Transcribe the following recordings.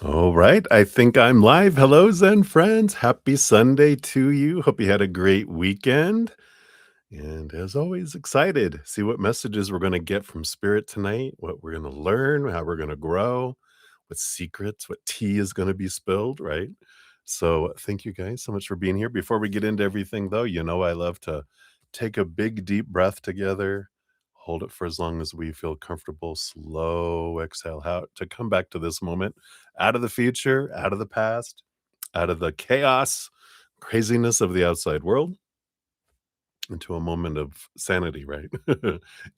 All right, I think I'm live. Hello, Zen friends. Happy Sunday to you. Hope you had a great weekend. And as always, excited. See what messages we're going to get from Spirit tonight, what we're going to learn, how we're going to grow, what secrets, what tea is going to be spilled, right? So, thank you guys so much for being here. Before we get into everything, though, I love to take a big, deep breath together, hold it for as long as we feel comfortable, slow exhale out to come back to this moment, out of the future, out of the past, out of the chaos, craziness of the outside world into a moment of sanity, right?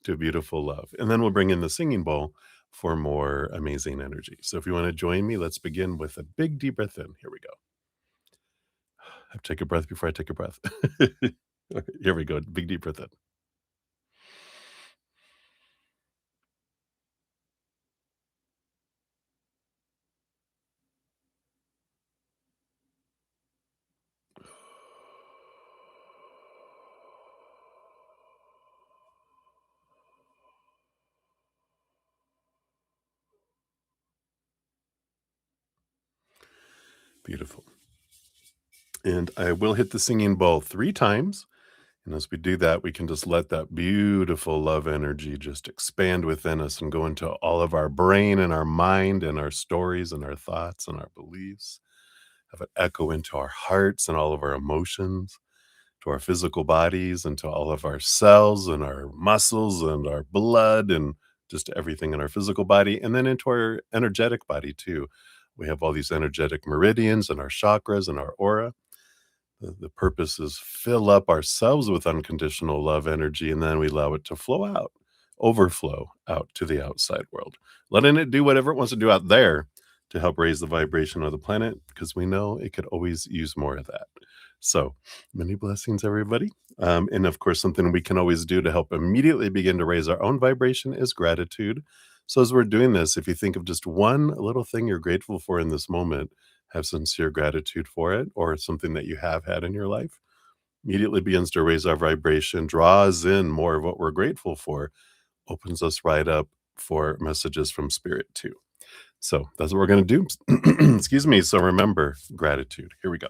To beautiful love. And then we'll bring in the singing bowl for more amazing energy. So if you want to join me, let's begin with a big deep breath in. Here we go. I take a breath before I take a breath. Here we go. Big deep breath in. Beautiful. And I will hit the singing bowl 3 times. And as we do that, we can just let that beautiful love energy just expand within us and go into all of our brain and our mind and our stories and our thoughts and our beliefs. Have it echo into our hearts and all of our emotions, to our physical bodies and to all of our cells and our muscles and our blood and just everything in our physical body, and then into our energetic body too. We have all these energetic meridians and our chakras and our aura. The purpose is fill up ourselves with unconditional love energy, and then we allow it to flow out, overflow out to the outside world, letting it do whatever it wants to do out there to help raise the vibration of the planet, because we know it could always use more of that. So many blessings, everybody. And of course, something we can always do to help immediately begin to raise our own vibration is gratitude. So as we're doing this, if you think of just one little thing you're grateful for in this moment, have sincere gratitude for it, or something that you have had in your life, immediately begins to raise our vibration, draws in more of what we're grateful for, opens us right up for messages from Spirit too. So that's what we're going to do. Excuse me. So remember gratitude. Here we go.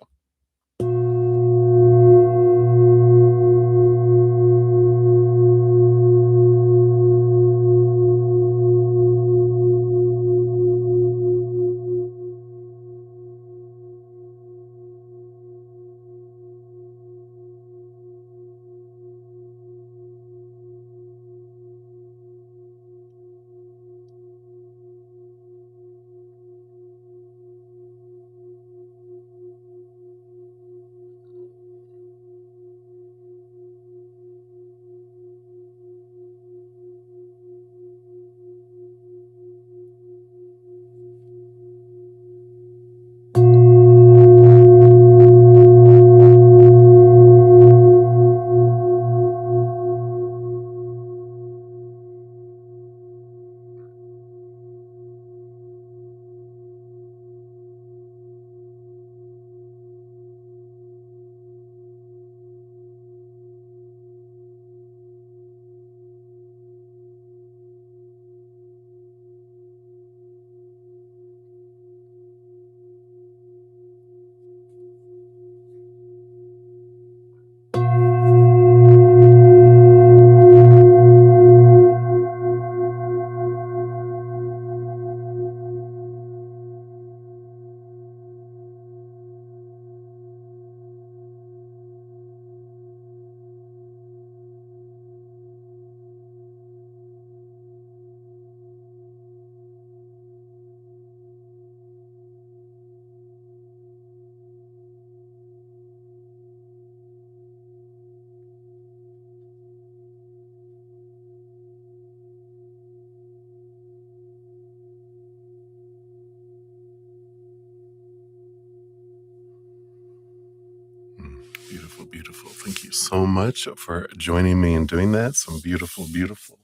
Beautiful, beautiful. Thank you so much for joining me and doing that. Some beautiful, beautiful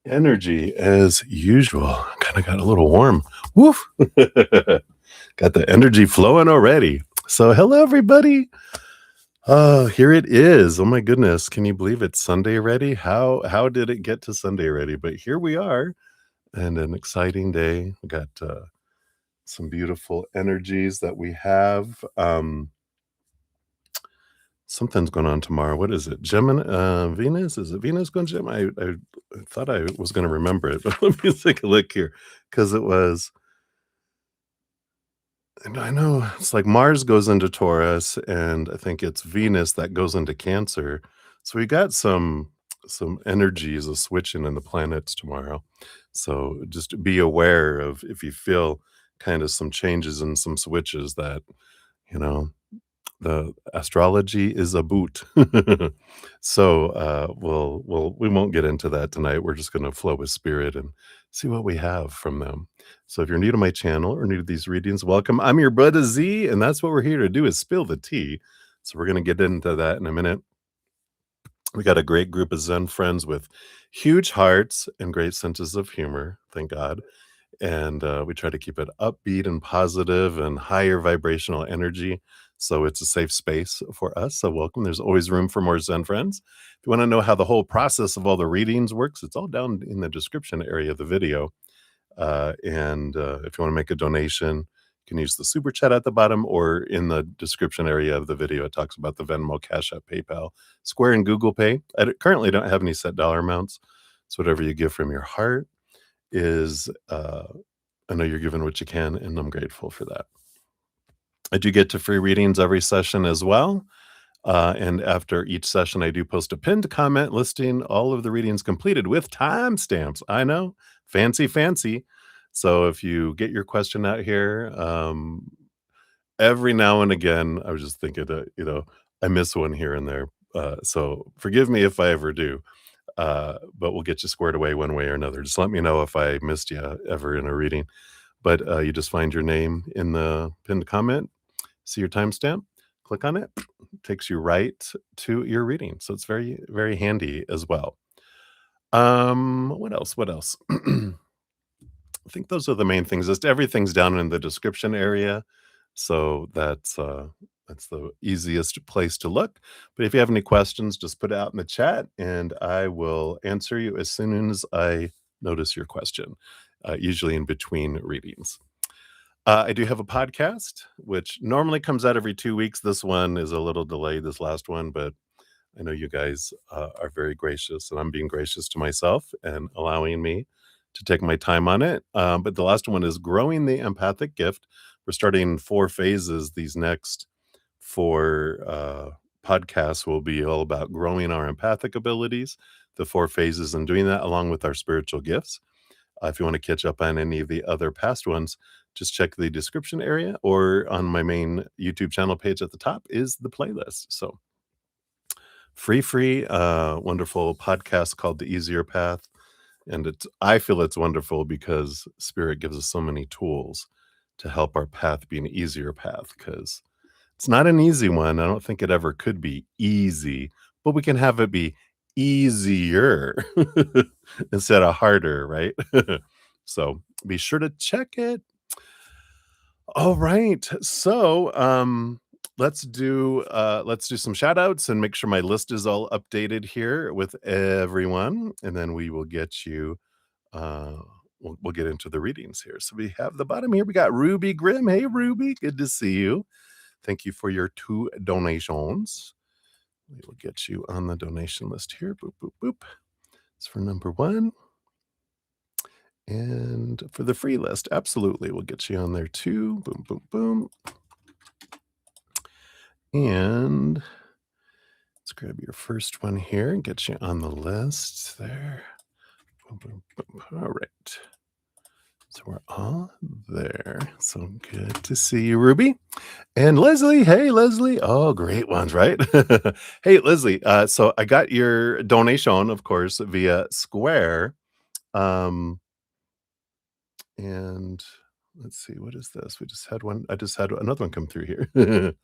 energy as usual. Kind of got a little warm. Woof. Got the energy flowing already. So, hello, everybody. Oh, here it is. Oh my goodness. Can you believe it's Sunday already? How did it get to Sunday already? But here we are, and an exciting day. We got some beautiful energies that we have. Something's going on tomorrow. What is it? Gemini, Venus? Is it Venus going Gemini? I thought I was going to remember it, but let me take a look here because it was. And I know it's like Mars goes into Taurus, and I think it's Venus that goes into Cancer. So we got some energies of switching in the planets tomorrow. So just be aware of if you feel kind of some changes and some switches that, you know, the astrology is a boot. So, we won't get into that tonight. We're just gonna flow with spirit and see what we have from them. So if you're new to my channel or new to these readings, welcome. I'm your brudda Z, and that's what we're here to do is spill the tea. So we're gonna get into that in a minute. We got a great group of Zen friends with huge hearts and great senses of humor, thank God. And we try to keep it upbeat and positive and higher vibrational energy. So it's a safe space for us. So welcome. There's always room for more Zen friends. If you want to know how the whole process of all the readings works, it's all down in the description area of the video. And if you want to make a donation, you can use the super chat at the bottom or in the description area of the video. It talks about the Venmo, Cash App, PayPal, Square, and Google Pay. Currently don't have any set dollar amounts. So whatever you give from your heart is I know you're giving what you can, and I'm grateful for that. I do get to free readings every session as well. And after each session, I do post a pinned comment listing all of the readings completed with timestamps. I know, fancy, fancy. So if you get your question out here, every now and again, I was just thinking that, I miss one here and there. So forgive me if I ever do. But we'll get you squared away one way or another. Just let me know if I missed you ever in a reading. But you just find your name in the pinned comment, see your timestamp, click on it, takes you right to your reading. So it's very, very handy as well. What else? What else? I think those are the main things. Just everything's down in the description area. So that's the easiest place to look. But if you have any questions, just put it out in the chat and I will answer you as soon as I notice your question, usually in between readings. I do have a podcast, which normally comes out every 2 weeks. This one is a little delayed, this last one, but I know you guys are very gracious, and I'm being gracious to myself and allowing me to take my time on it. But the last one is growing the empathic gift. We're starting 4 phases. These next 4 podcasts will be all about growing our empathic abilities, the 4 phases, and doing that along with our spiritual gifts. If you want to catch up on any of the other past ones, just check the description area or on my main YouTube channel page at the top is the playlist. So free, wonderful podcast called The Easier Path. And I feel it's wonderful because Spirit gives us so many tools to help our path be an easier path because it's not an easy one. I don't think it ever could be easy, but we can have it be easier instead of harder, right? So be sure to check it. All right. So let's do some shout outs and make sure my list is all updated here with everyone. And then we will get you uh we'll get into the readings here. So we have the bottom here. We got Ruby Grimm. Hey Ruby, good to see you. Thank you for your 2 donations. We will get you on the donation list here. Boop, boop, boop. It's for number 1. And for the free list, absolutely. We'll get you on there too. Boom, boom, boom. And let's grab your first one here and get you on the list there. Boom, boom, boom. All right. So we're all there. So good to see you, Ruby. And Leslie. Hey, Leslie. Oh, great ones, right? Hey, Leslie. So I got your donation, of course, via Square. And let's see, what is this? We just had one. I just had another one come through here.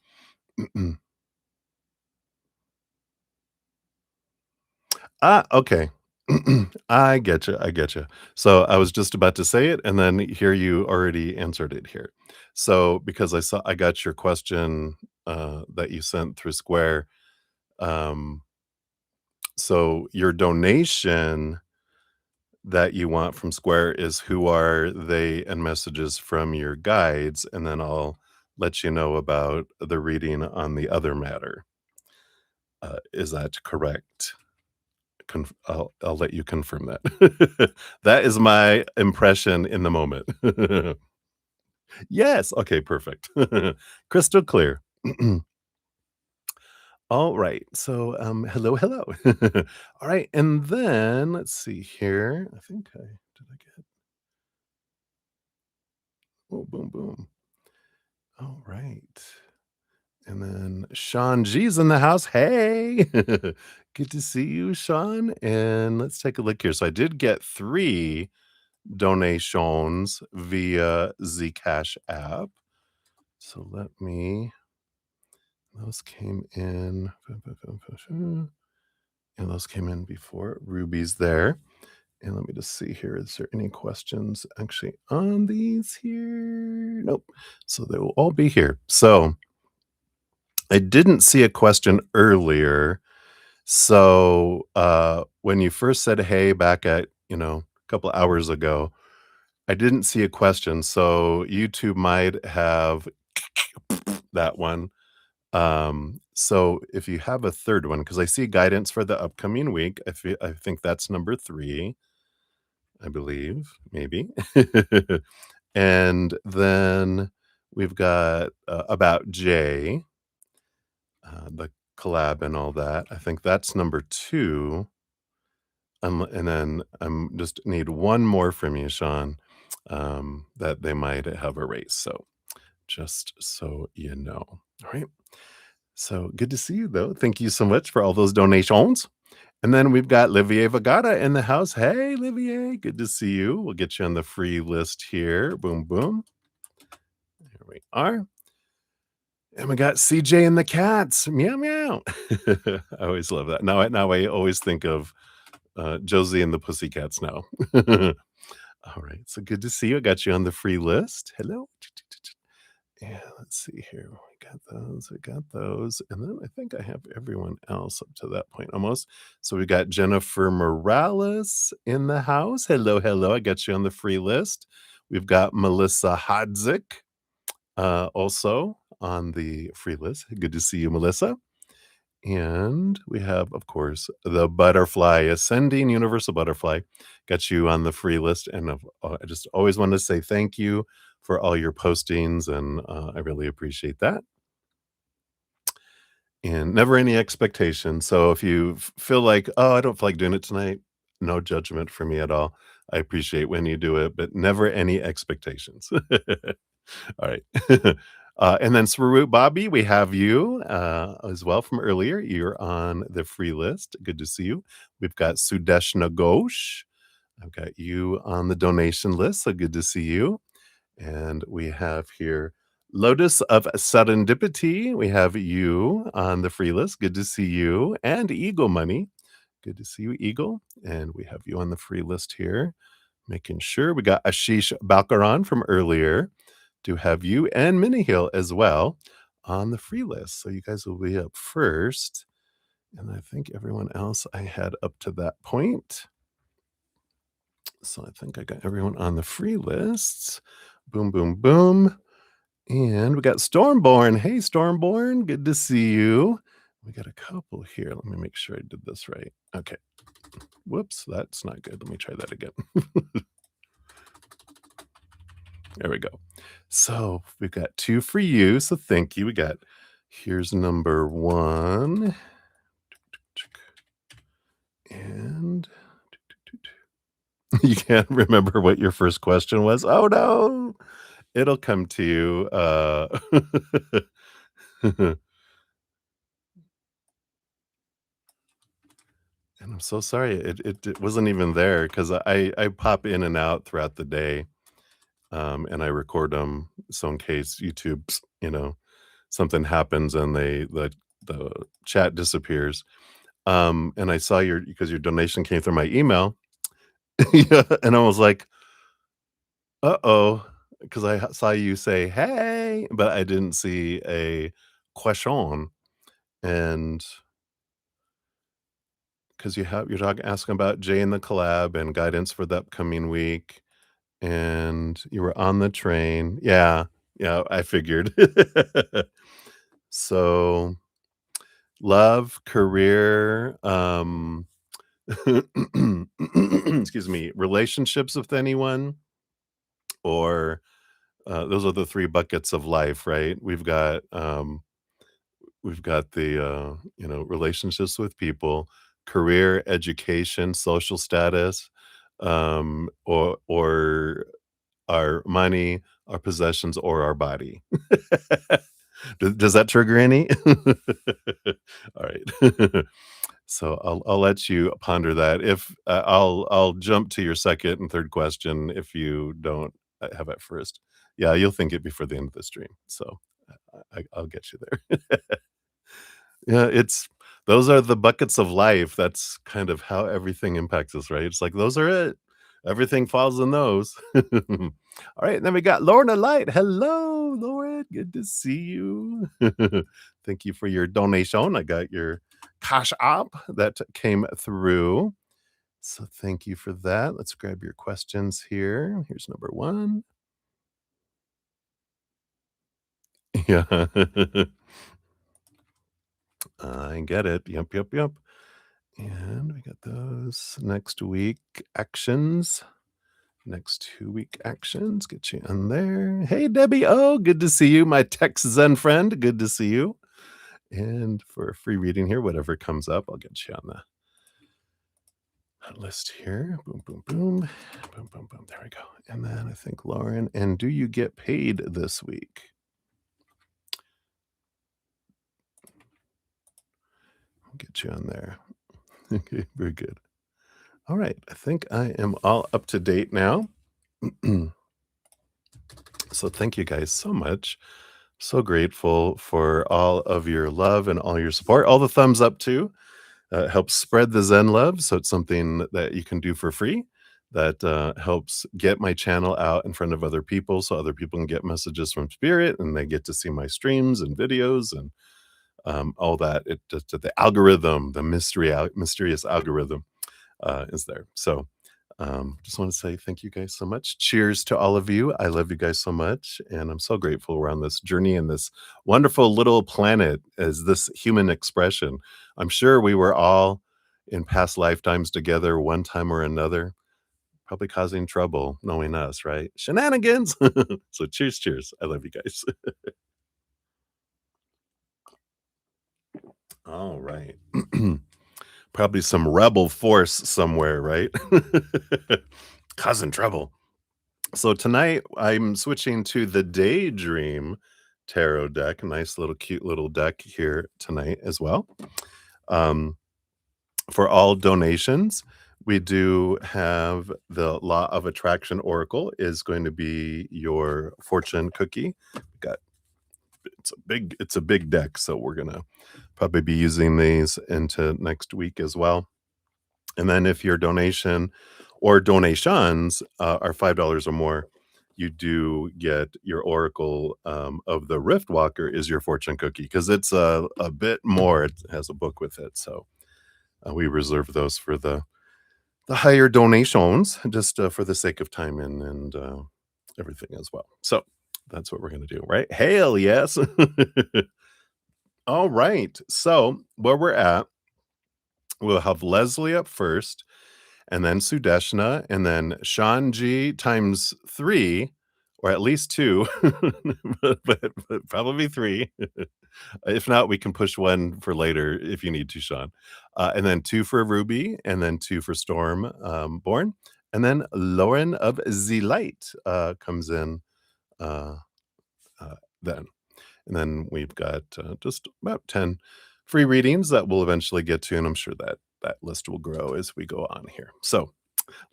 Okay. I get you. I get you. So I was just about to say it, and then here you already answered it here. So because I got your question that you sent through Square. Um, so your donation that you want from Square is who are they and messages from your guides, and then I'll let you know about the reading on the other matter. Is that correct? I'll let you confirm that. That is my impression in the moment. Yes, okay, perfect. Crystal clear. All right, so, hello, hello. All right, and then let's see here. I think I did I get oh, boom, boom. All right. And then Sean G's in the house. Hey, good to see you, Sean. And let's take a look here. So I did get 3 donations via the Cash app. So let me, those came in, and those came in before. Ruby's there. And let me just see here. Is there any questions actually on these here? Nope. So they will all be here. So I didn't see a question earlier. So when you first said hey back at, a couple hours ago, I didn't see a question. So YouTube might have that one. So if you have a third one, because I see guidance for the upcoming week, I think that's number 3, I believe, maybe. And then we've got about Jay, the collab and all that. I think that's number 2. And then just need one more from you, Sean, that they might have erased. So just so you know. All right. So good to see you, though. Thank you so much for all those donations. And then we've got Livier Vagata in the house. Hey, Livier, good to see you. We'll get you on the free list here. Boom, boom. Here we are. And we got CJ and the cats. Meow, meow. I always love that. Now I always think of Josie and the Pussycats now. All right. So good to see you. I got you on the free list. Hello. Yeah, let's see here. We got those. We got those. And then I think I have everyone else up to that point almost. So we got Jennifer Morales in the house. Hello, hello. I got you on the free list. We've got Melissa Hodzik also on the free list. Good to see you, Melissa. And we have, of course, the butterfly ascending universal butterfly. Got you on the free list. And I just always want to say thank you for all your postings. And I really appreciate that. And never any expectation. So if you feel like, oh, I don't feel like doing it tonight, no judgment for me at all. I appreciate when you do it, but never any expectations. All right. And then Swaroop Bobby, we have you as well from earlier. You're on the free list. Good to see you. We've got Sudesh Nagosh. I've got you on the donation list. So good to see you. And we have here Lotus of Serendipity. We have you on the free list. Good to see you. And Eagle Money. Good to see you, Eagle. And we have you on the free list here. Making sure we got Ashish Balkaran from earlier. To have you and Mini Hill as well on the free list. So you guys will be up first. And I think everyone else I had up to that point. So I think I got everyone on the free lists. Boom, boom, boom. And we got Stormborn. Hey, Stormborn. Good to see you. We got a couple here. Let me make sure I did this right. Okay. Whoops, that's not good. Let me try that again. There we go. So we've got 2 for you. So thank you. Here's number 1. And you can't remember what your first question was. Oh no. It'll come to you. And I'm so sorry. It wasn't even there because I pop in and out throughout the day. And I record them so in case YouTube, something happens and the chat disappears. And I saw because your donation came through my email. Yeah, and I was like, "Uh-oh," because saw you say, "Hey," but I didn't see a question, and because you're talking asking about Jay and the collab and guidance for the upcoming week, and you were on the train. Yeah, yeah, I figured. So, love, career, excuse me, relationships with anyone, or those are the 3 buckets of life, right? We've got the, relationships with people, career, education, social status, or our money, our possessions, or our body. Does that trigger any? All right. So I'll let you ponder that. If I'll jump to your second and third question if you don't have at first. Yeah, you'll think it before the end of the stream. So I'll get you there. Yeah, it's those are the buckets of life. That's kind of how everything impacts us, right? It's like those are it. Everything falls in those. All right, and then we got Lorna Light. Hello, Lauren. Good to see you. Thank you for your donation. I got your cash app that came through. So thank you for that. Let's grab your questions here. Here's number one. Yeah. I get it. Yep, yep, yep. And we got those next week actions. Next 2-week actions. Get you on there. Hey, Debbie. Oh, good to see you. My Tex Zen friend. Good to see you. And for a free reading here, whatever comes up, I'll get you on the list here. Boom, boom, boom. Boom, boom, boom. There we go. And then I think Lauren. And do you get paid this week? I'll get you on there. Okay, very good. All right. I think I am all up to date now. So thank you guys so much. So grateful for all of your love and all your support. All the thumbs up too. Helps spread the Zen love. So it's something that you can do for free that helps get my channel out in front of other people so other people can get messages from spirit and they get to see my streams and videos and all that. It just the algorithm, the mysterious algorithm is there. So just want to say thank you guys so much. Cheers to all of you. I love you guys so much. And I'm so grateful we're on this journey in this wonderful little planet as this human expression. I'm sure we were all in past lifetimes together one time or another, probably causing trouble knowing us, right? Shenanigans. So cheers, cheers. I love you guys. All right. Probably some rebel force somewhere, right? Causing trouble. So tonight I'm switching to the Daydream Tarot deck. A nice little cute little deck here tonight as well. Um, for all donations, we do have the Law of Attraction Oracle is going to be your fortune cookie. We got it's a big deck, so we're gonna probably be using these into next week as well. And then if your donation or donations are $5 or more, you do get your oracle of the Rift Walker is your fortune cookie because it's a bit more. It has a book with it, so we reserve those for the higher donations, just for the sake of time and everything as well. So that's what we're gonna do, right? Hail yes! All right. So where we're at, we'll have Leslie up first and then Sudeshna, and then Shanji times 3, or at least 2, but probably 3. If not, we can push 1 for later if you need to, Sean. And then 2 for Ruby, and then 2 for Storm, Born. And then Lauren of Z Light comes in uh, then. And then we've got just about 10 free readings that we'll eventually get to, and I'm sure that that list will grow as we go on here. So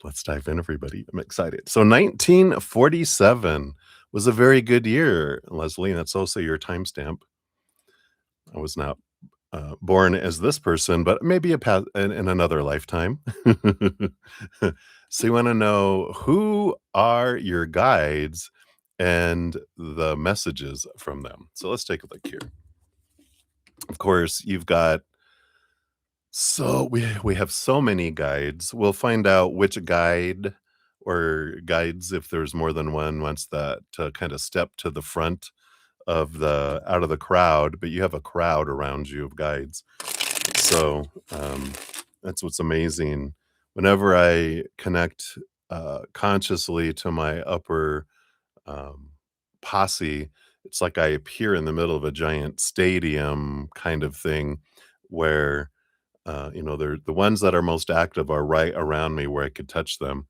let's dive in, everybody. I'm excited. So 1947 was a very good year, Leslie, and that's also your timestamp. I was not born as this person, but maybe in another lifetime. So you want to know, who are your guides and the messages from them. So let's take a look here. Of course, you've got, so we have so many guides. We'll find out which guide or guides, if there's more than one, wants that to kind of step to the front of the out of the crowd, but you have a crowd around you of guides. So, that's what's amazing. Whenever I connect, consciously to my upper, um, posse, it's like I appear in the middle of a giant stadium kind of thing where, they're the ones that are most active are right around me where I could touch them,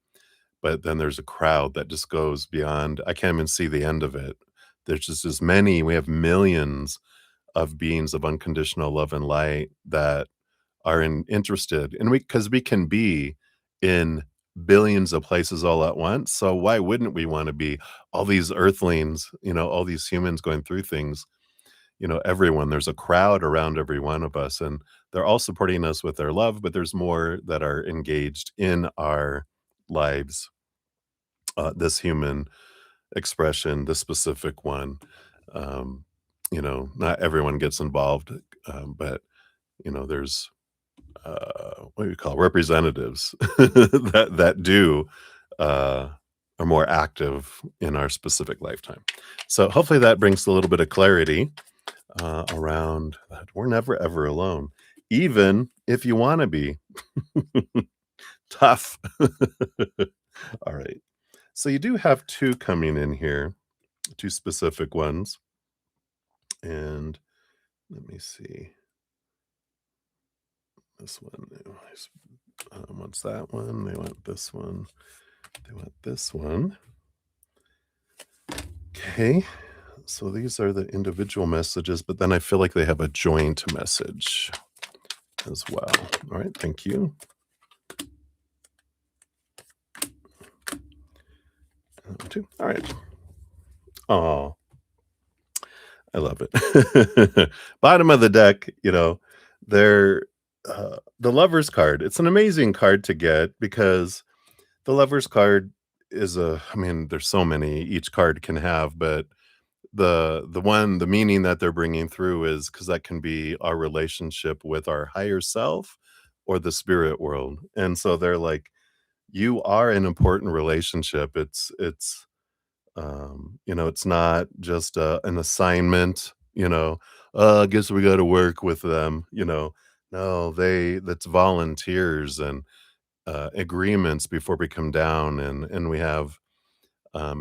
but then there's a crowd that just goes beyond. I can't even see the end of it. There's just as many, we have millions of beings of unconditional love and light that are interested, and we, because we can be in billions of places all at once, so why wouldn't we wanna be all these earthlings, all these humans going through things, everyone, there's a crowd around every one of us, and they're all supporting us with their love, but there's more that are engaged in our lives, this human expression, this specific one, um, not everyone gets involved, but, there's what do you call representatives that do uh, are more active in our specific lifetime. So hopefully that brings a little bit of clarity around that we're never ever alone, even if you want to be tough. All right. So you do have two coming in here, two specific ones, and let me see. This one wants that one. They want this one. They want this one. Okay. So these are the individual messages, but then I feel like they have a joint message as well. All right. Thank you. Two. All right. Oh, I love it. Bottom of the deck, they're the lover's card. It's an amazing card to get because the lover's card I mean, there's so many each card can have, but the meaning that they're bringing through is because that can be our relationship with our higher self or the spirit world. And so they're like, you are an important relationship. It's not just an assignment, I guess we got to work with them, no, that's volunteers and agreements before we come down, and we have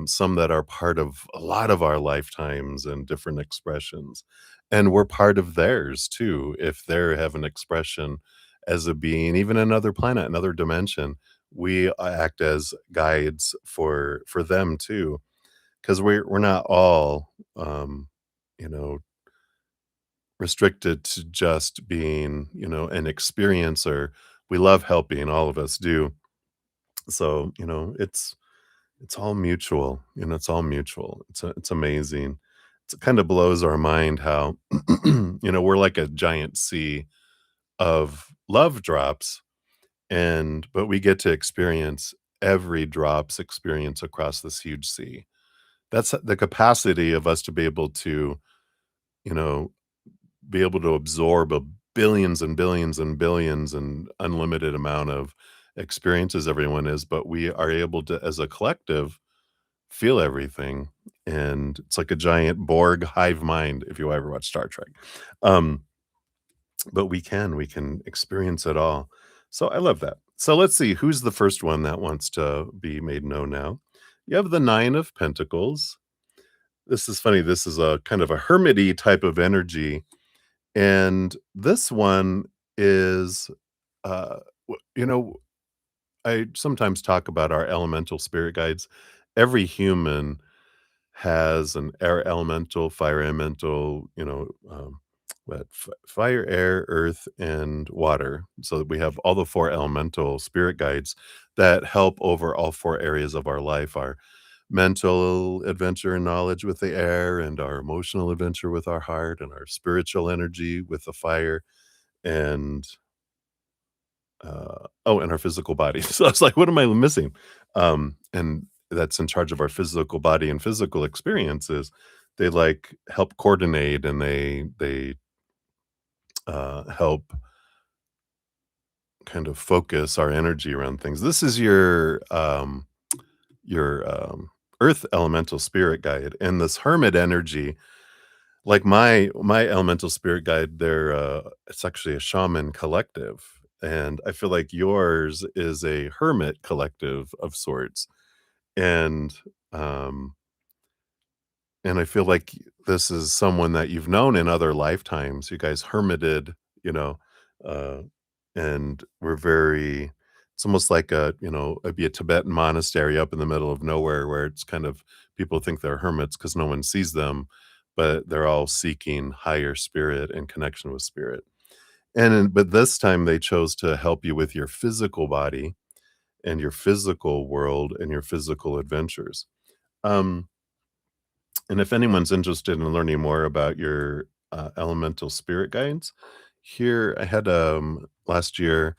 some that are part of a lot of our lifetimes and different expressions. And we're part of theirs too. If they have an expression as a being, even another planet, another dimension, we act as guides for them too. Because we're not all you know, restricted to just being, an experiencer. We love helping, all of us do. So, it's all mutual, it's all mutual. It's amazing. It kind of blows our mind how, we're like a giant sea of love drops, but we get to experience every drop's experience across this huge sea. That's the capacity of us to you know, be able to absorb a billions and billions and billions and unlimited amount of experiences everyone is, but we are able to, as a collective, feel everything, and it's like a giant Borg hive mind, if you ever watch Star Trek. Um, but we can experience it all. So I love that. So let's see, who's the first one that wants to be made known now? You have the 9 of Pentacles. This is funny, this is a kind of a hermity type of energy, and this one is, uh, I sometimes talk about our elemental spirit guides. Every human has an air elemental, fire elemental, fire, air, earth, and water. So that we have all the 4 elemental spirit guides that help over all 4 areas of our life, our mental adventure and knowledge with the air, and our emotional adventure with our heart, and our spiritual energy with the fire, and oh, and our physical body. So I was like, "What am I missing?" And that's in charge of our physical body and physical experiences. They, like, help coordinate, and they help kind of focus our energy around things. This is your earth elemental spirit guide, and this hermit energy, like my elemental spirit guide, it's actually a shaman collective, and I feel like yours is a hermit collective of sorts, and um and I feel like this is someone that you've known in other lifetimes. You guys hermited, you know, uh, and we're very it's almost like it'd be a Tibetan monastery up in the middle of nowhere where it's kind of people think they're hermits because no one sees them, but they're all seeking higher spirit and connection with spirit. But this time they chose to help you with your physical body and your physical world and your physical adventures. Um, and if anyone's interested in learning more about your elemental spirit guides, here I had last year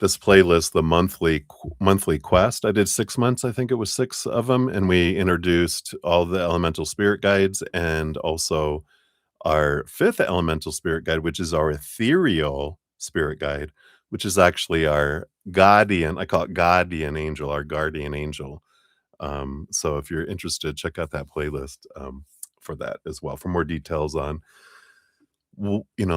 this playlist, the monthly quest. I did 6 months, I think it was six of them, and we introduced all the elemental spirit guides and also our fifth elemental spirit guide, which is our ethereal spirit guide, which is actually our guardian. I call it guardian angel, our guardian angel. So if you're interested, check out that playlist for that as well, for more details on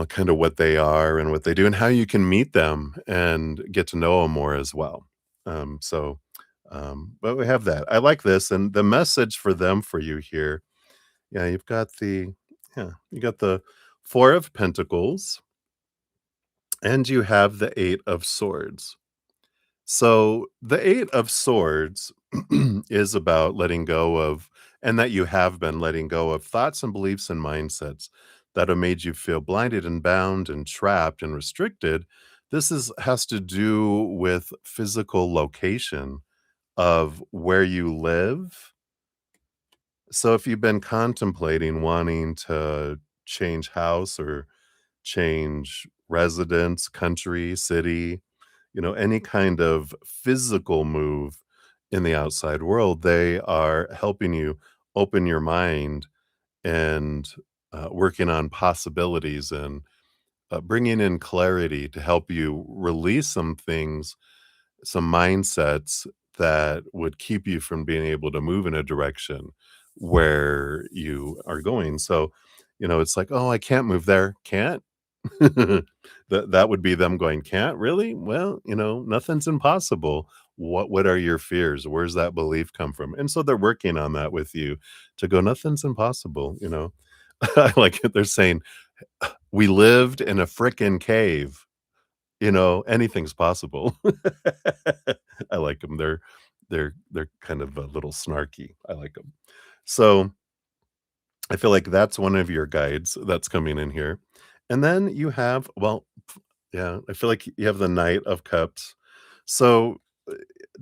kind of what they are and what they do and how you can meet them and get to know them more as well. But we have that. I like this, and the message for them for you here. Yeah, you got the Four of Pentacles, and you have the Eight of Swords. So the Eight of Swords is about letting go of, and that you have been letting go of thoughts and beliefs and mindsets that have made you feel blinded and bound and trapped and restricted. This has to do with physical location of where you live. So if you've been contemplating wanting to change house or change residence, country, city, any kind of physical move in the outside world, they are helping you open your mind and working on possibilities and bringing in clarity to help you release some things, some mindsets that would keep you from being able to move in a direction where you are going. So, it's like, oh, I can't move there. Can't? That would be them going, "Can't? Really? Well, nothing's impossible." What are your fears? Where's that belief come from? And so they're working on that with you to go, "Nothing's impossible." I like it. They're saying, "We lived in a frickin' cave, anything's possible." I like them. They're kind of a little snarky. I like them. So I feel like that's one of your guides that's coming in here. And then you have, well, yeah, I feel like you have the Knight of Cups. So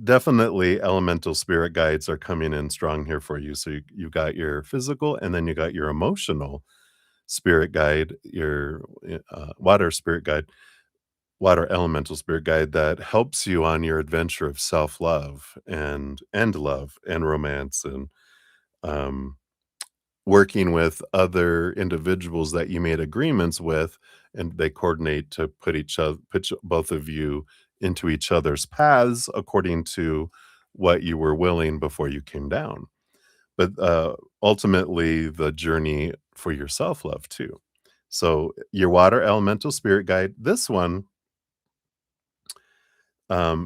definitely elemental spirit guides are coming in strong here for you. So you've got your physical, and then you got your emotional spirit guide, your water spirit guide, water elemental spirit guide that helps you on your adventure of self-love and love and romance and um working with other individuals that you made agreements with, and they coordinate to put both of you into each other's paths according to what you were willing before you came down. But ultimately, the journey for your self love too. So your water elemental spirit guide, this one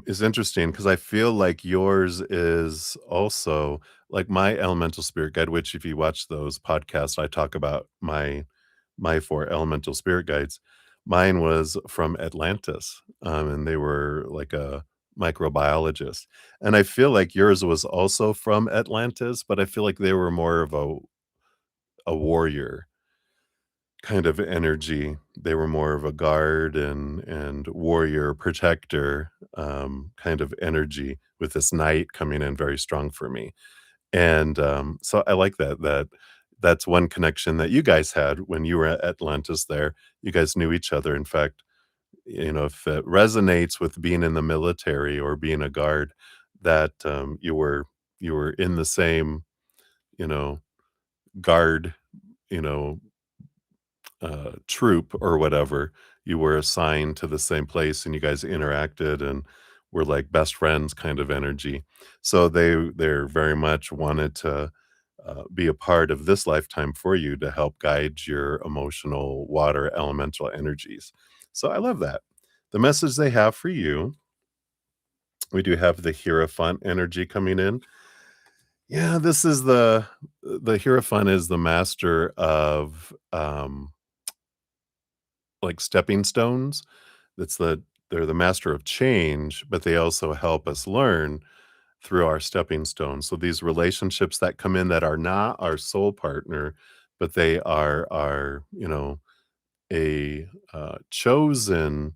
is interesting because I feel like yours is also like my elemental spirit guide, which if you watch those podcasts, I talk about my four elemental spirit guides. Mine was from Atlantis, and they were like a microbiologist. And I feel like yours was also from Atlantis, but I feel like they were more of a warrior kind of energy. They were more of a guard and warrior protector kind of energy with this knight coming in very strong for me. And, so I like that's one connection that you guys had when you were at Atlantis there. You guys knew each other. In fact, if it resonates with being in the military or being a guard, that, you were in the same, you know, guard, you know, troop or whatever, you were assigned to the same place and you guys interacted and were like best friends kind of energy. So they're very much wanted to be a part of this lifetime for you to help guide your emotional water elemental energies. So I love that. The message they have for you, we do have the Hierophant energy coming in. Yeah, this is the Hierophant is the master of like stepping stones. They're the master of change, but they also help us learn through our stepping stones. So these relationships that come in that are not our soul partner, but they are our, a chosen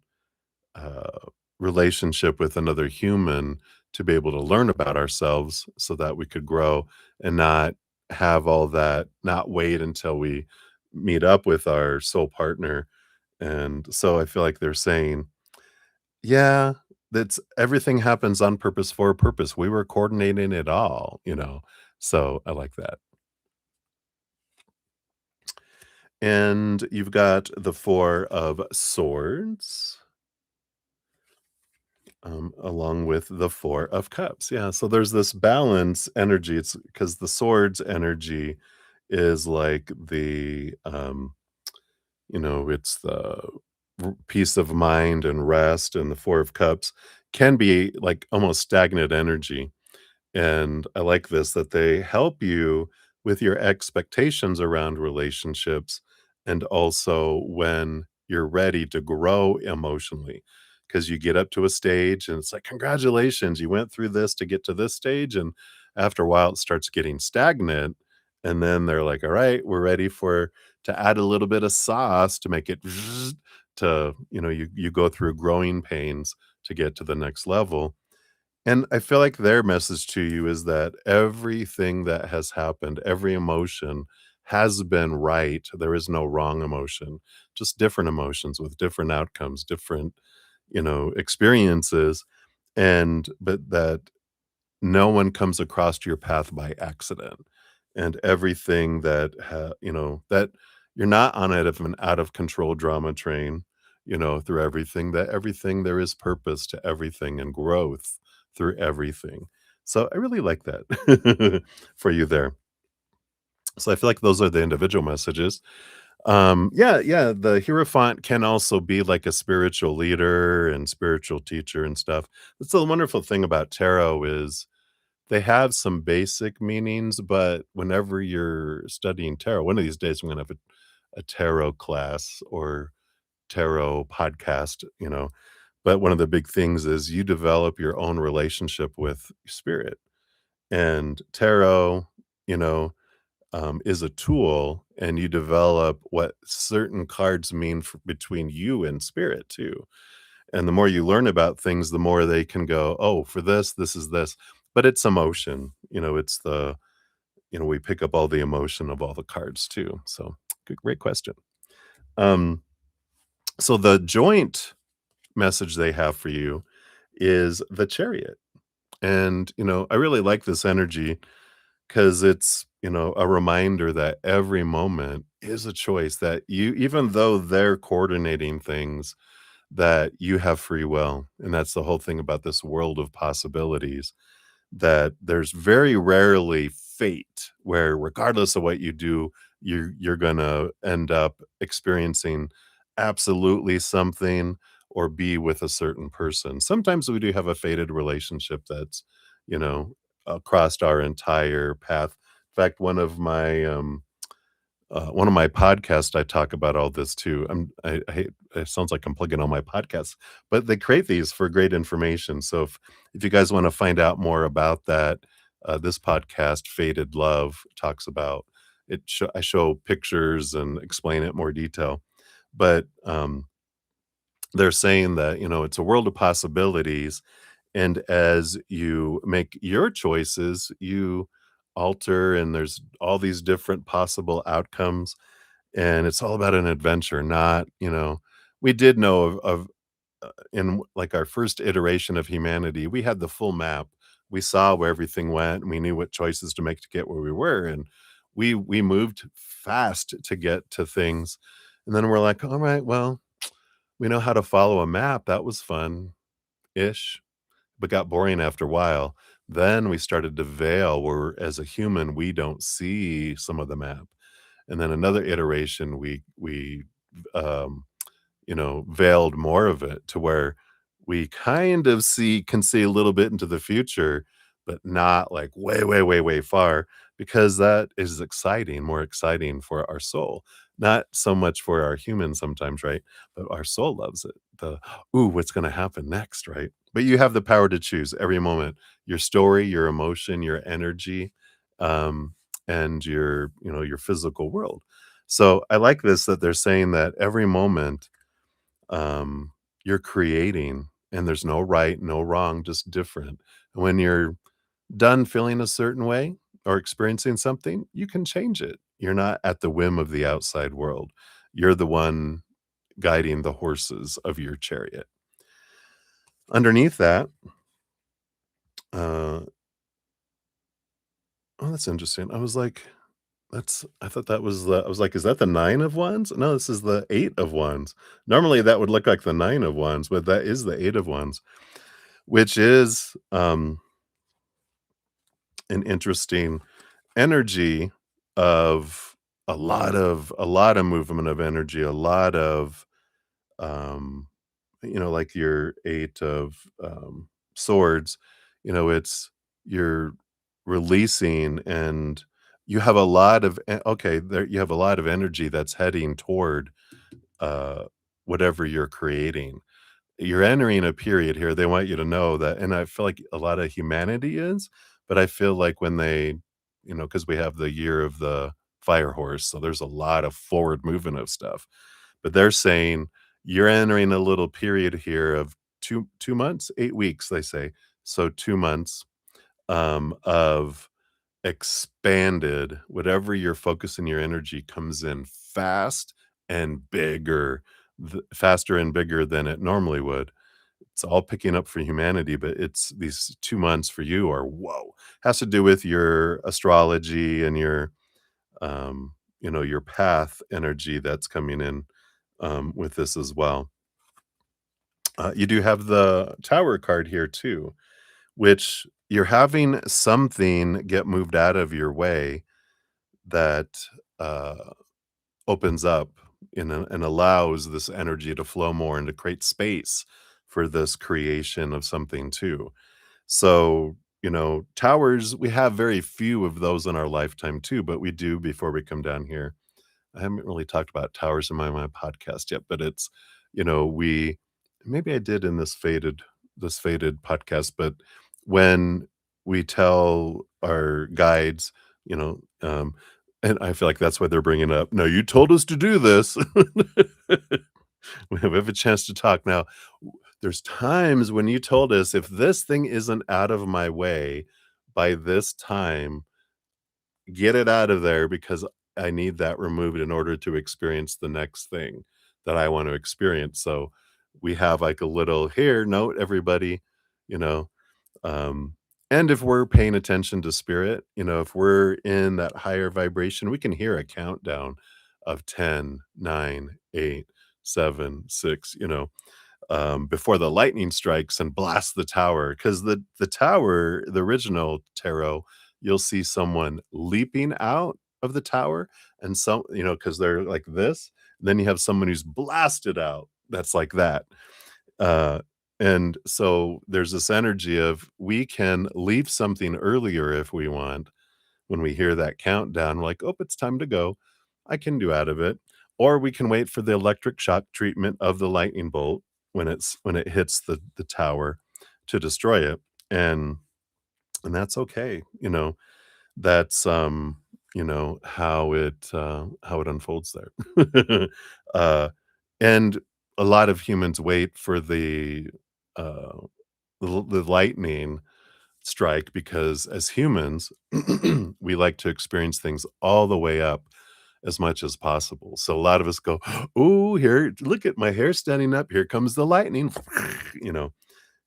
uh, relationship with another human to be able to learn about ourselves so that we could grow and not have all that, not wait until we meet up with our soul partner. And so I feel like they're saying, yeah, that's everything happens on purpose for a purpose. We were coordinating it all. So I like that. And you've got the Four of Swords, along with the Four of Cups. Yeah, so there's this balance energy. It's because the swords energy is like it's the peace of mind and rest, and the Four of Cups can be like almost stagnant energy. And I like this that they help you with your expectations around relationships and also when you're ready to grow emotionally. Because you get up to a stage and it's like, congratulations, you went through this to get to this stage. And after a while, it starts getting stagnant. And then they're like, all right, we're ready to add a little bit of sauce to make it you go through growing pains to get to the next level. And I feel like their message to you is that everything that has happened, every emotion has been right. There is no wrong emotion, just different emotions with different outcomes, different, experiences. And, but that no one comes across your path by accident. And everything that you're not on an out of control drama train, through everything, that everything there is purpose to everything and growth through everything. So I really like that for you there. So I feel like those are the individual messages. Yeah, yeah, the Hierophant can also be like a spiritual leader and spiritual teacher and stuff. That's the wonderful thing about tarot is they have some basic meanings, but whenever you're studying tarot, one of these days I'm gonna have a tarot class or tarot podcast. But one of the big things is you develop your own relationship with spirit. And tarot, you know, is a tool, and you develop what certain cards mean between you and spirit too. And the more you learn about things, the more they can go, oh, for this is this. But it's emotion. We pick up all the emotion of all the cards too. So good, great question. Um, so the joint message they have for you is the chariot. And, I really like this energy because it's, a reminder that every moment is a choice that you, even though they're coordinating things, that you have free will. And that's the whole thing about this world of possibilities, that there's very rarely fate where regardless of what you do, you're gonna end up experiencing absolutely something or be with a certain person. Sometimes we do have a fated relationship that's, you know, across our entire path. In fact, one of my podcasts, I talk about all this too. I hate it sounds like I'm plugging all my podcasts, but they create these for great information. So if you guys want to find out more about that, this podcast, Faded Love, talks about it. I show pictures and explain it in more detail. But they're saying that it's a world of possibilities, and as you make your choices, you alter, and there's all these different possible outcomes, and it's all about an adventure, not, we did know in like our first iteration of humanity, we had the full map. We saw where everything went, and we knew what choices to make to get where we were, and we moved fast to get to things. And then we're like, all right, well, we know how to follow a map. That was fun ish, but got boring after a while. Then we started to veil where, as a human, we don't see some of the map. And then another iteration, we um, veiled more of it to where we kind of can see a little bit into the future, but not like way, way, way, way far, because that is exciting, more exciting for our soul. Not so much for our human sometimes, right? But our soul loves it. Ooh, what's going to happen next, right? But you have the power to choose every moment your story, your emotion, your energy, um, and your physical world. So I like this that they're saying that every moment um, you're creating, and there's no right, no wrong, just different. And when you're done feeling a certain way or experiencing something, you can change it. You're not at the whim of the outside world. You're the one guiding the horses of your chariot. Underneath that, uh, oh, that's interesting. I was like, I thought that was I was like, is that the nine of wands? No, this is the eight of wands. Normally that would look like the nine of wands, but that is the eight of wands, which is an interesting energy of a lot of movement of energy, a lot of um like your eight of swords, it's you're releasing, and you have a lot of okay, there you have a lot of energy that's heading toward uh whatever you're creating. You're entering a period here, they want you to know that, and I feel like a lot of humanity is, but I feel like when they, because we have the year of the fire horse, so there's a lot of forward movement of stuff. But they're saying you're entering a little period here of 2 months, 8 weeks, they say. So 2 months, of expanded whatever you're focusing your energy comes in fast and bigger, faster and bigger than it normally would. It's all picking up for humanity, but it's these 2 months for you are whoa. Has to do with your astrology and your path energy that's coming in, with this as well. You do have the Tower card here too, which you're having something get moved out of your way that, uh, opens up and allows this energy to flow more and to create space for this creation of something too. So, towers, we have very few of those in our lifetime too, but we do before we come down here. I haven't really talked about towers in my podcast yet, but it's, we maybe I did in this faded podcast, but when we tell our guides, you know, um, and I feel like that's why they're bringing up, no, you told us to do this. We have a chance to talk now. There's times when you told us if this thing isn't out of my way by this time, get it out of there because I need that removed in order to experience the next thing that I want to experience. So we have like a little here, note everybody, you know, um, and if we're paying attention to spirit, if we're in that higher vibration, we can hear a countdown of 10, 9, 8, 7, 6, before the lightning strikes and blasts the tower. Because the tower, the original tarot, you'll see someone leaping out of the tower, and some, because they're like this. Then you have someone who's blasted out. That's like that. Uh, and so there's this energy of we can leave something earlier if we want. When we hear that countdown, we're like, oh, it's time to go. I can do out of it. Or we can wait for the electric shock treatment of the lightning bolt when it hits the tower to destroy it. And that's okay. That's how it unfolds there. uh and a lot of humans wait for uh the lightning strike because as humans, we like to experience things all the way up as much as possible. So a lot of us go, "Ooh, here, look at my hair standing up. Here comes the lightning," you know,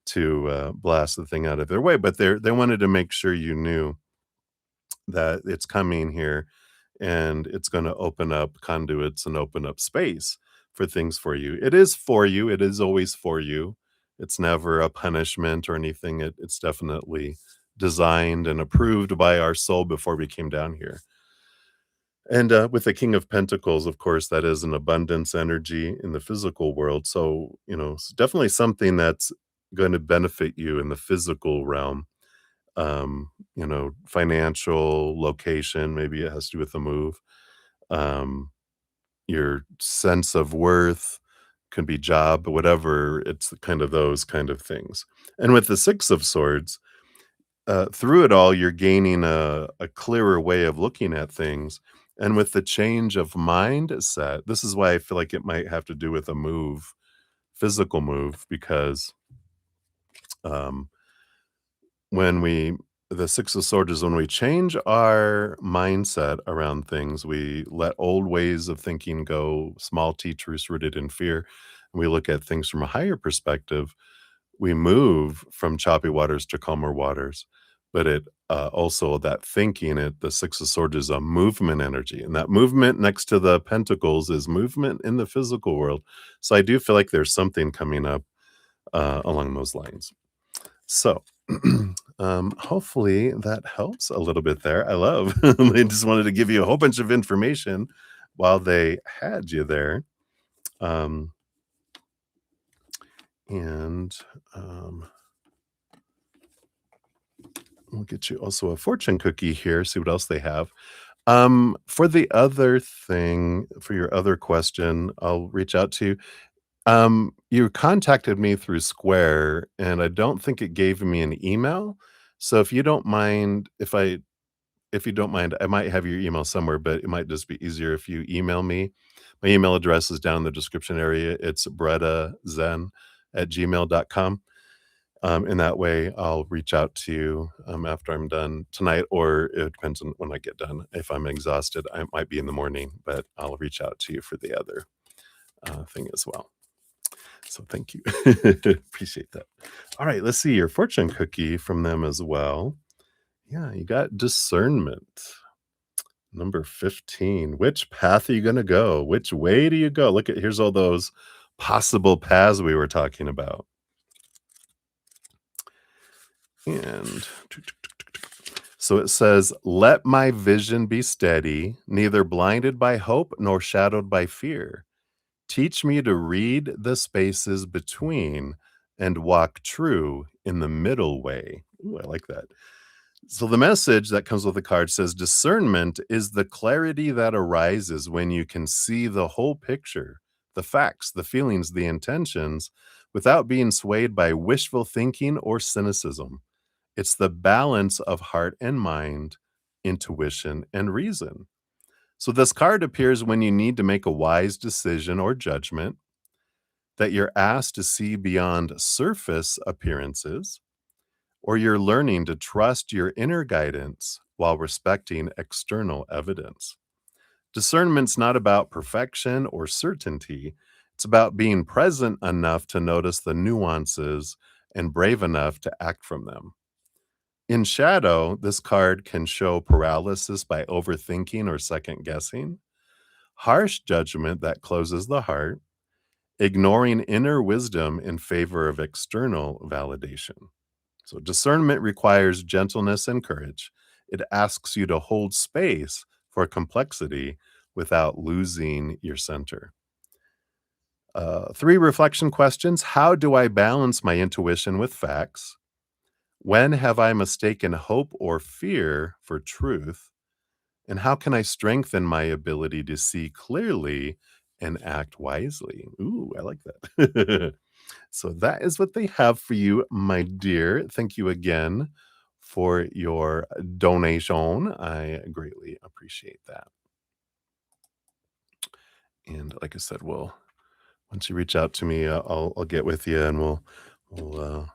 to blast the thing out of their way. But they wanted to make sure you knew that it's coming here and it's going to open up conduits and open up space for things for you. It is for you. It is always for you. It's never a punishment or anything. It's definitely designed and approved by our soul before we came down here. And with the King of Pentacles, of course, that is an abundance energy in the physical world. So, it's definitely something that's going to benefit you in the physical realm, financial location, maybe it has to do with the move, um, your sense of worth, could be job, whatever, it's kind of those kind of things. And with the Six of Swords, through it all, you're gaining a clearer way of looking at things. And with the change of mindset, this is why I feel like it might have to do with a move, physical move, because um, when we the Six of Swords is when we change our mindset around things, we let old ways of thinking go, small t truths rooted in fear, and we look at things from a higher perspective. We move from choppy waters to calmer waters, but it also that thinking, the Six of Swords is a movement energy, and that movement next to the Pentacles is movement in the physical world. So I do feel like there's something coming up along those lines. So, hopefully that helps a little bit there. I love they just wanted to give you a whole bunch of information while they had you there. Um, and we'll get you also a fortune cookie here, see what else they have. For the other thing, for your other question, I'll reach out to you. You contacted me through Square, and I don't think it gave me an email. So if you don't mind, if you don't mind, I might have your email somewhere, but it might just be easier if you email me. My email address is down in the description area. It's bruddaZEN at gmail.com. And that way I'll reach out to you after I'm done tonight, or it depends on when I get done. If I'm exhausted, I might be in the morning, but I'll reach out to you for the other thing as well. So thank you. Appreciate that. All right, let's see your fortune cookie from them as well. Yeah, you got discernment. Number 15. Which path are you going to go? Which way do you go? Look at here's all those possible paths we were talking about. And so it says, "Let my vision be steady, neither blinded by hope nor shadowed by fear. Teach me to read the spaces between and walk true in the middle way." Ooh, I like that. So the message that comes with the card says discernment is the clarity that arises when you can see the whole picture, the facts, the feelings, the intentions, without being swayed by wishful thinking or cynicism. It's the balance of heart and mind, intuition and reason. So this card appears when you need to make a wise decision or judgment, that you're asked to see beyond surface appearances, or you're learning to trust your inner guidance while respecting external evidence. Discernment's not about perfection or certainty. It's about being present enough to notice the nuances and brave enough to act from them. In shadow, this card can show paralysis by overthinking or second guessing, harsh judgment that closes the heart, ignoring inner wisdom in favor of external validation. So, discernment requires gentleness and courage. It asks you to hold space for complexity without losing your center. Three reflection questions. How do I balance my intuition with facts? When have I mistaken hope or fear for truth? And how can I strengthen my ability to see clearly and act wisely? Ooh, I like that. So that is what they have for you, my dear. Thank you again for your donation. I greatly appreciate that. And like I said, once you reach out to me, I'll get with you and we'll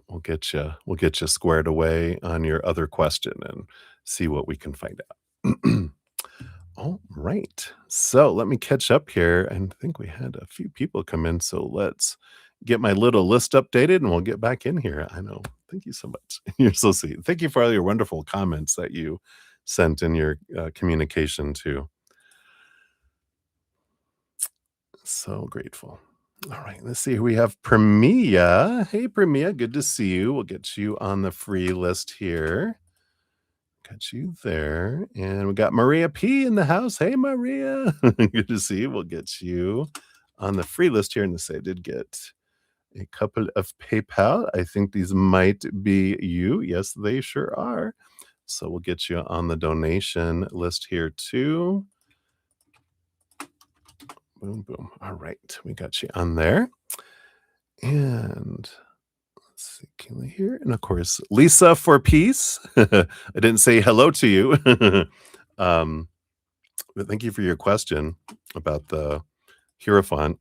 we'll get you squared away on your other question and see what we can find out. All right. So let me catch up here. I think we had a few people come in. So let's get my little list updated and we'll get back in here. I know. Thank you so much. You're so sweet. Thank you for all your wonderful comments that you sent in your communication too. So grateful. All right. Let's see. We have Premia. Hey, Premia. Good to see you. We'll get you on the free list here. Got you there. And we got Maria P in the house. Hey, Maria. Good to see you. We'll get you on the free list here. And this I did get a couple of PayPal. I think these might be you. Yes, they sure are. So we'll get you on the donation list here too. Boom, boom. All right. We got you on there. And let's see, Kayla here. And of course, Lisa for peace. I didn't say hello to you. um, but thank you for your question about the Hierophant.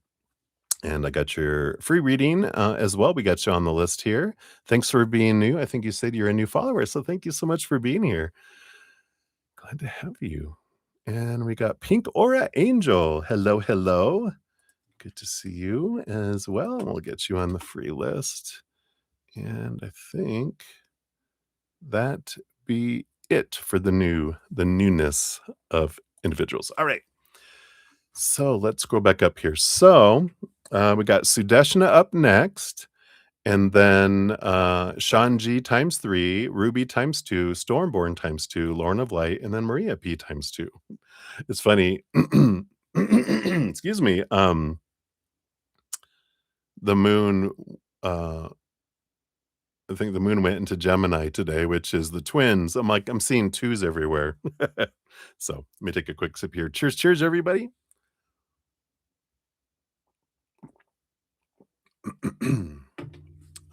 And I got your free reading as well. We got you on the list here. Thanks for being new. I think you said you're a new follower. So thank you so much for being here. Glad to have you. And we got Pink Aura Angel. Hello, hello. Good to see you as well. We'll get you on the free list. And I think that be it for the newness of individuals. All right. So let's scroll back up here. So we got Sudeshna up next, and then Shanji times 3, Ruby times 2, Stormborn times 2, Lauren of Light, and then Maria P times 2. It's funny. Excuse me. The moon, I think the moon went into Gemini today, which is the twins. I'm like, I'm seeing twos everywhere. So let me take a quick sip here. Cheers, cheers, everybody.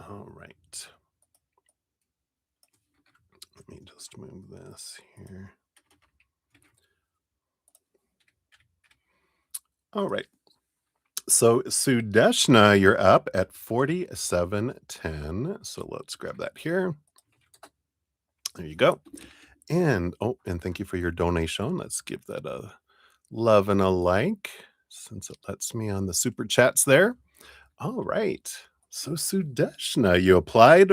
All right. Let me just move this here. All right. So Sudeshna, you're up at 4710. So let's grab that here. There you go. And and thank you for your donation. Let's give that a love and a like since it lets me on the super chats there. All right. So Sudeshna, you applied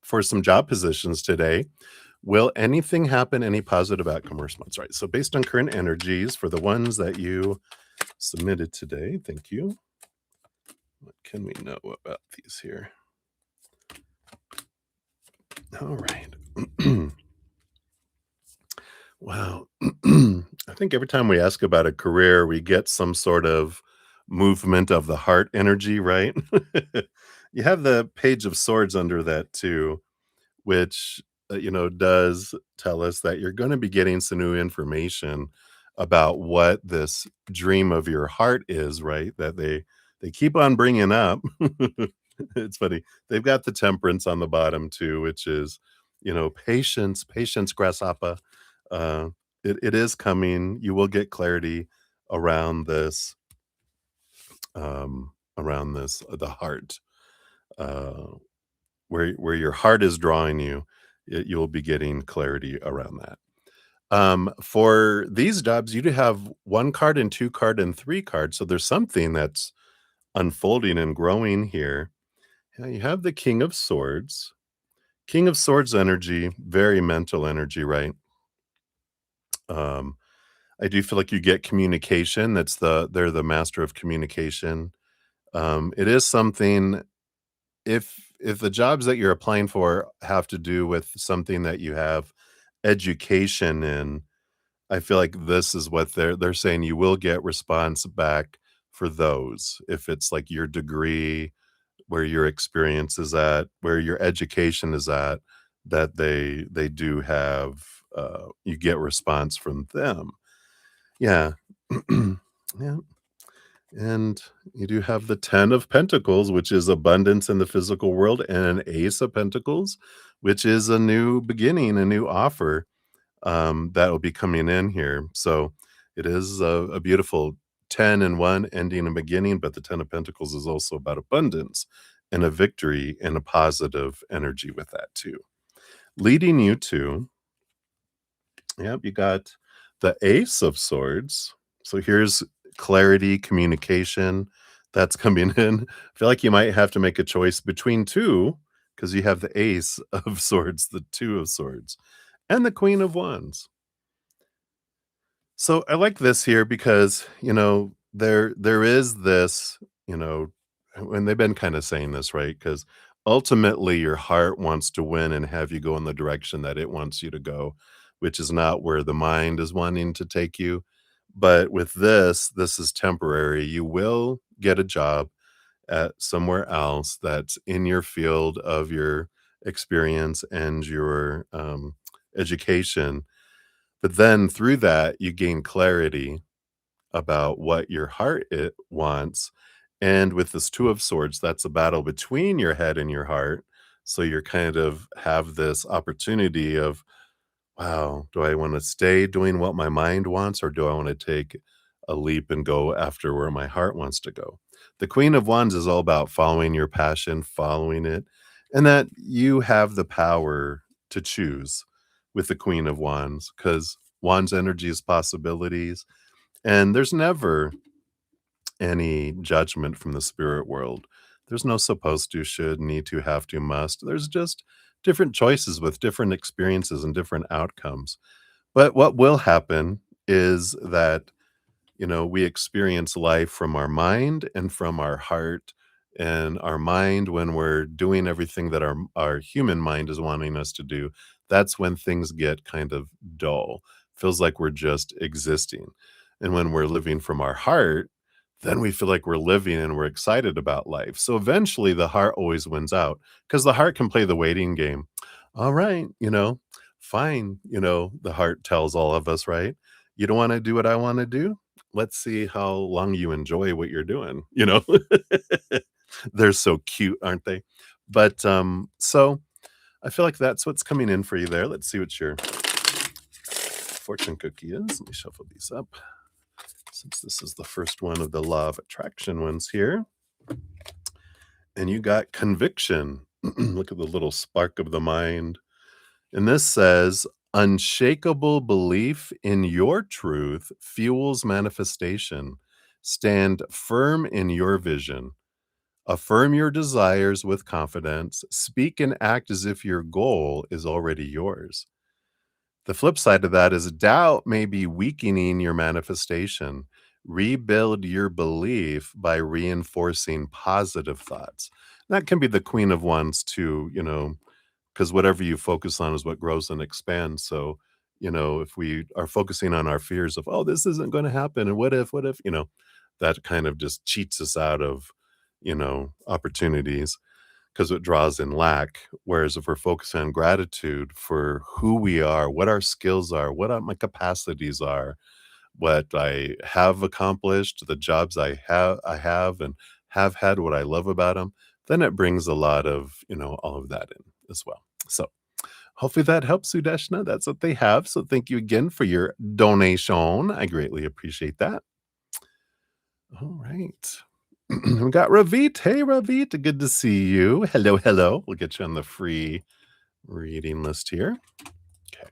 for some job positions today. Will anything happen? Any positive outcome or response? Right. So based on current energies for the ones that you submitted today, thank you. What can we know about these here? All right. Wow. I think every time we ask about a career, we get some sort of movement of the heart energy, right? You have the Page of Swords under that too, which does tell us that you're going to be getting some new information about what this dream of your heart is, right? That they keep on bringing up. It's funny. They've got the temperance on the bottom too, which is, patience, patience, grasshopper. Uh, it is coming. You will get clarity around this, the heart, uh, where your heart is drawing you. You'll be getting clarity around that. For these jobs, you do have 1 card and 2 card and 3 cards. So there's something that's unfolding and growing here. Yeah, you have the King of Swords. King of Swords energy, very mental energy, right? I do feel like you get communication. They're the master of communication. It is something, if the jobs that you're applying for have to do with something that you have education in, I feel like this is what they're saying you will get response back for those. If it's like your degree, where your experience is at, where your education is at, that they do have, you get response from them. Yeah. Yeah. And you do have the 10 of Pentacles, which is abundance in the physical world, and an Ace of Pentacles, which is a new beginning, a new offer that will be coming in here. So it is a beautiful 10 and 1 ending and beginning, but the 10 of Pentacles is also about abundance and a victory and a positive energy with that too. Leading you to, yep, you got the Ace of Swords. So here's clarity, communication that's coming in. I feel like you might have to make a choice between two because you have the Ace of Swords, the Two of Swords, and the Queen of Wands. So I like this here because, there is this, you know, and they've been kind of saying this, right? Because ultimately your heart wants to win and have you go in the direction that it wants you to go, which is not where the mind is wanting to take you. But with this is temporary. You will get a job at somewhere else that's in your field of your experience and your education, but then through that, you gain clarity about what your heart it wants. And with this Two of Swords, that's a battle between your head and your heart. So you're kind of have this opportunity of, wow, do I want to stay doing what my mind wants, or do I want to take a leap and go after where my heart wants to go? The Queen of Wands is all about following your passion, following it, and that you have the power to choose with the Queen of Wands because Wands energy is possibilities, and there's never any judgment from the spirit world. There's no supposed to, should, need to, have to, must. There's just different choices with different experiences and different outcomes. But what will happen is that, we experience life from our mind and from our heart. And our mind, when we're doing everything that our human mind is wanting us to do, that's when things get kind of dull. Feels like we're just existing. And when we're living from our heart, then we feel like we're living and we're excited about life. So eventually the heart always wins out because the heart can play the waiting game. All right, fine. The heart tells all of us, right? You don't want to do what I want to do? Let's see how long you enjoy what you're doing. They're so cute, aren't they? But so I feel like that's what's coming in for you there. Let's see what your fortune cookie is. Let me shuffle these up since this is the first one of the law of attraction ones here. And you got conviction. Look at the little spark of the mind. And this says, unshakable belief in your truth fuels manifestation. Stand firm in your vision. Affirm your desires with confidence. Speak and act as if your goal is already yours. The flip side of that is doubt may be weakening your manifestation. Rebuild your belief by reinforcing positive thoughts. That can be the Queen of Wands too, because whatever you focus on is what grows and expands. So, if we are focusing on our fears of, oh, this isn't going to happen, and what if, that kind of just cheats us out of, opportunities because it draws in lack. Whereas if we're focusing on gratitude for who we are, what our skills are, what my capacities are, what I have accomplished, the jobs I have and have had, what I love about them, then it brings a lot of, all of that in as well. So hopefully that helps, Sudeshna. That's what they have. So thank you again for your donation. I greatly appreciate that. All right. We got Ravit. Hey, Ravit. Good to see you. Hello, hello. We'll get you on the free reading list here. Okay.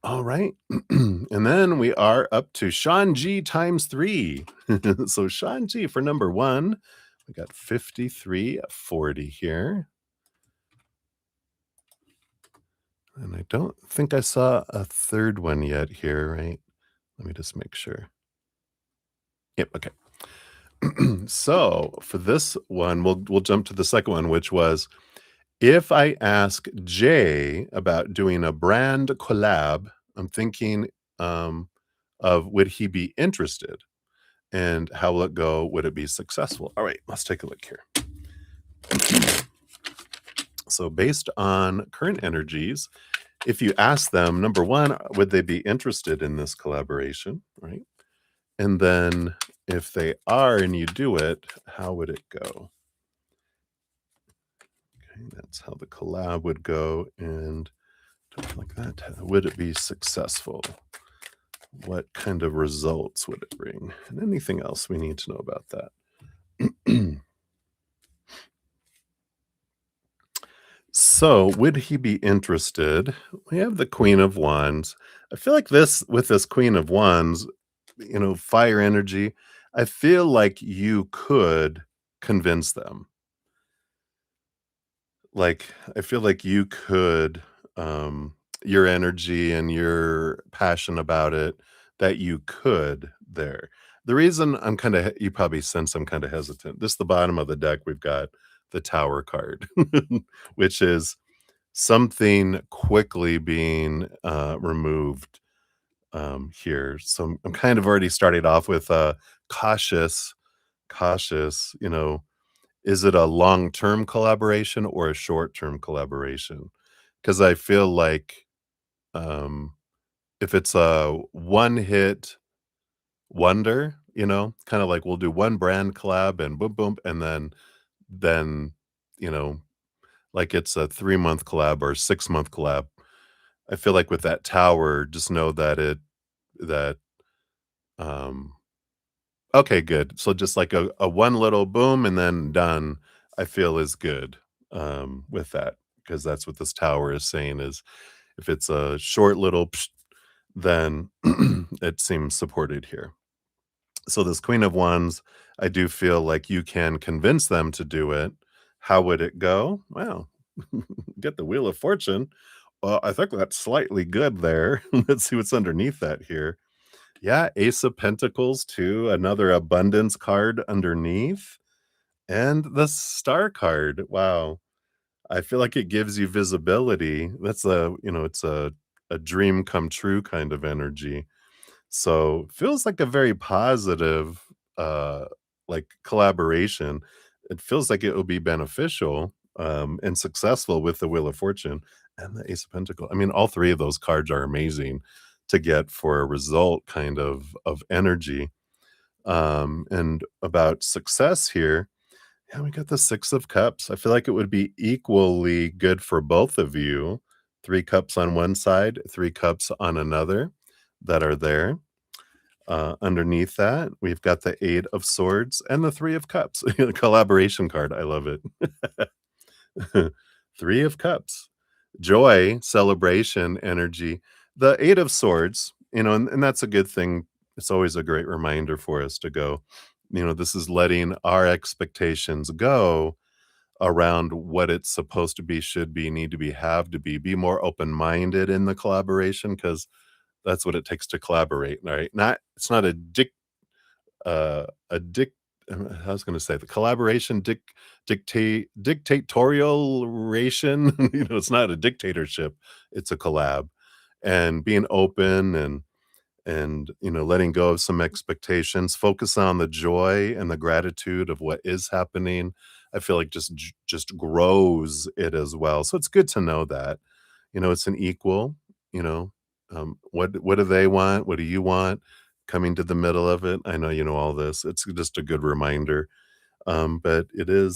All right. And then we are up to Sean G times 3. So Sean G for number 1. We got 5340 here. And I don't think I saw a third one yet here, right? Let me just make sure. Yep, okay. So for this one, we'll jump to the second one, which was, if I ask Jay about doing a brand collab, I'm thinking of would he be interested? And how will it go? Would it be successful? All right, let's take a look here. So based on current energies, if you ask them, number one, would they be interested in this collaboration, right? And then if they are and you do it, how would it go? Okay, that's how the collab would go. And like that, would it be successful? What kind of results would it bring? And anything else we need to know about that? So, would he be interested? We have the Queen of Wands. I feel like this with this Queen of Wands, fire energy, I feel like you could convince them. Like, I feel like you could, your energy and your passion about it, that you could there. The reason I'm kinda you probably sense I'm kinda hesitant. This the bottom of the deck, we've got the Tower card, which is something quickly being, removed, here. So I'm kind of already started off with, cautious cautious, is it a long-term collaboration or a short-term collaboration? Because I feel like, um, if it's a one-hit wonder, kinda like we'll do one brand collab and boom, boom, and then, you know, like it's a 3-month collab or 6-month collab. I feel like with that tower, just know that that, um okay, good. So just like a one little boom and then done, I feel is good, with that, because that's what this tower is saying is if it's a short little psh, then it seems supported here. So this Queen of Wands, I do feel like you can convince them to do it. How would it go? Well, get the Wheel of Fortune. Well, I think that's slightly good there. Let's see what's underneath that here. Yeah, Ace of Pentacles too, another abundance card underneath, and the Star card. Wow. I feel like it gives you visibility. That's it's a dream come true kind of energy. So, feels like a very positive, uh, like, collaboration. It feels like it will be beneficial, and successful with the Wheel of Fortune and the Ace of Pentacle. I mean, all 3 of those cards are amazing to get for a result kind of energy. And about success here, yeah, we got the 6 of Cups. I feel like it would be equally good for both of you. 3 cups on one side, 3 cups on another that are there. Underneath that, we've got the 8 of Swords and the 3 of Cups. Collaboration card, I love it. 3 of Cups. Joy, celebration, energy. The 8 of Swords, and that's a good thing. It's always a great reminder for us to go, this is letting our expectations go around what it's supposed to be, should be, need to be, have to be. Be more open-minded in the collaboration because that's what it takes to collaborate, right? Not it's not a dic I was gonna say the collaboration dictatorial ration, it's not a dictatorship, it's a collab. And being open and letting go of some expectations, focus on the joy and the gratitude of what is happening. I feel like just grows it as well. So it's good to know that, it's an equal, you know, what do they want? What do you want? Coming to the middle of it. I know you know all this. It's just a good reminder. But it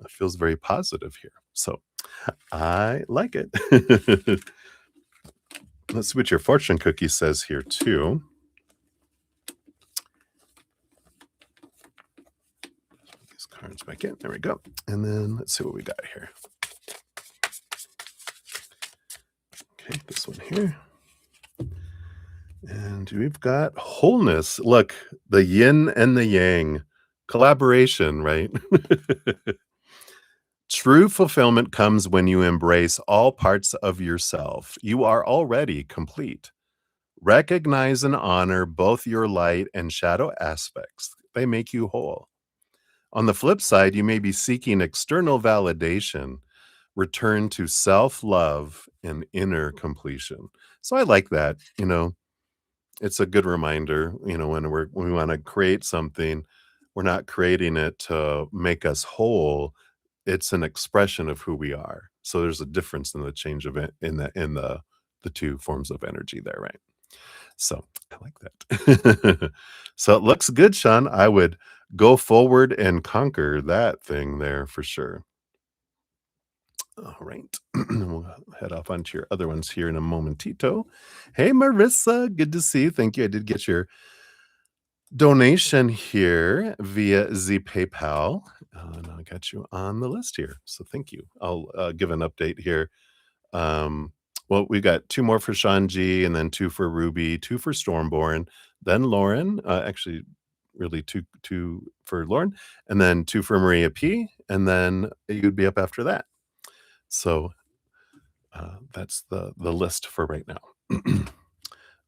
feels very positive here. So I like it. Let's see what your fortune cookie says here too. These cards back in. There we go. And then let's see what we got here. Okay, this one here. And we've got wholeness. Look, the yin and the yang. Collaboration, right? True fulfillment comes when you embrace all parts of yourself. You are already complete. Recognize and honor both your light and shadow aspects. They make you whole. On the flip side, you may be seeking external validation. Return to self love and inner completion. So I like that. It's a good reminder, when we want to create something, we're not creating it to make us whole. It's an expression of who we are. So there's a difference in the change of it in the two forms of energy there, right? So I like that. So it looks good, Sean. I would go forward and conquer that thing there for sure. All right. We'll head off onto your other ones here in a momentito. Hey, Marissa. Good to see you. Thank you. I did get your donation here via the PayPal, and I got you on the list here, so thank you. I'll, give an update here. Um, well, we got 2 more for Sean G, and then 2 for Ruby, 2 for Stormborn, then Lauren, actually, really 2 for Lauren, and then 2 for Maria P, and then you'd be up after that. So, that's the list for right now.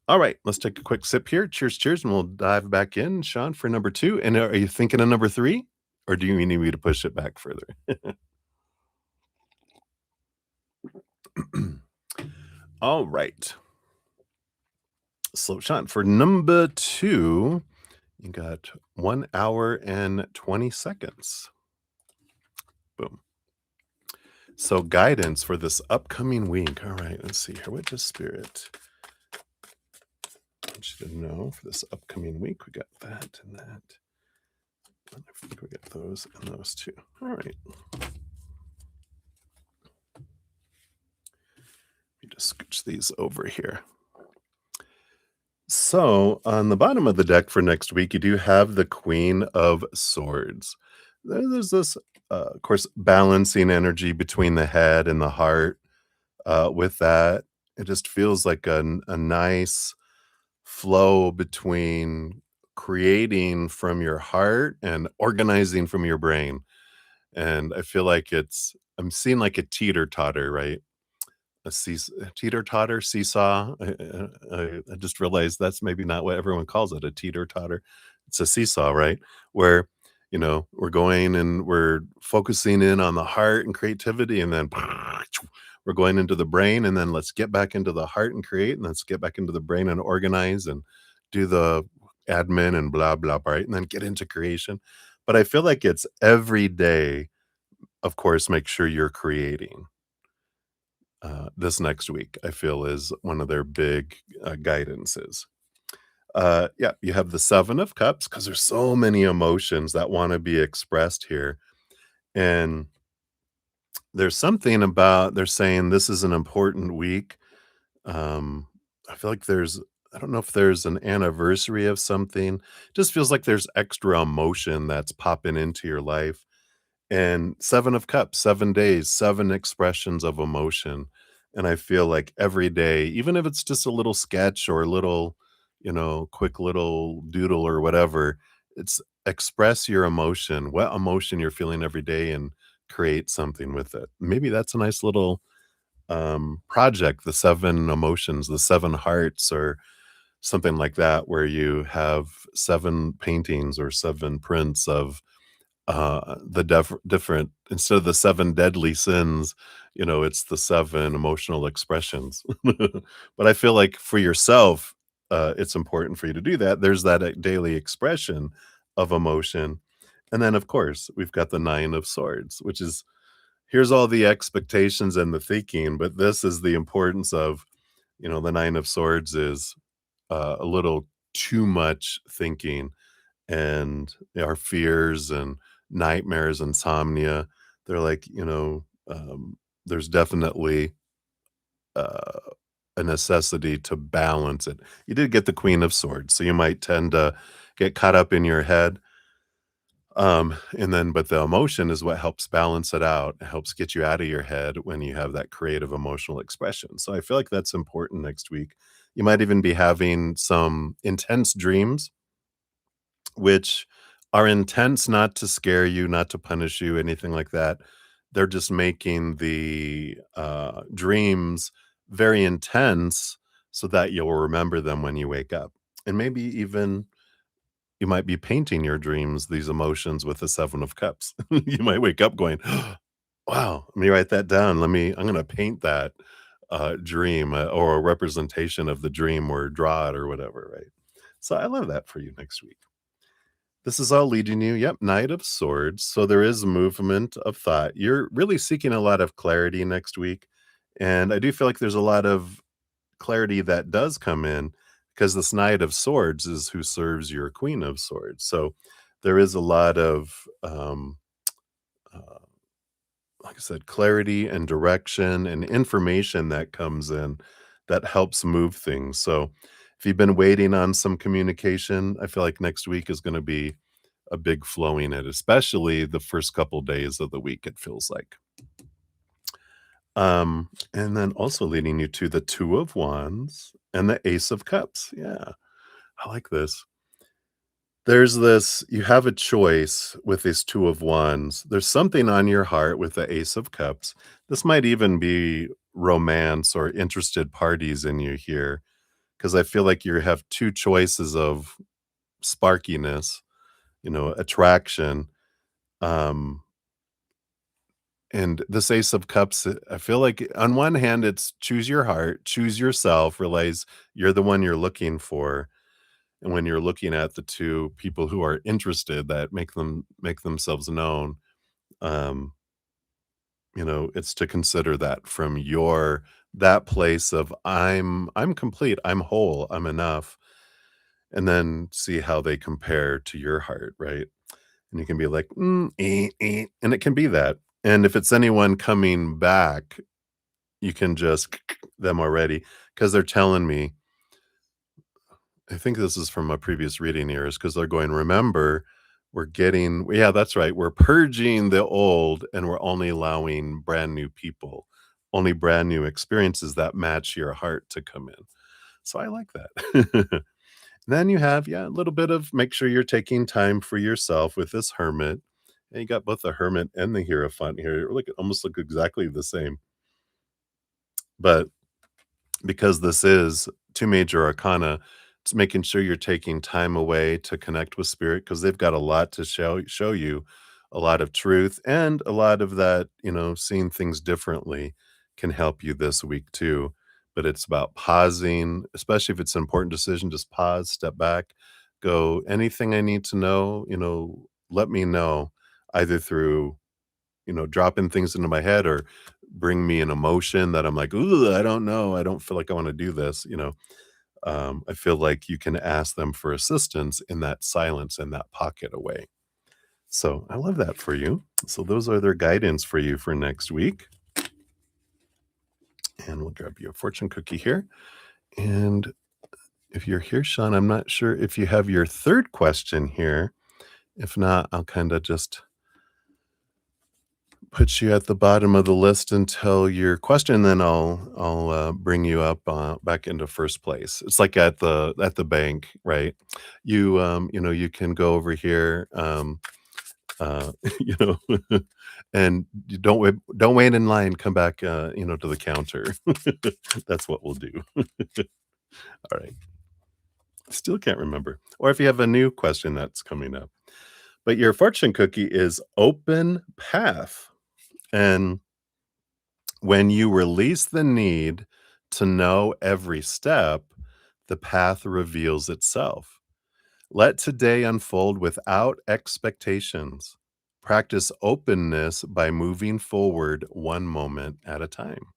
All right, let's take a quick sip here. Cheers, cheers, and we'll dive back in, Sean, for number 2. And are you thinking of number 3, or do you need me to push it back further? All right. So, Sean, for number 2, you got 1 hour and 20 seconds. Boom. So, guidance for this upcoming week. All right, let's see here. What does Spirit want you to know for this upcoming week? We got that and that. And I think we got those and those too. All right. Let me just scooch these over here. So, on the bottom of the deck for next week, you do have the Queen of Swords. There's this, of course, balancing energy between the head and the heart. With that, it just feels like a nice flow between creating from your heart and organizing from your brain. And I feel like I'm seeing like a teeter totter, right? A teeter-totter, seesaw. I just realized that's maybe not what everyone calls it, a teeter-totter. It's a seesaw, right? Where, we're going and we're focusing in on the heart and creativity, and then we're going into the brain, and then let's get back into the heart and create, and let's get back into the brain and organize and do the admin and blah, blah, right? And then get into creation. But I feel like it's every day, of course, make sure you're creating. This next week, I feel, is one of their big, guidances. Yeah, you have the 7 of Cups because there's so many emotions that wanna be expressed here, and there's something about they're saying this is an important week. Um, I feel like I don't know if there's an anniversary of something. Just feels like there's extra emotion that's popping into your life. And 7 of Cups, 7 days, 7 expressions of emotion, and I feel like every day, even if it's just a little sketch or a little, quick little doodle or whatever, it's express your emotion, what emotion you're feeling every day, and create something with it. Maybe that's a nice little, project, the 7 emotions, the 7 hearts, or something like that, where you have 7 paintings or 7 prints of the different instead of the 7 deadly sins, it's the 7 emotional expressions. But I feel like for yourself, it's important for you to do that. There's that, daily expression of emotion. And then, of course, we've got the 9 of Swords, which is here's all the expectations and the thinking, but this is the importance of, the 9 of Swords is, a little too much thinking and our fears and nightmares, insomnia. They're like, there's definitely uh, a necessity to balance it. You did get the Queen of Swords, so you might tend to get caught up in your head. And then, but the emotion is what helps balance it out. It helps get you out of your head when you have that creative emotional expression. So I feel like that's important next week. You might even be having some intense dreams which are intense not to scare you, not to punish you, anything like that. They're just making the, dreams very intense so that you'll remember them when you wake up. And maybe even you might be painting your dreams, these emotions with the 7 of Cups. You might wake up going, "Wow, let me write that down. I'm gonna paint that, dream, or a representation of the dream or draw it or whatever," right? So I love that for you next week. This is all leading you, yep, Knight of Swords. So there is movement of thought. You're really seeking a lot of clarity next week. And I do feel like there's a lot of clarity that does come in because this Knight of Swords is who serves your Queen of Swords. So there is a lot of, uh, like I said, clarity and direction and information that comes in that helps move things. So If you've been waiting on some communication, I feel like next week is gonna be a big flow in it, especially the first couple days of the week, it feels like. And then also leading you to the 2 of Wands and the Ace of Cups. Yeah, I like this. There's this you have a choice with these 2 of Wands. There's something on your heart with the Ace of Cups. This might even be romance or interested parties in you here, because I feel like you have 2 choices of sparkiness, attraction. Um, and this Ace of Cups, I feel like on one hand, it's choose your heart, choose yourself, realize you're the one you're looking for. And when you're looking at the 2 people who are interested that make themselves known, um, it's to consider that from your that place of I'm complete, I'm whole, I'm enough, and then see how they compare to your heart, right? And you can be like, and it can be that. And if it's anyone coming back, you can just them already because they're telling me I think this is from a previous reading here, is because 'cause they're going, "Remember, we're getting" yeah, that's right, "We're purging the old, and we're only allowing brand new people, only brand new experiences that match your heart to come in." So I like that. Then you have, yeah, a little bit of make sure you're taking time for yourself with this Hermit, and you got both the Hermit and the Hierophant here, look almost look exactly the same, but because this is 2 major arcana, it's making sure you're taking time away to connect with spirit because 'cause they've got a lot to show you, a lot of truth, and a lot of that, seeing things differently can help you this week too. But it's about pausing, especially if it's an important decision, just pause, step back, go, "Anything I need to know, let me know," either through dropping things into my head or bring me an emotion that I'm like, "Ooh, I don't know. I don't feel like I wanna do this." I feel like you can ask them for assistance in that silence and that pocket away. So, I love that for you. So those are their guidance for you for next week, and we'll grab you a fortune cookie here, and if you're here, Sean, I'm not sure if you have your 3rd question here. If not, I'll kinda just put you at the bottom of the list until your question, then I'll bring you up, back into 1st place. It's like at the bank, right? You can go over here, you know, and you don't wait in line, come back, to the counter. That's what we'll do. Alright. Still can't remember. Or if you have a new question that's coming up. But your fortune cookie is open path, and when you release the need to know every step, the path reveals itself. Let today unfold without expectations. Practice openness by moving forward one moment at a time.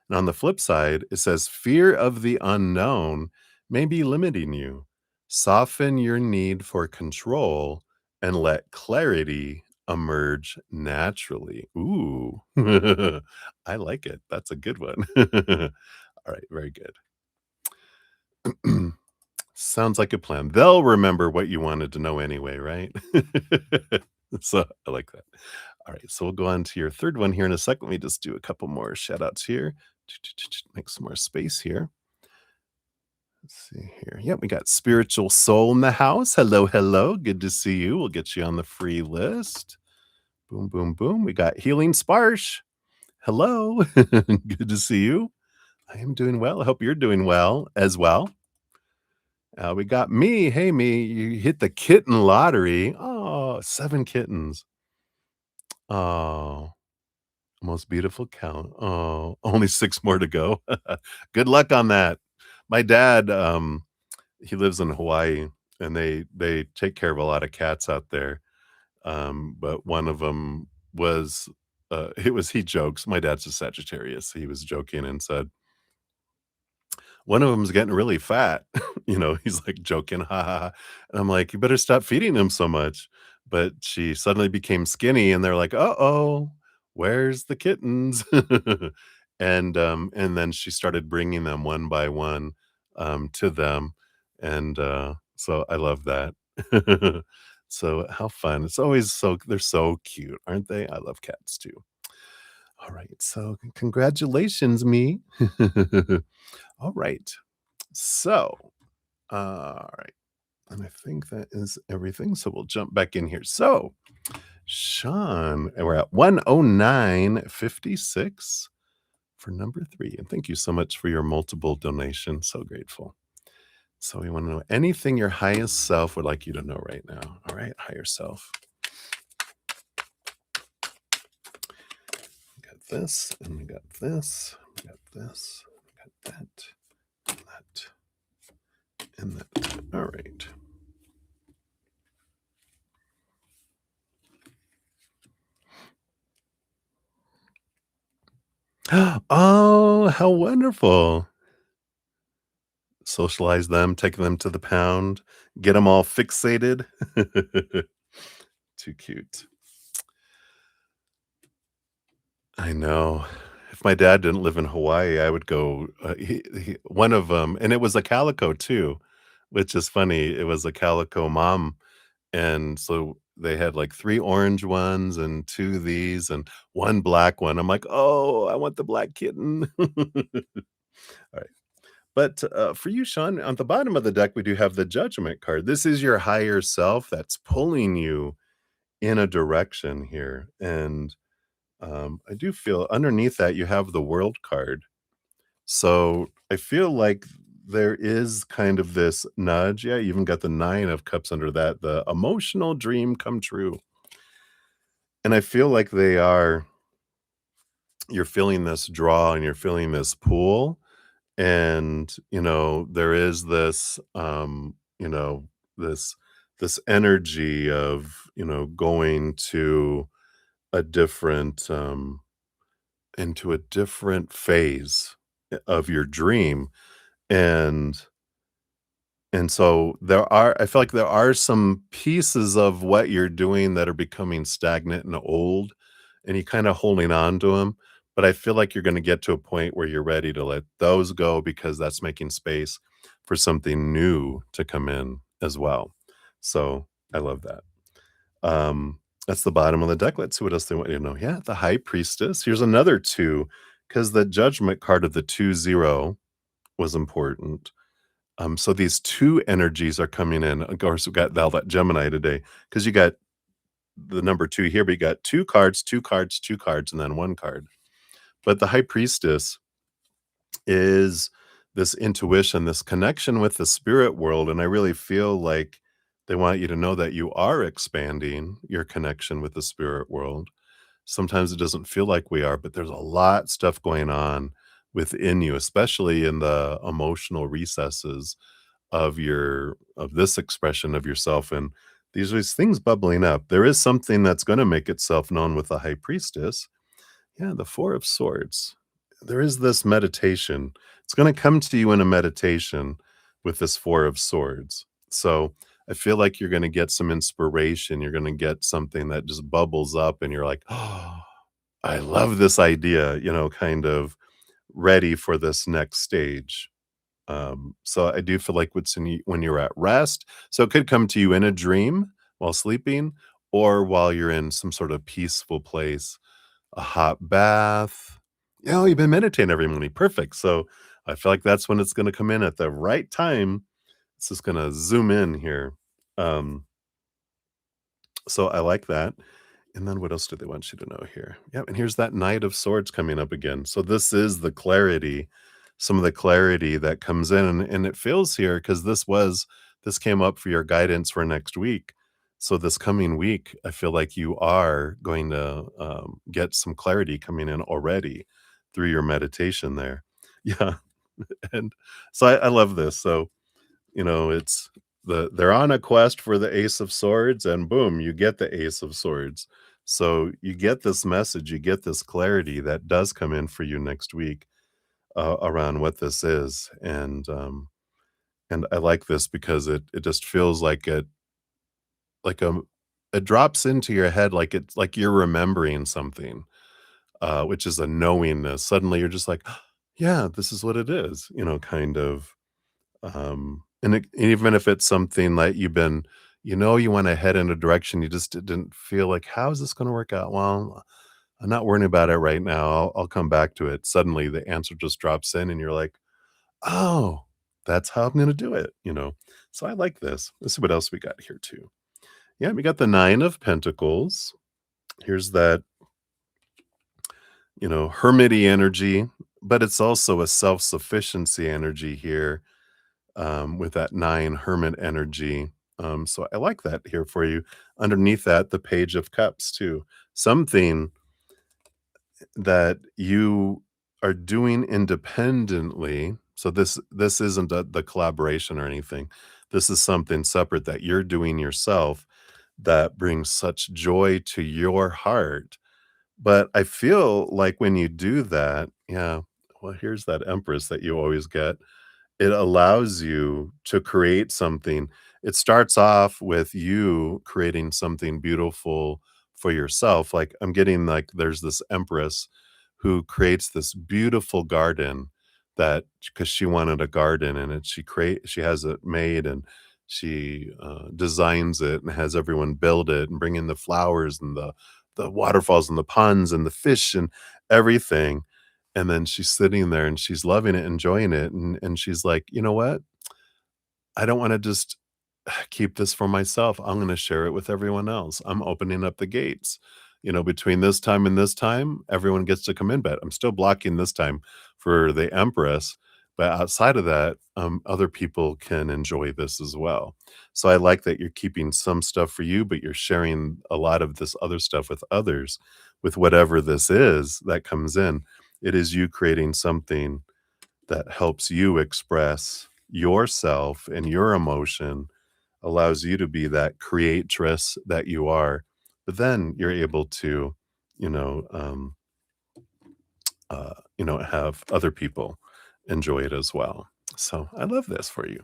And on the flip side, it says fear of the unknown may be limiting you. Soften your need for control and let clarity emerge naturally. Ooh, I like it. That's a good one. All right, very good. Sounds like a plan. They'll remember what you wanted to know anyway, right? So I like that. All right, so we'll go on to your 3rd one here in a second. Let me just do a couple more shout outs here. Make some more space here. Let's see here. Yep, we got Spiritual Soul in the house. Hello, hello. Good to see you. We'll get you on the free list. Boom, boom, boom. We got Healing Sparsh. Hello. Good to see you. I am doing well. I hope you're doing well as well. We got me. Hey, me. You hit the kitten lottery. Oh, 7 kittens. Oh, most beautiful count. Oh, only 6 more to go. Good luck on that. My dad, he lives in Hawaii, and they take care of a lot of cats out there. But one of them was, he jokes. My dad's a Sagittarius. He was joking and said, one of them's getting really fat. He's like joking, "Ha ha ha." And I'm like, "You better stop feeding him so much." But she suddenly became skinny and they're like, "Uh-oh, where's the kittens?" And then she started bringing them one by one, to them, and, so I love that. So, how fun. It's always so they're so cute, aren't they? I love cats too. Alright, so congratulations, me. Alright, so, alright, and I think that is everything, so we'll jump back in here. So, Sean, and we're at 109.56 for number 3, and thank you so much for your multiple donations, so grateful. So we wanna know anything your highest self would like you to know right now. Alright, higher self. We got this, and we got this, we got this, we got that, and that. Alright. Oh, how wonderful. Socialize them, take them to the pound, get them all fixated. Too cute. I know. If my dad didn't live in Hawaii, I would go, he one of them, and it was a calico too, which is funny. It was a calico mom, and so they had, like, 3 orange ones and 2 of these and 1 black one. I'm like, "Oh, I want the black kitten." Alright. But, for you, Sean, on the bottom of the deck, we do have the Judgment card. This is your higher self that's pulling you in a direction here, and I do feel underneath that you have the World card. So I feel like there is kind of this nudge. Yeah, you even got the 9 of cups under that, the emotional dream come true. And I feel like you're feeling this draw and you're feeling this pull. And, there is this, this, this energy of, going to a different, into a different phase of your dream, and so I feel like there are some pieces of what you're doing that are becoming stagnant and old, and you kinda holding on to them. But I feel like you're gonna get to a point where you're ready to let those go because that's making space for something new to come in as well. So, I love that. That's the bottom of the deck. Let's see what else they want you to know. Yeah, the High Priestess. Here's another 2, because the Judgment card of the 2-0 was important. So these 2 energies are coming in. Of course, we got all that Gemini today, because you got the number 2 here, but you got 2 cards, 2 cards, 2 cards, and then 1 card. But the High Priestess is this intuition, this connection with the spirit world, and I really feel like they want you to know that you are expanding your connection with the spirit world. Sometimes it doesn't feel like we are, but there's a lot stuff going on within you, especially in the emotional recesses of this expression of yourself, and these things bubbling up. There is something that's gonna make itself known with the High Priestess. Yeah, the 4 of Swords. There is this meditation. It's gonna come to you in a meditation with this 4 of Swords. So, I feel like you're gonna get some inspiration, you're gonna get something that just bubbles up and you're like, "Oh, I love this idea," kind of ready for this next stage. So I do feel like when you're at rest, so it could come to you in a dream while sleeping or while you're in some sort of peaceful place, a hot bath. You've been meditating every morning. Perfect. So I feel like that's when it's going to come in at the right time. It's just going to zoom in here. Um, so I like that. And then what else do they want you to know here? Yeah, and here's that Knight of Swords coming up again. So this is the clarity, some of the clarity that comes in, and it feels here because this came up for your guidance for next week. So this coming week, I feel like you are going to get some clarity coming in already through your meditation there. Yeah, and so I love this. So it's they're on a quest for the Ace of Swords, and boom, you get the Ace of Swords. So you get this message, you get this clarity that does come in for you next week, around what this is, and I like this because it just feels like, it drops into your head like it's like you're remembering something, which is a knowingness. Suddenly you're just like, "Yeah, this is what it is," kind of. Even if it's something that you want to head in a direction, you just didn't feel like, how is this going to work out? Well, I'm not worrying about it right now. I'll come back to it. Suddenly the answer just drops in and you're like, oh, that's how I'm going to do it. So I like this. Let's see what else we got here too. Yeah, we got the 9 of Pentacles. Here's that, hermity energy, but it's also a self-sufficiency energy here, with that 9 hermit energy. So I like that here for you. Underneath that, the Page of Cups too. Something that you are doing independently. So this isn't the collaboration or anything. This is something separate that you're doing yourself that brings such joy to your heart. But I feel like when you do that, yeah, well, here's that Empress that you always get. It allows you to create something. It starts off with you creating something beautiful for yourself. Like I'm getting like there's this Empress who creates this beautiful garden that because she wanted a garden and she has it made and she designs it and has everyone build it and bring in the flowers and the waterfalls and the ponds and the fish and everything, and then she's sitting there and she's loving it, enjoying it, and she's like, "You know what? I don't wanna just keep this for myself. I'm gonna share it with everyone else. I'm opening up the gates. Between this time and this time, everyone gets to come in, but I'm still blocking this time for the Empress, but outside of that, other people can enjoy this as well." So I like that you're keeping some stuff for you, but you're sharing a lot of this other stuff with others, with whatever this is that comes in. It is you creating something that helps you express yourself and your emotion, allows you to be that creatress that you are, but then you're able to, you know, um, have other people enjoy it as well. So I love this for you.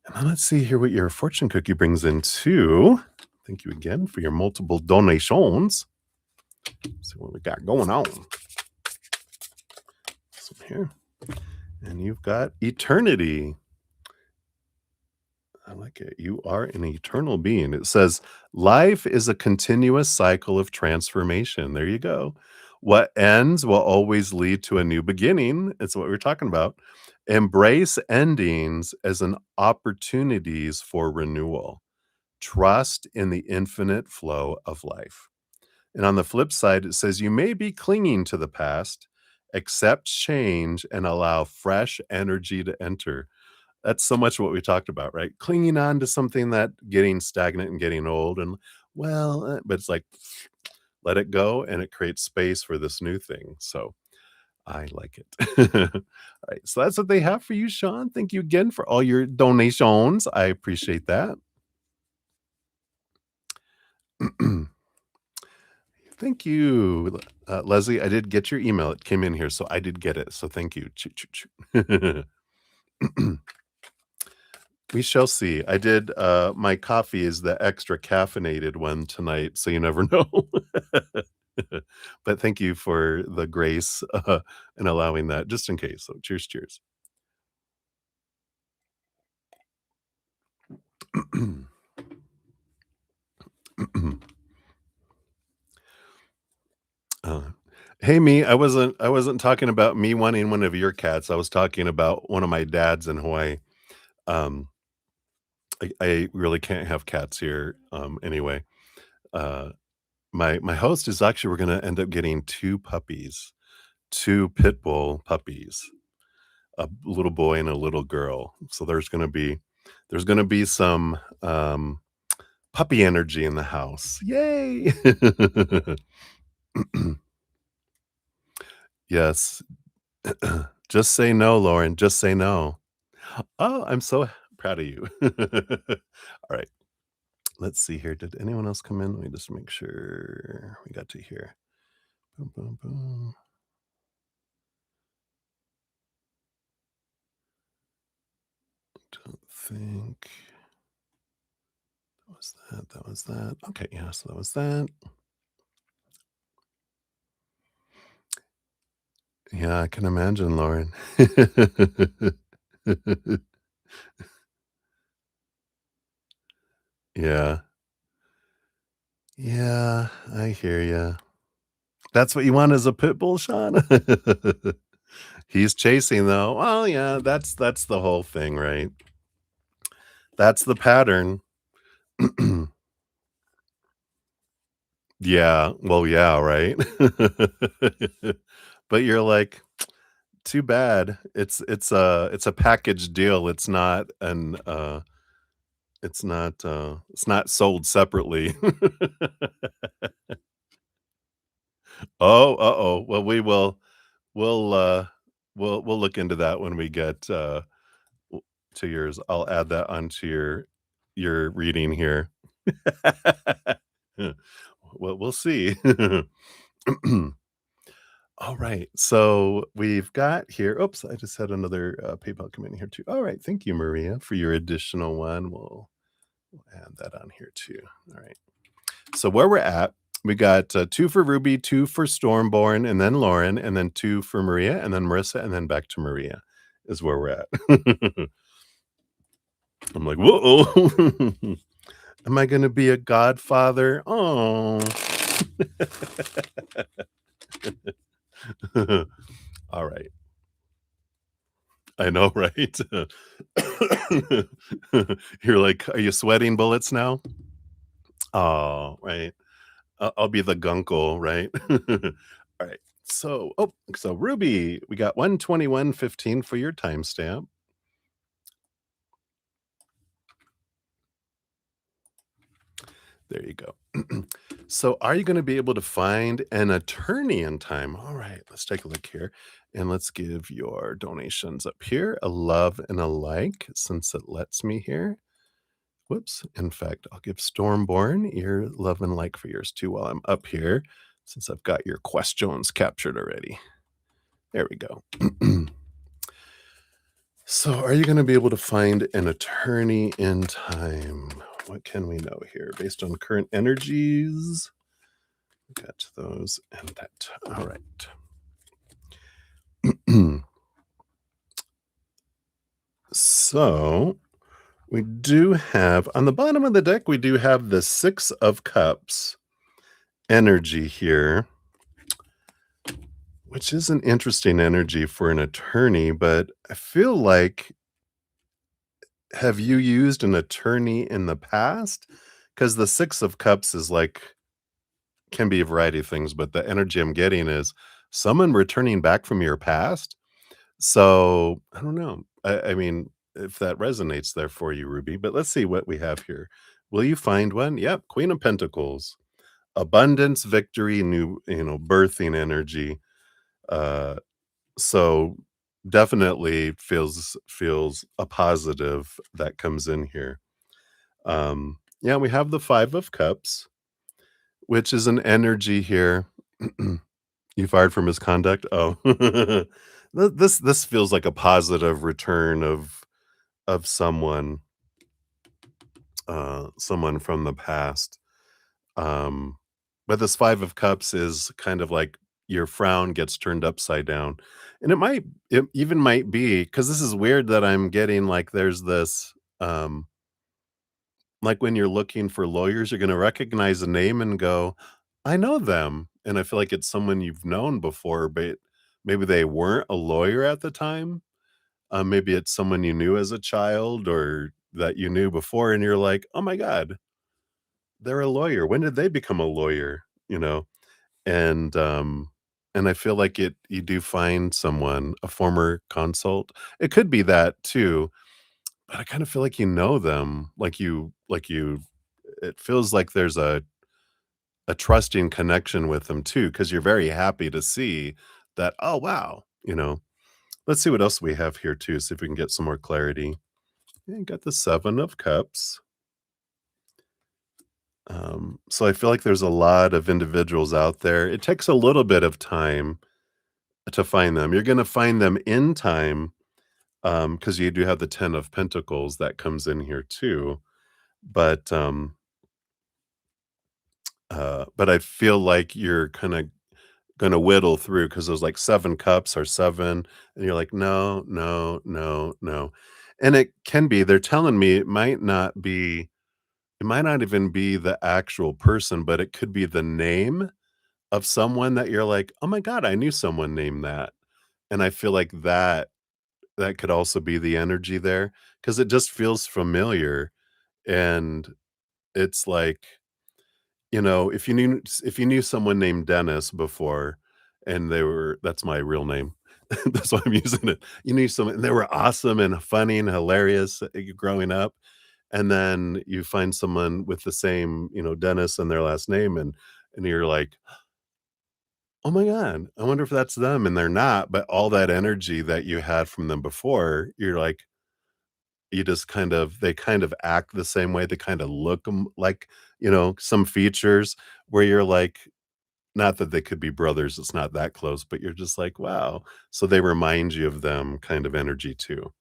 And then let's see here what your fortune cookie brings in too. Thank you again for your multiple donations. Let's see what we got going on. This one here. And you've got eternity. I like it. You are an eternal being. It says, life is a continuous cycle of transformation. There you go. What ends will always lead to a new beginning. It's what we're talking about. Embrace endings as an opportunities for renewal. Trust in the infinite flow of life. And on the flip side, it says, you may be clinging to the past, accept change and allow fresh energy to enter. That's so much what we talked about, right? Clinging on to something that getting stagnant and getting old and but it's like let it go and it creates space for this new thing. So I like it. All right. So that's what they have for you, Sean. Thank you again for all your donations. I appreciate that. Thank you. Leslie, I did get your email. It came in here, so I did get it. So thank you. Choo, choo, choo. We shall see. I did, my coffee is the extra caffeinated one tonight, so you never know. But thank you for the grace, in allowing that just in case. So cheers, cheers. Uh, hey, me, I wasn't talking about me wanting one of your cats. I was talking about one of my dad's in Hawaii. Um, I really can't have cats here, anyway. Uh, my host is actually we're gonna end up getting 2 puppies, 2 pit bull puppies, a little boy and a little girl. So there's gonna be some, puppy energy in the house. Yay. Yes. Just say no, Lauren, just say no. Oh, I'm so proud of you. Alright, let's see here. Did anyone else come in? Let me just make sure we got to here. Boom, boom, boom. Don't think that was that. That was that. Okay, yeah, so that was that. Yeah, I can imagine, Lauren. Yeah. Yeah, I hear you. That's what you want as a pit bull, Sean? He's chasing, though. Oh, yeah, that's the whole thing, right? That's the pattern. Yeah, well, yeah, right? But you're like, "Too bad. It's a package deal. It's not sold separately." Oh, uh-oh. Well, we'll, uh, we'll look into that when we get, w to yours. I'll add that onto your reading here. Well, we'll see. Alright, so we've got here oops, I just had another, PayPal come in here too. Alright, thank you, Maria, for your additional one. We'll add that on here too. Alright. So where we're at, we got, 2 for Ruby, 2 for Stormborn, and then Lauren, and then 2 for Maria, and then Marissa, and then back to Maria is where we're at. I'm like, "Whoa. Am I gonna be a godfather? Oh. Alright. I know, right? You're like, "Are you sweating bullets now?" Oh, right. I'll be the gunkle, right? Alright. So Ruby, we got 121:15 for your timestamp. There you go. So are you gonna be able to find an attorney in time? Alright, let's take a look here, and let's give your donations up here a love and a like since it lets me here. Whoops. In fact, I'll give Stormborn your love and like for yours too while I'm up here, since I've got your questions captured already. There we go. So, are you going to be able to find an attorney in time? What can we know here based on current energies? Got those and that. All right. So, we do have on the bottom of the deck, we do have the 6 of Cups energy here. Which is an interesting energy for an attorney, but I feel like have you used an attorney in the past? Because the 6 of Cups is like can be a variety of things, but the energy I'm getting is someone returning back from your past. So, I don't know. I mean, if that resonates there for you, Ruby, but let's see what we have here. Will you find one? Yep, Queen of Pentacles. Abundance, victory, new, birthing energy. Uh So, definitely feels a positive that comes in here. Yeah, we have the 5 of Cups, which is an energy here. You fired for misconduct? Oh. This feels like a positive return of someone from the past. Um, but this 5 of Cups is kind of like your frown gets turned upside down. And it even might be because this is weird that I'm getting like there's this, like when you're looking for lawyers, you're gonna recognize a name and go, "I know them." And I feel like it's someone you've known before, but maybe they weren't a lawyer at the time. Maybe it's someone you knew as a child or that you knew before, and you're like, "Oh my god, they're a lawyer. When did they become a lawyer?" You know? And, and I feel like you do find someone, a former consult. It could be that too, but I kind of feel like you know them, like you it feels like there's a trusting connection with them too, because 'cause you're very happy to see that, "Oh, wow," you know? Let's see what else we have here too, see if we can get some more clarity. Yeah, got the 7 of Cups. So I feel like there's a lot of individuals out there. It takes a little bit of time to find them. You're gonna find them in time, because you do have the 10 of Pentacles that comes in here too. But, but I feel like you're kinda gonna whittle through because there's like 7 cups or 7, and you're like, "No, no, no, no." And it can be they're telling me it might not even be the actual person, but it could be the name of someone that you're like, "Oh my god, I knew someone named that." And I feel like that could also be the energy there because it just feels familiar, and it's like, if you knew someone named Dennis before and that's my real name. That's why I'm using it. You knew someone and they were awesome and funny and hilarious, growing up, and then you find someone with the same, Dennis in their last name, and you're like, "Oh my god, I wonder if that's them," and they're not, but all that energy that you had from them before, you're like, you just they kind of act the same way, they kinda look like, some features where you're like, not that they could be brothers, it's not that close, but you're just like, "Wow." So they remind you of them kind of energy too.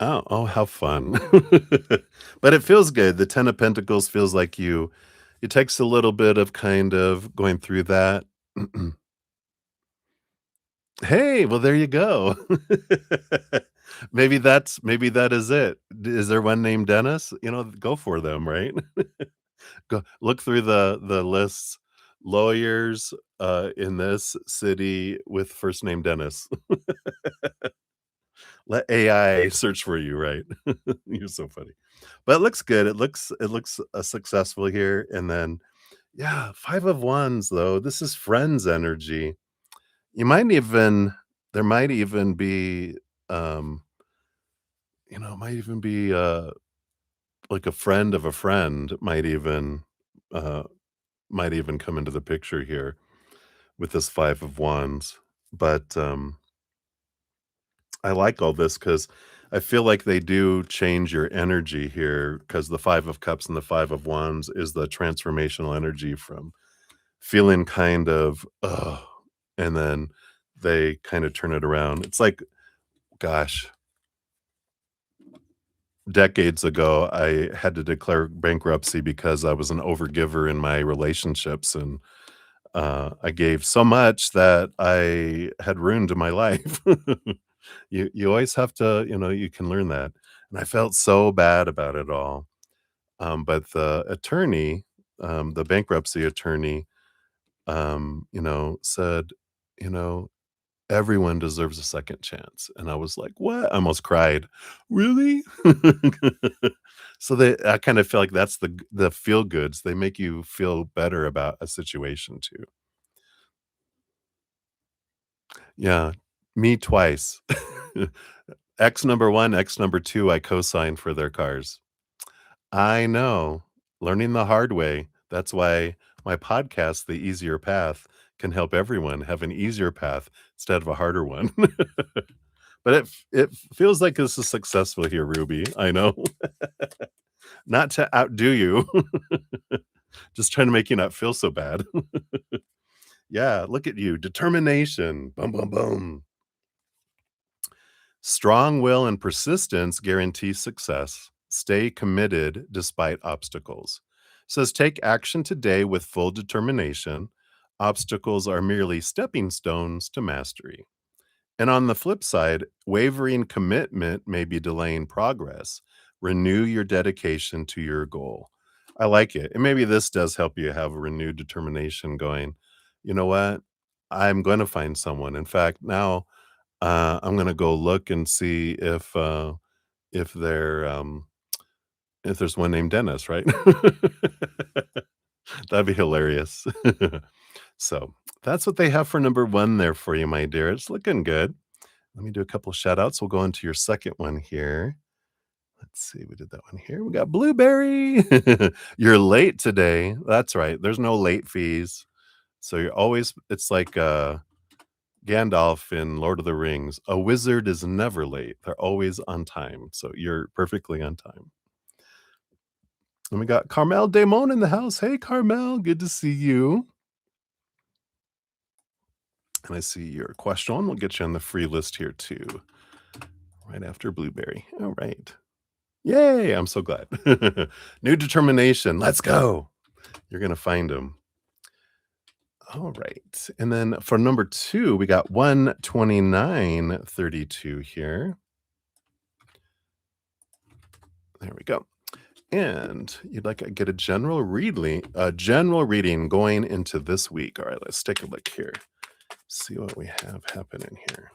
Oh, oh, how fun. But it feels good. The 10 of Pentacles feels like it takes a little bit of kind of going through that. Hey, well, there you go. Maybe that is it. Is there one named Dennis? Go for them, right? Go look through the lists. Lawyers, in this city with first name Dennis. Let AI search for you, right? You're so funny. But it looks good. It looks, successful here, and then yeah, 5 of Wands, though. This is friends energy. You might even there might even be, um, it might even be, like a friend of a friend uh might even come into the picture here with this 5 of Wands. But, I like all this because I feel like they do change your energy here because the 5 of Cups and the 5 of Wands is the transformational energy from feeling kind of, ugh, and then they kinda turn it around. It's like, gosh, decades ago, I had to declare bankruptcy because I was an overgiver in my relationships, and, I gave so much that I had ruined my life. You always have to, you can learn that, and I felt so bad about it all, but the bankruptcy attorney, said, you know, "Everyone deserves a second chance," and I was like, "What?" I almost cried. "Really?" So I kind of feel like that's the feel goods. They make you feel better about a situation too. Yeah, me twice. X number 1, X number 2, I co-signed for their cars. I know, learning the hard way. That's why my podcast, The Easier Path, can help everyone have an easier path instead of a harder one. But it feels like this is successful here, Ruby. I know. Not to outdo you, just trying to make you not feel so bad. Yeah, look at you, determination. Boom, boom, boom. Strong will and persistence guarantee success. Stay committed despite obstacles. Says take action today with full determination. Obstacles are merely stepping stones to mastery. And on the flip side, wavering commitment may be delaying progress. Renew your dedication to your goal. I like it. And maybe this does help you have a renewed determination going, you know what? I'm going to find someone. In fact, now I'm gonna go look and see if if there's one named Dennis, right? That'd be hilarious. So, that's what they have for number 1 there for you, my dear. It's looking good. Let me do a couple shout outs. We'll go into your second one here. Let's see, we did that one here. We got Blueberry. You're late today. That's right. There's no late fees. So you're always it's like, Gandalf in Lord of the Rings, a wizard is never late. They're always on time. So you're perfectly on time. And we got Carmel Damon in the house. Hey, Carmel, good to see you. And I see your question. We'll get you on the free list here too, right after Blueberry. All right. Yay. I'm so glad. New determination. Let's go. You're gonna find them. All right. And then for number 2, we got 12932 here. There we go. And you'd like to get a general reading going into this week. All right, let's take a look here. See what we have happening here.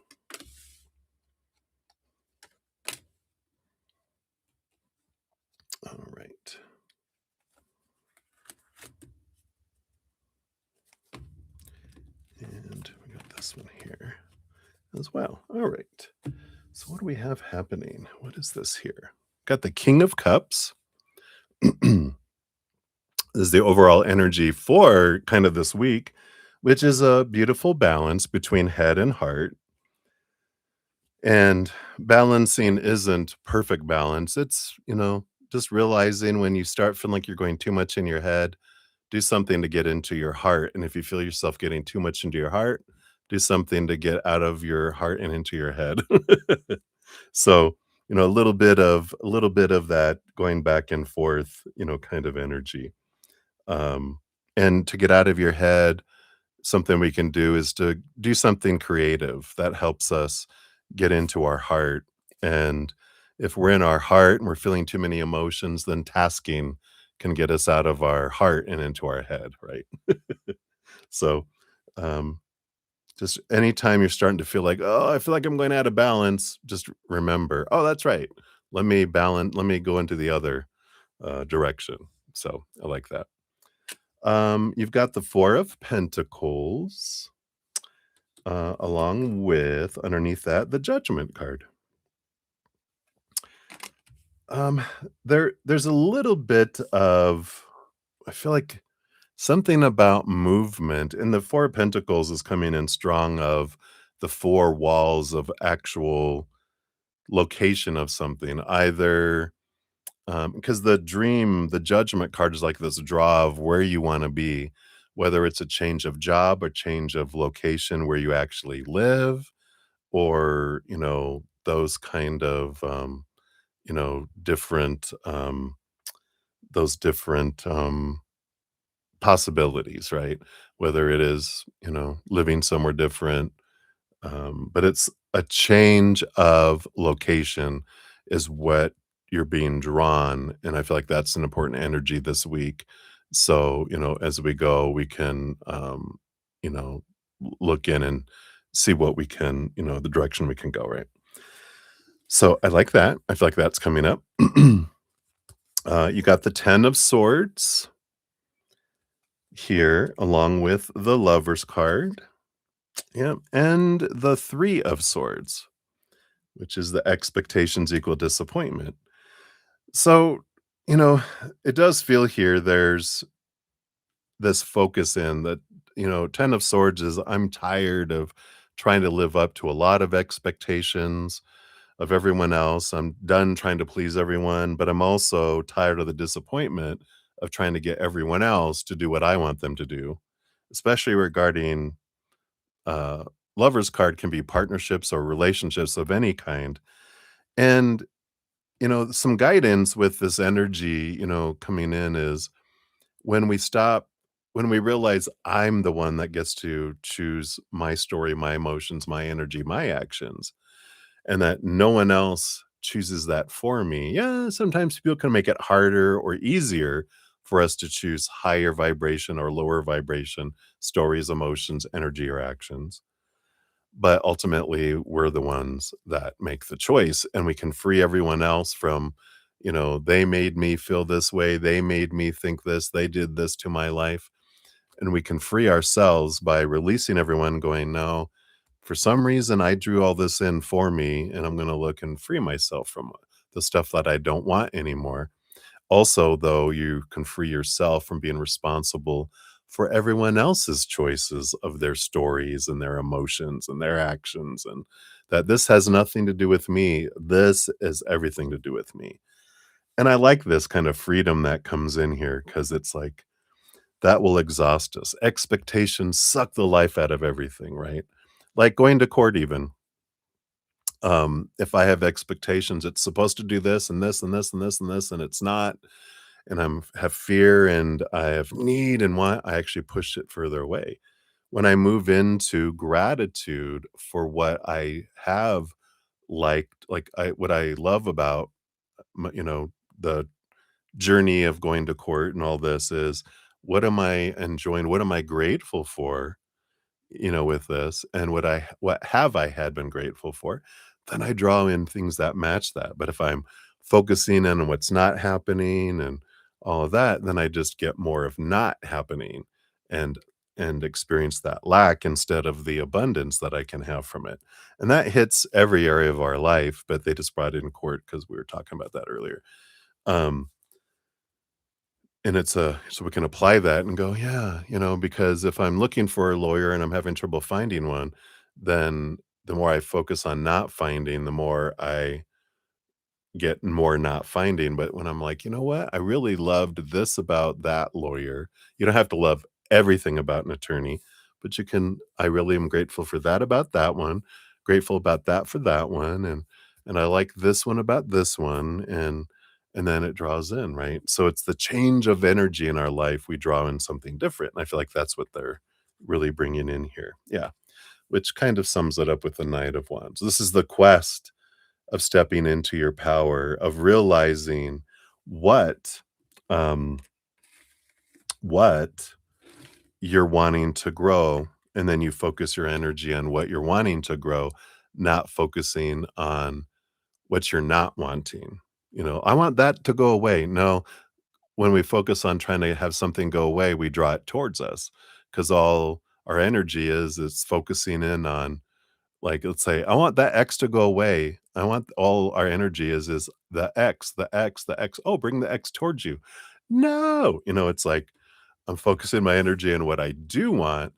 All right. And we got this one here as well. All right. So what do we have happening? What is this here? Got the King of Cups. Is the overall energy for kind of this week, which is a beautiful balance between head and heart. And balancing isn't perfect balance. It's, just realizing when you start feeling like you're going too much in your head, do something to get into your heart. And if you feel yourself getting too much into your heart, do something to get out of your heart and into your head. So, a little bit of that going back and forth, kind of energy. Um, and to get out of your head, something we can do is to do something creative that helps us get into our heart. And if we're in our heart and we're feeling too many emotions, then tasking can get us out of our heart and into our head, right? So, um, just anytime you're starting to feel like, oh, I feel like I'm going out of balance, just remember, oh, that's right. Let me go into the other direction. So I like that. You've got the Four of Pentacles, along with underneath that, the Judgment card. Um, there's a little bit of, I feel like something about movement, and the Four of Pentacles is coming in strong of the four walls of actual location of something, either because the Judgment card is like this draw of where you want to be, whether it's a change of job or change of location where you actually live, or those kind of different those different possibilities, right? Whether it is living somewhere different, but it's a change of location is what you're being drawn, and I feel like that's an important energy this week. So, as we go, we can, you know, look in and see what we can, the direction we can go, right? So I like that. I feel like that's coming up. You got the 10 of Swords here, along with the Lover's card. Yeah, and the 3 of Swords, which is the expectations equal disappointment. So, you know, it does feel here there's this focus in that, 10 of Swords is I'm tired of trying to live up to a lot of expectations of everyone else. I'm done trying to please everyone, but I'm also tired of the disappointment of trying to get everyone else to do what I want them to do, especially regarding uh lover's card can be partnerships or relationships of any kind. And some guidance with this energy, coming in is when we stop, when we realize I'm the one that gets to choose my story, my emotions, my energy, my actions, and that no one else chooses that for me. Yeah, sometimes people can make it harder or easier for us to choose higher vibration or lower vibration stories, emotions, energy, or actions. But ultimately, we're the ones that make the choice, and we can free everyone else from, they made me feel this way, they made me think this, they did this to my life. And we can free ourselves by releasing everyone, going, no, for some reason, I drew all this in for me, and I'm going to look and free myself from the stuff that I don't want anymore. Also, though, you can free yourself from being responsible for everyone else's choices of their stories and their emotions and their actions, and that this has nothing to do with me. This is everything to do with me. And I like this kind of freedom that comes in here because it's like that will exhaust us. Expectations suck the life out of everything, right? Like going to court, even. If I have expectations, it's supposed to do this and this and this and this and this, and it's not. and have fear and I have need and want, I actually push it further away. When I move into gratitude for what I have liked, like I what I love about the journey of going to court and all this is what am I enjoying? What am I grateful for? With this and what have I had been grateful for, then I draw in things that match that. But if I'm focusing on what's not happening and all of that, then I just get more of not happening and experience that lack instead of the abundance that I can have from it. And that hits every area of our life, but they just brought it in court because we were talking about that earlier. Um, and it's a so we can apply that and go, yeah, because if I'm looking for a lawyer and I'm having trouble finding one, then the more I focus on not finding, the more I get more not finding. But when I'm like, you know what? I really loved this about that lawyer. You don't have to love everything about an attorney, but you can. I really am grateful for that about that one, grateful about that for that one, and I like this one about this one, and then it draws in, right? So it's the change of energy in our life. We draw in something different, and I feel like that's what they're really bringing in here. Yeah, which kind of sums it up with the Knight of Wands. This is the quest of stepping into your power, of realizing what, um, what you're wanting to grow, and then you focus your energy on what you're wanting to grow, not focusing on what you're not wanting. I want that to go away. No, when we focus on trying to have something go away, we draw it towards us because all our energy is focusing in on. Like, let's say, "I want that X to go away." I want all our energy is the X, the X, the X. "Oh, bring the X towards you." No! It's like, I'm focusing my energy on what I do want,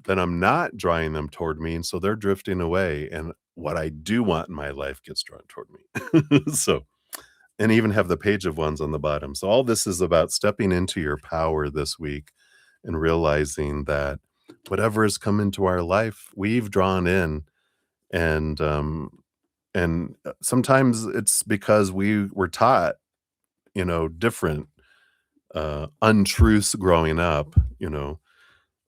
then I'm not drawing them toward me, and so they're drifting away, and what I do want in my life gets drawn toward me. So and even have the Page of Wands on the bottom. So all this is about stepping into your power this week and realizing that whatever has come into our life, we've drawn in and sometimes it's because we were taught different untruths growing up.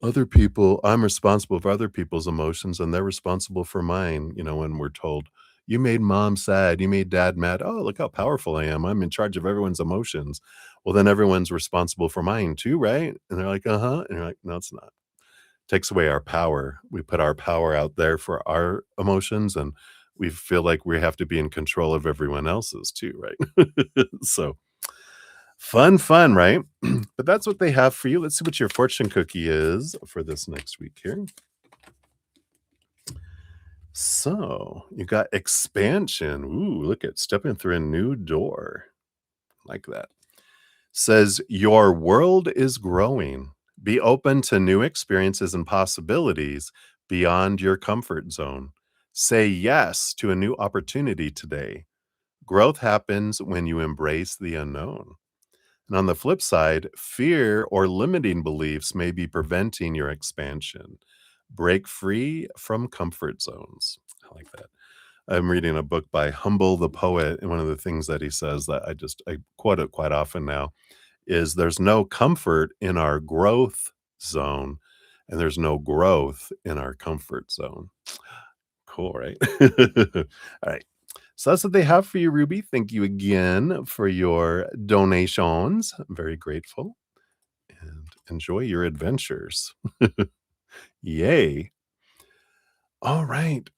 Other people, I'm responsible for other people's emotions and they're responsible for mine. When we're told, you made mom sad, you made dad mad, oh, look how powerful I am, I'm in charge of everyone's emotions. Well, then everyone's responsible for mine too, right? And they're like, uh-huh, and you're like, no, it's not. Takes away our power. We put our power out there for our emotions, and we feel like we have to be in control of everyone else's too, right? So, fun, right? But that's what they have for you. Let's see what your fortune cookie is for this next week here. So, you got expansion. Ooh, look at stepping through a new door. Like that. Says, "Your world is growing. Be open to new experiences and possibilities beyond your comfort zone. Say yes to a new opportunity today. Growth happens when you embrace the unknown." And on the flip side, fear or limiting beliefs may be preventing your expansion. Break free from comfort zones. I like that. I'm reading a book by Humble the Poet, and one of the things that he says that I quote it quite often now is there's no comfort in our growth zone and there's no growth in our comfort zone. Cool, right? All right. So that's what they have for you, Ruby. Thank you again for your donations. I'm very grateful and enjoy your adventures. Yay. All right.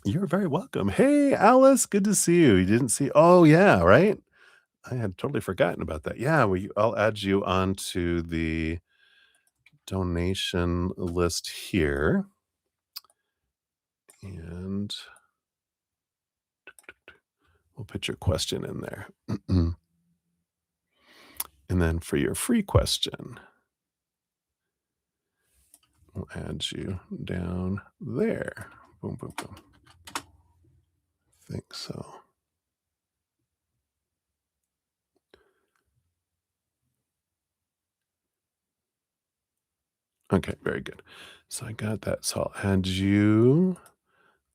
You're very welcome. Hey, Alice, good to see you. You didn't see, oh, yeah, right? I had totally forgotten about that. Yeah, I'll add you onto the donation list here. And we'll put your question in there. And then for your free question, we'll add you down there. Boom, boom, boom. Think so. Okay, very good. So I got that. So I'll add you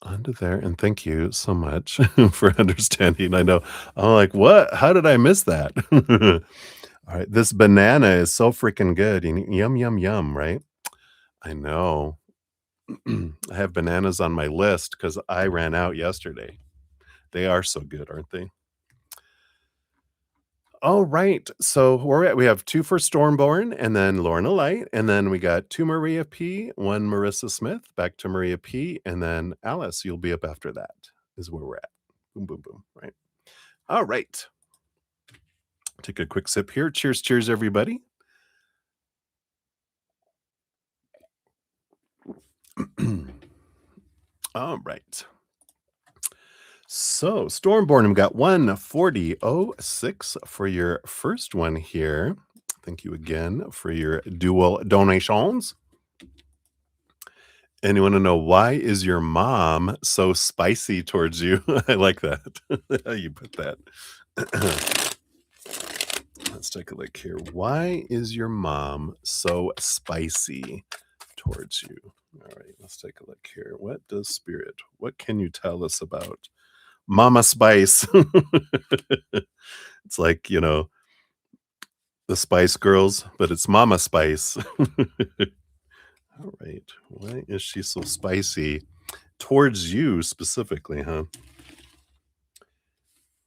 onto there, and thank you so much for understanding. I know I'm like, "What? How did I miss that?" Alright, this banana is so freaking good, and yum, yum, yum, right? I know. I have bananas on my list because I ran out yesterday. They are so good, aren't they? All right. So where we have 2 for Stormborn and then Lorna Light, and then we got 2 Maria P, 1 Marissa Smith, back to Maria P, and then Alice, you'll be up after that, is where we're at. Boom, boom, boom, right? All right. Take a quick sip here. Cheers, cheers, everybody. All right. So, Stormborn, we got 140.06 for your first one here. Thank you again for your dual donations. And you wanna know why is your mom so spicy towards you? I like that. How you put that. Let's take a look here. Why is your mom so spicy towards you? All right, let's take a look here. What can you tell us about Mama Spice? It's like, the Spice Girls, but it's Mama Spice. All right. Why is she so spicy towards you specifically, huh?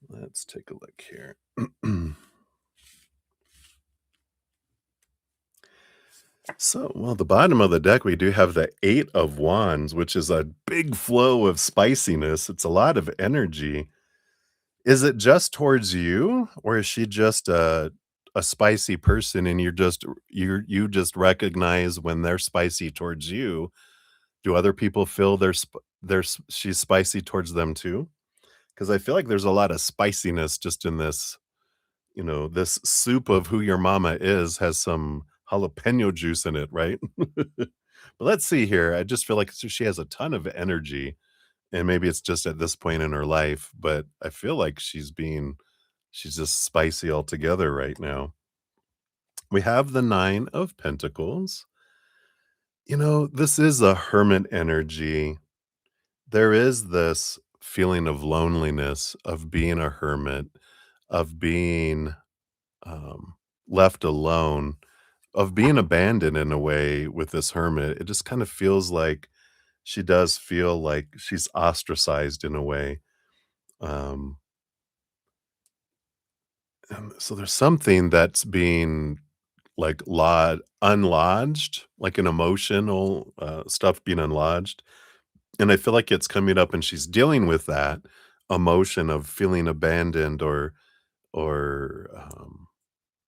Let's take a look here. So, well, the bottom of the deck, we do have the 8 of Wands, which is a big flow of spiciness. It's a lot of energy. Is it just towards you, or is she just a spicy person and you just recognize when they're spicy towards you? Do other people feel she's spicy towards them too? Because I feel like there's a lot of spiciness just in this, this soup of who your mama is has some jalapeno juice in it, right? But let's see here. I just feel like she has a ton of energy, and maybe it's just at this point in her life, but I feel like she's just spicy altogether right now. We have the 9 of Pentacles. This is a hermit energy. There is this feeling of loneliness, of being a hermit, of being um, left alone, of being abandoned in a way with this hermit. It just kind of feels like she does feel like she's ostracized in a way. Um, and so there's something that's being like unlodged, like an emotional stuff being unlodged. And I feel like it's coming up and she's dealing with that emotion of feeling abandoned or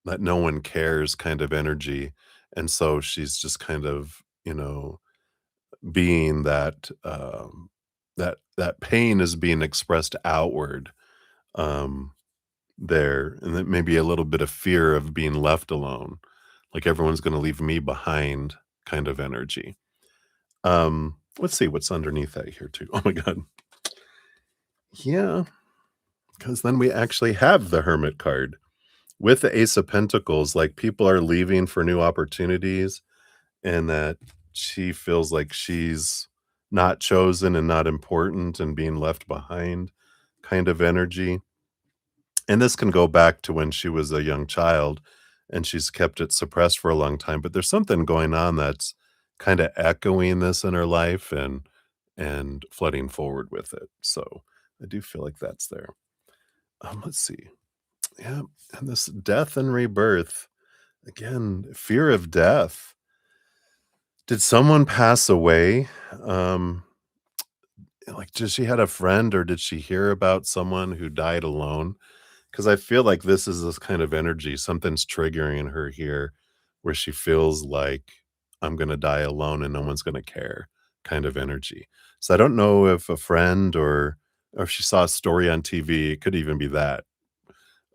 that no one cares kind of energy. And so she's just kind of, being that pain is being expressed outward, um, there, and then maybe a little bit of fear of being left alone, like everyone's gonna leave me behind kind of energy. Let's see what's underneath that here too. Oh my god. Yeah, because then we actually have the Hermit card. With the Ace of Pentacles, like, people are leaving for new opportunities, and that she feels like she's not chosen and not important and being left behind kind of energy. And this can go back to when she was a young child and she's kept it suppressed for a long time, but there's something going on that's kinda echoing this in her life and flooding forward with it. So, I do feel like that's there. Let's see. Yeah, and this death and rebirth, again, fear of death. Did someone pass away? Um, like, did she had a friend or did she hear about someone who died alone? Because I feel like this is this kind of energy. Something's triggering her here where she feels like I'm gonna die alone and no one's gonna care kind of energy. So I don't know if a friend or if she saw a story on TV. It could even be that,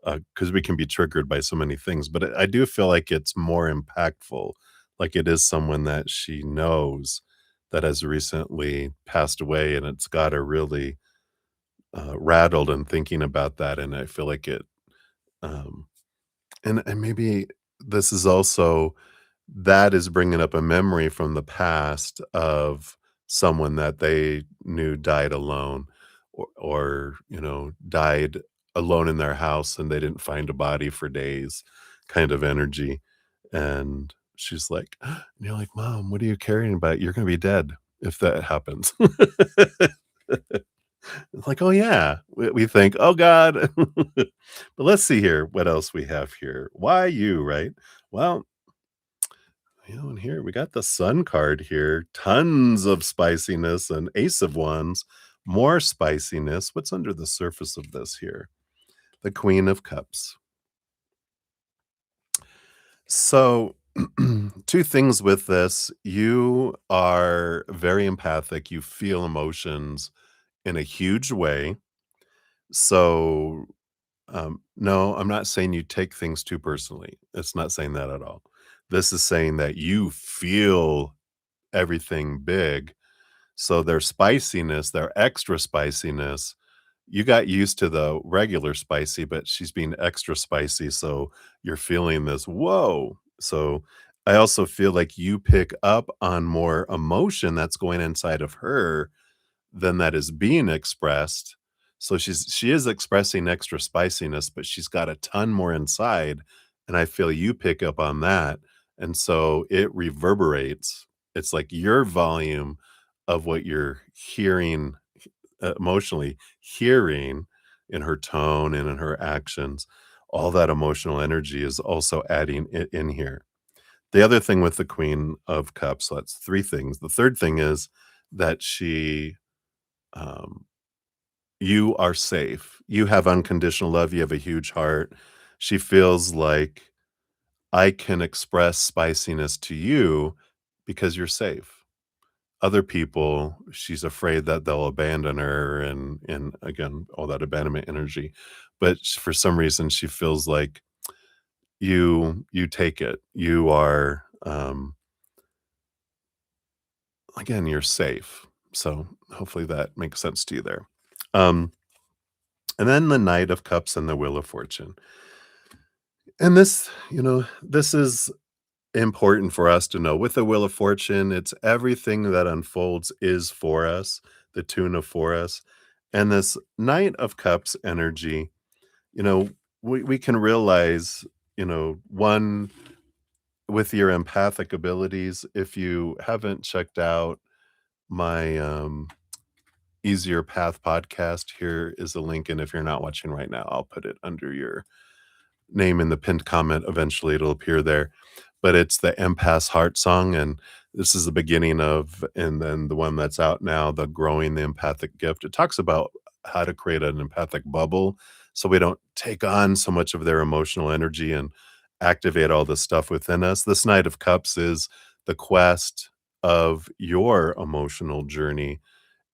because we can be triggered by so many things, but I do feel like it's more impactful, like it is someone that she knows that has recently passed away, and it's got her really, rattled and thinking about that, and I feel like um and maybe this is also that is bringing up a memory from the past of someone that they knew died alone or died alone in their house and they didn't find a body for days kind of energy. And she's like, and you're like, "Mom, what are you caring about? You're gonna be dead if that happens." It's like, "Oh, yeah." We think, "Oh god." But let's see here what else we have here. Why you, right? Well, and here we got the Sun card here. Tons of spiciness and Ace of Wands, more spiciness. What's under the surface of this here? The Queen of Cups. So, 2 things with this. You are very empathic. You feel emotions in a huge way. So, no, I'm not saying you take things too personally. It's not saying that at all. This is saying that you feel everything big. So their spiciness, their extra spiciness, you got used to the regular spicy, but she's being extra spicy, so you're feeling this, "Whoa." So, I also feel like you pick up on more emotion that's going inside of her than that is being expressed. So she is expressing extra spiciness, but she's got a ton more inside, and I feel you pick up on that, and so it reverberates. It's like your volume of what you're hearing, emotionally hearing in her tone and in her actions, all that emotional energy is also adding it in here. The other thing with the Queen of Cups, so that's 3 things. The 3rd thing is that um you are safe. You have unconditional love, you have a huge heart. She feels like, "I can express spiciness to you because you're safe." Other people, she's afraid that they'll abandon her and again, all that abandonment energy. But for some reason, she feels like you take it. You are, again, you're safe. So, hopefully that makes sense to you there. Um, and then the Knight of Cups and the Wheel of Fortune. And this is important for us to know. With the Wheel of Fortune, it's everything that unfolds is for us, the tune of for us. And this Knight of Cups energy, you know, we can realize, one, with your empathic abilities, if you haven't checked out my Easier Path podcast, here is a link. And if you're not watching right now, I'll put it under your name in the pinned comment. Eventually, it'll appear there. But it's the Empath's Heart Song, and this is the beginning of and then the one that's out now, the Growing the Empathic Gift. It talks about how to create an empathic bubble so we don't take on so much of their emotional energy and activate all the stuff within us. This Knight of Cups is the quest of your emotional journey,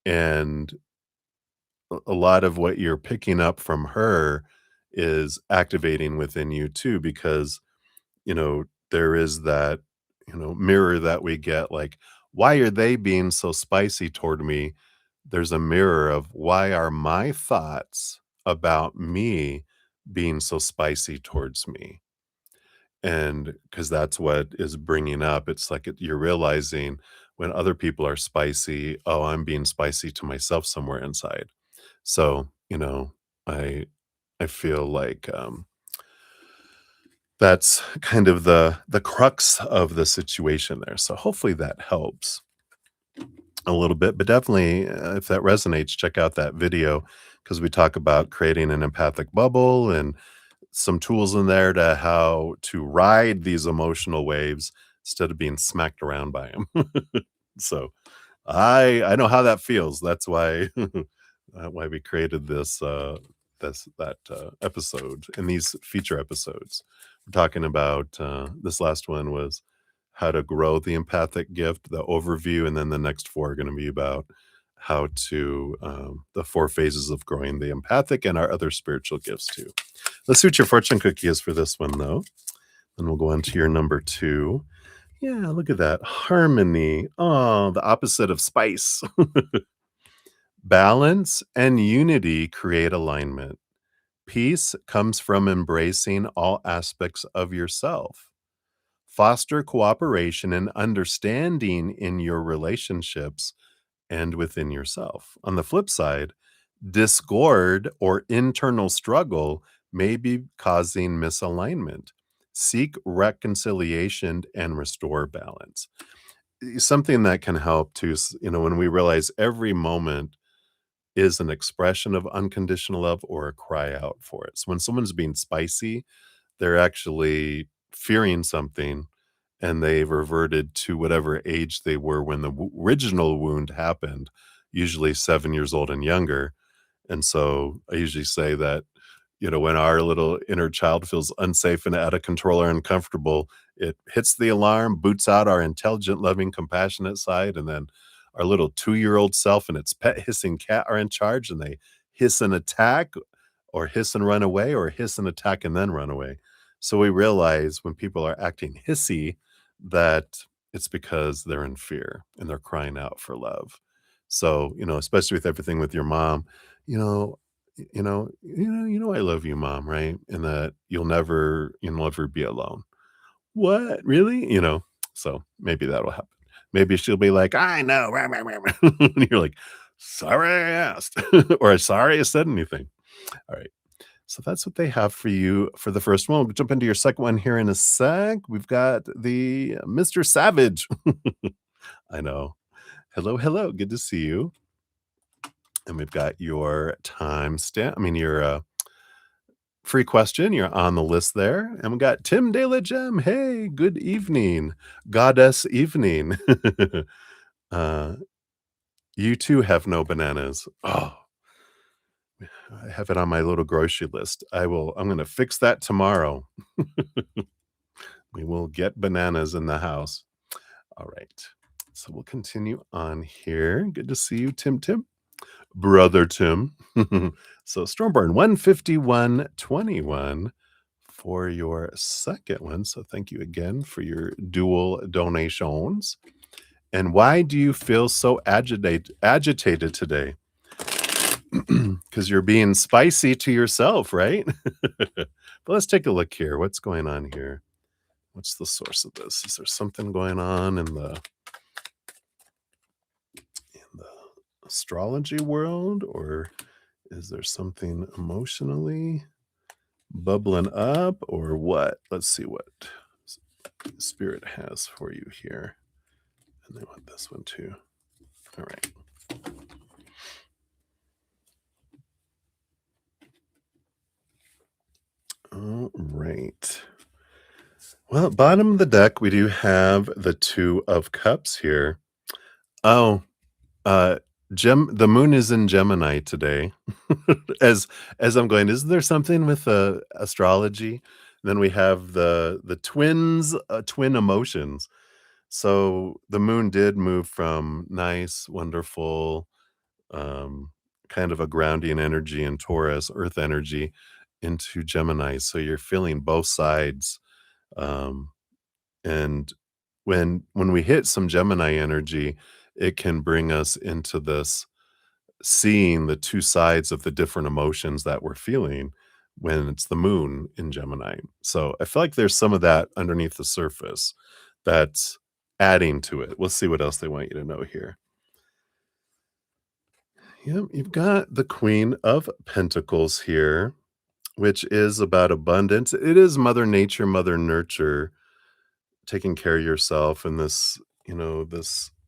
and a lot of what you're picking up from her is activating within you too, because there is that, mirror that we get, like, why are they being so spicy toward me? There's a mirror of why are my thoughts about me being so spicy towards me? And because that's what is bringing up, it's like you're realizing when other people are spicy, oh, I'm being spicy to myself somewhere inside. So, I I feel like that's kind of the crux of the situation there. So hopefully that helps a little bit, but definitely, if that resonates, check out that video because we talk about creating an empathic bubble and some tools in there to how to ride these emotional waves instead of being smacked around by them. So I know how that feels. That's why why we created this episode and these feature episodes. We're talking about this last one was how to grow the empathic gift, the overview, and then the next 4 are going to be about how to the 4 phases of growing the empathic and our other spiritual gifts too. Let's see what your fortune cookie is for this one though. Then we'll go on to your number 2. Yeah, look at that. Harmony. Oh, the opposite of spice. Balance and unity create alignment. Peace comes from embracing all aspects of yourself. Foster cooperation and understanding in your relationships and within yourself. On the flip side, discord or internal struggle may be causing misalignment. Seek reconciliation and restore balance. Something that can help too, when we realize every moment is an expression of unconditional love or a cry out for it. So when someone's being spicy, they're actually fearing something and they've reverted to whatever age they were when the original wound happened, usually 7 years old and younger. And so I usually say that, when our little inner child feels unsafe and out of control or uncomfortable, it hits the alarm, boots out our intelligent, loving, compassionate side, and then our little 2-year-old self and its pet hissing cat are in charge, and they hiss and attack, or hiss and run away, or hiss and attack and then run away. So we realize when people are acting hissy that it's because they're in fear and they're crying out for love. So, especially with everything with your mom, you know, I love you, mom, right? And that you'll never be alone. What? Really? So maybe that'll happen. Maybe she'll be like, I know. Rah, rah, rah, rah." And you're like, sorry I asked, or sorry I said anything. All right. So that's what they have for you for the first one. We'll jump into your second one here in a sec. We've got the Mr. Savage. I know. Hello, hello. Good to see you. And we've got your timestamp. I mean, your free question. You're on the list there. And we got Tim De La Gem. Hey, good evening. Goddess evening. uh, you too have no bananas. Oh, I have it on my little grocery list. I'm going to fix that tomorrow. We will get bananas in the house. All right. So we'll continue on here. Good to see you, Tim. Brother Tim. So Stormborn 15121 for your second one. So thank you again for your dual donations. And why do you feel so agitated today? Because you're being spicy to yourself, right? But let's take a look here. What's going on here? What's the source of this? Is there something going on in the astrology world, or is there something emotionally bubbling up, or what? Let's see what spirit has for you here. And they want this one too. All right. All right. Well, bottom of the deck, we do have the Two of Cups here. Oh, the moon is in Gemini today. As I'm going, isn't there something with astrology? Then we have the twins, twin emotions. So the moon did move from nice, wonderful, um, kind of a grounding energy in Taurus, earth energy, into Gemini. So you're feeling both sides. Um, and when we hit some Gemini energy, it can bring us into this seeing the two sides of the different emotions that we're feeling when it's the moon in Gemini. So I feel like there's some of that underneath the surface that's adding to it. We'll see what else they want you to know here. Yep, you've got the Queen of Pentacles here, which is about abundance. It is Mother Nature, Mother Nurture, taking care of yourself. And this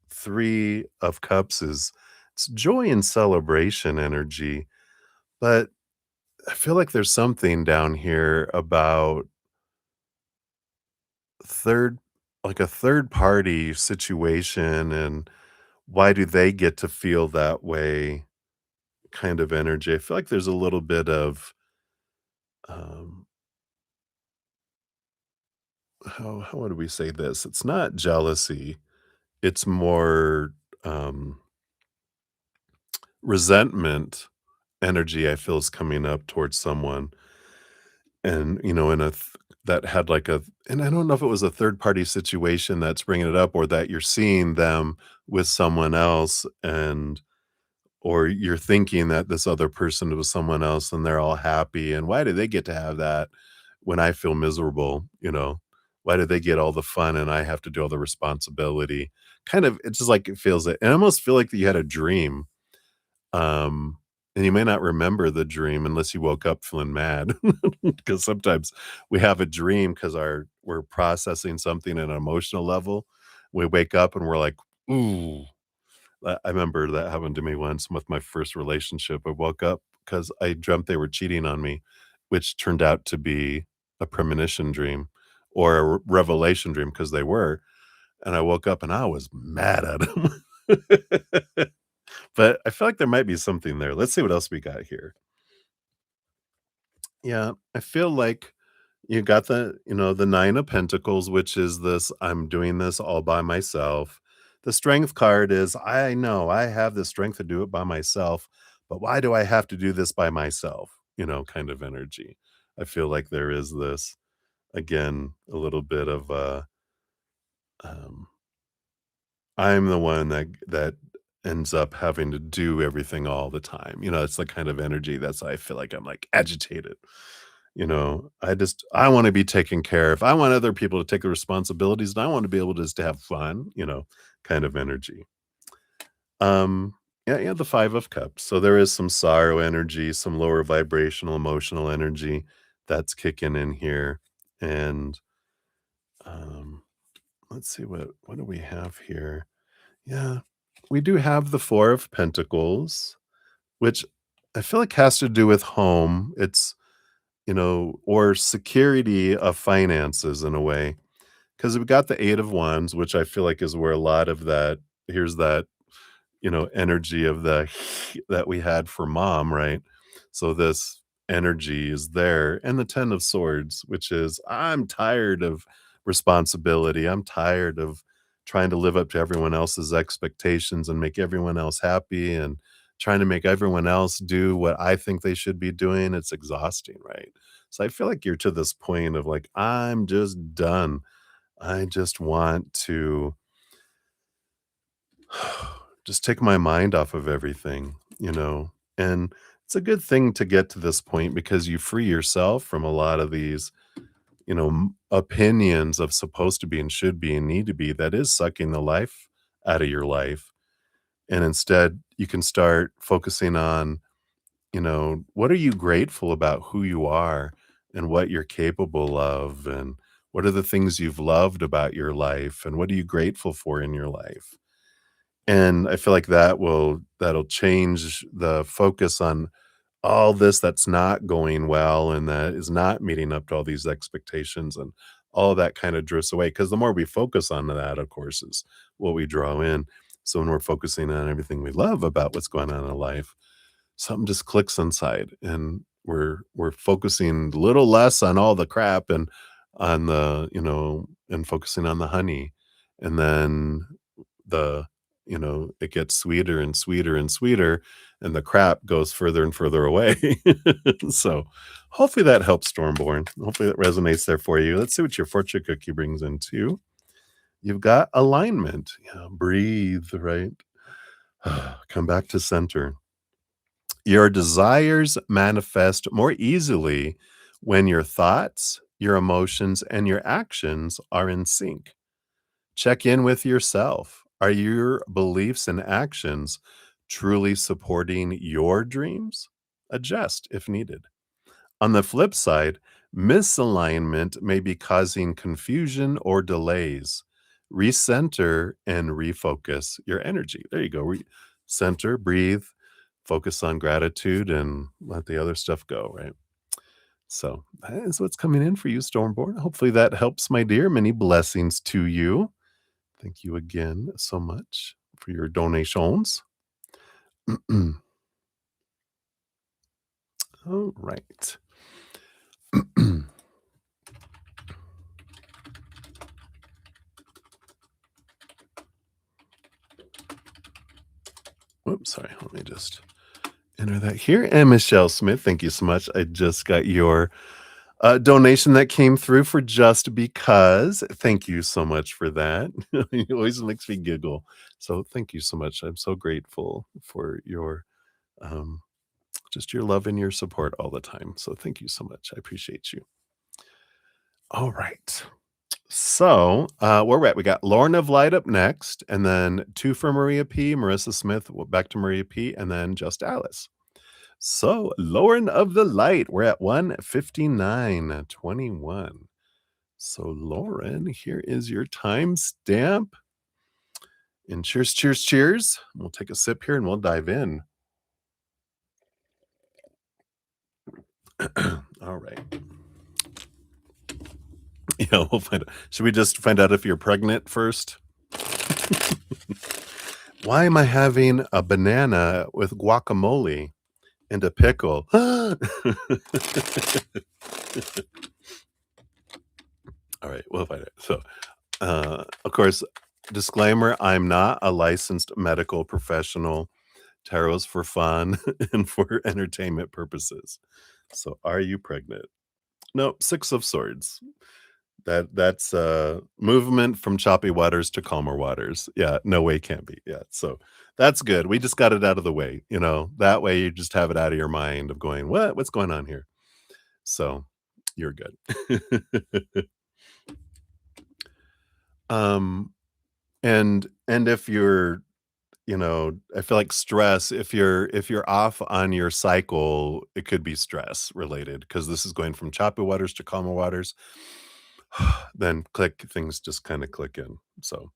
Three of Cups it's joy and celebration energy. But I feel like there's something down here about third, like a third party situation, and why do they get to feel that way kind of energy. I feel like there's a little bit of, um, how would we say this? It's not jealousy. It's more, um, resentment energy I feel is coming up towards someone. And, in that had like and I don't know if it was a third party situation that's bringing it up, or that you're seeing them with someone else, and or you're thinking that this other person was someone else and they're all happy, and why do they get to have that when I feel miserable? Why do they get all the fun and I have to do all the responsibility? Kind of, it's just like it feels it. And I almost feel like that you had a dream, um, and you may not remember the dream unless you woke up feeling mad. Because sometimes we have a dream because we're processing something at an emotional level. We wake up and we're like, ooh. I remember that happened to me once with my first relationship. I woke up because I dreamt they were cheating on me, which turned out to be a premonition dream or a revelation dream because they were. And I woke up and I was mad at him. But I feel like there might be something there. Let's see what else we got here. Yeah, I feel like you got the 9 of Pentacles, which is this, I'm doing this all by myself. The Strength card is, I know I have the strength to do it by myself, but why do I have to do this by myself? Kind of energy. I feel like there is this, again, a little bit of um, I'm the one that ends up having to do everything all the time. It's the kind of energy that's I feel like I'm like agitated. I wanna be taken care of. I want other people to take the responsibilities, and I wanna be able just to have fun, kind of energy. Um, yeah, yeah, the 5 of Cups. So there is some sorrow energy, some lower vibrational emotional energy that's kicking in here. And, um, let's see what do we have here? Yeah, we do have the 4 of Pentacles, which I feel like has to do with home. Or security of finances in a way. Because we've got the 8 of Wands, which I feel like is where a lot of that here's that, energy of the that we had for mom, right? So this energy is there, and the 10 of Swords, which is, I'm tired of responsibility. I'm tired of trying to live up to everyone else's expectations and make everyone else happy and trying to make everyone else do what I think they should be doing. It's exhausting, right? So I feel like you're to this point of like, I'm just done. I just want to just take my mind off of everything. And it's a good thing to get to this point because you free yourself from a lot of these, opinions of supposed to be and should be and need to be that is sucking the life out of your life. And instead, you can start focusing on, what are you grateful about who you are and what you're capable of? And what are the things you've loved about your life? And what are you grateful for in your life? And I feel like that'll change the focus on all this that's not going well and that is not meeting up to all these expectations, and all of that kind of drifts away. Because the more we focus on that, of course, is what we draw in. So when we're focusing on everything we love about what's going on in life, something just clicks inside and we're focusing a little less on all the crap and on and focusing on the honey. And then the it gets sweeter and sweeter and sweeter, and the crap goes further and further away. So hopefully that helps, Stormborn. Hopefully that resonates there for you. Let's see what your fortune cookie brings in too. You've got alignment. Yeah, breathe, right? Come back to center. Your desires manifest more easily when your thoughts, your emotions, and your actions are in sync. Check in with yourself. Are your beliefs and actions truly supporting your dreams? Adjust if needed. On the flip side, misalignment may be causing confusion or delays. Recenter and refocus your energy. There you go. Center, breathe, focus on gratitude, and let the other stuff go, right? So that is what's coming in for you, Stormborn. Hopefully that helps, my dear. Many blessings to you. Thank you again so much for your donations. All right. Whoops, sorry. Let me just enter that here. And Michelle Smith, thank you so much. I just got your donation that came through for Just Because. Thank you so much for that. It always makes me giggle. So thank you so much. I'm so grateful for your um, just your love and your support all the time. So thank you so much. I appreciate you. All right. Where we're at, we got Lauren of Light up next, and then 2 for Maria P, Marissa Smith, back to Maria P, and then just Alice. So, Lauren of the Light, we're at 1:59:21. So, Lauren, here is your timestamp. And cheers, cheers, cheers. We'll take a sip here and we'll dive in. All right. Yeah, we'll find out. Should we just find out if you're pregnant first? Why am I having a banana with guacamole and a pickle? All right, we'll find it. So, of course, disclaimer, I'm not a licensed medical professional. Tarot's for fun and for entertainment purposes. So, are you pregnant? No, 6 of swords. That's movement from choppy waters to calmer waters. Yeah, no way can't be. Yeah, so that's good. We just got it out of the way, you know? That way you just have it out of your mind of going, "What? What's going on here?" So, you're good. Um, and if you're, I feel like stress, if you're off on your cycle, it could be stress related because this is going from choppy waters to calmer waters. Then things just kinda click in, so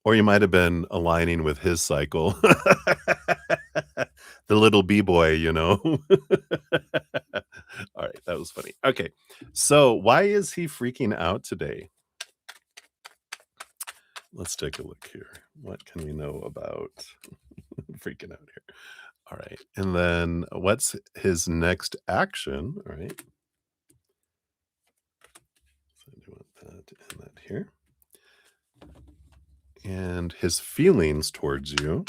or you might have been aligning with his cycle. The little b-boy, you know? Alright, that was funny. Okay, so why is he freaking out today? Let's take a look here. What can we know about freaking out here? Alright, and then what's his next action? Alright. So I do want that and that here. And his feelings towards you.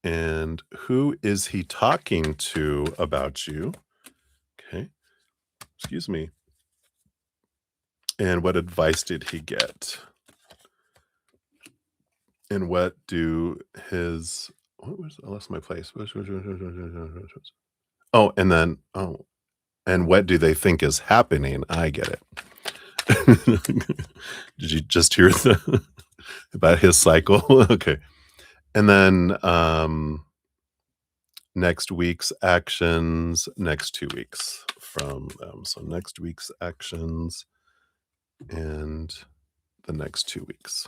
And who is he talking to about you? Okay, excuse me. And what advice did he get? And what do his what was I lost my place. Oh, and then and what do they think is happening? I get it. Did you just hear about his cycle? Okay. And then next week's actions, next 2 weeks from them. So next week's actions and the next 2 weeks.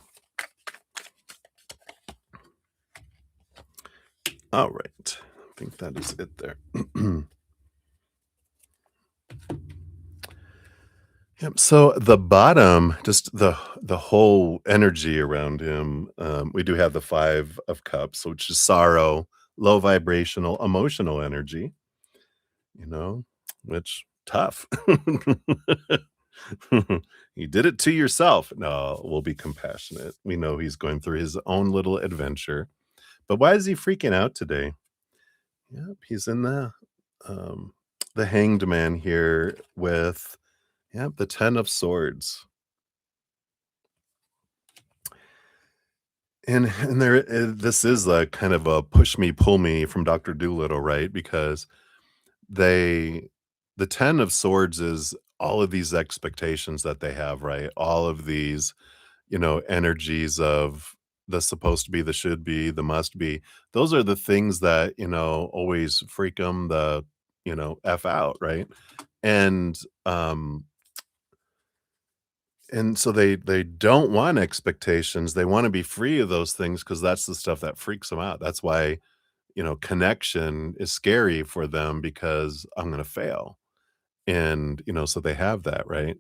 All right. I think that is it there. Yep. So the bottom, just the whole energy around him. We do have the 5 of Cups, which is sorrow, low vibrational, emotional energy. You know, which tough. You did it to yourself. No, we'll be compassionate. We know he's going through his own little adventure. But why is he freaking out today? Yep, he's in the Hanged Man here with the 10 of Swords. And this is a kind of a push me, pull me from Dr. Doolittle, right? Because they the 10 of Swords is all of these expectations that they have, right? All of these, energies of the supposed to be, the should be, the must be. Those are the things that, always freak them the, F out, right? And um and so they don't want expectations. They want to be free of those things because that's the stuff that freaks them out. That's why, connection is scary for them because I'm going to fail. And, so they have that, right?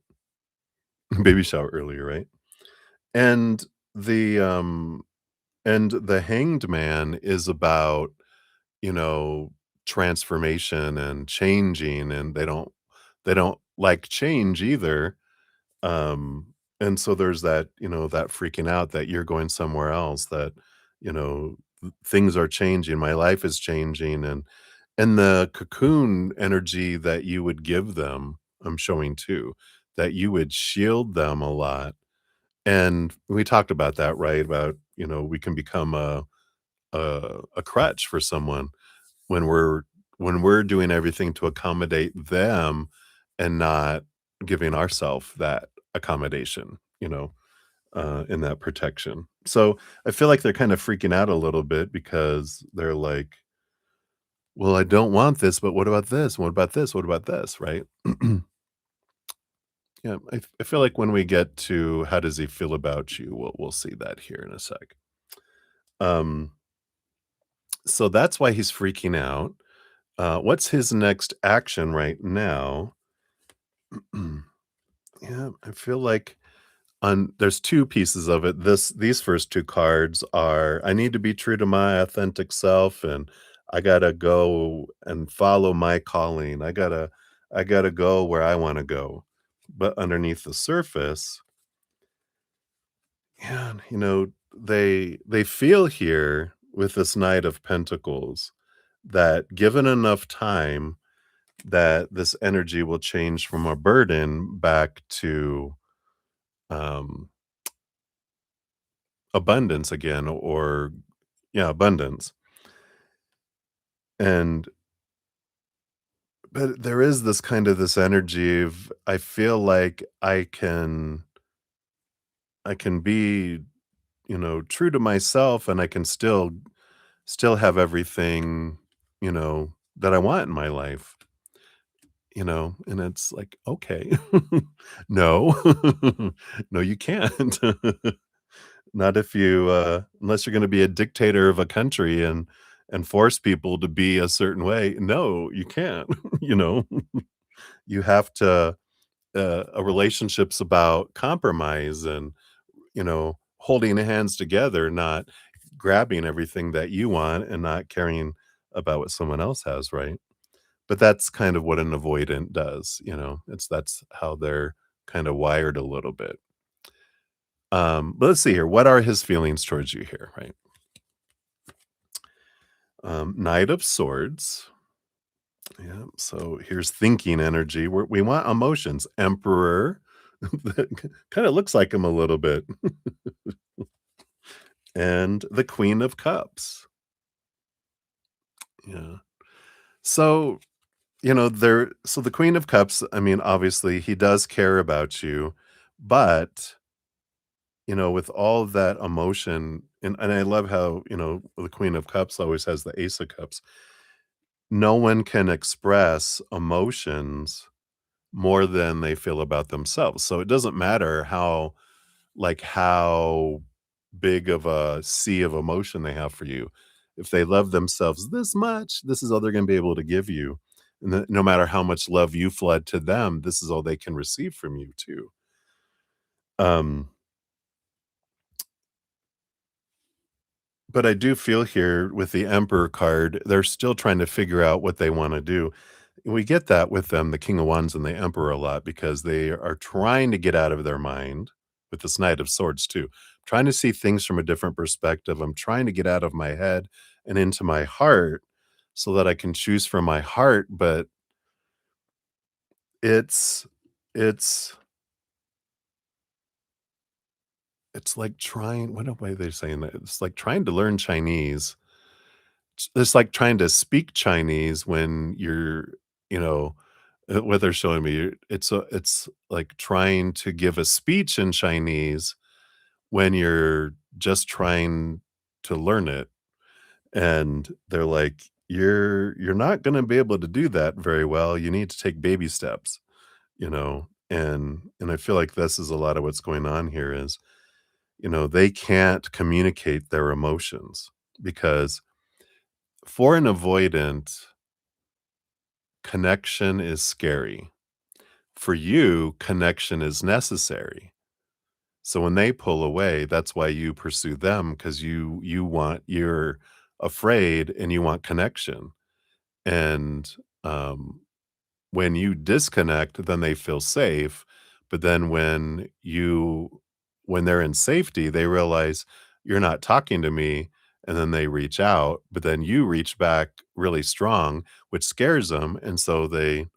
Baby shower earlier, right? And the um and the Hanged Man is about, you know, transformation and changing, and they don't like change either. And so there's that, that freaking out that you're going somewhere else, that, things are changing, my life is changing, and the cocoon energy that you would give them, I'm showing too, that you would shield them a lot. And we talked about that, right? About, we can become a crutch for someone when we're doing everything to accommodate them, and not giving ourself that accommodation, in that protection. So I feel like they're kind of freaking out a little bit because they're like, well, I don't want this, but what about this? What about this? What about this? Right? Yeah, I feel like when we get to how does he feel about you, we'll see that here in a sec. Um, so that's why he's freaking out. What's his next action right now? Yeah, I feel like on there's 2 pieces of it. These first 2 cards are, I need to be true to my authentic self, and I gotta go and follow my calling. I gotta go where I wanna go. But underneath the surface, yeah, they feel here with this Knight of Pentacles that given enough time, that this energy will change from a burden back to, um abundance again, or yeah, abundance. And but there is this kind of this energy of, I feel like I can be, true to myself, and I can still have everything, that I want in my life, and it's like, okay. No. No, you can't. Not if you, unless you're gonna be a dictator of a country and force people to be a certain way. No, you can't, you know? You have to, a relationship's about compromise and, holding hands together, not grabbing everything that you want and not caring about what someone else has, right? But that's kind of what an avoidant does, that's how they're kinda wired a little bit. But let's see here. What are his feelings towards you here, right? Knight of Swords. Yeah. So here's thinking energy. We want emotions. Emperor. Kind of looks like him a little bit. And the Queen of Cups. Yeah. So, so the Queen of Cups, I mean, obviously he does care about you, but with all of that emotion, and I love how, the Queen of Cups always has the Ace of Cups. No one can express emotions more than they feel about themselves. So it doesn't matter how big of a sea of emotion they have for you. If they love themselves this much, this is all they're going to be able to give you. And no matter how much love you flood to them, this is all they can receive from you too. Um, but I do feel here with the Emperor card, they're still trying to figure out what they want to do. We get that with them, the King of Wands and the Emperor, a lot because they are trying to get out of their mind with this Knight of Swords too. Trying to see things from a different perspective. I'm trying to get out of my head and into my heart so that I can choose from my heart, but it's it's it's like trying, what way they saying that? It's like trying to learn Chinese. It's like trying to speak Chinese when you're, you know, what they're showing me, it's like trying to give a speech in Chinese when you're just trying to learn it, and they're like, "You're not gonna be able to do that very well, you need to take baby steps," and I feel like this is a lot of what's going on here is, they can't communicate their emotions because for an avoidant, connection is scary. For you, connection is necessary. So when they pull away, that's why you pursue them because you're afraid and you want connection. And um, when you disconnect, then they feel safe. But then when they're in safety, they realize you're not talking to me, and then they reach out. But then you reach back really strong, which scares them, and so they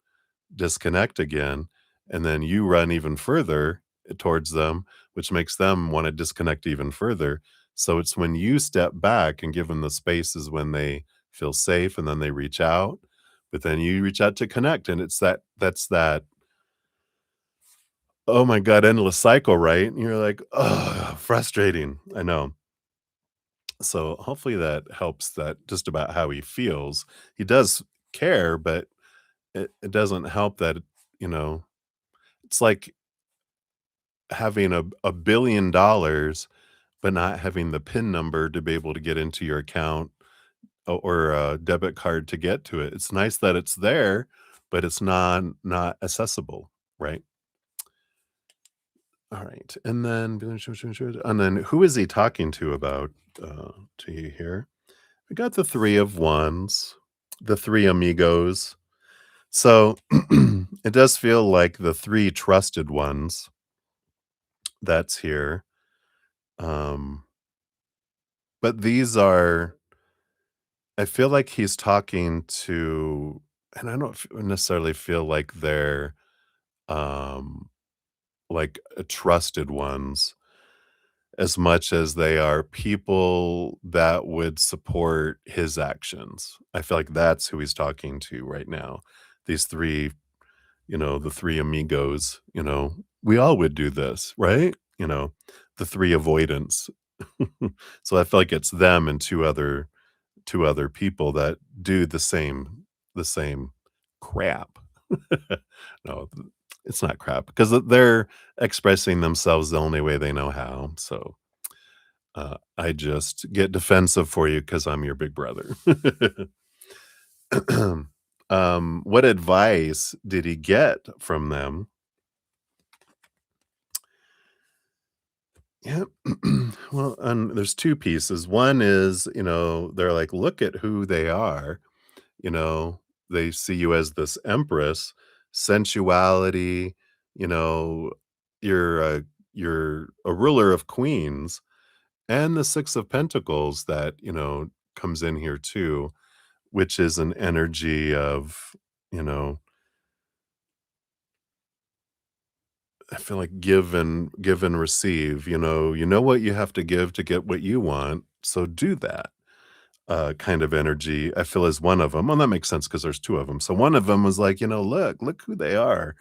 disconnect again, and then you run even further towards them, which makes them wanna disconnect even further. So it's when you step back and give them the spaces when they feel safe, and then they reach out, but then you reach out to connect, and it's that's that, Oh my god, endless cycle, right? And you're like, oh, frustrating." I know. So, hopefully that helps that just about how he feels. He does care, but it doesn't help that, you know, it's like having $1 billion, but not having the PIN number to be able to get into your account or a debit card to get to it. It's nice that it's there, but it's not accessible, right? Alright, and then who is he talking to about, to you here? We got the 3 of Wands, the 3 amigos. So, it does feel like the 3 trusted ones that's here, um, but these are I feel like he's talking to and I don't necessarily feel like they're, um, like, trusted ones as much as they are people that would support his actions. I feel like that's who he's talking to right now. These 3, the 3 amigos, "We all would do this, right?" The 3 avoidants. So I feel like it's them and 2 other people that do the same crap. No, it's not crap because they're expressing themselves the only way they know how, so I just get defensive for you because I'm your big brother. What advice did he get from them? Yeah. Well, there's 2 pieces. One is, they're like, "Look at who they are." You know, they see you as this empress, sensuality, you know, you're a ruler of queens, and the 6 of pentacles that, comes in here too, which is an energy of, you know, I feel like give and receive, you know what you have to give to get what you want, so do that. Kind of energy, I feel is one of them. Well, that makes sense because there's 2 of them. So one of them was like, "Look who they are."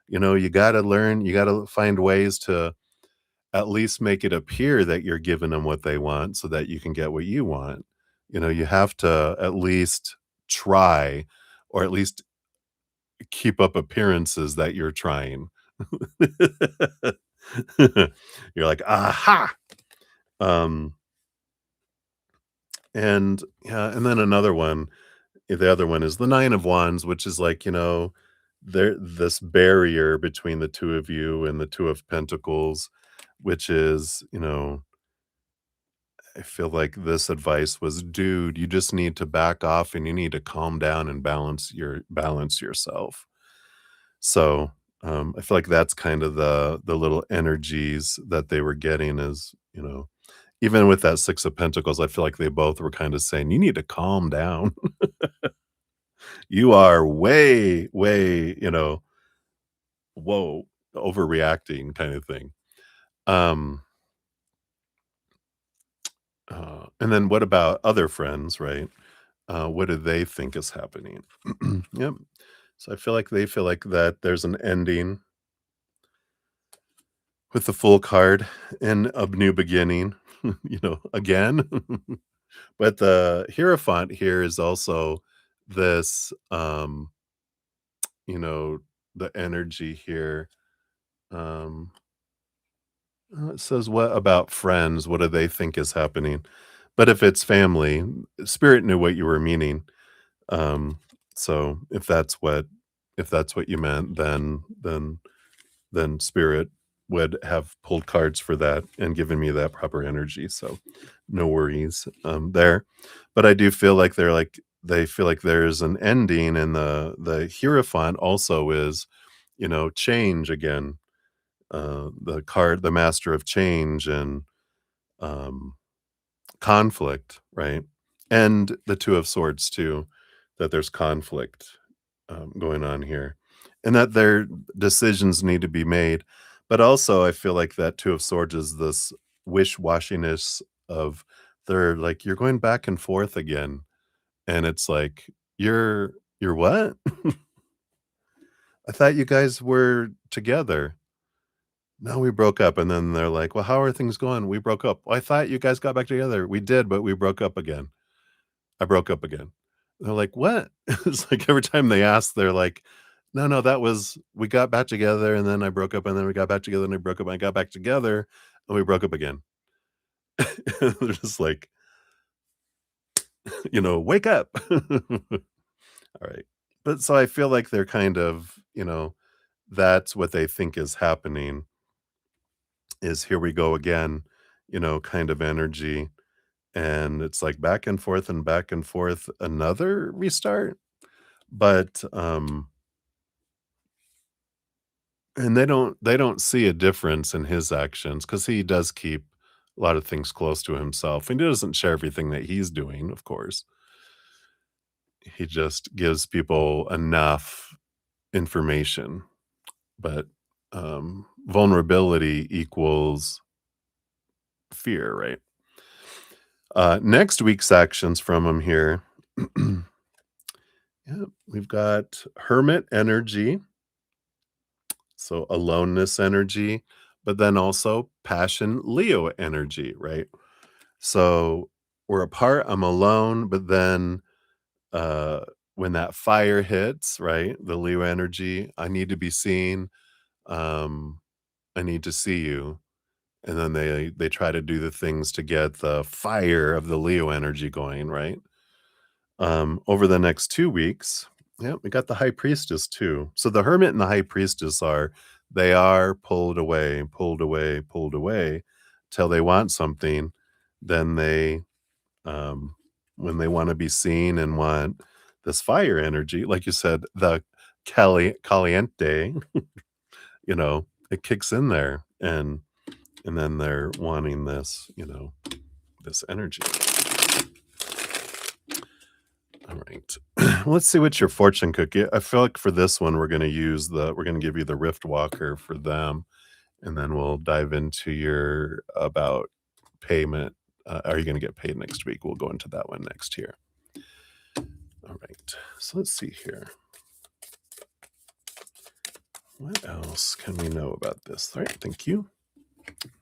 You gotta learn, you gotta find ways to at least make it appear that you're giving them what they want so that you can get what you want. You have to at least try or at least keep up appearances that you're trying. You're like, "Aha!" Um, and yeah, and then another one. The other one is the 9 of Wands, which is like, there this barrier between the 2 of you and the 2 of Pentacles, which is, I feel like this advice was, "Dude, you just need to back off and you need to calm down and balance yourself." So, I feel like that's kind of the little energies that they were getting is, even with that 6 of Pentacles, I feel like they both were kinda saying, "You need to calm down." You are way, way, whoa, overreacting kind of thing. Um, and then what about other friends, right? What do they think is happening? Yep. So I feel like they feel like that there's an ending with the full card and a new beginning, again. But the Hierophant here is also this, you know, the energy here. Um, it says, "What about friends? What do they think is happening?" But if it's family, Spirit knew what you were meaning. Um, so if that's what you meant, then Spirit would have pulled cards for that and given me that proper energy. So no worries there. But I do feel like they feel like there's an ending, and the Hierophant also is, change again. The card, the Master of Change, and um, conflict, right? And the 2 of Swords too, that there's conflict, going on here, and that their decisions need to be made. But also, I feel like that 2 of Swords is this wish-washiness of they're like, "You're going back and forth again," and it's like, "You're what? I thought you guys were together." "No, we broke up." And then they're like, "Well, how are things going?" "We broke up." "Well, I thought you guys got back together." "We did, but we broke up again." "I broke up again." They're like, "What?" It's like every time they ask, they're like, "No, no, that was we got back together, and then I broke up, and then we got back together, and I broke up, and I got back together, and we broke up again." They're just like, "Wake up." Alright. But so I feel like they're kind of, that's what they think is happening is here we go again, kind of energy. And it's like back and forth, another restart. But and they don't see a difference in his actions because he does keep a lot of things close to himself. And he doesn't share everything that he's doing, of course. He just gives people enough information. But vulnerability equals fear, right? Next week's actions from him here. Yeah, we've got hermit energy, so aloneness energy, but then also passion Leo energy, right? So we're apart, I'm alone, but then uh when that fire hits, right? The Leo energy, I need to be seen. Um, I need to see you. And then they try to do the things to get the fire of the Leo energy going, right? Over the next 2 weeks, yeah, we got the high priestess too. So the hermit and the high priestess they are pulled away, pulled away till they want something. Then um, when they want to be seen and want this fire energy, like you said, the caliente, it kicks in there and then they're wanting this, this energy. All right. Let's see what's your fortune cookie. I feel like for this one, we're going to give you the Rift Walker for them. And then we'll dive into your about payment. Are you going to get paid next week? We'll go into that one next here. All right. So let's see here. What else can we know about this? All right. Thank you.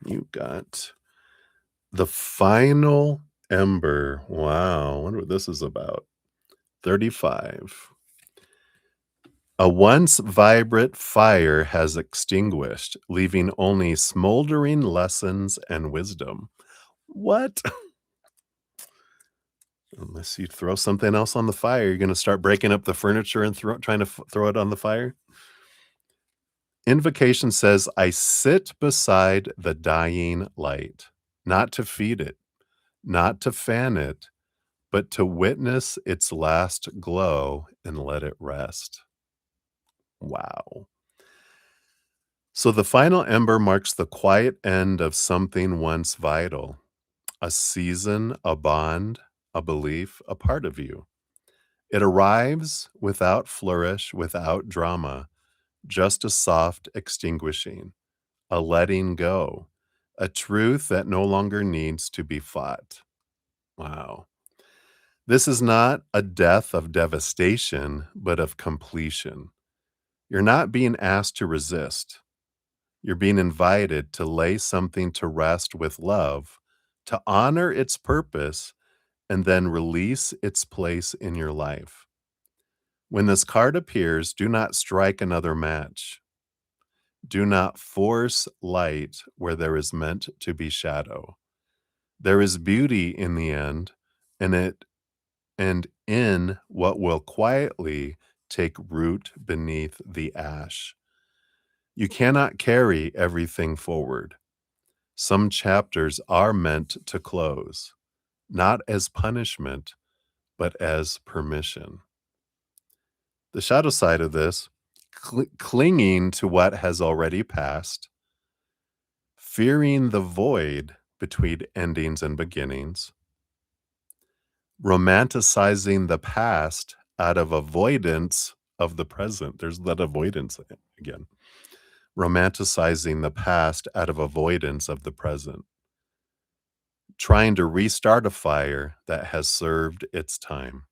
You got the final ember. Wow. I wonder what this is about. 35. A once vibrant fire has extinguished, leaving only smoldering lessons and wisdom. What? Unless you throw something else on the fire, you're gonna start breaking up the furniture and trying to throw it on the fire? Invocation says, "I sit beside the dying light, not to feed it, not to fan it, but to witness its last glow and let it rest." Wow. So the final ember marks the quiet end of something once vital, a season, a bond, a belief, a part of you. It arrives without flourish, without drama, just a soft extinguishing, a letting go, a truth that no longer needs to be fought. Wow. This is not a death of devastation, but of completion. You're not being asked to resist. You're being invited to lay something to rest with love, to honor its purpose, and then release its place in your life. When this card appears, do not strike another match. Do not force light where there is meant to be shadow. There is beauty in the end, and in what will quietly take root beneath the ash. You cannot carry everything forward. Some chapters are meant to close, not as punishment, but as permission. The shadow side of this, clinging to what has already passed, fearing the void between endings and beginnings, romanticizing the past out of avoidance of the present. There's that avoidance again. Romanticizing the past out of avoidance of the present. Trying to restart a fire that has served its time.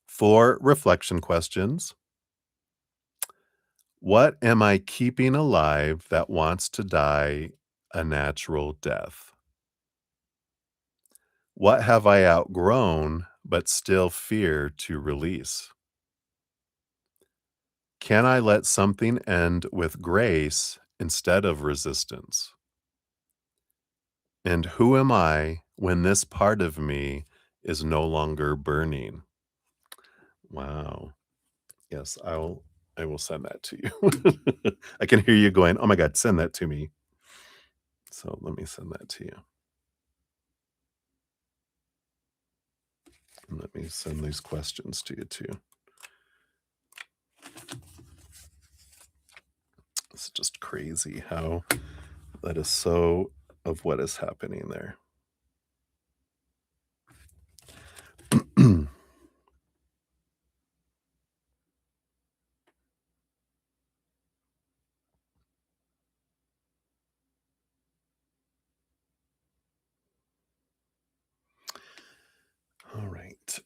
For reflection questions, What am I keeping alive that wants to die a natural death? What have I outgrown but still fear to release? Can I let something end with grace instead of resistance? And who am I when this part of me is no longer burning? Wow. Yes, I will send that to you. I can hear you going, "Oh my god, send that to me." So let me send that to you. And let me send these questions to you too. It's just crazy how that is so of what is happening there. All right.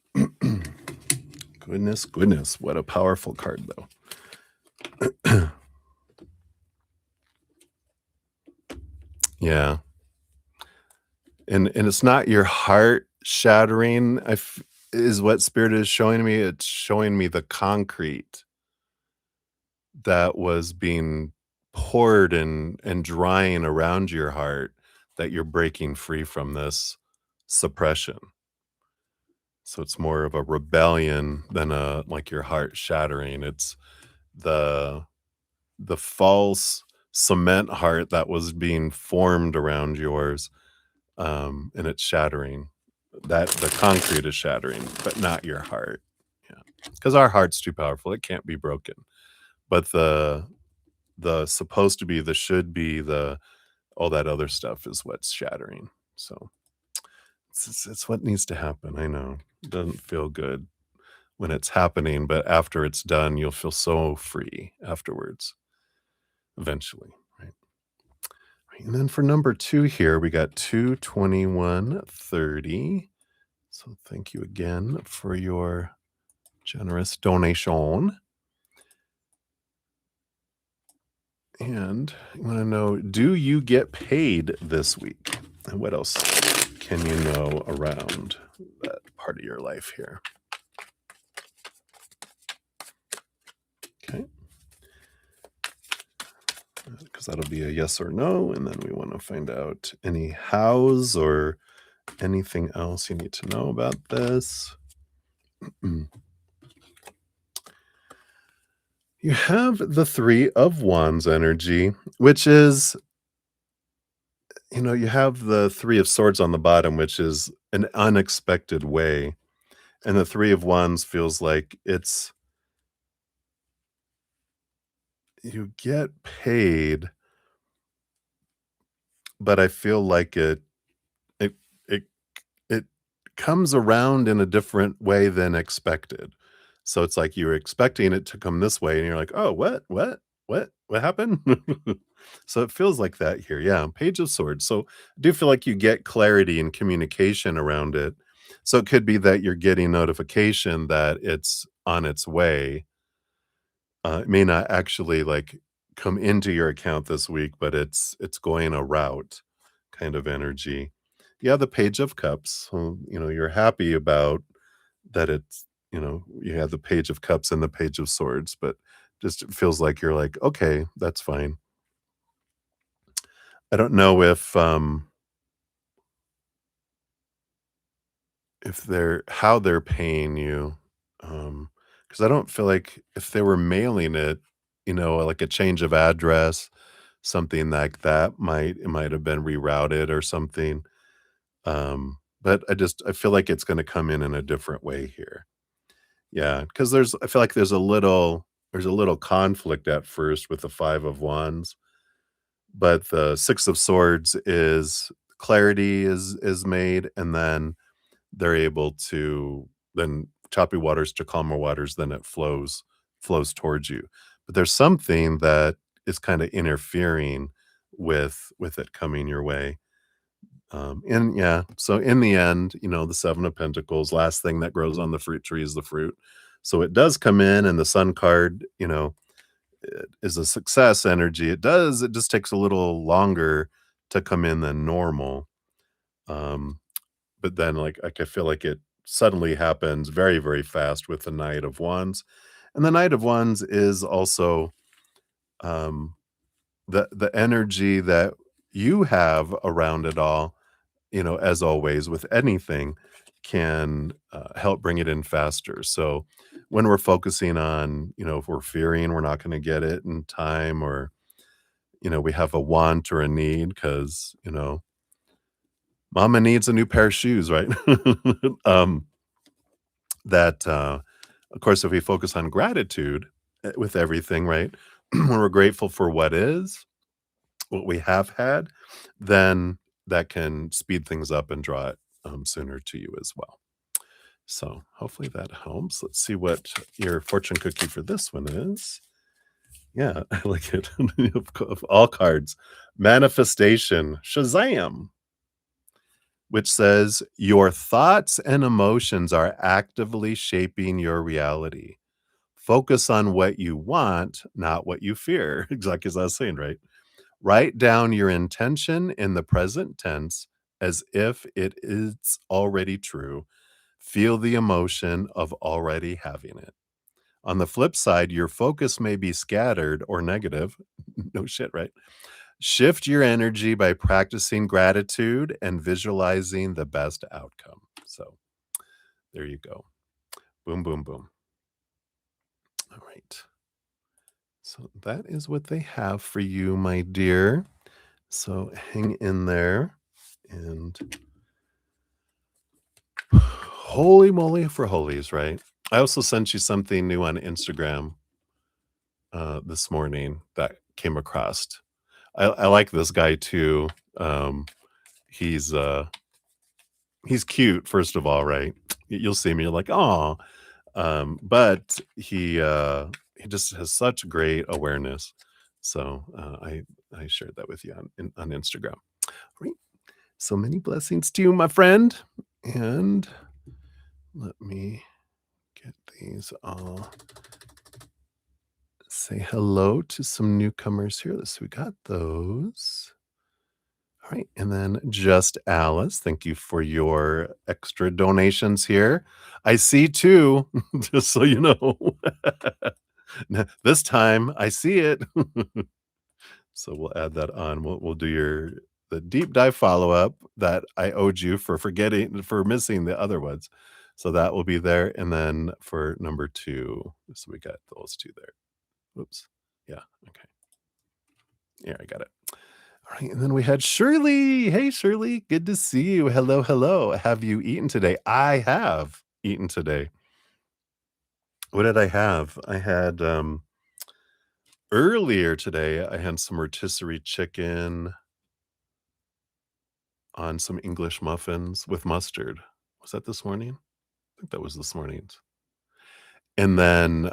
Goodness, goodness, what a powerful card though. Yeah. And it's not your heart shattering, is what spirit is showing me. It's showing me the concrete that was being poured and drying around your heart, that you're breaking free from this suppression. So it's more of a rebellion than a like your heart shattering. It's the the false cement heart that was being formed around yours, and it's shattering. That the concrete is shattering, but not your heart. Yeah, because our heart's too powerful; it can't be broken. But the supposed to be, the should be, the all that other stuff is what's shattering. So it's what needs to happen. I know it doesn't feel good when it's happening, but after it's done, you'll feel so free afterwards, eventually, right? Right, and then for number 2 here, we got 22130. So thank you again for your generous donation. And I wanna know, do you get paid this week? And what else can you know around that part of your life here? Okay. Because that'll be a yes or no, and then we wanna find out any hows or anything else you need to know about this. Mm. You have the 3 of Wands energy, which is, you have the 3 of Swords on the bottom, which is an unexpected way, and the 3 of Wands feels like it's you get paid, but I feel like it it it comes around in a different way than expected. So it's like you're expecting it to come this way, and you're like, "Oh, what? What? What happened?" So it feels like that here. Yeah, Page of Swords. So I do feel like you get clarity and communication around it. So it could be that you're getting notification that it's on its way. It may not actually like come into your account this week, but it's going a route kind of energy. Yeah, the Page of Cups. So, you're happy about that you have the Page of Cups and the Page of Swords, but just it feels like you're like, okay, that's fine. I don't know if they're how they're paying you, because I don't feel like if they were mailing it, like a change of address, something like that it might have been rerouted or something, but I feel like it's gonna come in a different way here. Yeah, because I feel like there's a little conflict at first with the 5 of Wands, but the 6 of Swords is clarity is made, and then they're able to then choppy waters to calmer waters, then it flows towards you. But there's something that is kinda interfering with it coming your way. And yeah, so in the end, the 7 of Pentacles, last thing that grows on the fruit tree is the fruit. So it does come in, and the Sun card, is a success energy. It just takes a little longer to come in than normal. Um, but then, I feel like it suddenly happens very, very fast with the Knight of Wands, and the Knight of Wands is also, um, the energy that you have around it all, as always with anything, can, help bring it in faster. So, when we're focusing on, if we're fearing we're not gonna get it in time, or, we have a want or a need because mama needs a new pair of shoes, right? Um, that, of course, if we focus on gratitude, with everything, right? When we're grateful for what is, what we have had, then that can speed things up and draw it, sooner to you as well. So hopefully that helps. Let's see what your fortune cookie for this one is. Yeah, I like it. Of all cards, manifestation, Shazam, which says your thoughts and emotions are actively shaping your reality. Focus on what you want, not what you fear. Exactly as I was saying, right? Write down your intention in the present tense as if it is already true. Feel the emotion of already having it. On the flip side, your focus may be scattered or negative. No shit, right? Shift your energy by practicing gratitude and visualizing the best outcome. So there you go. Boom, boom, boom. All right. So that is what they have for you, my dear. So hang in there. And holy moly for holies, right? I also sent you something new on Instagram this morning that came across. I like this guy too. Um, he's he's cute, first of all, right? You'll see me, you're like, oh, but he just has such great awareness. So I shared that with you on Instagram. Right. So many blessings to you, my friend. And let me get these all. Say hello to some newcomers here. Let's see, we got those. All right. And then just Alice, thank you for your extra donations here. I see two, just so you know. This time I see it. So we'll add that on. We'll do the deep dive follow-up that I owed you for missing the other ones. So that will be there. And then for number 2, so we got those 2 there. Oops. Yeah. Okay. Yeah, I got it. All right, and then we had Shirley. Hey, Shirley, good to see you. Hello, hello. Have you eaten today? I have eaten today. What did I have? I had earlier today. I had some rotisserie chicken on some English muffins with mustard. Was that this morning? I think that was this morning. And then,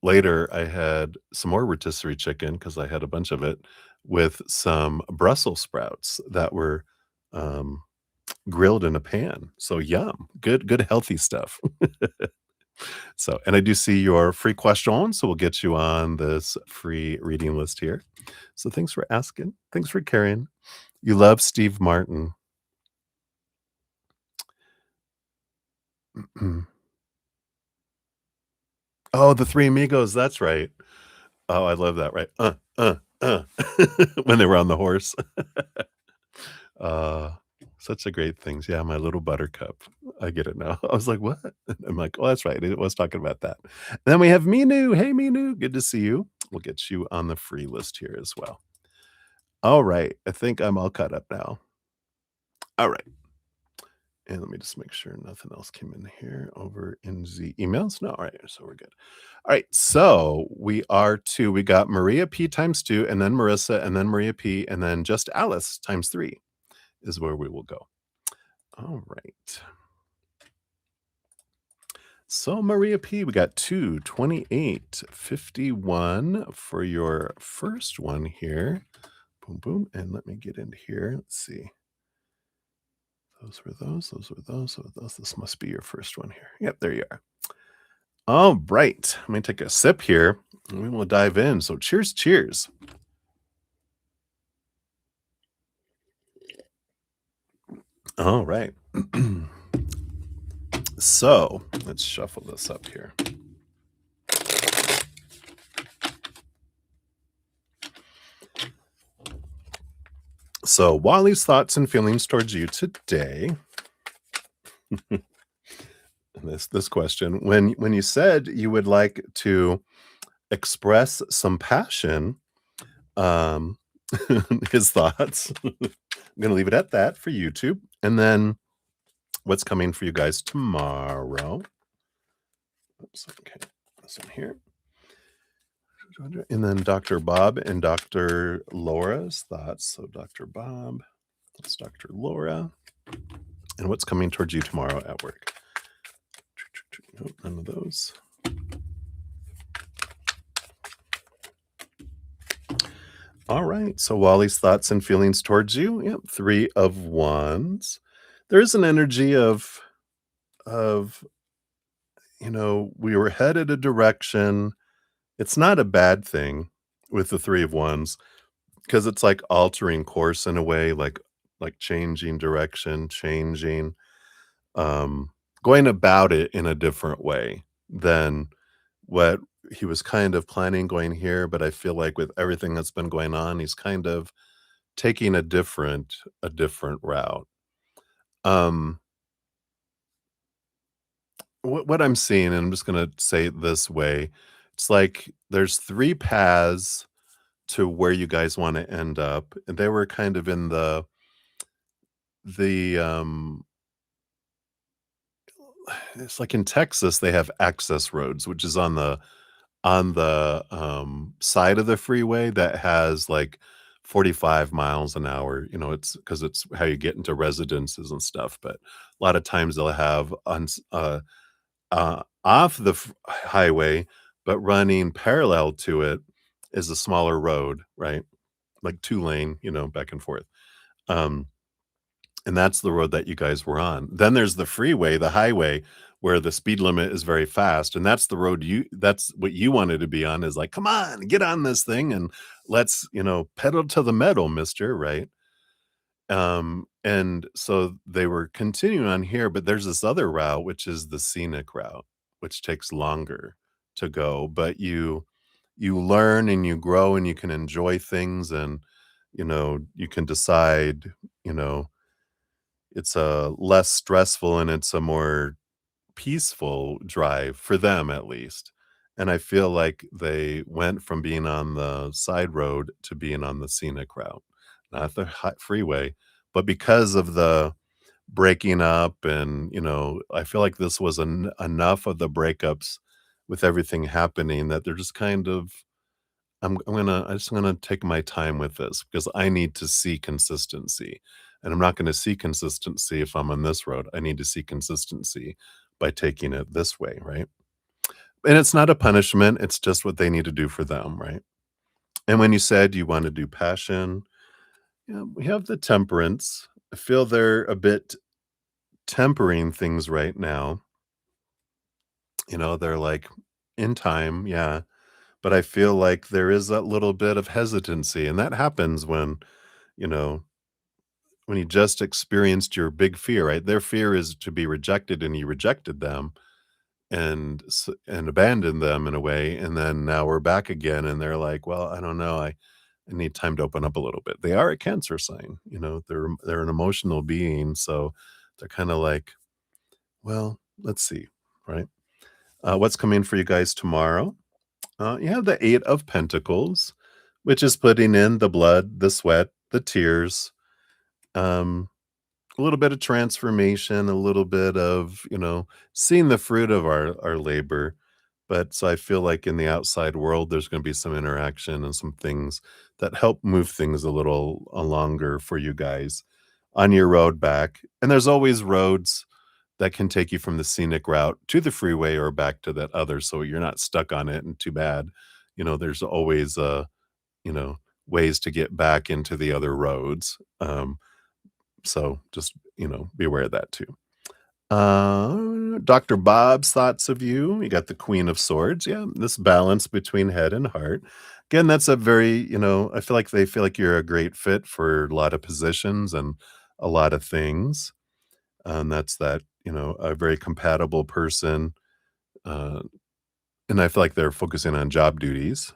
later, I had some more rotisserie chicken because I had a bunch of it with some Brussels sprouts that were, um, grilled in a pan. So yum, good healthy stuff. So, and I do see your free question, so we'll get you on this free reading list here. So thanks for asking. Thanks for caring. You love Steve Martin. Oh, the Three Amigos, that's right. Oh, I love that, right? Uh. When they were on the horse. Uh, such a great things. Yeah, My Little Buttercup. I get it now. I was like, "What?" I'm like, "Oh, that's right. It was talking about that." Then we have Minu. Hey, Minu. Good to see you. We'll get you on the free list here as well. All right. I think I'm all caught up now. All right. And let me just make sure nothing else came in here over in the emails. No, all right. So we're good. All right. So we got Maria P times 2, and then Marissa, and then Maria P, and then just Alice times 3 is where we will go. All right. So Maria P, we got 22851 for your first one here. Boom, boom. And let me get into here. Let's see. Those were those. Those were those. So those. This must be your first one here. Yep, there you are. All right. Let me take a sip here and we will dive in. So, cheers, cheers. All right. So, let's shuffle this up here. So, Wally's thoughts and feelings towards you today. This question, when you said you would like to express some passion, um, his thoughts. I'm gonna leave it at that for YouTube, and then what's coming for you guys tomorrow. Oops, okay, this one here. And then Dr. Bob and Dr. Laura's thoughts. So Dr. Bob, that's Dr. Laura. And what's coming towards you tomorrow at work? Nope, none of those. All right. So Wally's thoughts and feelings towards you. Yep. 3 of Wands. There's an energy of we were headed a direction. It's not a bad thing with the 3 of Wands because it's like altering course in a way, like changing direction, changing, um, going about it in a different way than what he was kind of planning going here. But I feel like with everything that's been going on, he's kind of taking a different route. Um, what I'm seeing, and I'm just gonna say it this way, it's like there's 3 paths to where you guys wanna end up, and they were kind of in the it's like in Texas, they have access roads, which is on the side of the freeway that has, like, 45 miles an hour, it's because it's how you get into residences and stuff, but a lot of times they'll have off the highway, but running parallel to it is a smaller road, right? Like 2 lane, back and forth. Um, and that's the road that you guys were on. Then there's the freeway, the highway, where the speed limit is very fast, and that's the road that's what you wanted to be on, is like, come on, get on this thing and let's, pedal to the metal, mister, right? And so they were continuing on here, but there's this other route, which is the scenic route, which takes longer to go, but you learn and you grow and you can enjoy things and you can decide, you know, it's a less stressful and it's a more peaceful drive for them at least. And I feel like they went from being on the side road to being on the scenic route, not the freeway, but because of the breaking up and, I feel like this was enough of the breakups with everything happening that they're just kind of I just gonna take my time with this because I need to see consistency, and I'm not gonna see consistency if I'm on this road. I need to see consistency by taking it this way, right? And it's not a punishment, it's just what they need to do for them, right? And when you said you wanna do passion, yeah, we have the temperance. I feel they're a bit tempering things right now. They're like in time, yeah. But I feel like there is that little bit of hesitancy, and that happens you know, when you just experienced your big fear, right? Their fear is to be rejected, and you rejected them and abandoned them in a way, and then now we're back again, and they're like, "Well, I don't know, I need time to open up a little bit." They are a Cancer sign, they're an emotional being, so they're kinda like, "Well, let's see," right? What's coming for you guys tomorrow? You have the 8 of Pentacles, which is putting in the blood, the sweat, the tears, um, a little bit of transformation, a little bit of, seeing the fruit of our labor. But so I feel like in the outside world, there's going to be some interaction and some things that help move things a little longer for you guys on your road back. And there's always roads that can take you from the scenic route to the freeway or back to that other, so you're not stuck on it and too bad. There's always, you know, ways to get back into the other roads. So just, be aware of that too. Dr. Bob's thoughts of you. You got the Queen of Swords. Yeah, this balance between head and heart. Again, that's a very, I feel like they feel like you're a great fit for a lot of positions and a lot of things. And that's that, a very compatible person. Uh, and I feel like they're focusing on job duties.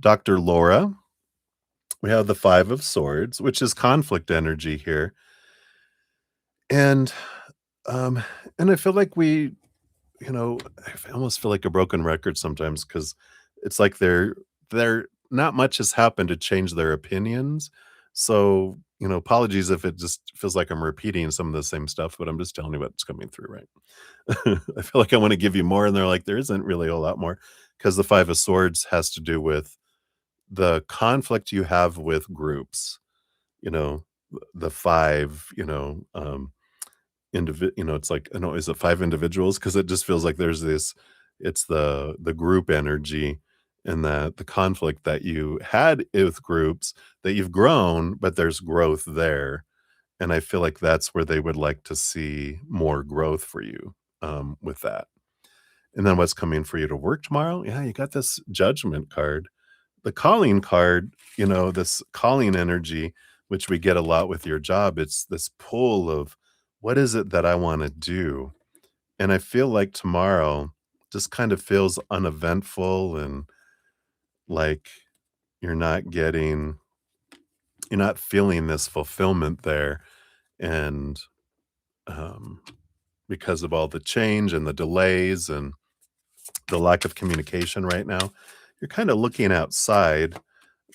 Dr. Laura, we have the Five of Swords, which is conflict energy here. And um, and I feel like I almost feel like a broken record sometimes because it's like they're not much has happened to change their opinions. So, apologies if it just feels like I'm repeating some of the same stuff, but I'm just telling you what's coming through, right? I feel like I want to give you more, and they're like, there isn't really a lot more because the Five of Swords has to do with the conflict you have with groups, you know, the five, it's like, I know, is it 5 individuals? Because it just feels like there's this it's the group energy and that the conflict that you had with groups that you've grown, but there's growth there, and I feel like that's where they would like to see more growth for you, with that. And then what's coming for you to work tomorrow? Yeah, you got this Judgment card. The calling card, this calling energy, which we get a lot with your job, it's this pull of what is it that I want to do? And I feel like tomorrow just kind of feels uneventful and like you're not getting, you're not feeling this fulfillment there. And um, because of all the change and the delays and the lack of communication right now, you're kind of looking outside.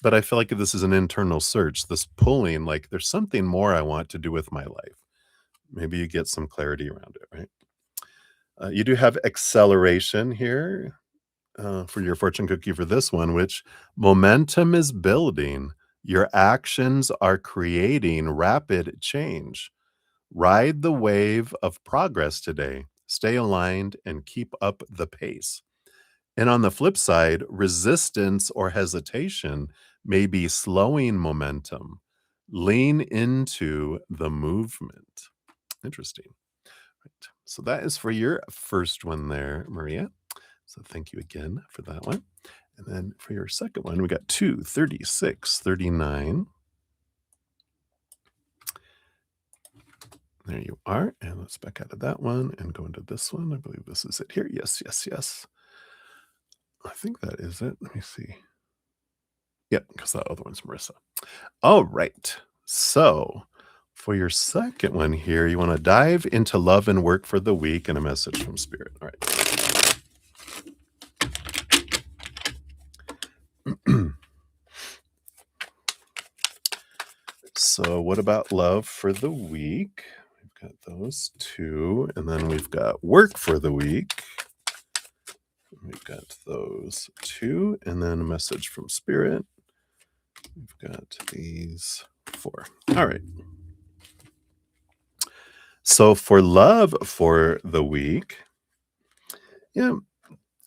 But I feel like this is an internal search, this pulling, like there's something more I want to do with my life. Maybe you get some clarity around it, right? You do have acceleration here for your fortune cookie for this one, which momentum is building. Your actions are creating rapid change. Ride the wave of progress today. Stay aligned and keep up the pace. And on the flip side, resistance or hesitation may be slowing momentum. Lean into the movement. Interesting. Right. So that is for your first one there, Maria. So thank you again for that one. And then for your second one, we got 23639. There you are. And let's back out of that one and go into this one. I believe this is it here. Yes, yes, yes. I think that is it. Let me see. Yep, because that other one's Marissa. All right. So for your second one here, you want to dive into love and work for the week and a message from spirit. All right. So what about love for the week? We've got those two. And then we've got work for the week. We've got those two. And then a message from spirit. We've got these 4. All right. So for love for the week, yeah,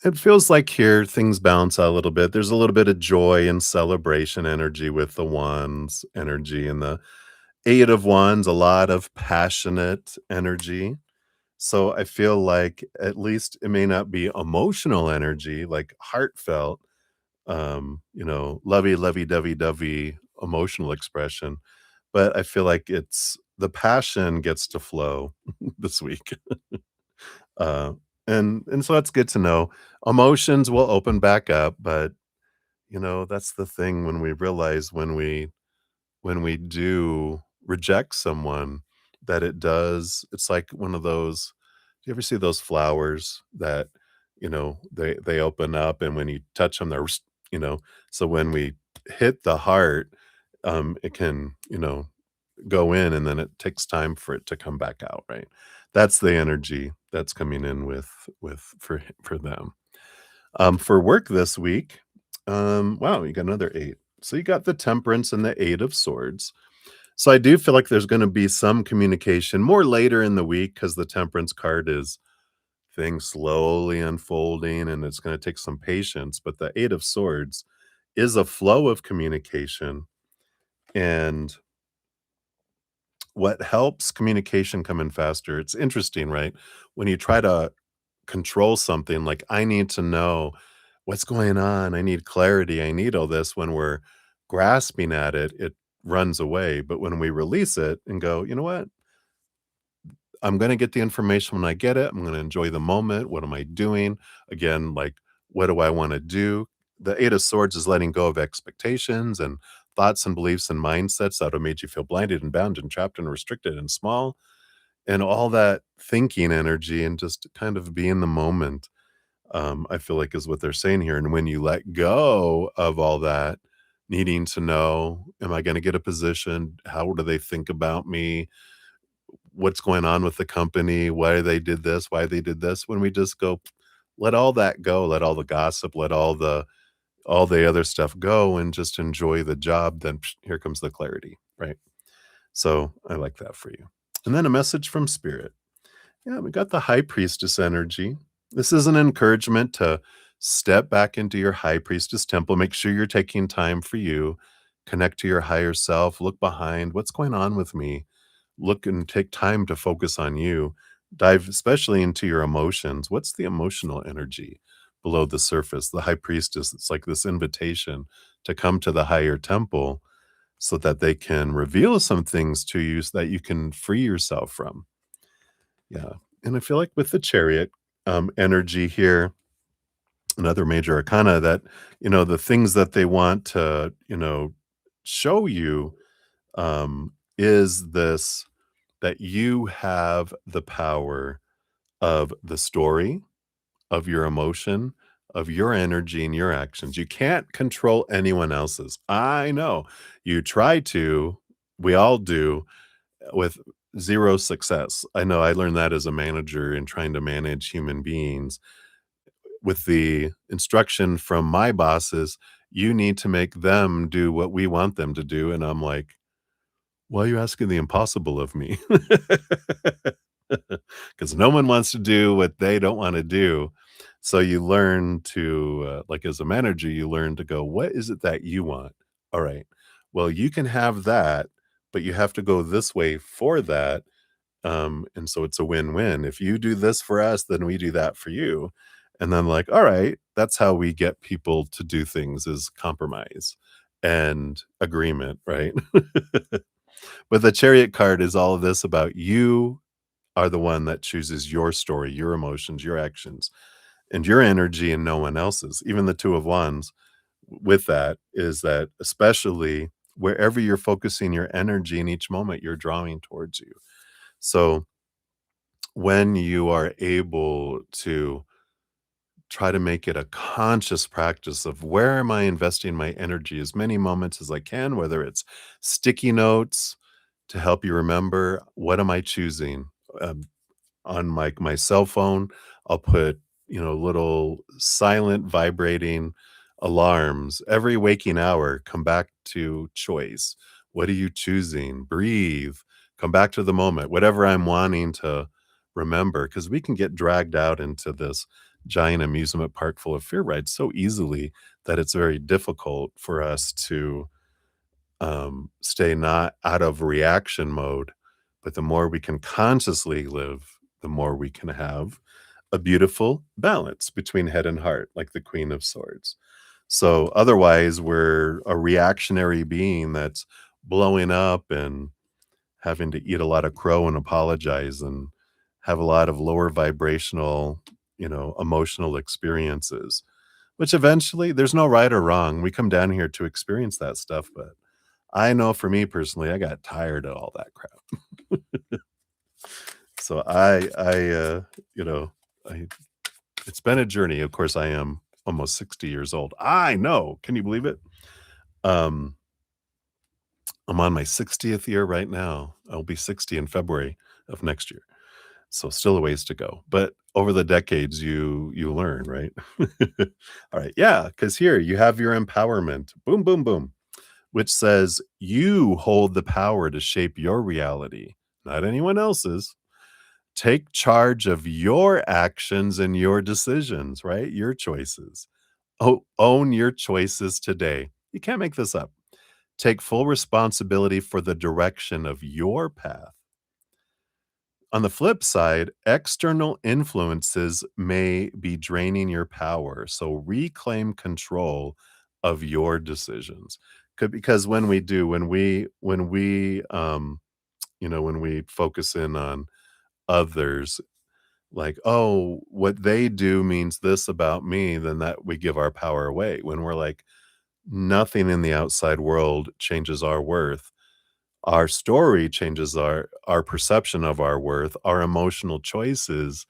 it feels like here things balance out a little bit. There's a little bit of joy and celebration energy with the wands energy and the 8 of wands, a lot of passionate energy. So I feel like at least it may not be emotional energy, like heartfelt, lovey-dovey emotional expression, but I feel like it's the passion gets to flow this week. Uh, and so that's good to know. Emotions will open back up, but, that's the thing when we realize when we do reject someone that it's like one of those. Do you ever see those flowers that, they open up and when you touch them, they're, you know, so when we hit the heart, it can, go in and then it takes time for it to come back out, right? That's the energy that's coming in for them. For work this week, wow, you got another 8. So you got the Temperance and the 8 of Swords. So I do feel like there's gonna be some communication more later in the week because the Temperance card is things slowly unfolding, and it's gonna take some patience, but the 8 of Swords is a flow of communication, and what helps communication come in faster, it's interesting, right? When you try to control something, like, I need to know what's going on, I need clarity, I need all this. When we're grasping at it, it runs away. But when we release it and go, you know what? I'm gonna get the information when I get it. I'm gonna enjoy the moment. What am I doing? Again, like, what do I wanna do? The Eight of Swords is letting go of expectations and thoughts and beliefs and mindsets that have made you feel blinded and bound and trapped and restricted and small, and all that thinking energy and just kind of be in the moment, I feel like is what they're saying here. And when you let go of all that, needing to know, am I gonna get a position? How do they think about me? What's going on with the company, why they did this, why they did this, when we just go, let all that go, let all the gossip, let all the other stuff go and just enjoy the job, then here comes the clarity, right? So I like that for you. And then a message from spirit. Yeah, we got the high priestess energy. This is an encouragement to step back into your high priestess temple. Make sure you're taking time for you, connect to your higher self, look behind what's going on with me, look and take time to focus on you. Dive especially into your emotions. What's the emotional energy below the surface? The high priestess, it's like this invitation to come to the higher temple so that they can reveal some things to you so that you can free yourself from. Yeah. And I feel like with the chariot energy here, another major arcana that, the things that they want to, show you is this, that you have the power of the story, of your emotion, of your energy and your actions. You can't control anyone else's. I know. You try to, we all do, with zero success. I know I learned that as a manager in trying to manage human beings with the instruction from my bosses, you need to make them do what we want them to do. And I'm like, why are you asking the impossible of me? Because no one wants to do what they don't want to do. So you learn to, like as a manager, you learn to go, what is it that you want? All right. Well, you can have that, but you have to go this way for that. And so it's a win-win. If you do this for us, then we do that for you. And then like, all right, that's how we get people to do things, is compromise and agreement, right? But the chariot card is all of this about you are the one that chooses your story, your emotions, your actions, and your energy and no one else's. Even the Two of Wands with that is that, especially wherever you're focusing your energy in each moment, you're drawing towards you. So when you are able to try to make it a conscious practice of, where am I investing my energy, as many moments as I can, whether it's sticky notes to help you remember, what am I choosing? Um, on my cell phone, I'll put, little silent vibrating alarms every waking hour. Come back to choice. What are you choosing? Breathe. Come back to the moment. Whatever I'm wanting to remember, because we can get dragged out into this giant amusement park full of fear rides so easily that it's very difficult for us to stay not out of reaction mode. But the more we can consciously live, the more we can have a beautiful balance between head and heart, like the Queen of Swords. So otherwise, we're a reactionary being that's blowing up and having to eat a lot of crow and apologize and have a lot of lower vibrational, emotional experiences, which eventually there's no right or wrong. We come down here to experience that stuff, but I know for me personally, I got tired of all that crap. So you know, I it's been a journey. Of course, I am almost 60 years old. I know. Can you believe it? Um, I'm on my 60th year right now. I'll be 60 in February of next year. So still a ways to go. But over the decades, you learn, right? All right. Yeah, because here you have your empowerment. Boom, boom, boom, which says you hold the power to shape your reality, not anyone else's. Take charge of your actions and your decisions, right? Your choices. Oh, own your choices today. You can't make this up. Take full responsibility for the direction of your path. On the flip side, external influences may be draining your power. So reclaim control of your decisions. Because when we focus in on others, like, oh, what they do means this about me, then that we give our power away. When we're like, nothing in the outside world changes our worth. Our story changes our perception of our worth. Our emotional choices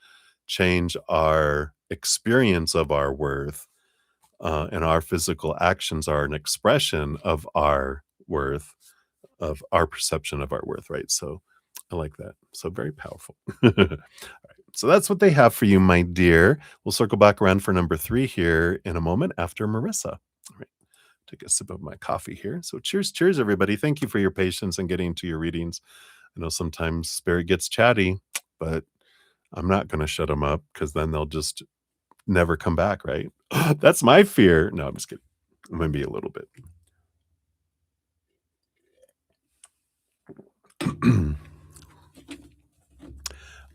change our experience of our worth, and our physical actions are an expression of our worth, of our perception of our worth, right? So I like that. So very powerful. All right. So that's what they have for you, my dear. We'll circle back around for number 3 here in a moment after Marissa. All right. Take a sip of my coffee here. So cheers, cheers, everybody. Thank you for your patience and getting to your readings. I know sometimes spirit gets chatty, but I'm not going to shut them up because then they'll just never come back, right? That's my fear. No, I'm just kidding. Maybe a little bit.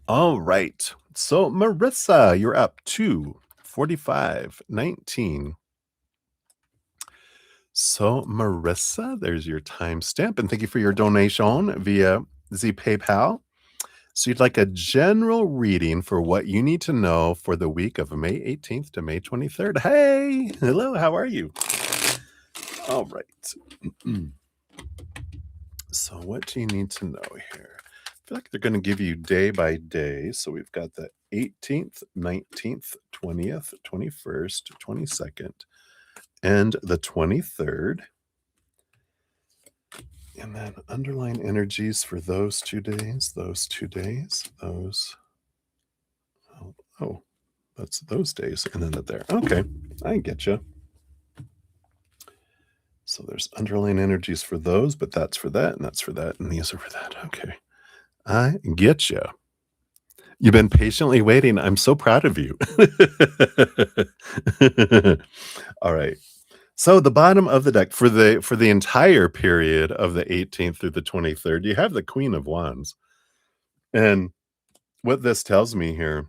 All right. So, Marissa, you're up to 45:19. So, Marissa, there's your timestamp. And thank you for your donation via the PayPal. So, you'd like a general reading for what you need to know for the week of May 18th to May 23rd. Hey, hello, how are you? All right. So, what do you need to know here? I feel like they're going to give you day by day. So, we've got the 18th, 19th, 20th, 21st, 22nd, and the 23rd. And then underline energies for those 2 days, those 2 days, those. Oh, that's those days. And then that there. Okay, I get you. So there's underline energies for those, but that's for that, and that's for that, and these are for that. Okay, I get you. You've been patiently waiting. I'm so proud of you. All right. So the bottom of the deck for the entire period of the 18th through the 23rd, you have the Queen of Wands. And what this tells me here,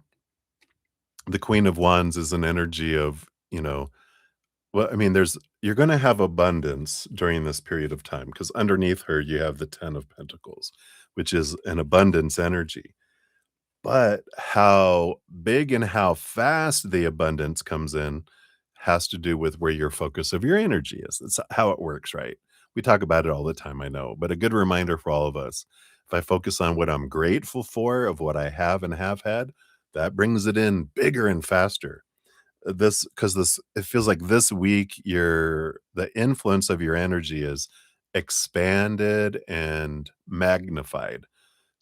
the Queen of Wands is an energy of, well, I mean, you're going to have abundance during this period of time because underneath her, you have the 10 of Pentacles, which is an abundance energy. But how big and how fast the abundance comes in has to do with where your focus of your energy is. That's how it works, right? We talk about it all the time, I know, but a good reminder for all of us. If I focus on what I'm grateful for, of what I have and have had, that brings it in bigger and faster. It feels like this week the influence of your energy is expanded and magnified.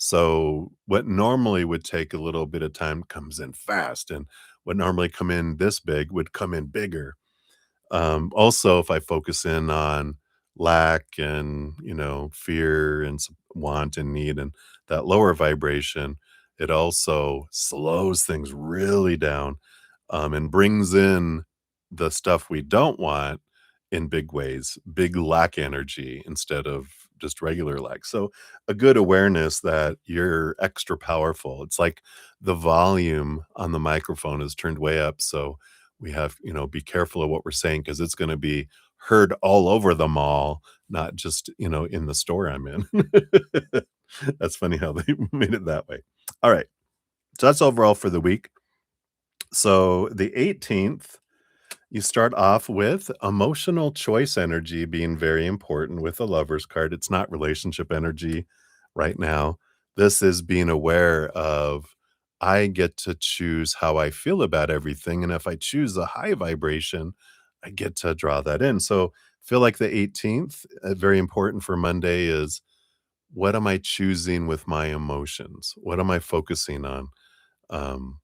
So what normally would take a little bit of time comes in fast, and what normally come in this big would come in bigger. Also, if I focus in on lack and, fear and want and need and that lower vibration, it also slows things really down, and brings in the stuff we don't want in big ways, big lack energy instead of just regular lack. So a good awareness that you're extra powerful. It's like the volume on the microphone is turned way up. So we have, be careful of what we're saying because it's going to be heard all over the mall, not just, in the store I'm in. That's funny how they made it that way. All right. So that's overall for the week. So the 18th, you start off with emotional choice energy being very important with the Lover's card. It's not relationship energy right now. This is being aware of, I get to choose how I feel about everything. And if I choose a high vibration, I get to draw that in. So feel like the 18th, very important for Monday is, what am I choosing with my emotions? What am I focusing on? Um,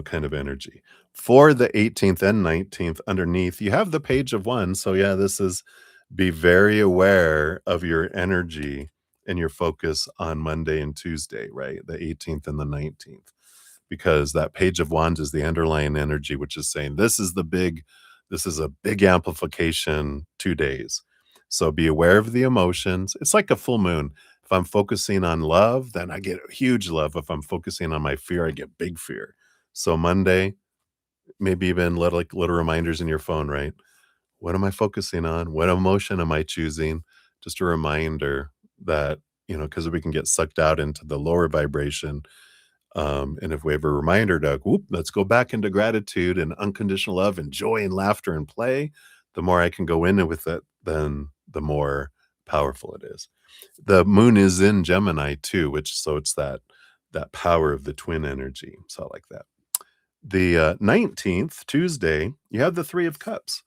kind of energy. For the 18th and 19th underneath, you have the Page of Wands. So yeah, this is be very aware of your energy and your focus on Monday and Tuesday, right? The 18th and the 19th. Because that Page of Wands is the underlying energy, which is saying this is a big amplification 2 days. So be aware of the emotions. It's like a full moon. If I'm focusing on love, then I get huge love. If I'm focusing on my fear, I get big fear. So Monday, maybe even little reminders in your phone, right? What am I focusing on? What emotion am I choosing? Just a reminder that, because we can get sucked out into the lower vibration. And if we have a reminder to, whoop, let's go back into gratitude and unconditional love and joy and laughter and play, the more I can go in with it, then the more powerful it is. The moon is in Gemini too, so it's that power of the twin energy. So I like that. The 19th, Tuesday, you have the Three of Cups.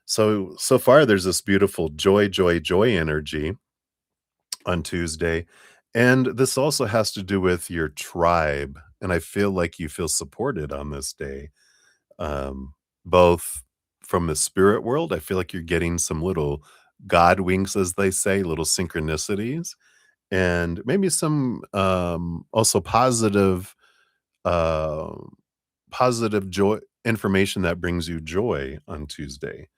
So far, there's this beautiful joy, joy, joy energy on Tuesday. And this also has to do with your tribe. And I feel like you feel supported on this day, both from the spirit world. I feel like you're getting some little God winks, as they say, little synchronicities, and maybe some also uh, positive joy information that brings you joy on Tuesday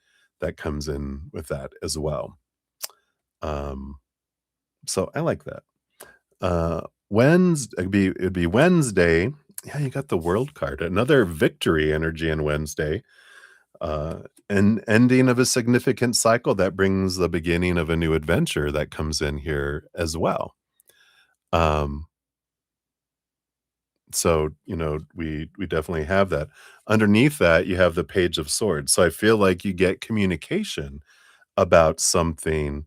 that comes in with that as well. Um, so I like that. It'd be Wednesday. Yeah, you got the World card. Another victory energy on Wednesday. An ending of a significant cycle that brings the beginning of a new adventure that comes in here as well. Um, so we definitely have that. Underneath that, you have the Page of Swords. So I feel like you get communication about something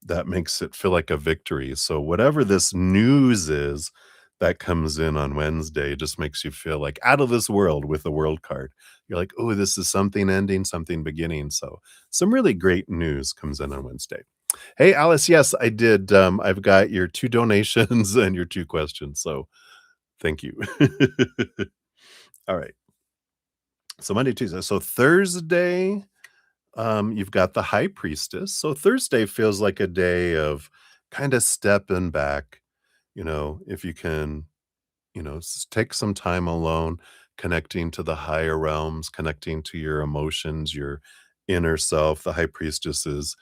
that makes it feel like a victory. So whatever this news is that comes in on Wednesday just makes you feel like out of this world with the world card. You're like, oh, this is something ending, something beginning. So some really great news comes in on Wednesday. Hey, Alice, yes, I did. I've got your two donations and your two questions. So thank you. All right. So Monday, Tuesday. So Thursday, you've got the high priestess. So Thursday feels like a day of kind of stepping back, if you can, take some time alone, connecting to the higher realms, connecting to your emotions, your inner self. The high priestess is,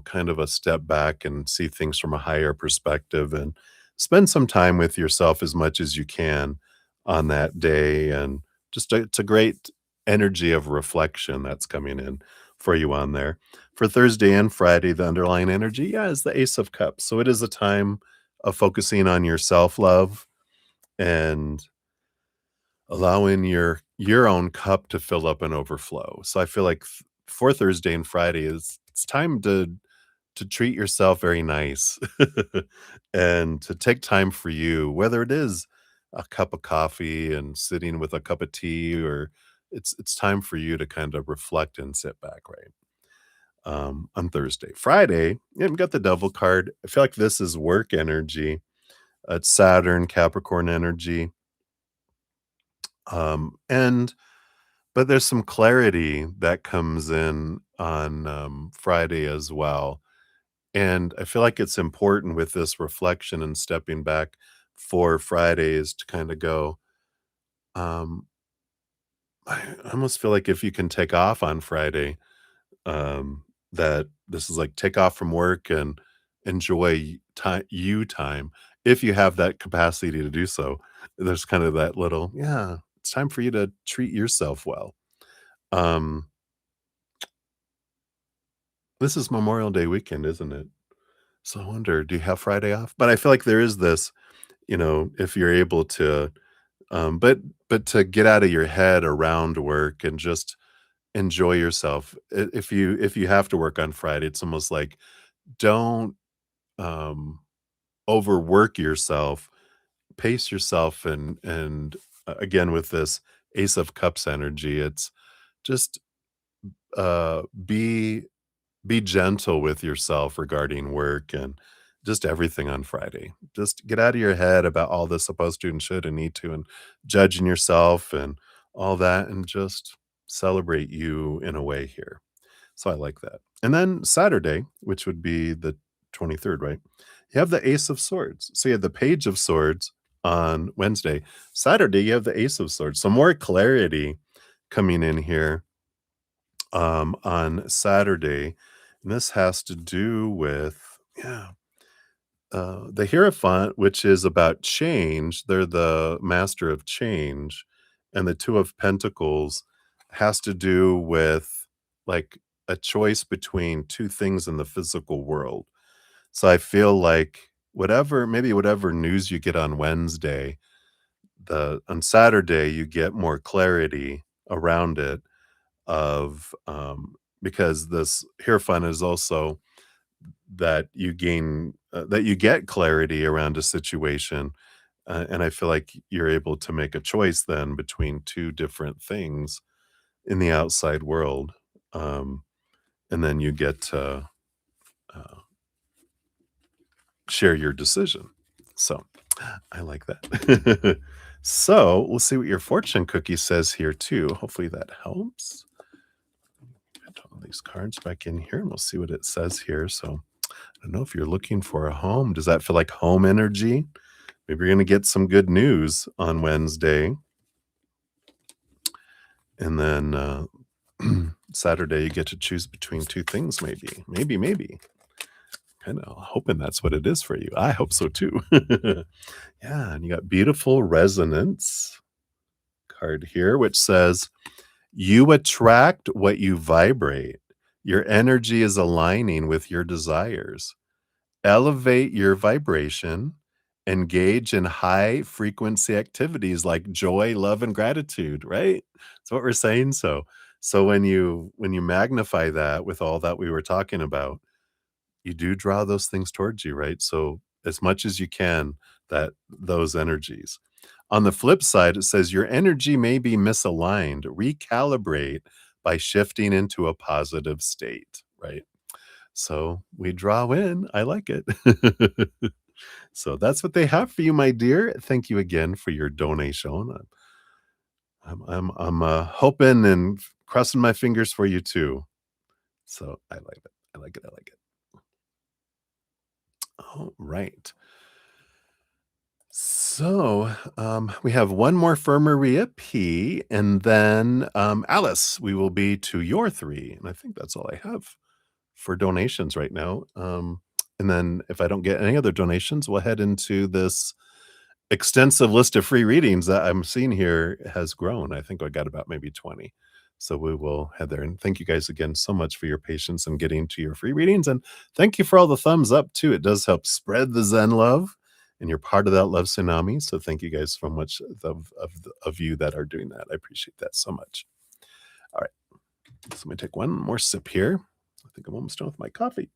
kind of a step back and see things from a higher perspective and spend some time with yourself as much as you can on that day. And it's a great energy of reflection that's coming in for you on there. For Thursday and Friday, the underlying energy, yeah, is the Ace of Cups. So it is a time of focusing on your self-love and allowing your own cup to fill up and overflow. So I feel like for Thursday and Friday is it's time to treat yourself very nice and to take time for you, whether it is a cup of coffee and sitting with a cup of tea, or it's time for you to kind of reflect and sit back, right? On Thursday. Friday, yeah, we got the devil card. I feel like this is work energy. It's Saturn, Capricorn energy. And but there's some clarity that comes in on Friday as well. And I feel like it's important with this reflection and stepping back for Fridays to kind of go, um, I almost feel like if you can take off on Friday, that this is like take off from work and enjoy time if you have that capacity to do so. There's kind of that little, yeah, it's time for you to treat yourself well. Um, this is Memorial Day weekend, isn't it? So I wonder, do you have Friday off? But I feel like there is this, if you're able to, but to get out of your head around work and just enjoy yourself. If you have to work on Friday, it's almost like don't um, overwork yourself, pace yourself, and again with this Ace of Cups energy, it's just uh, be be gentle with yourself regarding work and just everything on Friday. Just get out of your head about all the supposed to and should and need to and judging yourself and all that and just celebrate you in a way here. So I like that. And then Saturday, which would be the 23rd, right? You have the Ace of Swords. So you have the Page of Swords on Wednesday. Saturday, you have the Ace of Swords. So more clarity coming in here on Saturday. And this has to do with, yeah, the Hierophant, which is about change. They're the master of change. And the Two of Pentacles has to do with like a choice between two things in the physical world. So I feel like whatever news you get on Wednesday, the on Saturday you get more clarity around it of because this Hierophant is also that you get clarity around a situation, and I feel like you're able to make a choice then between two different things in the outside world, um, and then you get to uh, share your decision. So I like that. So we'll see what your fortune cookie says here too. Hopefully that helps. Put all these cards back in here, and we'll see what it says here. So I don't know if you're looking for a home. Does that feel like home energy? Maybe you're going to get some good news on Wednesday. And then Saturday, you get to choose between two things, maybe. Maybe. Kind of hoping that's what it is for you. I hope so too. Yeah, and you got beautiful resonance card here, which says, you attract what you vibrate. Your energy is aligning with your desires. Elevate your vibration, engage in high frequency activities like joy, love, and gratitude, right? That's what we're saying. So when you magnify that with all that we were talking about, you do draw those things towards you, right? So as much as you can, that those energies. On the flip side, it says your energy may be misaligned. Recalibrate by shifting into a positive state, right? So we draw in. I like it. So that's what they have for you, my dear. Thank you again for your donation. I'm hoping and crossing my fingers for you too. So I like it. I like it. I like it. All right. So we have one more for Maria P, and then Alice. We will be to your three, and I think that's all I have for donations right now. And then if I don't get any other donations, we'll head into this extensive list of free readings that I'm seeing here has grown. I think I got about maybe 20. So we will head there. And thank you guys again so much for your patience in getting to your free readings. And thank you for all the thumbs up too. It does help spread the Zen love. And you're part of that love tsunami. So thank you guys so much of you that are doing that. I appreciate that so much. All right. So let me take one more sip here. I think I'm almost done with my coffee.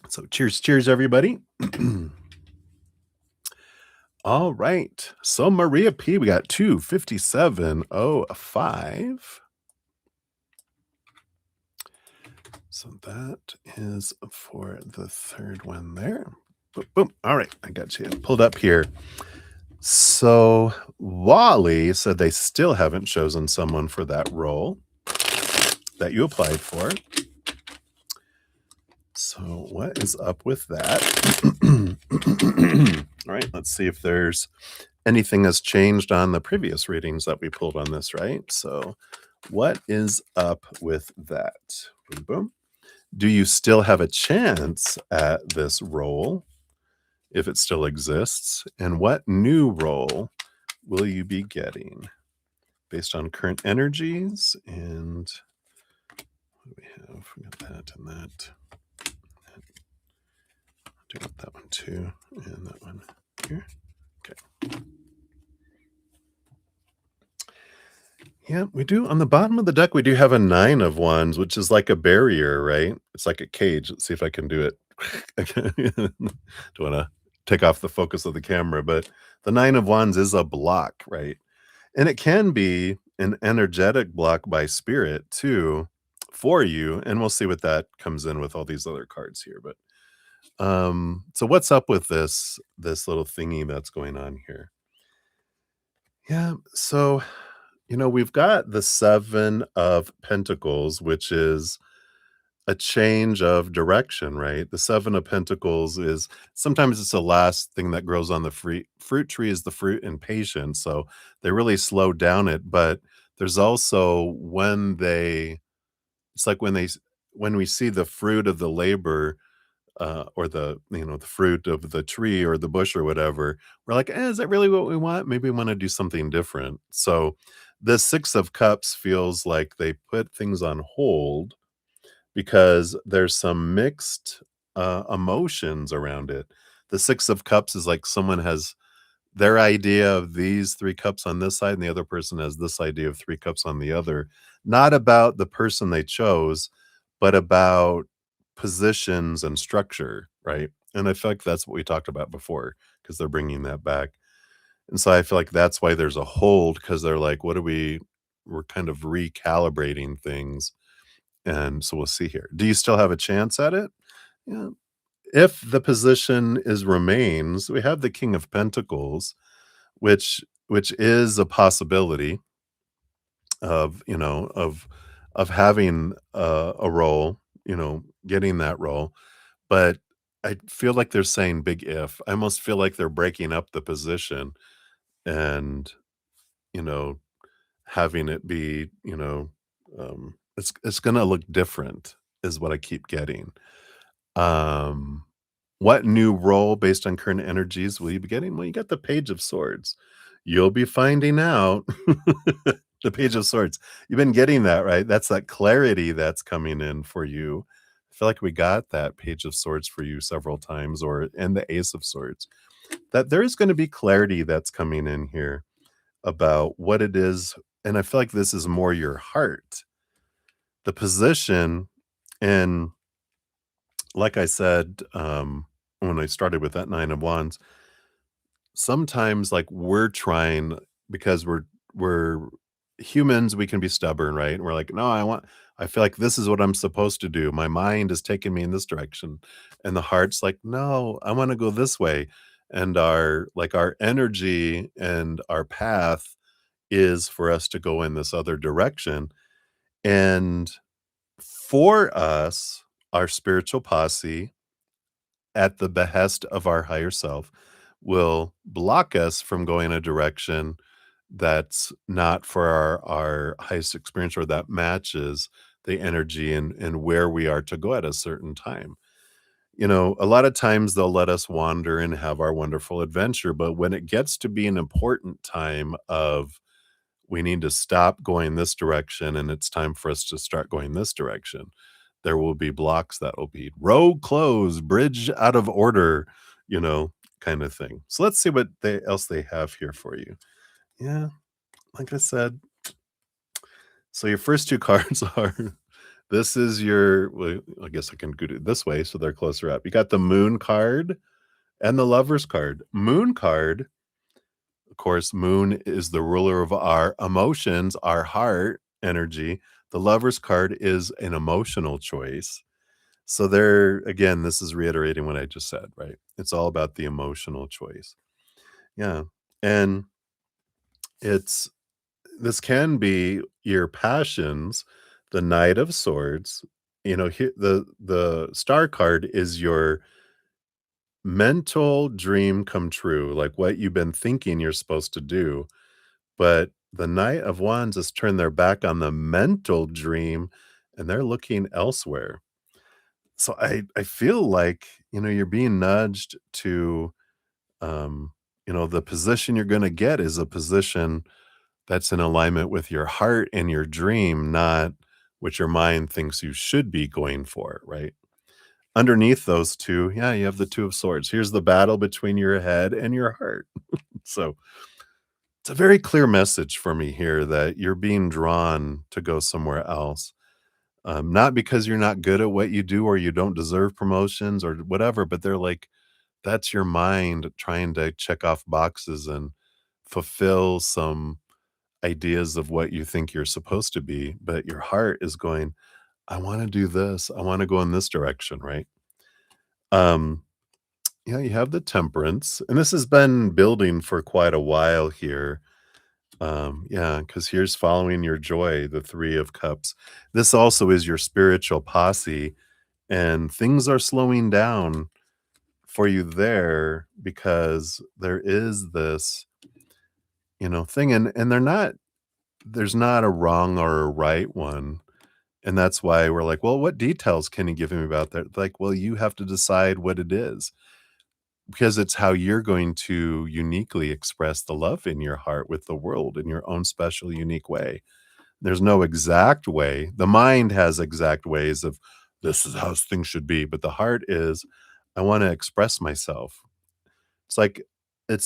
So cheers, everybody. All right. So Maria P, we got 25705. So that is for the third one there. Boom, boom. All right. I got you pulled up here. So Wally said they still haven't chosen someone for that role that you applied for. So what is up with that? All right, let's see if there's anything has changed on the previous readings that we pulled on this, right? So what is up with that? Boom, boom. Do you still have a chance at this role if it still exists? And what new role will you be getting based on current energies? And what do we have? We got that and that. Do that one too, and that one here. Okay. Yeah, we do. On the bottom of the deck, we do have a 9 of wands, which is like a barrier, right? It's like a cage. Let's see if I can do it. Don't want to take off the focus of the camera, but the 9 of wands is a block, right? And it can be an energetic block by spirit too for you. And we'll see what that comes in with all these other cards here. But so what's up with this little thingy that's going on here? Yeah, so we've got the 7 of Pentacles, which is a change of direction, right? The 7 of Pentacles is sometimes it's the last thing that grows on the fruit tree is the fruit and patience. So they really slow down it, but there's also when they It's like when we see the fruit of the labor, or the fruit of the tree or the bush or whatever, we're like, is that really what we want? Maybe we want to do something different. So the Six of Cups feels like they put things on hold because there's some mixed emotions around it. The Six of Cups is like someone has their idea of these 3 cups on this side, and the other person has this idea of 3 cups on the other. Not about the person they chose, but about positions and structure, right? And I feel like that's what we talked about before, because 'cause they're bringing that back. And so I feel like that's why there's a hold, because 'cause they're like, "What do we're kind of recalibrating things, and so we'll see here." Do you still have a chance at it? Yeah. If the position is remains, we have the King of Pentacles, which is a possibility of, of having a role, getting that role, but I feel like they're saying big if. I almost feel like they're breaking up the position and, you know, having it be, it's gonna look different is what I keep getting. Um, what new role based on current energies will you be getting? Well, you got the Page of Swords. You'll be finding out. The Page of Swords. You've been getting that, right? That's that clarity that's coming in for you. I feel like we got that Page of Swords for you several times, and the Ace of Swords. That there is going to be clarity that's coming in here about what it is. And I feel like this is more your heart, the position, and like I said, when I started with that Nine of Wands, sometimes like we're trying because we're humans, we can be stubborn, right? And we're like, no, I feel like this is what I'm supposed to do. My mind is taking me in this direction. And the heart's like, no, I want to go this way. And our energy and our path is for us to go in this other direction. And for us, our spiritual posse, at the behest of our higher self, will block us from going a direction that's not for our highest experience or that matches the energy and where we are to go at a certain time. A lot of times they'll let us wander and have our wonderful adventure, but when it gets to be an important time of we need to stop going this direction and it's time for us to start going this direction, there will be blocks that will be road closed, bridge out of order, you know, kind of thing. So let's see what else they have here for you. Yeah, like I said, so your first two cards are this is your, well, I guess I can do it this way so they're closer up. You got the Moon card and the Lovers card. Moon card, of course, Moon is the ruler of our emotions, our heart energy. The Lovers card is an emotional choice. So there again, this is reiterating what I just said, right? It's all about the emotional choice. Yeah. And it's this can be your passions, the Knight of Swords. The Star card is your mental dream come true, like what you've been thinking you're supposed to do. But the Knight of Wands has turned their back on the mental dream and they're looking elsewhere. So I feel like, you're being nudged to, the position you're going to get is a position that's in alignment with your heart and your dream, not what your mind thinks you should be going for, right? Underneath those two, yeah, you have the Two of Swords. Here's the battle between your head and your heart. So it's a very clear message for me here that you're being drawn to go somewhere else. Not because you're not good at what you do or you don't deserve promotions or whatever, but they're like, that's your mind trying to check off boxes and fulfill some ideas of what you think you're supposed to be. But your heart is going, I want to do this. I want to go in this direction, right? Um, yeah, you have the Temperance, and this has been building for quite a while here. Yeah, because here's following your joy, the Three of Cups. This also is your spiritual posse, and things are slowing down for you there because there is this, thing, and there's not a wrong or a right one. And that's why we're like, "Well, what details can you give me about that?" Like, "Well, you have to decide what it is, because it's how you're going to uniquely express the love in your heart with the world in your own special, unique way." There's no exact way. The mind has exact ways of, "This is how things should be," but the heart is, "I wanna express myself." It's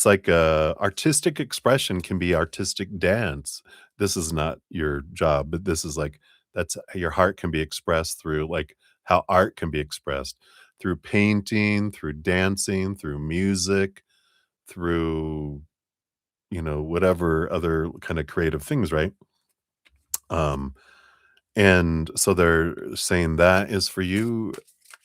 like artistic expression can be artistic dance. This is not your job, but this is like that's your heart can be expressed through, like, how art can be expressed, through painting, through dancing, through music, through, whatever other kinda creative things, right? Um, and so they're saying that is for you.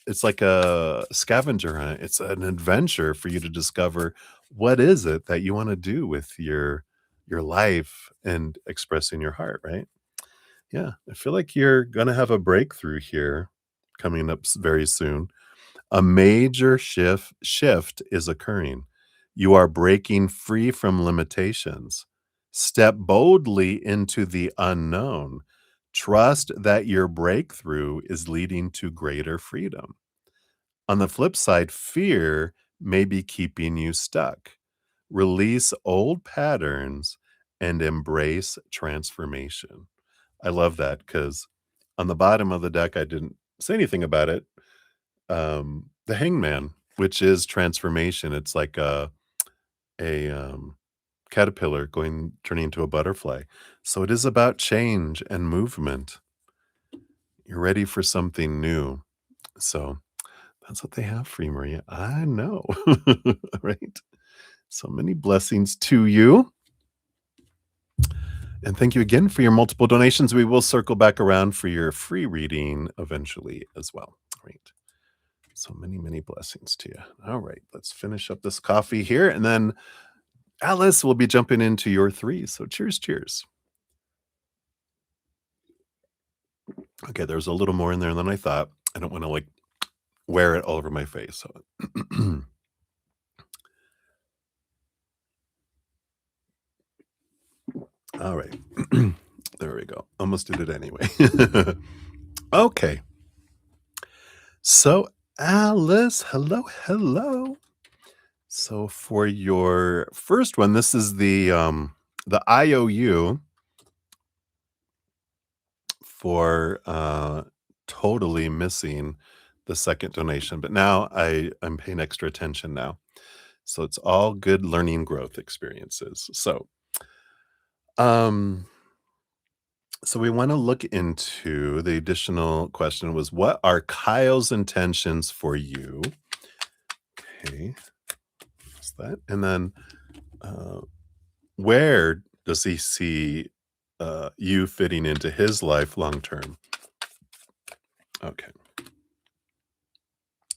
It's like a scavenger hunt. It's an adventure for you to discover what is it that you wanna do with your life and expressing your heart, right? Yeah, I feel like you're gonna have a breakthrough here coming up very soon. A major shift is occurring. You are breaking free from limitations. Step boldly into the unknown. Trust that your breakthrough is leading to greater freedom. On the flip side, fear may be keeping you stuck. Release old patterns and embrace transformation. I love that because on the bottom of the deck, I didn't say anything about it. The hangman, which is transformation. It's like a caterpillar turning into a butterfly. So it is about change and movement. You're ready for something new. So that's what they have for you, Maria. I know. Right? So many blessings to you. And thank you again for your multiple donations. We will circle back around for your free reading eventually as well. Right. So many, many blessings to you. All right. Let's finish up this coffee here. And then Alice will be jumping into your three. So cheers, cheers. Okay. There's a little more in there than I thought. I don't want to like wear it all over my face. So all right. There we go. Almost did it anyway. Okay. So, Alice, hello, hello. So for your first one, this is the IOU for totally missing the second donation, but now I'm paying extra attention now. So it's all good learning growth experiences. Um so we want to look into the additional question was, what are Kyle's intentions for you? Okay, that's that. And then uh where does he see you fitting into his life long term? Okay.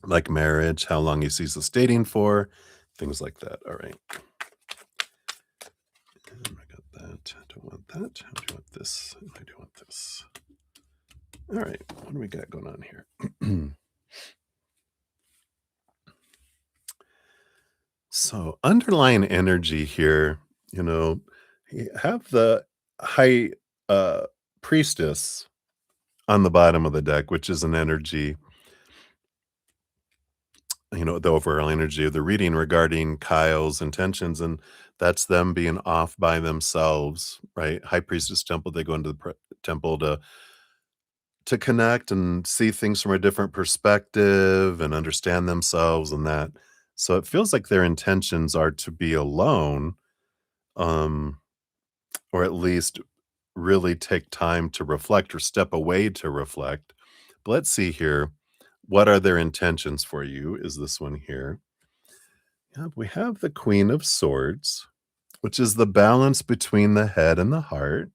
Like marriage, how long he sees us dating for, things like that. All right. I got that. I don't want that. I do want this. I do want this. All right. What do we got going on here? So, underlying energy here, you have the high uh, priestess on the bottom of the deck, which is an energy, the overall energy of the reading regarding Kyle's intentions, and that's them being off by themselves, right? High priestess temple, they go into the temple to connect and see things from a different perspective and understand themselves and that. So it feels like their intentions are to be alone, um, or at least really take time to reflect or step away to reflect. But let's see here. What are their intentions for you? Is this one here? Yeah, we have the Queen of Swords, which is the balance between the head and the heart.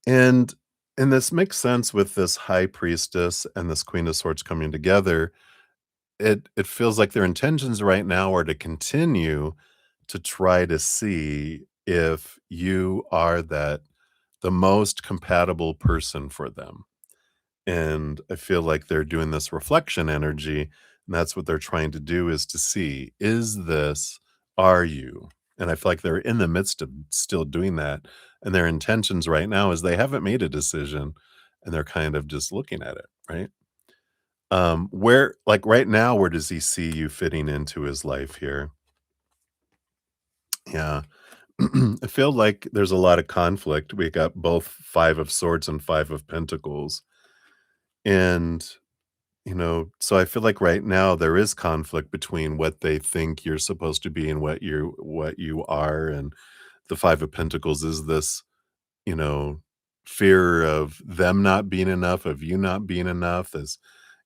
And this makes sense with this high priestess and this Queen of Swords coming together. It feels like their intentions right now are to continue to try to see if you are the most compatible person for them. And I feel like they're doing this reflection energy, and that's what they're trying to do is to see, is this are you? And I feel like they're in the midst of still doing that, and their intentions right now is they haven't made a decision, and they're kind of just looking at it, right? Where like, right now, where does he see you fitting into his life here? Yeah. I feel like there's a lot of conflict. We got both 5 of swords and 5 of pentacles, and, so I feel like right now there is conflict between what they think you're supposed to be and what you are, and the 5 of pentacles is this, you know, fear of them not being enough, of you not being enough, this,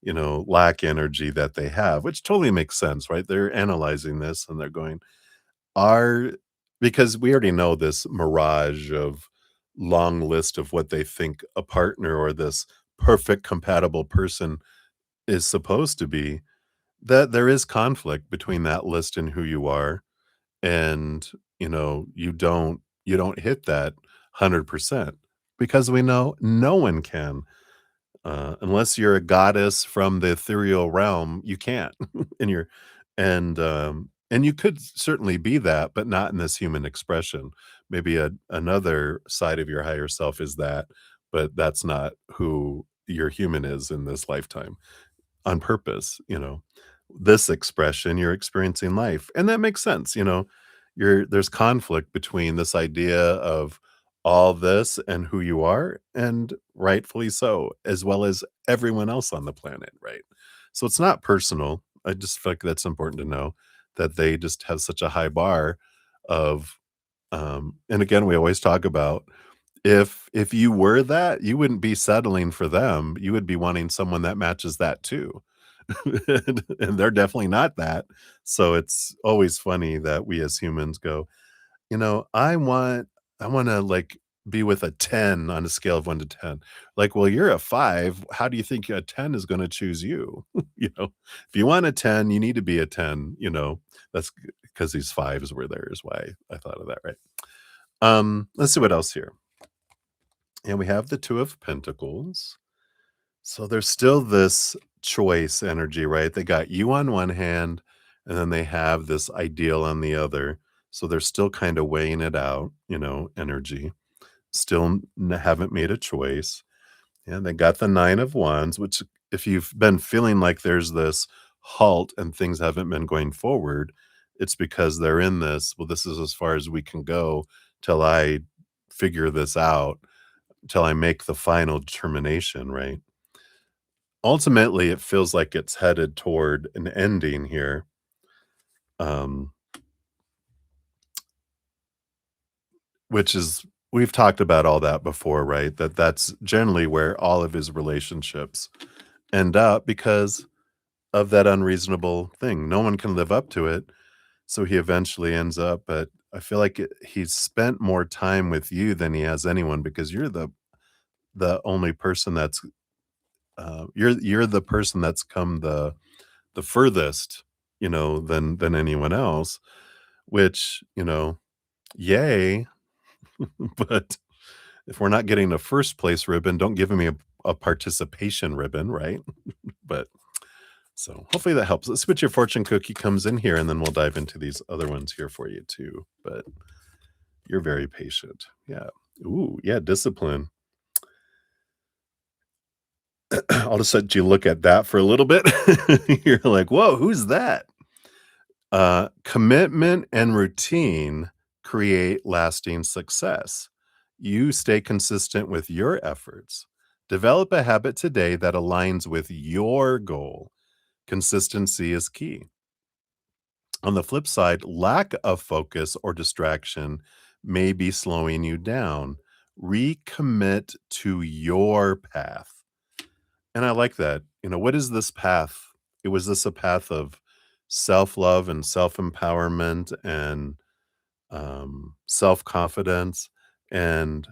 lack energy that they have, which totally makes sense, right? They're analyzing this and they're going, are because we already know this mirage of long list of what they think a partner or this perfect compatible person is supposed to be, that there is conflict between that list and who you are, and, you don't hit that 100% because we know no one can. Unless you're a goddess from the ethereal realm, you can't. And you're and you could certainly be that, but not in this human expression. Maybe another side of your higher self is that, but that's not who your human is in this lifetime on purpose, this expression, you're experiencing life. And that makes sense, there's conflict between this idea of all this and who you are, and rightfully so, as well as everyone else on the planet, right? So it's not personal. I just feel like that's important to know that they just have such a high bar of and again, we always talk about if you were that, you wouldn't be settling for them. You would be wanting someone that matches that too. And they're definitely not that. So it's always funny that we as humans go, I wanna, like, be with a 10 on a scale of 1 to 10. Like, "Well, you're a 5. How do you think a 10 is gonna choose you?" You know? If you want a 10, you need to be a 10, That's because these 5s were there is why I thought of that, right? Let's see what else here. And we have the 2 of Pentacles. So there's still this choice energy, right? They got you on one hand, and then they have this ideal on the other. So they're still kind of weighing it out, energy. Still haven't made a choice. And they got the 9 of Wands, which, if you've been feeling like there's this halt and things haven't been going forward, it's because they're in this. Well, this is as far as we can go till I figure this out, till I make the final determination, right? Ultimately, it feels like it's headed toward an ending here, um, which is we've talked about all that before, right? That's generally where all of his relationships end up because of that unreasonable thing. No one can live up to it, so he eventually ends up, but I feel like he's spent more time with you than he has anyone because you're the only person that's, you're the person that's come the furthest, than anyone else, which, yay, but if we're not getting a first place ribbon, don't give me a participation ribbon, right? But so hopefully that helps. Let's see what your fortune cookie comes in here, and then we'll dive into these other ones here for you too. But you're very patient. Yeah. Ooh, yeah, discipline. I'll just let you look at that for a little bit. You're like, whoa, who's that? Commitment and routine create lasting success. You stay consistent with your efforts. Develop a habit today that aligns with your goal. Consistency is key. On the flip side, lack of focus or distraction may be slowing you down. Recommit to your path. And I like that. What is this path? Was this a path of self-love and self-empowerment and self-confidence? And,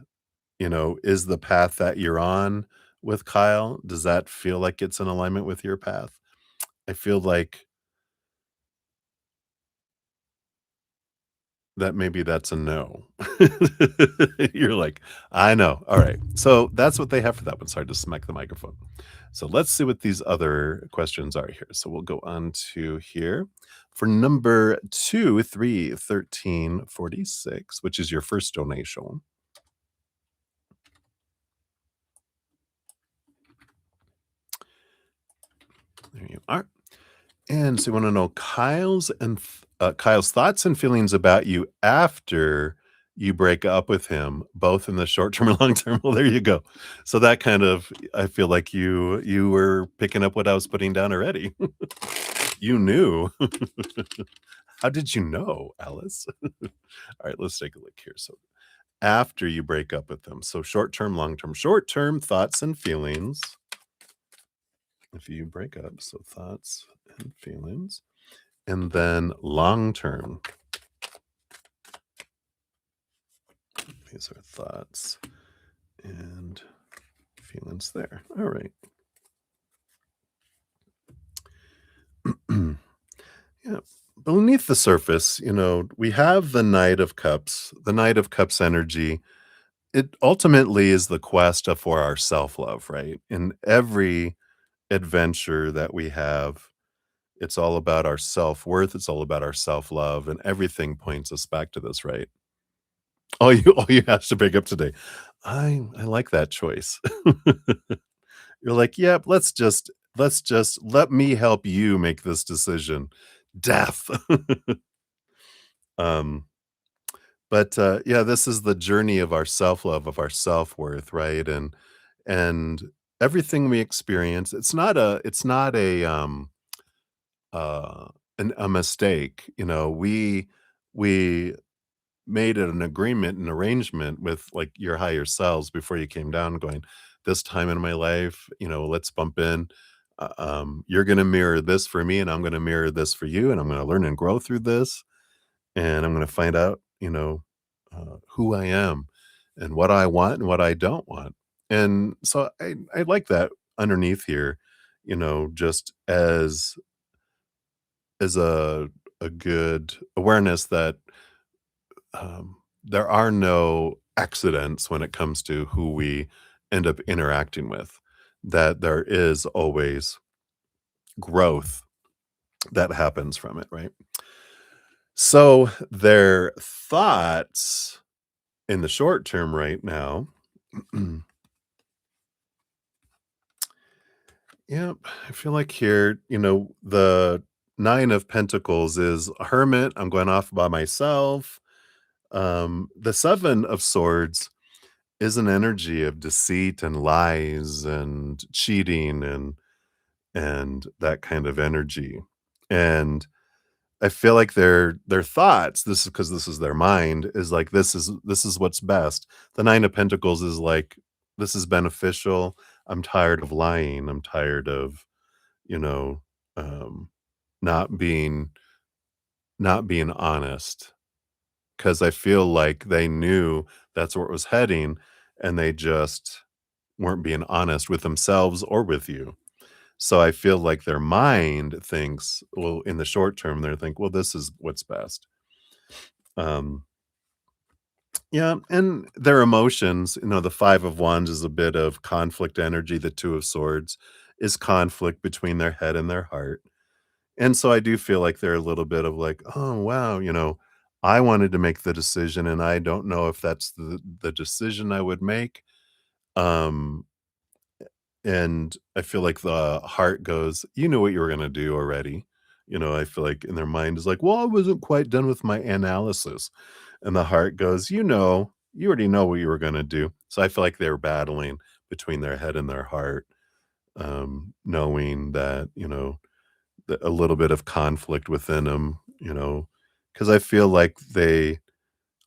is the path that you're on with Kyle, does that feel like it's in alignment with your path? I feel like that maybe that's a no. You're like, "I know. Alright." So, that's what they have for that one. Sorry to smack the microphone. So, let's see what these other questions are here. So, we'll go on to here. For number 2, 3, 13, 46, which is your first donation. Ar and so you wanna know Kyle's thoughts and feelings about you after you break up with him, both in the short term and long term. Well, there you go. So that kind of I feel like you were picking up what I was putting down already. You knew. How did you know, Alice? Alright, let's take a look here. So after you break up with them, so short term, long term. Short term thoughts and feelings if you break up, so thoughts and feelings. And then long term, these are thoughts and feelings there. All right. Yeah. Beneath the surface, we have the Knight of Cups, the Knight of Cups energy. It ultimately is the quest for our self love, right? In every adventure that we have, it's all about our self worth. It's all about our self love, and everything points us back to this, right? Oh, you have to break up today. I like that choice. You're like, "Yep, let's just let me help you make this decision." Death. Um, but yeah, this is the journey of our self-love, of our self-worth, right? And everything we experience, it's not uh, a mistake, we made it an agreement, an arrangement with, like, your higher selves before you came down going, "This time in my life, let's bump in. You're gonna mirror this for me, and I'm gonna mirror this for you, and I'm gonna learn and grow through this, and I'm gonna find out, who I am and what I want and what I don't want." And so I like that underneath here, just as a good awareness that there are no accidents when it comes to who we end up interacting with, that there is always growth that happens from it, right? So their thoughts in the short term right now, yeah, I feel like here, the Nine of Pentacles is a hermit. I'm going off by myself. The Seven of Swords is an energy of deceit and lies and cheating and that kind of energy. And I feel like their thoughts, this is because this is their mind, is like, this is what's best. The Nine of Pentacles is like, this is beneficial. I'm tired of lying. I'm tired of, you know, um, not being not being honest. Because I feel like they knew that's where it was heading, and they just weren't being honest with themselves or with you. So I feel like their mind thinks, well, in the short term, they think, well, this is what's best. Um, yeah, and their emotions, the Five of Wands is a bit of conflict energy. The Two of Swords is conflict between their head and their heart. And so I do feel like they're a little bit of like, oh wow, I wanted to make the decision and I don't know if that's the decision I would make. Um, and I feel like the heart goes, you know what you were gonna do already. I feel like in their mind is like, well, I wasn't quite done with my analysis. And the heart goes, you already know what you were gonna do. So I feel like they're battling between their head and their heart, knowing that, a little bit of conflict within them, because I feel like they,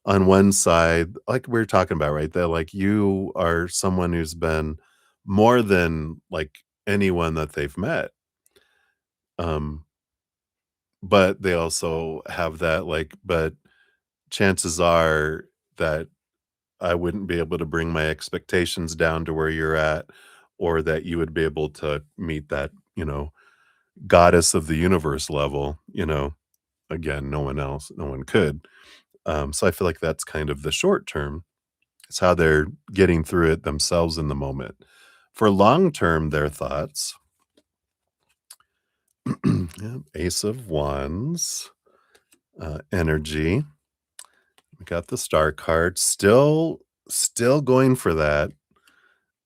on one side, like we are talking about, right? They're like, you are someone who's been more than like anyone that they've met. Um, but they also have that like, but chances are that I wouldn't be able to bring my expectations down to where you're at, or that you would be able to meet that, goddess of the universe level, again, no one could. So I feel like that's kind of the short term. It's how they're getting through it themselves in the moment. For long term, their thoughts, yeah, Ace of Wands, energy. We got the Star card, still going for that,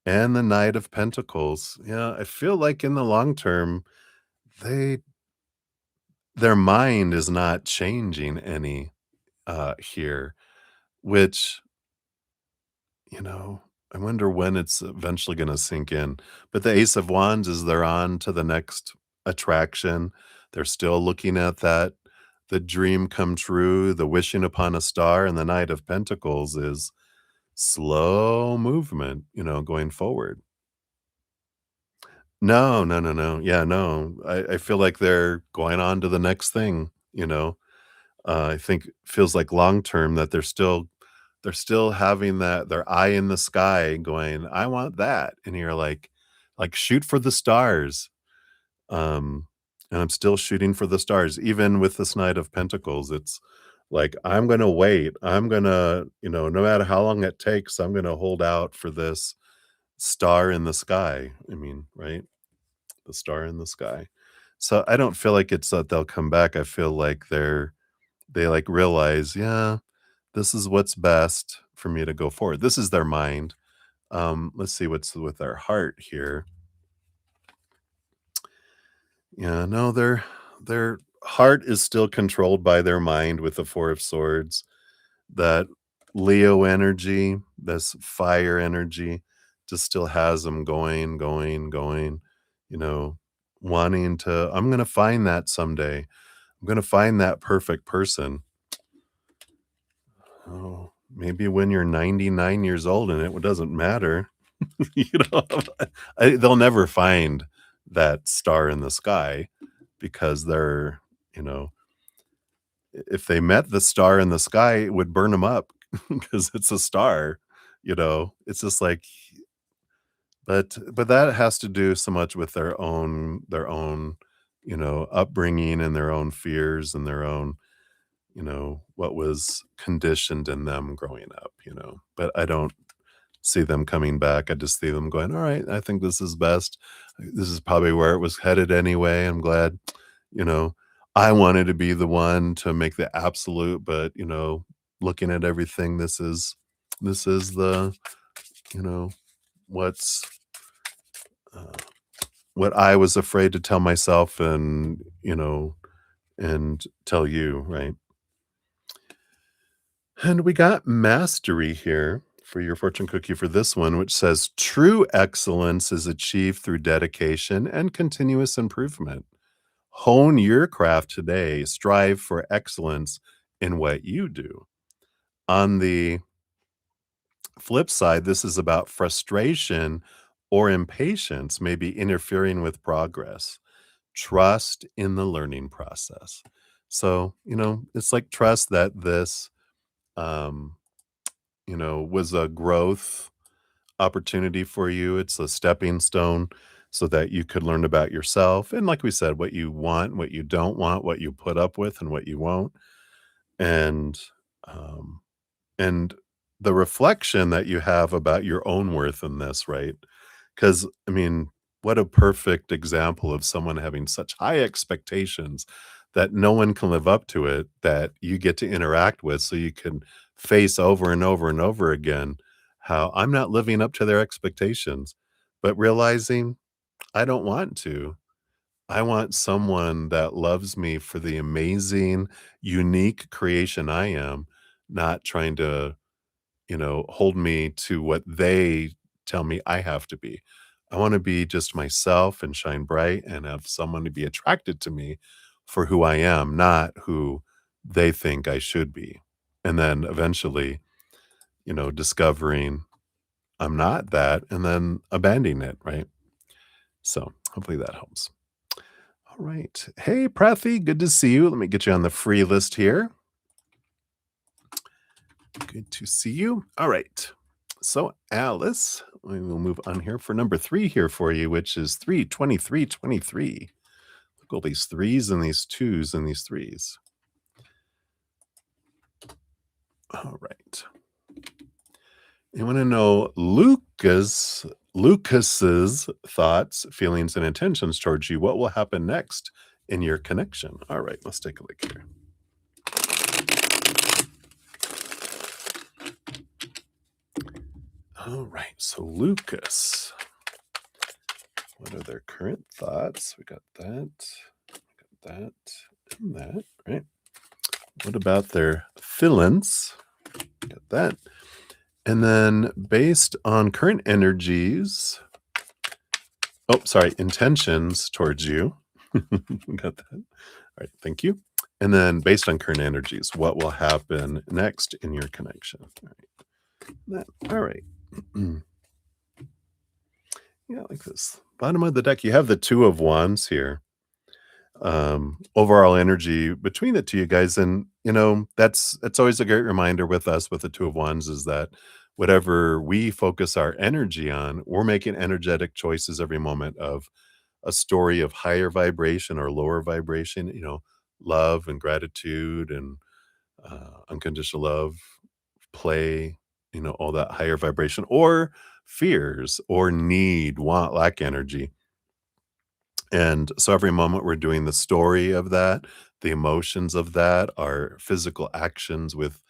and the Knight of Pentacles. Yeah, I feel like in the long term, they their mind is not changing any, here, which, you know, I wonder when it's eventually gonna sink in. But the Ace of Wands is they're on to the next attraction. They're still looking at that the dream come true, the wishing upon a star, and the Knight of Pentacles is slow movement, going forward. No, no, no, no. Yeah, no. I feel like they're going on to the next thing. I think feels like long term that they're still having that their eye in the sky going, "I want that." And you're like, "Shoot for the stars." Um, and I'm still shooting for the stars. Even with this Knight of Pentacles, it's like, "I'm gonna wait. I'm gonna, no matter how long it takes, I'm gonna hold out for this star in the sky." I mean, right? The star in the sky. So I don't feel like it's that they'll come back. I feel like they like realize, yeah, this is what's best for me to go forward. This is their mind. Let's see what's with their heart here. Yeah, no, their heart is still controlled by their mind with the Four of Swords. That Leo energy, this fire energy, just still has them going, going, going. You know, wanting to. I'm gonna find that someday. I'm gonna find that perfect person. Oh, maybe when you're 99 years old and it doesn't matter. You know, they'll never find that star in the sky because you know, if they met the star in the sky, it would burn them up because it's a star. It's just like, but that has to do so much with their own, upbringing and their own fears and their own, what was conditioned in them growing up. But I don't see them coming back. I just see them going, "All right, I think this is best. This is probably where it was headed anyway. I'm glad, you know, I wanted to be the one to make the absolute, but, looking at everything, this is the, you know, what's uh, what I was afraid to tell myself and tell you, right?" And we got mastery here for your fortune cookie for this one, which says true excellence is achieved through dedication and continuous improvement. Hone your craft today. Strive for excellence in what you do. On the flip side, this is about frustration or impatience, maybe interfering with progress. Trust in the learning process. So, it's like trust that this um, was a growth opportunity for you. It's a stepping stone so that you could learn about yourself. And like we said, what you want, what you don't want, what you put up with, and what you won't. And, um, and the reflection that you have about your own worth in this, right? Because, I mean, what a perfect example of someone having such high expectations that no one can live up to it, that you get to interact with so you can face over and over and over again how I'm not living up to their expectations, but realizing I don't want to. I want someone that loves me for the amazing, unique creation I am, not trying to hold me to what they tell me I have to be. I want to be just myself and shine bright and have someone to be attracted to me for who I am, not who they think I should be. And then eventually, discovering I'm not that and then abandoning it, right? So hopefully that helps. All right. Hey, Prathy, good to see you. Let me get you on the free list here. Good to see you. All right. So, Alice, we will move on here for number 3 here for you, which is 32323. Look at all these threes and these twos and these threes. All right. You want to know Lucas's thoughts, feelings, and intentions towards you. What will happen next in your connection? All right, let's take a look here. All right, so Lucas. What are their current thoughts? We got that. that and that, right? What about their feelings? Got that. And then based on current energies, oh, sorry, intentions towards you. Got that. All right, thank you. And then based on current energies, what will happen next in your connection? All right. All right. Yeah, like this. Bottom of the deck, you have the Two of Wands here. Overall energy between the two you guys, and that's always a great reminder with us with the Two of Wands is that whatever we focus our energy on, we're making energetic choices every moment of a story of higher vibration or lower vibration, love and gratitude and unconditional love, play, all that higher vibration, or fears or need, want, lack energy. And so every moment we're doing the story of that, the emotions of that, our physical actions with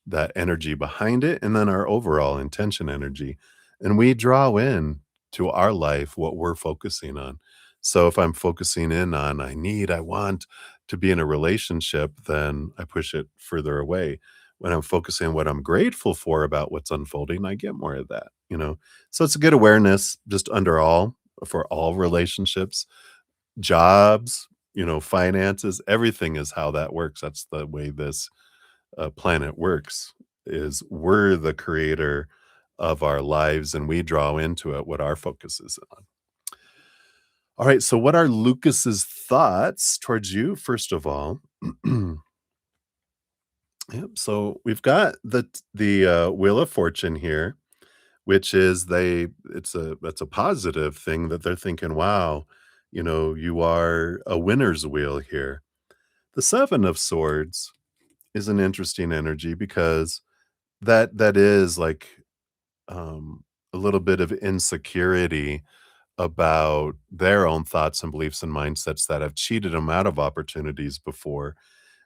that energy behind it, and then our overall intention energy. And we draw in to our life what we're focusing on. So if I'm focusing in on I want to be in a relationship, then I push it further away. When I'm focusing on what I'm grateful for about what's unfolding, I get more of that. So it's a good awareness just under all for all relationships, jobs, finances, everything is how that works. That's the way this planet works, is we're the creator of our lives and we draw into it what our focus is on. All right, so what are Lucas's thoughts towards you, first of all? Yep, so we've got the Wheel of Fortune here, which is that's a positive thing that they're thinking, wow, you are a winner's wheel here. The Seven of Swords is an interesting energy because that is like a little bit of insecurity about their own thoughts and beliefs and mindsets that have cheated them out of opportunities before.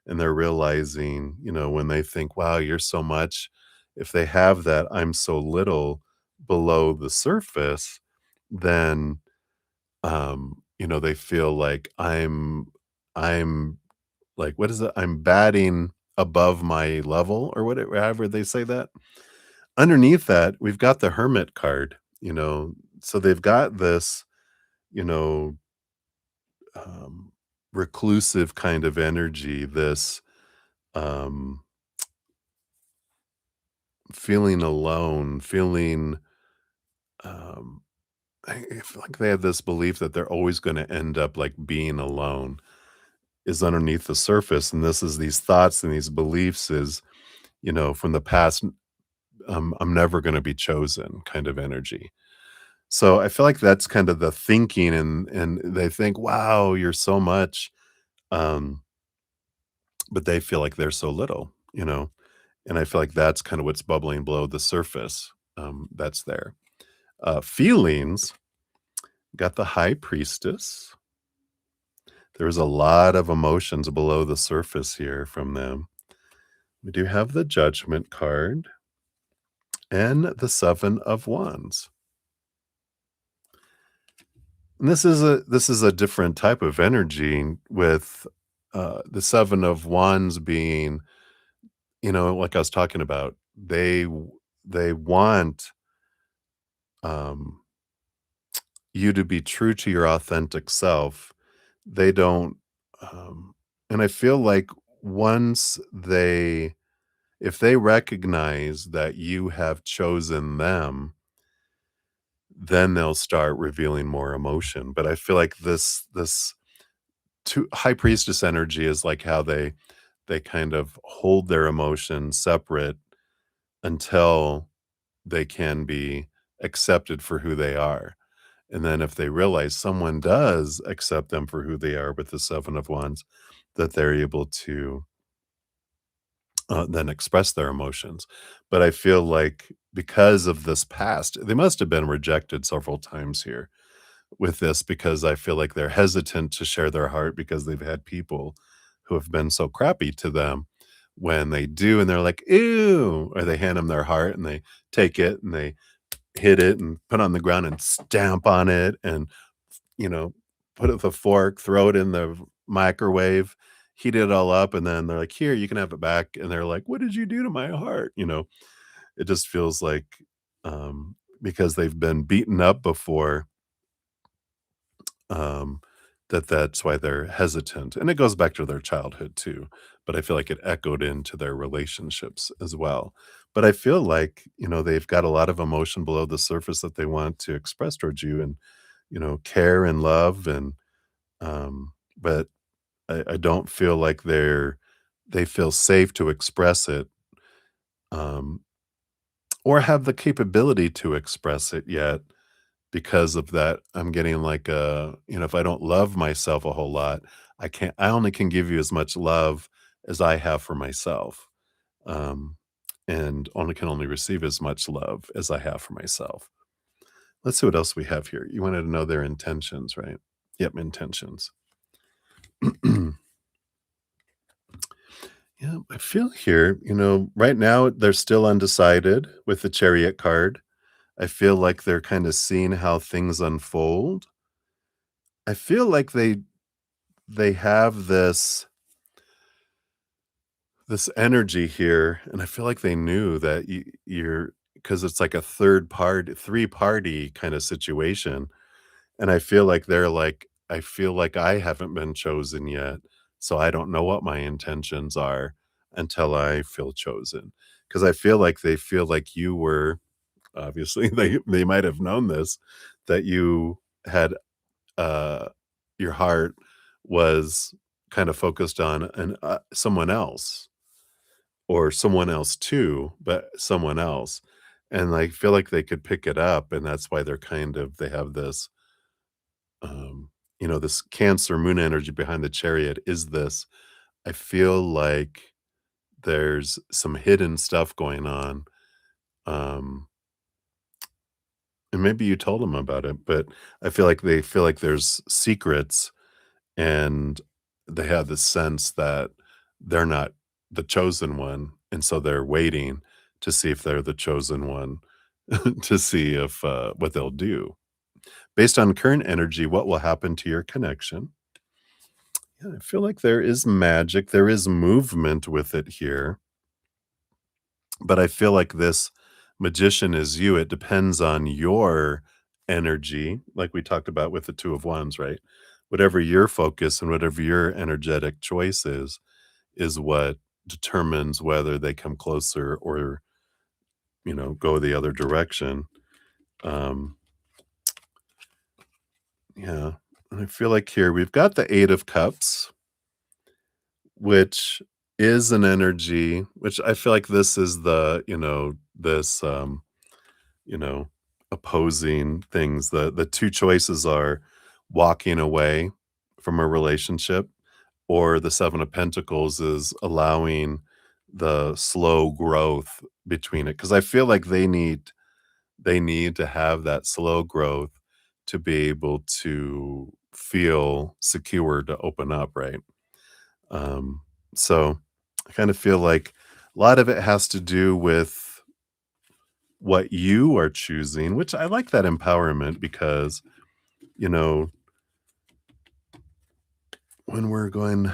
And they're realizing, when they think, wow, you're so much, if they have that, I'm so little below the surface, then they feel like I'm like, what is it? I'm batting above my level or whatever, however they say that. Underneath that, we've got the Hermit card, so they've got this, you know, um, reclusive kind of energy, this um, feeling alone, feeling, um, I feel like they have this belief that they're always going to end up like being alone is underneath the surface. And this is these thoughts and these beliefs is, from the past, I'm never going to be chosen kind of energy. So I feel like that's kind of the thinking and they think, "Wow, you're so much," um, but they feel like they're so little. And I feel like that's kind of what's bubbling below the surface, that's there. Feelings, got the High Priestess. There's a lot of emotions below the surface here from them. We do have the Judgment card and the Seven of Wands. And this is a different type of energy with, the Seven of Wands being, like I was talking about, they want, um, you to be true to your authentic self. They don't, um and I feel like once they if they recognize that you have chosen them, then they'll start revealing more emotion. But I feel like this to high priestess energy is like how they kind of hold their emotions separate until they can be accepted for who they are. And then if they realize someone does accept them for who they are with the Seven of Wands, that they're able to then express their emotions. But I feel like because of this past, they must have been rejected several times here with this because I feel like they're hesitant to share their heart because they've had people who have been so crappy to them when they do, and they're like, "Ew," or they hand them their heart and they take it and they hit it and put it on the ground and stamp on it and, you know, put it with a fork, throw it in the microwave, heat it all up, and then they're like, "Here, you can have it back," and they're like, "What did you do to my heart?" It just feels like, because they've been beaten up before, um, that's why they're hesitant, and it goes back to their childhood too, but I feel like it echoed into their relationships as well. But I feel like, they've got a lot of emotion below the surface that they want to express towards you and, care and love but I don't feel like they feel safe to express it, um, or have the capability to express it yet because of that. I'm getting like if I don't love myself a whole lot, I only can give you as much love as I have for myself. Um, and only receive as much love as I have for myself. Let's see what else we have here. You wanted to know their intentions, right? Yep, intentions. Yeah, I feel here, right now they're still undecided with the chariot card. I feel like they're kind of seeing how things unfold. I feel like they have this energy here, and I feel like they knew that you're because it's like a three-party kind of situation, and I feel like they're like, "I feel like I haven't been chosen yet, so I don't know what my intentions are until I feel chosen." Because I feel like they feel like you were obviously, they might have known this, that you had, uh your heart was kind of focused on someone else or someone else too, but someone else. And I feel like they could pick it up, and that's why they have this, this Cancer moon energy behind the chariot is this. I feel like there's some hidden stuff going on. Um, and maybe you told them about it, but I feel like they feel like there's secrets, and they have this sense that they're not the chosen one, and so they're waiting to see if they're the chosen one to see if what they'll do. Based on current energy, what will happen to your connection? Yeah, I feel like there is magic, there is movement with it here, but I feel like this magician is you. It depends on your energy, like we talked about with the Two of Wands, right? Whatever your focus and whatever your energetic choice is what determines whether they come closer or, go the other direction. Um, yeah. And I feel like here we've got the Eight of Cups, which is an energy, which I feel like this is this you know, opposing things. The two choices are walking away from a relationship, or the Seven of Pentacles is allowing the slow growth between it. Because I feel like they need to have that slow growth to be able to feel secure to open up, right? Um, so I kind of feel like a lot of it has to do with what you are choosing, which I like that empowerment because, you know, when we're going,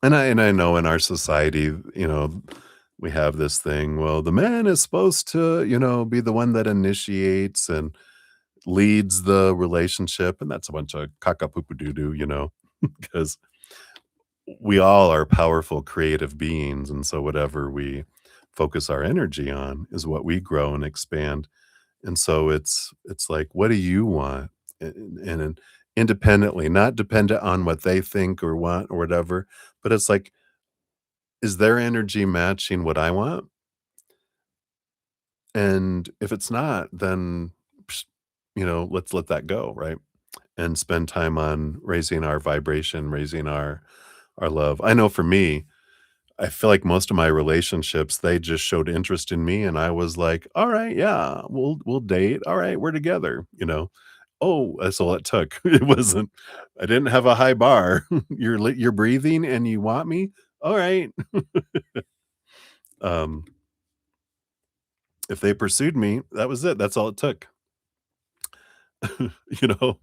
and I know in our society, we have this thing. Well, the man is supposed to, be the one that initiates and leads the relationship, and that's a bunch of caca doo doo, because we all are powerful creative beings, and so whatever we focus our energy on is what we grow and expand. And so it's like, what do you want? And independently, not dependent on what they think or want or whatever, but it's like, is their energy matching what I want? And if it's not, then psh, let's let that go, right? And spend time on raising our vibration, raising our love. I know for me, I feel like most of my relationships, they just showed interest in me, and I was like, "All right, yeah, we'll date. All right, we're together," you know? Oh, that's all it took. It wasn't I didn't have a high bar. You're breathing and you want me? All right. Um, if they pursued me, that was it. That's all it took. You know?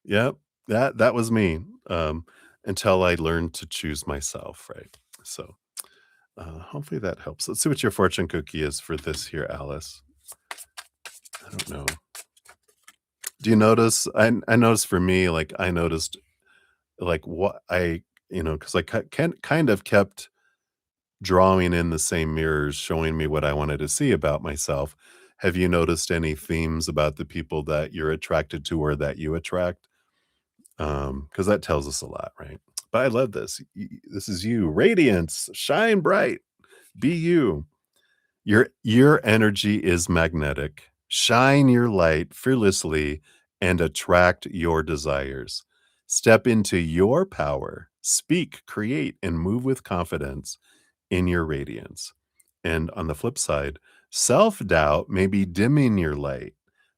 Yep. That was me. um, until I learn to choose myself, right? So, hopefully that helps. Let's see what your fortune cookie is for this here, Alice. I don't know. Do you notice? I noticed for me, like I noticed, like what I, because I kind of kept drawing in the same mirrors, showing me what I wanted to see about myself. Have you noticed any themes about the people that you're attracted to or that you attract? Because that tells us a lot, right? But I love this. This is you, radiance, shine bright, be you. Your energy is magnetic. Shine your light fearlessly and attract your desires. Step into your power. Speak, create, and move with confidence in your radiance. And on the flip side, self doubt may be dimming your light.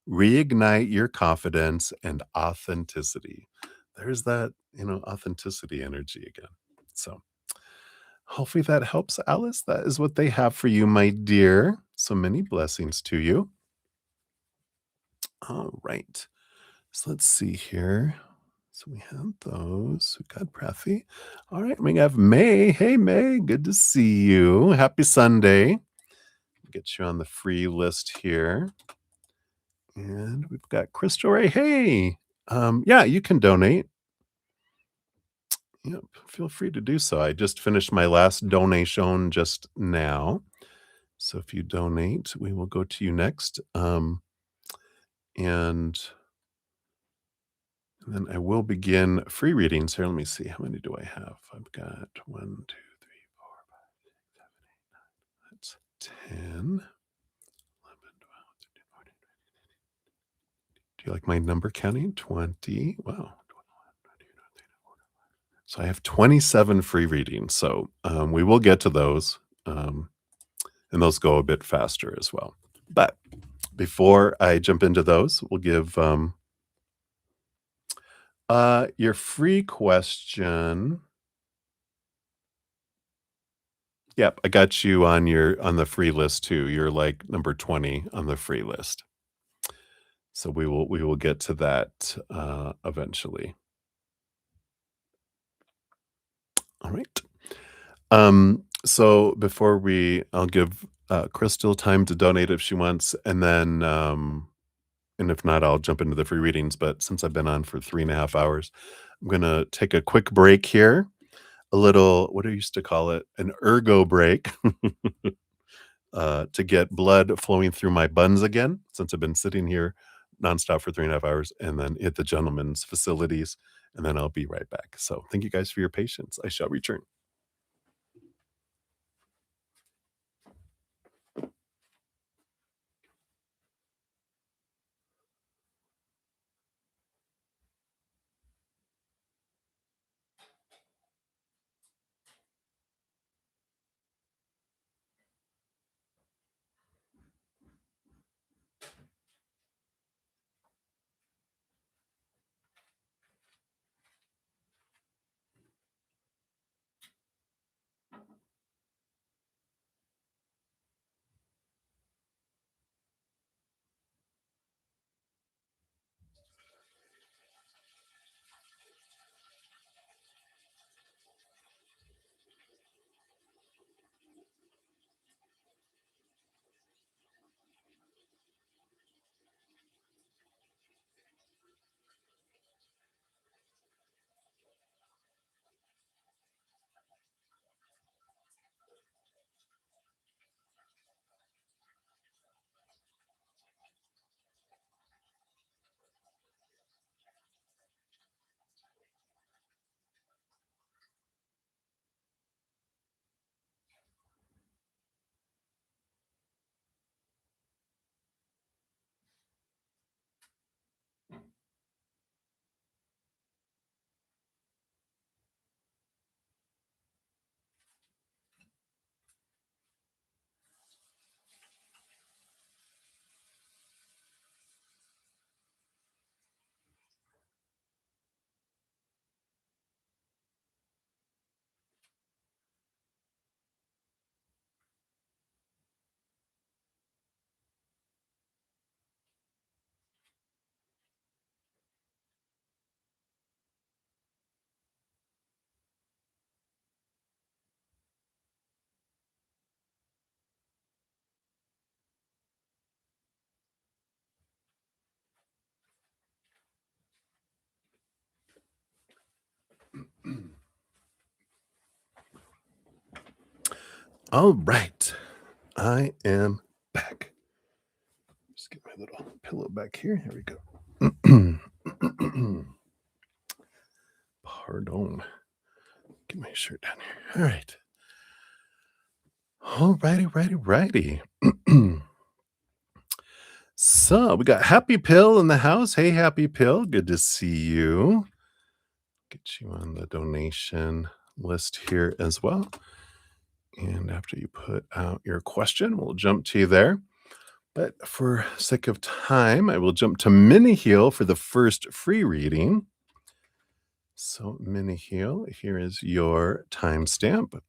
Reignite your confidence and authenticity. There's that, authenticity energy again. So, hopefully that helps, Alice. That is what they have for you, my dear. So many blessings to you. All right. So let's see here. So we have those. We got Prathy. All right. We have May. Hey, May. Good to see you. Happy Sunday. Get you on the free list here. And we've got Crystal Ray. Hey. Yeah, you can donate. Yep. Feel free to do so. I just finished my last donation just now. So if you donate, we will go to you next. And then I will begin free readings here. Let me see. How many do I have? I've got 1, 2, 3, 4, 5, 6, 7, 8, 9. That's 10, 11, 12, 13, 14. Do you like my number counting? 20. Wow. So I have 27 free readings. So we will get to those. And those go a bit faster as well. But before I jump into those, we'll give your free question. Yep, I got you on the free list too. You're like number 20 on the free list. So we will get to that eventually. All right. So before I'll give Crystal time to donate if she wants, and if not, I'll jump into the free readings. But since I've been on for 3.5 hours, I'm gonna take a quick break here. A little, what I used to call it, an ergo break, to get blood flowing through my buns again, since I've been sitting here nonstop for 3.5 hours, and then hit the gentleman's facilities, and then I'll be right back. So thank you guys for your patience. I shall return. All right. I am back. Just get my little pillow back here. Here we go. Pardon. Get my shirt down here. All right. All righty. So we got Happy Pill in the house. Hey, Happy Pill. Good to see you. Get you on the donation list here as well. And after you put out your question, we'll jump to you there. But for sake of time, I will jump to Mini Heal for the first free reading. So, Mini Heal, here is your timestamp.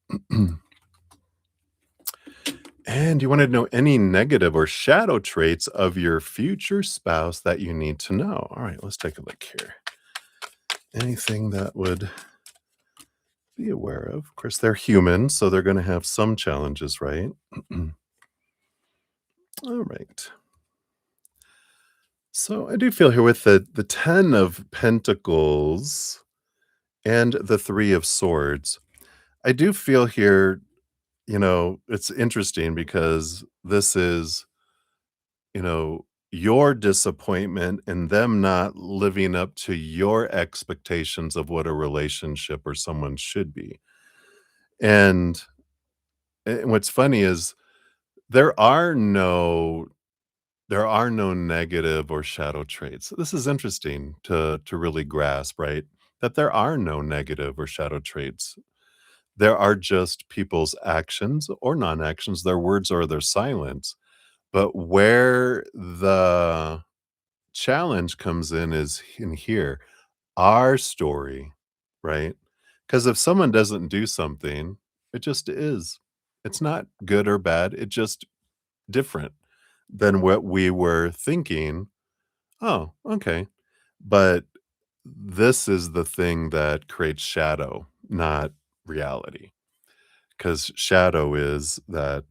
And you want to know any negative or shadow traits of your future spouse that you need to know. All right, let's take a look here. Anything that would be aware of. Of course, they're human, so they're going to have some challenges, right? All right. So I do feel here with the 10 of Pentacles and the 3 of Swords, I do feel here, it's interesting because this is, your disappointment and them not living up to your expectations of what a relationship or someone should be. And, what's funny is there are no negative or shadow traits. This is interesting to really grasp, right? That there are no negative or shadow traits. There are just people's actions or non-actions, their words or their silence. But where the challenge comes in is in here, our story, right? Because if someone doesn't do something, it just is. It's not good or bad. It just different than what we were thinking. Oh, okay. But this is the thing that creates shadow, not reality. Because shadow is that,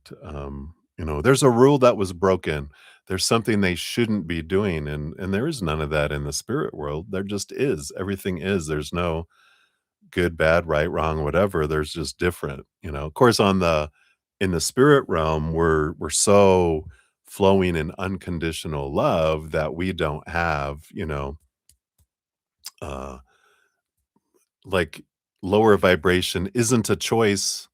there's a rule that was broken. There's something they shouldn't be doing. And there is none of that in the spirit world. There just is. Everything is. There's no good, bad, right, wrong, whatever. There's just different, Of course, in the spirit realm, we're so flowing in unconditional love that we don't have, uh like lower vibration isn't a choice.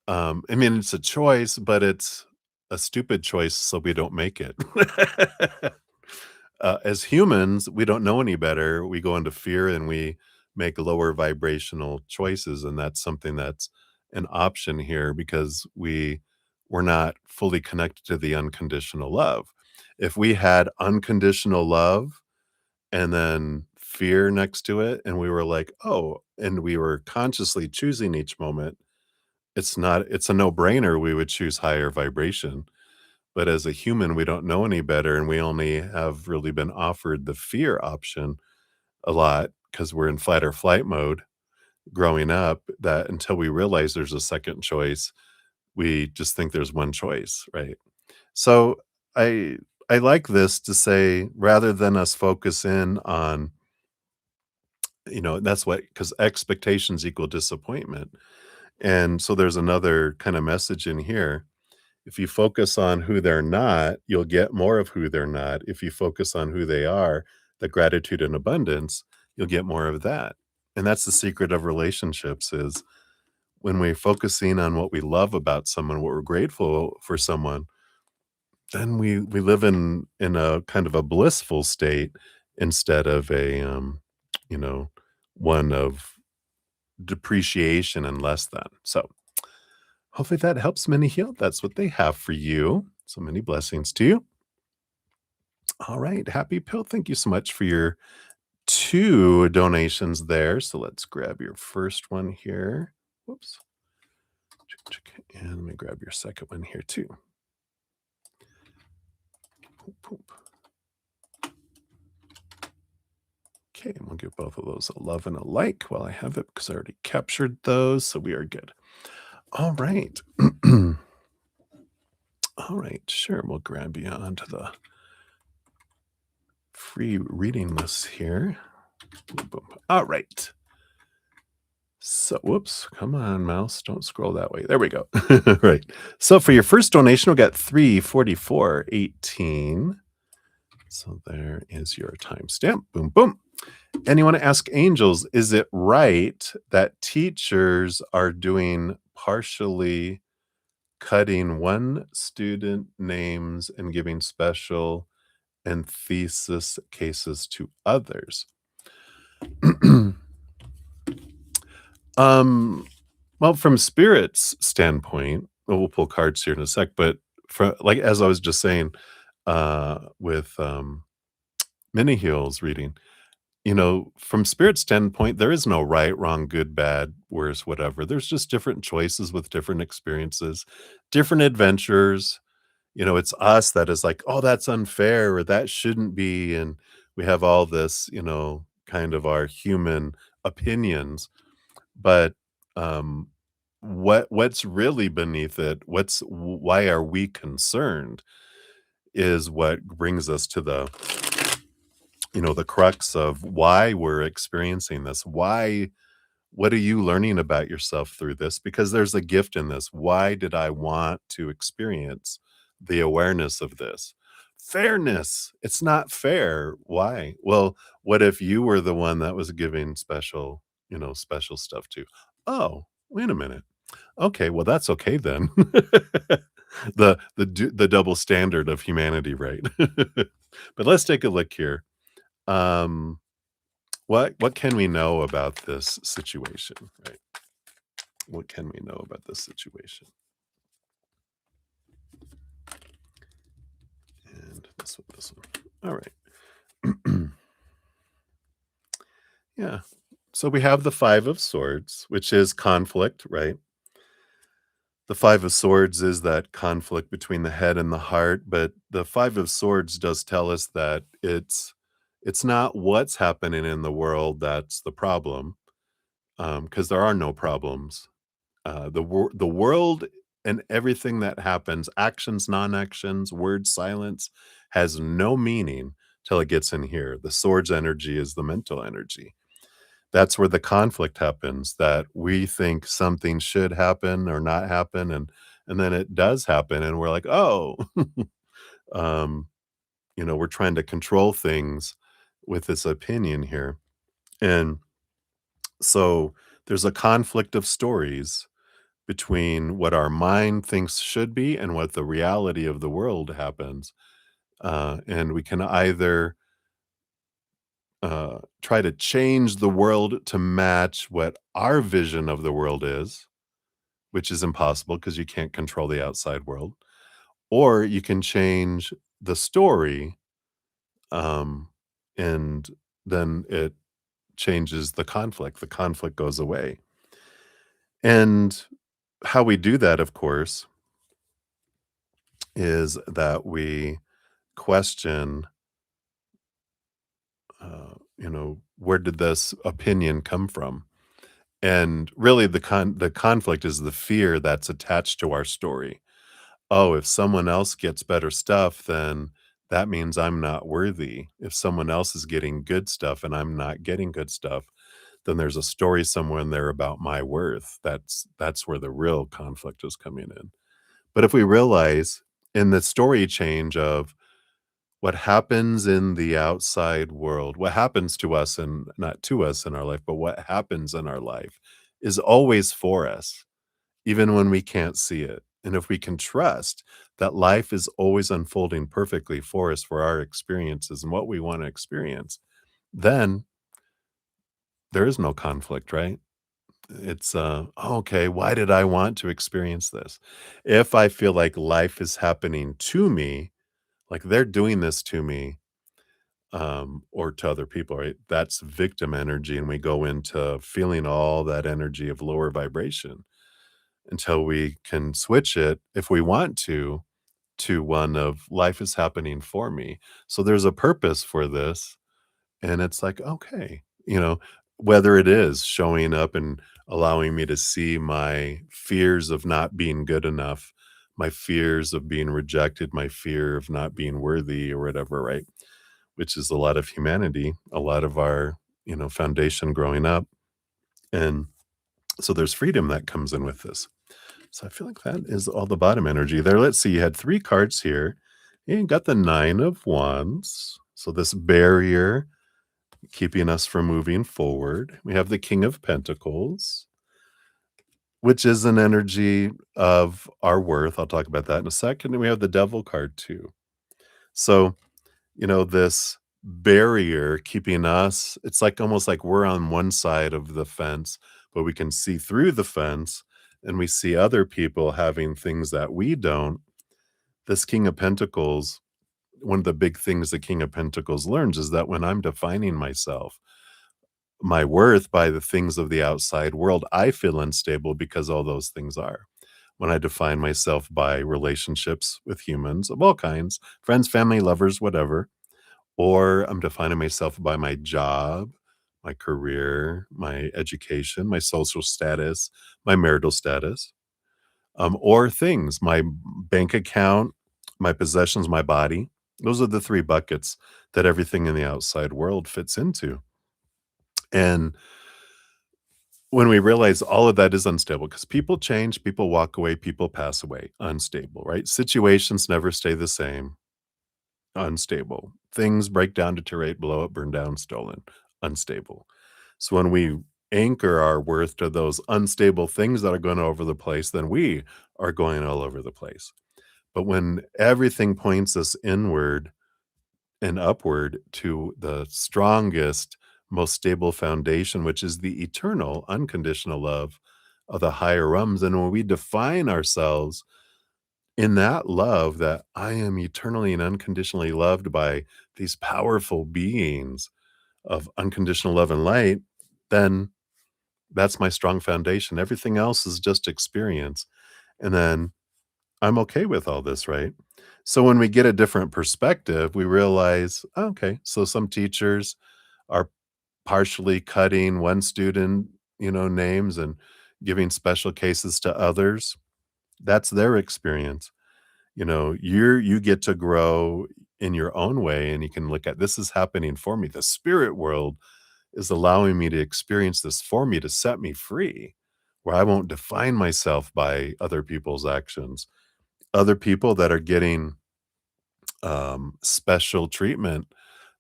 I mean, it's a choice, but it's a stupid choice, so we don't make it. As humans, we don't know any better. We go into fear and we make lower vibrational choices, and that's something that's an option here because we're not fully connected to the unconditional love. If we had unconditional love and then fear next to it, and we were like, "Oh," and we were consciously choosing each moment, it's a no-brainer we would choose higher vibration. But as a human, we don't know any better, and we only have really been offered the fear option a lot because 'cause we're in fight or flight mode growing up, that until we realize there's a second choice, we just think there's one choice, right? So, I I like this to say rather than us focus in on, that's what because expectations equal disappointment, and so there's another kinda message in here. If you focus on who they're not, you'll get more of who they're not. If you focus on who they are, the gratitude and abundance, you'll get more of that. And that's the secret of relationships is when we're focusing on what we love about someone, what we're grateful for someone, then we live in a kind of a blissful state instead of a you know, one of depreciation and less than. So hopefully that helps many heal. That's what they have for you. So many blessings to you. All right. Happy Pill. Thank you so much for your 2 donations there. So let's grab your first one here. Whoops. And let me grab your second one here too. Poop, poop. Okay, and we'll give both of those a love and a like while I have it because I already captured those. So we are good. All right. All right, sure. We'll grab you onto the free reading list here. Boom, boom. All right. So, whoops, come on, mouse, don't scroll that way. There we go. Right. So for your first donation, we got 344.18. So there is your timestamp. Boom, boom. And you want to ask angels, is it right that teachers are doing partially cutting one student names and giving special and thesis cases to others? um, well, from spirit's standpoint, well, we'll pull cards here in a sec, but like as I was just saying, with Mini Heels reading, from spirit standpoint, there is no right, wrong, good, bad, worse, whatever. There's just different choices with different experiences, different adventures. It's us that is like, oh, that's unfair or that shouldn't be. And we have all this, kind of our human opinions. But um, what's really beneath it, why are we concerned is what brings us to the crux of why we're experiencing this. What are you learning about yourself through this? Because there's a gift in this. Why did I want to experience the awareness of this? Fairness. It's not fair. Why? Well, what if you were the one that was giving special stuff to? Oh, wait a minute. Okay, well that's okay then. The double standard of humanity, right? But let's take a look here. Um, what can we know about this situation, right? What can we know about this situation? And this one. All right. Yeah. So we have the 5 of Swords, which is conflict, right? The 5 of Swords is that conflict between the head and the heart, but the 5 of Swords does tell us that it's not what's happening in the world that's the problem, because there are no problems. The world and everything that happens, actions, non-actions, words, silence, has no meaning till it gets in here. The Swords energy is the mental energy. That's where the conflict happens, that we think something should happen or not happen, and then it does happen, and we're like, "Oh," um, we're trying to control things with this opinion here, and so there's a conflict of stories between what our mind thinks should be and what the reality of the world happens, and we can either try to change the world to match what our vision of the world is, which is impossible because you can't control the outside world, or you can change the story, um, and then it changes the conflict. The conflict goes away. And how we do that, of course, is that we question, where did this opinion come from? And really the conflict is the fear that's attached to our story. Oh, if someone else gets better stuff, then that means I'm not worthy. If someone else is getting good stuff and I'm not getting good stuff, then there's a story somewhere in there about my worth. That's where the real conflict is coming in. But if we realize in the story change of what happens in the outside world, what happens to us and not to us in our life, but what happens in our life is always for us, even when we can't see it. And if we can trust that life is always unfolding perfectly for us for our experiences and what we want to experience, then there is no conflict, right? It's okay, why did I want to experience this? If I feel like life is happening to me, like they're doing this to me, or to other people, right? That's victim energy, and we go into feeling all that energy of lower vibration until we can switch it, if we want to one of life is happening for me. So there's a purpose for this, and it's like, okay, whether it is showing up and allowing me to see my fears of not being good enough, my fears of being rejected, my fear of not being worthy or whatever, right? Which is a lot of humanity, a lot of our, foundation growing up. And So there's freedom that comes in with this. So I feel like that is all the bottom energy there. Let's see, you had 3 cards here. You got the 9 of Wands. So this barrier keeping us from moving forward. We have the King of Pentacles, which is an energy of our worth. I'll talk about that in a second. And we have the Devil card too. So, this barrier keeping us, it's like almost like we're on one side of the fence, but we can see through the fence and we see other people having things that we don't. This King of Pentacles, one of the big things the King of Pentacles learns is that when I'm defining myself, my worth by the things of the outside world, I feel unstable because all those things are. When I define myself by relationships with humans of all kinds, friends, family, lovers, whatever, or I'm defining myself by my job, my career, my education, my social status, my marital status, or things, my bank account, my possessions, my body. Those are the 3 buckets that everything in the outside world fits into. And when we realize all of that is unstable, because people change, people walk away, people pass away, unstable, right? Situations never stay the same, unstable. Things break down, deteriorate, blow up, burn down, stolen, unstable. So when we anchor our worth to those unstable things that are going over the place, then we are going all over the place. But when everything points us inward and upward to the strongest, most stable foundation, which is the eternal, unconditional love of the higher realms. And when we define ourselves in that love, that I am eternally and unconditionally loved by these powerful beings of unconditional love and light, then that's my strong foundation. Everything else is just experience. And then I'm okay with all this, right? So when we get a different perspective, we realize, "Oh, okay, so some teachers are partially cutting one student, names and giving special cases to others. That's their experience. You get to grow in your own way and you can look at this is happening for me. The spirit world is allowing me to experience this for me to set me free, where I won't define myself by other people's actions. Other people that are getting special treatment,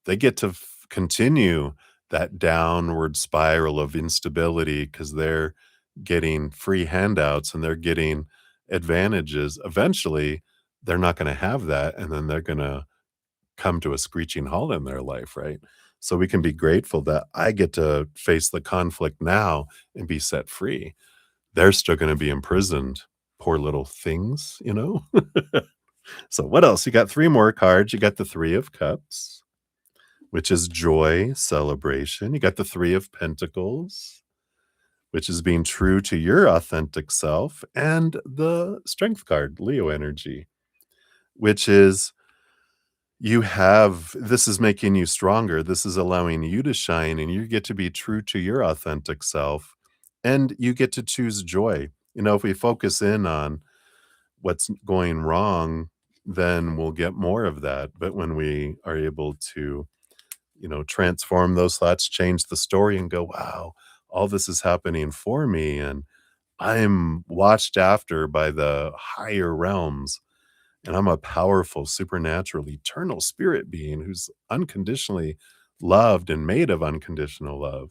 they get to continue that downward spiral of instability because they're getting free handouts and they're getting advantages. Eventually, they're not going to have that. And then they're going to come to a screeching halt in their life, right? So we can be grateful that I get to face the conflict now and be set free. They're still going to be imprisoned. Poor little things. So what else? You got 3 more cards. You got the 3 of Cups, which is joy, celebration. You got the 3 of Pentacles, which is being true to your authentic self, and the Strength card, Leo energy, which is this is making you stronger. This is allowing you to shine, and you get to be true to your authentic self, and you get to choose joy. If we focus in on what's going wrong, then we'll get more of that. But when we are able to, transform those thoughts, change the story, and go, wow, all this is happening for me. And I'm watched after by the higher realms. And I'm a powerful, supernatural, eternal spirit being who's unconditionally loved and made of unconditional love.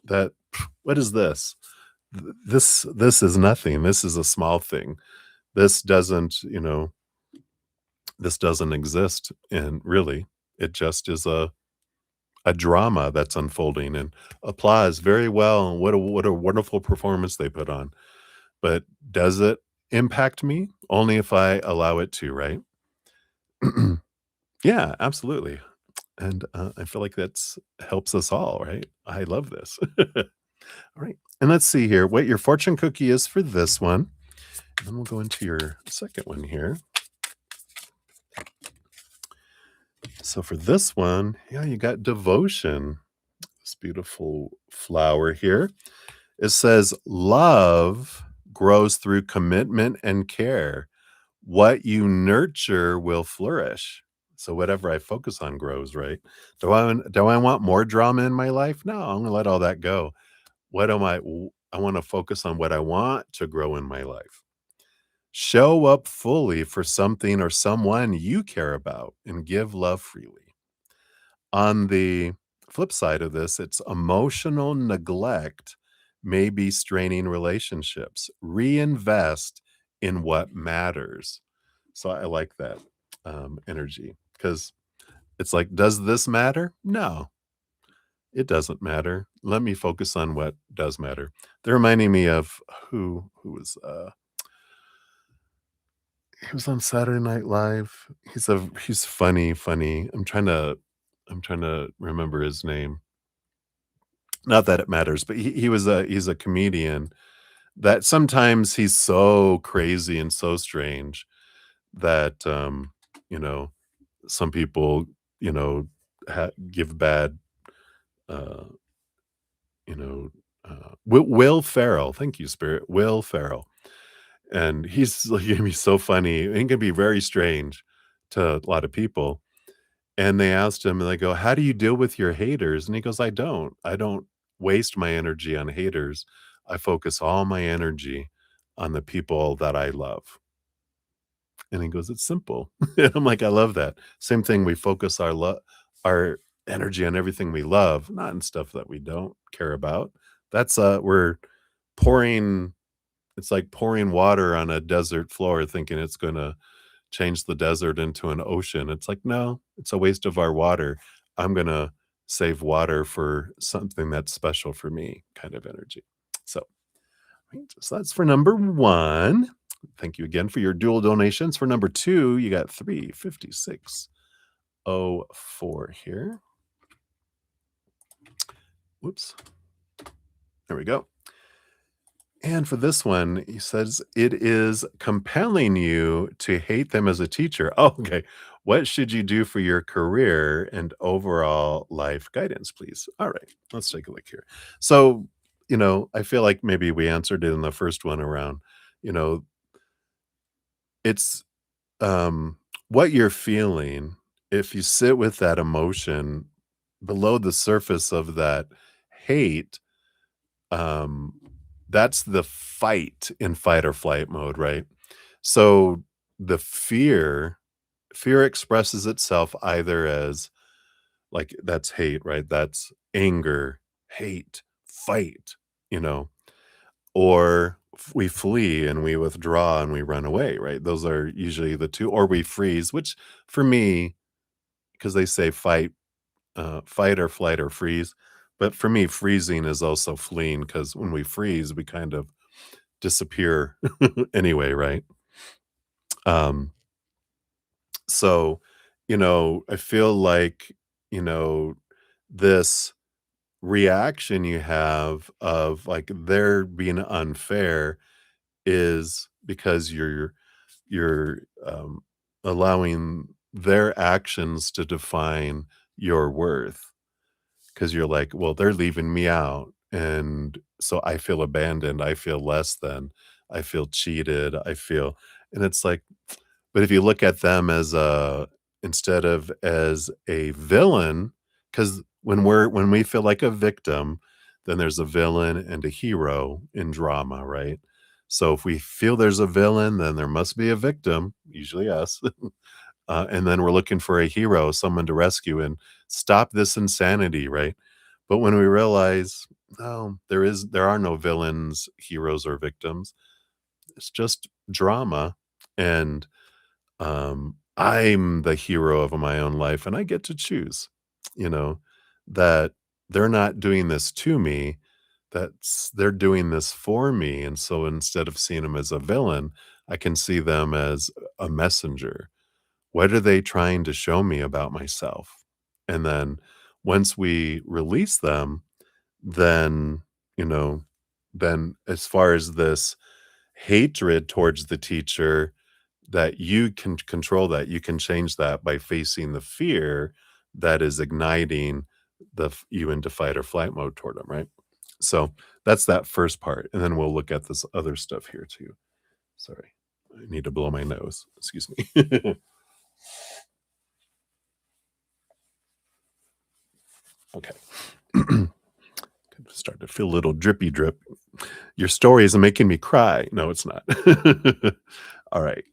That, what is this? This is nothing. This is a small thing. This doesn't, this doesn't exist. And really, it just is a drama that's unfolding, and applause very well, and what a wonderful performance they put on. But does it impact me? Only if I allow it to, right? Yeah, absolutely. And I feel like that's helps us all, right? I love this. All right. And let's see here what your fortune cookie is for this one. And then we'll go into your second one here. So for this one, yeah, you got devotion. This beautiful flower here. It says, love grows through commitment and care. What you nurture will flourish. So whatever I focus on grows, right? Do I want more drama in my life? No, I'm gonna let all that go. What am I? I want to focus on what I want to grow in my life. Show up fully for something or someone you care about and give love freely. On the flip side of this, it's emotional neglect may be straining relationships. Reinvest in what matters. So I like that energy because it's like, does this matter? No, it doesn't matter. Let me focus on what does matter. They're reminding me of who was he was on Saturday Night Live. He's funny. I'm trying to remember his name. Not that it matters, but he's a comedian that sometimes he's so crazy and so strange that you know, some people, you know, give bad uh you know, Will Ferrell, thank you, Spirit, Will Ferrell, and he's like, he can be so funny, and he can be very strange to a lot of people, and they asked him, and they go, "How do you deal with your haters?" And he goes, I don't waste my energy on haters, I focus all my energy on the people that I love." And he goes, "It's simple." And I'm like, "I love that." Same thing, we focus our energy on everything we love, not in stuff that we don't care about. That's, we're pouring it's like pouring water on a desert floor thinking it's gonna change the desert into an ocean. It's like, "No, it's a waste of our water. I'm gonna save water for something that's special for me," kind of energy. So, right, so that's for number 1. Thank you again for your dual donations. For number 2, you got 35604 here. Whoops. There we go. And for this one, he says, "It is compelling you to hate them as a teacher." Oh, okay. "What should you do for your career and overall life guidance, please?" All right, let's take a look here. So, I feel like maybe we answered it in the first one around, you know, it's what you're feeling. If you sit with that emotion below the surface of that hate, um, that's the fight or flight mode, right? So the fear expresses itself either as like that's hate, right? That's anger, hate, fight, you know, or we flee and we withdraw and we run away, right? Those are usually the two, or we freeze, which for me, because they say fight or flight or freeze. But for me, freezing is also fleeing because when we freeze, we kind of disappear anyway, right? Um, so, I feel like, you know, this reaction you have of like they're being unfair is because you're allowing their actions to define your worth. 'Cause you're like, "Well, they're leaving me out, and so I feel abandoned, I feel less than, I feel cheated, I feel." And it's like, but if you look at them as a instead of as a villain, because when we feel like a victim, then there's a villain and a hero in drama, right? So if we feel there's a villain, then there must be a victim, usually us. And then we're looking for a hero, someone to rescue and stop this insanity, right? But when we realize, no, there are no villains, heroes, or victims. It's just drama, and I'm the hero of my own life, and I get to choose. You know that they're not doing this to me; they're doing this for me. And so instead of seeing them as a villain, I can see them as a messenger. What are they trying to show me about myself? And then once we release them, then, you know, then as far as this hatred towards the teacher, that you can control that, you can change that by facing the fear that is igniting you into fight or flight mode toward them, right? So that's that first part. And then we'll look at this other stuff here too. Sorry. I need to blow my nose. Excuse me. Okay. Good Starting to feel a little drippy drip. Your story is making me cry. No, it's not. All right.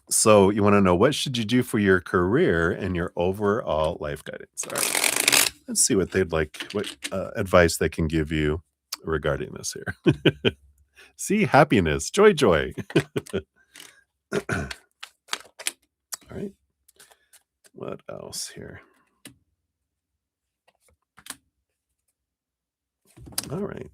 So you want to know what should you do for your career and your overall life guidance? All right. Let's see what they'd like, what advice they can give you regarding this here. See, happiness, joy, joy. All right. What else here? All right.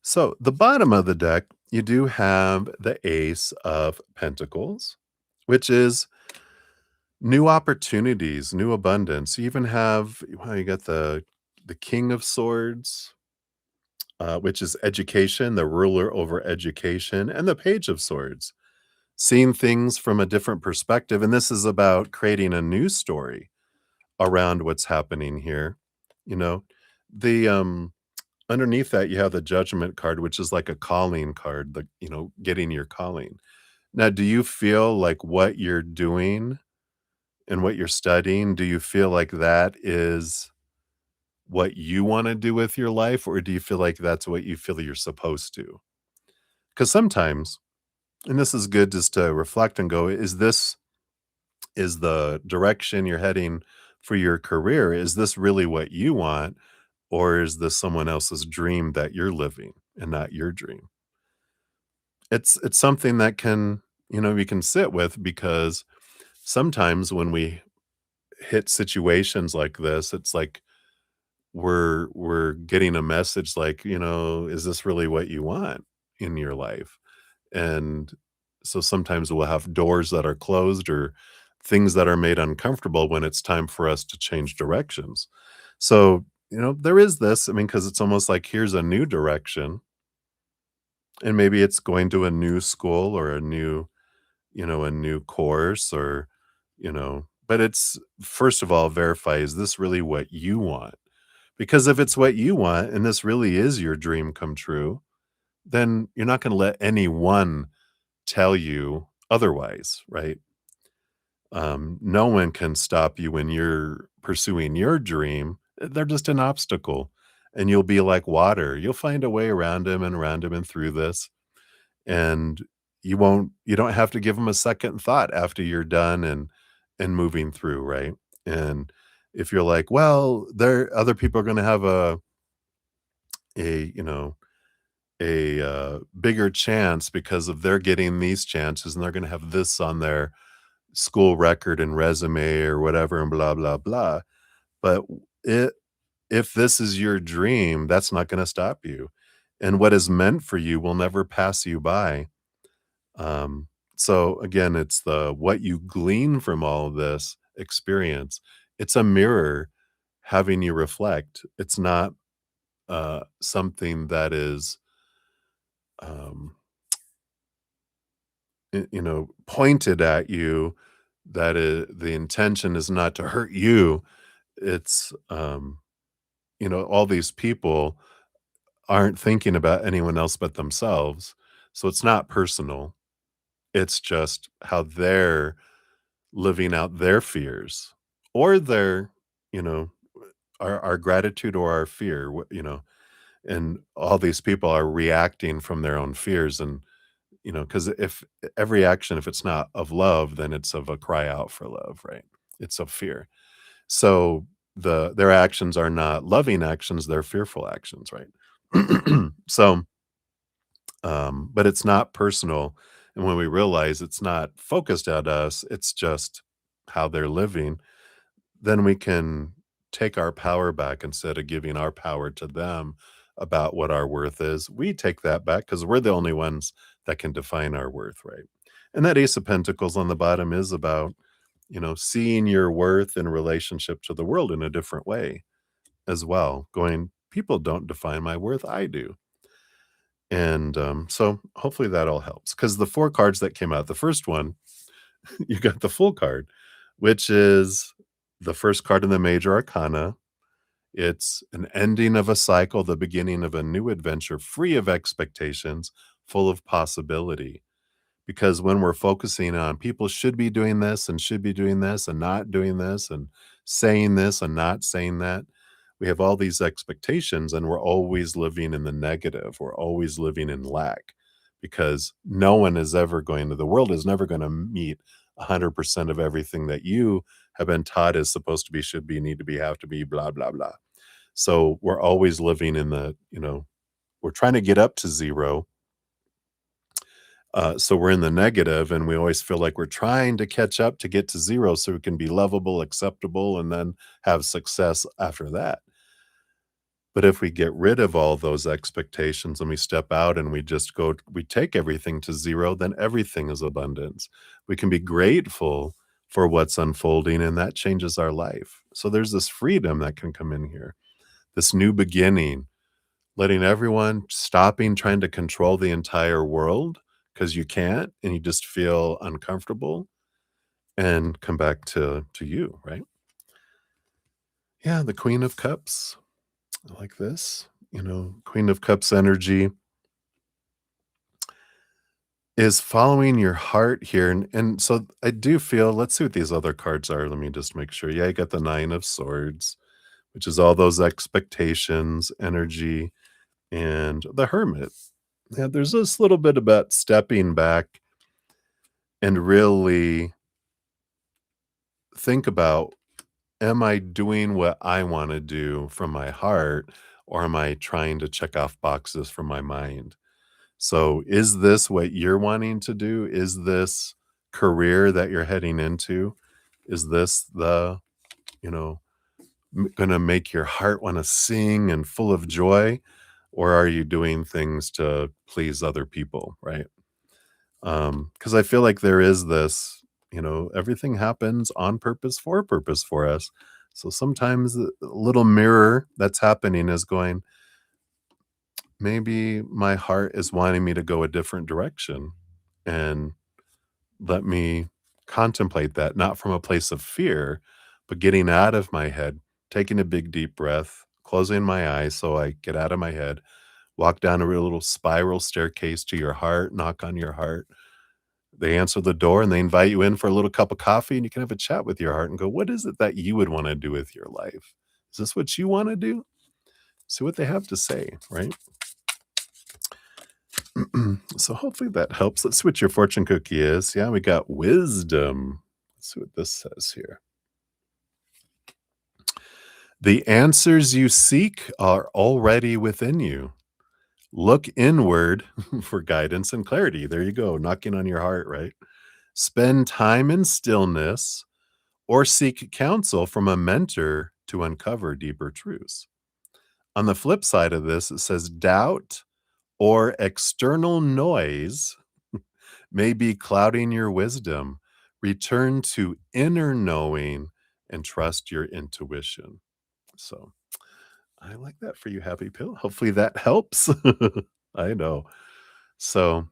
So the bottom of the deck, you do have the Ace of Pentacles, which is new opportunities, new abundance. You even have, well, you got the King of Swords, which is education, the ruler over education, and the Page of Swords, seeing things from a different perspective. And this is about creating a new story around what's happening here. You know, the underneath that you have the Judgment card, which is like a calling card, the getting your calling. Now, do you feel like what you're doing and what you're studying, do you feel like that is what you wanna do with your life, or do you feel like that's what you feel you're supposed to? Because sometimes, and this is good just to reflect and go, is the direction you're heading for your career, is this really what you want, or is this someone else's dream that you're living and not your dream? It's something that we can sit with, because sometimes when we hit situations like this, it's like we're getting a message like, is this really what you want in your life? And so sometimes we'll have doors that are closed or things that are made uncomfortable when it's time for us to change directions. So, there is this, I mean, because it's almost like here's a new direction, and maybe it's going to a new school or a new course, or, but it's first of all, verify, is this really what you want? Because if it's what you want and this really is your dream come true, then you're not going to let anyone tell you otherwise, right? No one can stop you when you're pursuing your dream. They're just an obstacle, and you'll be like water. You'll find a way around him and through this, and you don't have to give them a second thought after you're done and moving through, right? And if you're like, well, there other people are going to have a you know bigger chance because of they're getting these chances and they're going to have this on their school record and resume or whatever and blah blah blah, but it if this is your dream, that's not going to stop you, and what is meant for you will never pass you by. So again, it's the what you glean from all of this experience. It's a mirror having you reflect. It's not something that is um, pointed at you. That is, the intention is not to hurt you. It's all these people aren't thinking about anyone else but themselves. So it's not personal. It's just how they're living out their fears, or their, you know, our gratitude or our fear, and all these people are reacting from their own fears. And, because if every action, if it's not of love, then it's of a cry out for love, right? It's of fear. So their actions are not loving actions, they're fearful actions, right? So, but it's not personal. And when we realize it's not focused at us, it's just how they're living, then we can take our power back instead of giving our power to them about what our worth is. We take that back because we're the only ones that can define our worth, right? And that Ace of Pentacles on the bottom is about, seeing your worth in relationship to the world in a different way as well. Going, people don't define my worth, I do. And so hopefully that all helps, because the four cards that came out, the first one, you got the Full card, which is the first card in the major arcana. It's an ending of a cycle, the beginning of a new adventure, free of expectations, full of possibility. because when we're focusing on people should be doing this and should be doing this and not doing this and saying this and not saying that, we have all these expectations and we're always living in the negative. We're always living in lack because no one is ever going to, the world is never going to meet 100% of everything that you have been taught is supposed to be, should be, need to be, have to be, blah, blah, blah. So we're always living in the, we're trying to get up to zero. So we're in the negative and we always feel like we're trying to catch up to get to zero so we can be lovable, acceptable, and then have success after that. But if we get rid of all those expectations and we step out and we just go, we take everything to zero, then everything is abundance. We can be grateful for what's unfolding and that changes our life. So there's this freedom that can come in here, this new beginning, letting everyone stopping trying to control the entire world because you can't and you just feel uncomfortable and come back to you, right? Yeah, the Queen of Cups. I like this. Queen of Cups energy is following your heart here. And so I do feel, let's see what these other cards are. Let me just make sure. Yeah, I got the Nine of Swords, which is all those expectations, energy, and the Hermit. Yeah, there's this little bit about stepping back and really think about, am I doing what I want to do from my heart, or am I trying to check off boxes from my mind? So, is this what you're wanting to do? Is this career that you're heading into? Is this the, you know, going to make your heart want to sing and full of joy? Or are you doing things to please other people, right? Because I feel like there is this, everything happens on purpose for us. So sometimes the little mirror that's happening is going, maybe my heart is wanting me to go a different direction. And let me contemplate that, not from a place of fear, but getting out of my head, taking a big deep breath, closing my eyes so I get out of my head, walk down a real little spiral staircase to your heart, knock on your heart. They answer the door and they invite you in for a little cup of coffee, and you can have a chat with your heart and go, what is it that you would want to do with your life? Is this what you want to do? See what they have to say, right? So hopefully that helps. Let's see what your fortune cookie is. Yeah, we got wisdom. Let's see what this says here. The answers you seek are already within you. Look inward for guidance and clarity. There you go, knocking on your heart, right? Spend time in stillness or seek counsel from a mentor to uncover deeper truths. On the flip side of this, it says doubt or external noise may be clouding your wisdom. Return to inner knowing and trust your intuition. So I like that for you, Happy Pill. Hopefully that helps. I know. So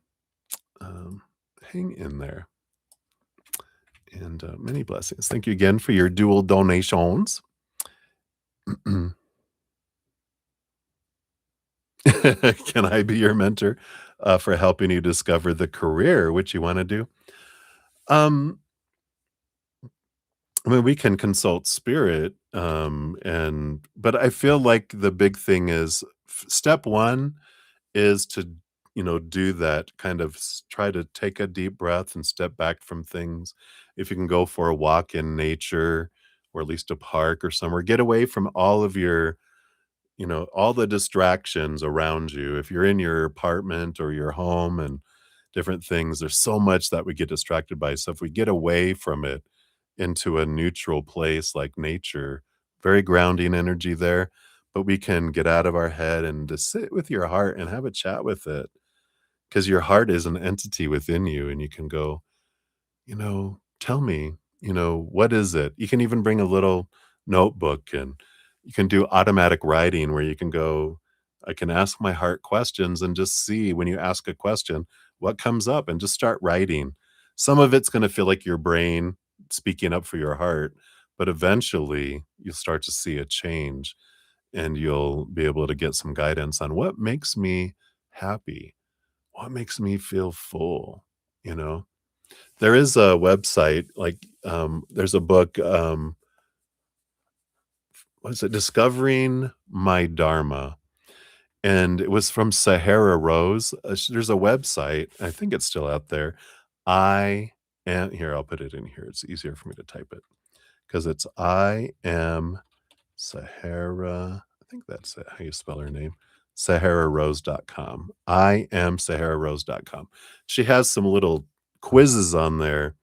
um, hang in there. And many blessings. Thank you again for your dual donations. Can I be your mentor for helping you discover the career which you want to do? Um, I mean, we can consult spirit, but I feel like the big thing is step one is to, do that kind of try to take a deep breath and step back from things. If you can go for a walk in nature or at least a park or somewhere, get away from all of your, all the distractions around you. If you're in your apartment or your home and different things, there's so much that we get distracted by. So if we get away from it into a neutral place like nature, very grounding energy there, but we can get out of our head and just sit with your heart and have a chat with it because your heart is an entity within you and you can go, tell me, what is it? You can even bring a little notebook and you can do automatic writing where you can go, I can ask my heart questions and just see when you ask a question, what comes up and just start writing. Some of it's going to feel like your brain speaking up for your heart, but eventually you'll start to see a change and you'll be able to get some guidance on what makes me happy, what makes me feel full. you know? There is a website, like, there's a book, what is it? Discovering My Dharma, and it was from Sahara Rose. There's a website, I think it's still out there. I am here, I'll put it in here. It's easier for me to type it because it's I am Sahara. I think that's it, how you spell her name. SaharaRose.com. I am SaharaRose.com. She has some little quizzes on there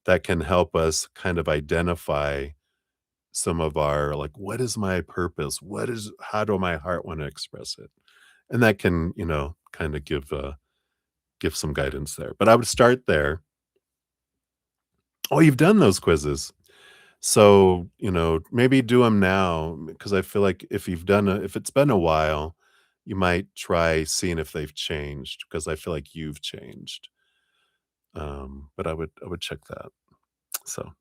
that can help us kind of identify some of our, like, what is my purpose? How do my heart want to express it? And that can, kind of give some guidance there. But I would start there. Oh, you've done those quizzes. So, maybe do them now because I feel like if it's been a while, you might try seeing if they've changed because I feel like you've changed. But I would check that. So,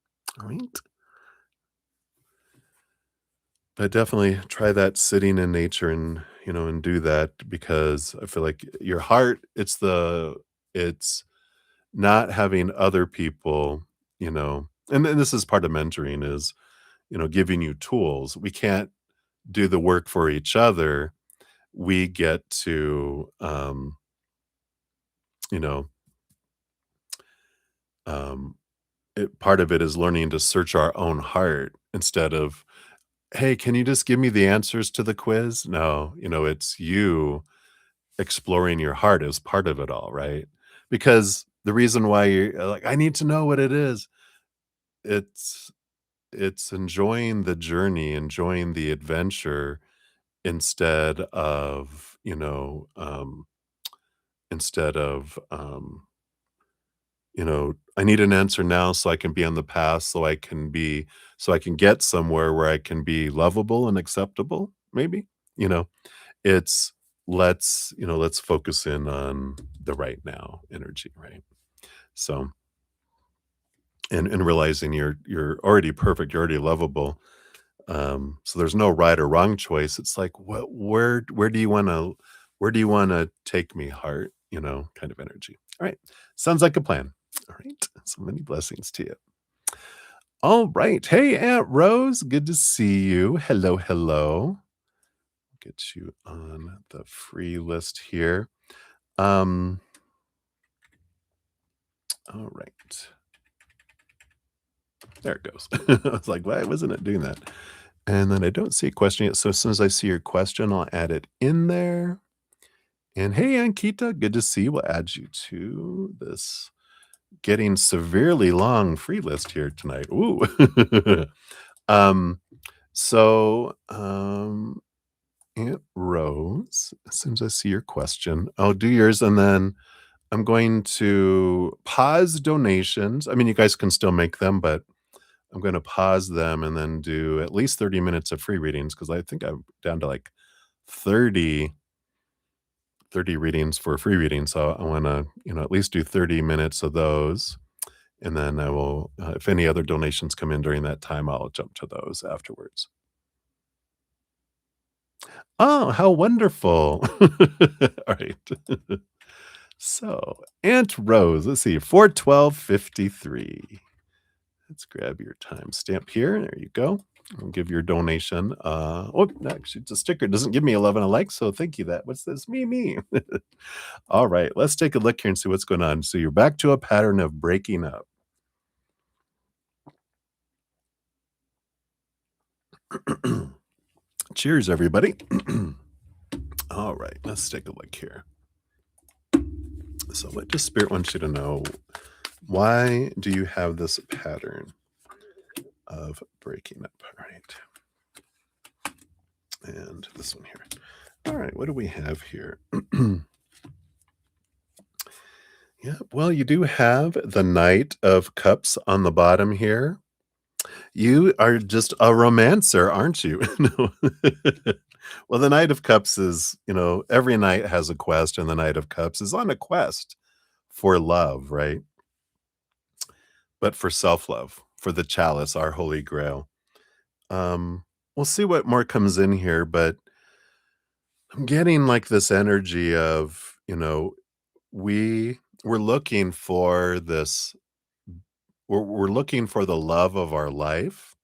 all right. I definitely try that sitting in nature and do that because I feel like your heart, it's not having other people, and then this is part of mentoring is, giving you tools. We can't do the work for each other. We get to, you know, um, part of it is learning to search our own heart instead of, hey, can you just give me the answers to the quiz? No, it's you exploring your heart as part of it all, right? Because the reason why you're like, I need to know what it is. It's it's enjoying the journey, enjoying the adventure instead of, instead of, I need an answer now so I can be on the path, so I can get somewhere where I can be lovable and acceptable, maybe. You know, it's let's focus in on the right now energy, right? So and realizing you're already perfect, you're already lovable. So there's no right or wrong choice. It's like where do you wanna take me, heart? Kind of energy. All right. Sounds like a plan. All right. So many blessings to you. All right. Hey, Aunt Rose. Good to see you. Hello, hello. Get you on the free list here. Um, all right. There it goes. I was like, why wasn't it doing that? And then I don't see a question yet. So as soon as I see your question, I'll add it in there. And hey, Ankita, good to see you. We'll add you to this getting severely long free list here tonight. Ooh. um, so, Aunt Rose, as soon as I see your question, I'll do yours and then I'm going to pause donations. I mean, you guys can still make them, but I'm going to pause them and then do at least 30 minutes of free readings because I think I'm down to like 30 readings for free reading. So I want to, at least do 30 minutes of those. And then I will, if any other donations come in during that time, I'll jump to those afterwards. Oh, how wonderful. All right. So, Aunt Rose, let's see, 41253. Let's grab your timestamp here. There you go. I'll give your donation. Actually, it's a sticker. It doesn't give me 11 likes, so thank you. What's this? Me. All right, let's take a look here and see what's going on. So you're back to a pattern of breaking up. Cheers, everybody. All right, let's take a look here. So what does Spirit want you to know? Why do you have this pattern of breaking up? All right. And this one here. All right, what do we have here? Yeah, well, you do have the Knight of Cups on the bottom here. You are just a romancer, aren't you? No. Well, the Knight of Cups is, every knight has a quest, and the Knight of Cups is on a quest for love, right? But for self-love, for the chalice, our holy grail. We'll see what more comes in here, but I'm getting like this energy of, we we're looking for this we're looking for the love of our life,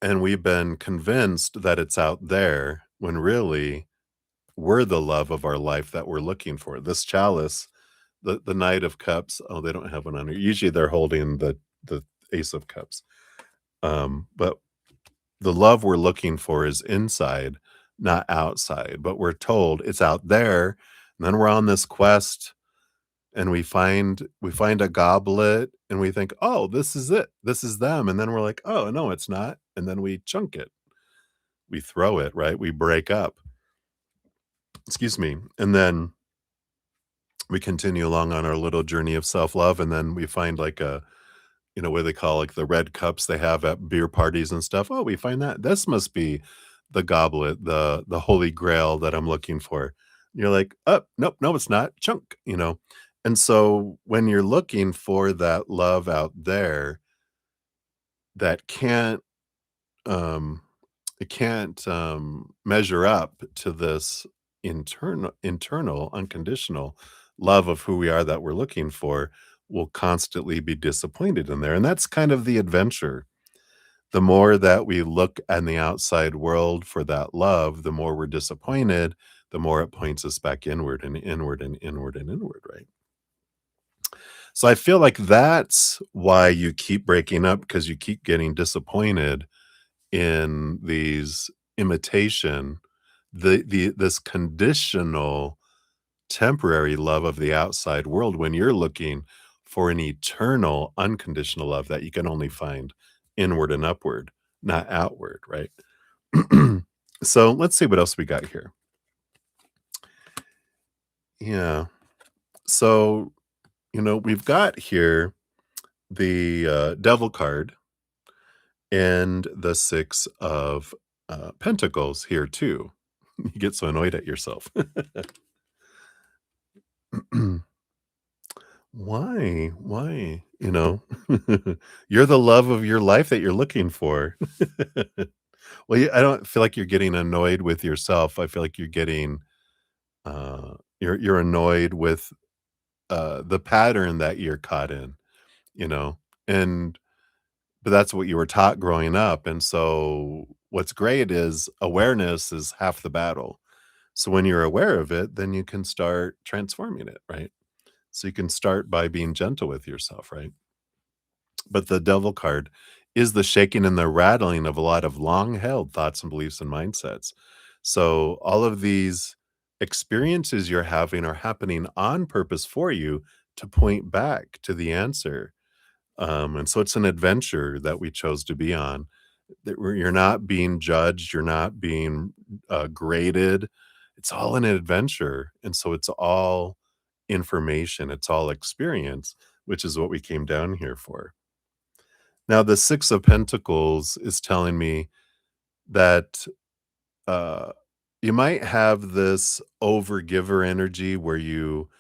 and we've been convinced that it's out there when really we're the love of our life that we're looking for. This chalice, the Knight of Cups, oh, they don't have one on here. Usually they're holding the Ace of Cups. But the love we're looking for is inside, not outside. But we're told it's out there, and then we're on this quest and we find a goblet and we think, "Oh, this is it. This is them." And then we're like, "Oh, no, it's not." And then we chunk it. We throw it, right? We break up. Excuse me. And then we continue along on our little journey of self-love, and then we find like a what they call like the red cups they have at beer parties and stuff. Oh, we find that this must be the goblet, the holy grail that I'm looking for. You're like, oh, nope, no, it's not. Chunk. And so when you're looking for that love out there that um it can't measure up to this internal unconditional love of who we are that we're looking for, will constantly be disappointed in there. And that's kind of the adventure. The more that we look in the outside world for that love, the more we're disappointed, the more it points us back inward and inward and inward and inward, right? So I feel like that's why you keep breaking up, because you keep getting disappointed in these imitation this conditional temporary love of the outside world, when you're looking for an eternal unconditional love that you can only find inward and upward, not outward, right? So let's see what else we got here. Yeah. So, we've got here the devil card and the six of pentacles here too. You get so annoyed at yourself. Why? You're the love of your life that you're looking for. Well, I don't feel like you're getting annoyed with yourself. I feel like you're getting you're annoyed with the pattern that you're caught in, you know. And but that's what you were taught growing up. And so what's great is awareness is half the battle. So when you're aware of it, then you can start transforming it, right? So you can start by being gentle with yourself, right? But the devil card is the shaking and the rattling of a lot of long held thoughts and beliefs and mindsets. So all of these experiences you're having are happening on purpose for you to point back to the answer. And so it's an adventure that we chose to be on. You're not being judged, you're not being graded. It's all an adventure. And so it's all information, it's all experience, which is what we came down here for. Now, the Six of Pentacles is telling me that uh, you might have this overgiver energy where you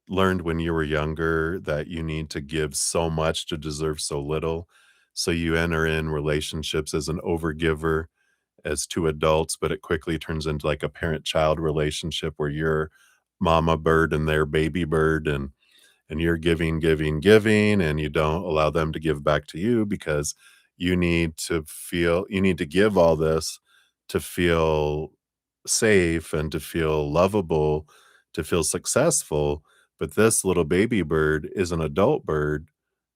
learned when you were younger that you need to give so much to deserve so little. So you enter in relationships as an overgiver, as two adults, but it quickly turns into like a parent child relationship where you're mama bird and they're baby bird, and you're giving, giving, giving, and you don't allow them to give back to you because you need to give all this to feel safe and to feel lovable, to feel successful. But this little baby bird is an adult bird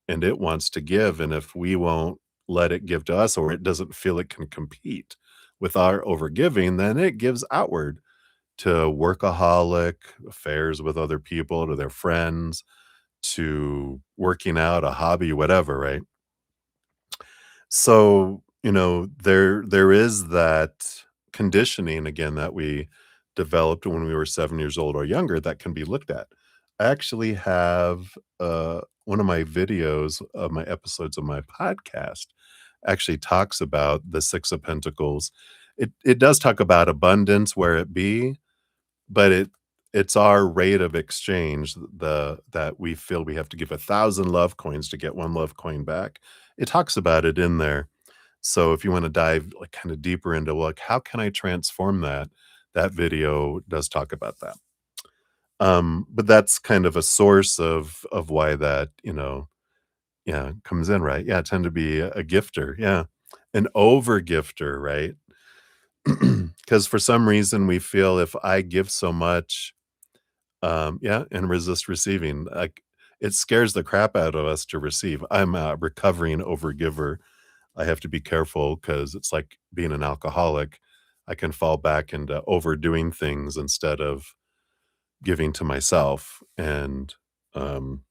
and it wants to give. And if we won't let it give to us, or it doesn't feel it can compete with our overgiving, then it gives outward to workaholic affairs with other people, to their friends, to working out, a hobby, whatever, right? So, there is that conditioning again that we developed when we were 7 years old or younger that can be looked at. I actually have one of my videos of my episodes of my podcast actually talks about the Six of Pentacles. It does talk about abundance where it be, but it's our rate of exchange, that we feel we have to give 1,000 love coins to get 1 love coin back. It talks about it in there. So if you wanna dive, like, kinda deeper into, like, how can I transform that? That video does talk about that. But that's kind of a source of why that, yeah, comes in, right? Yeah, I tend to be a gifter, yeah. An over gifter, right? Because for some reason, we feel if I give so much, yeah, and resist receiving, like, it scares the crap out of us to receive. I'm a recovering overgiver. I have to be careful because it's like being an alcoholic. I can fall back into overdoing things instead of giving to myself, and, um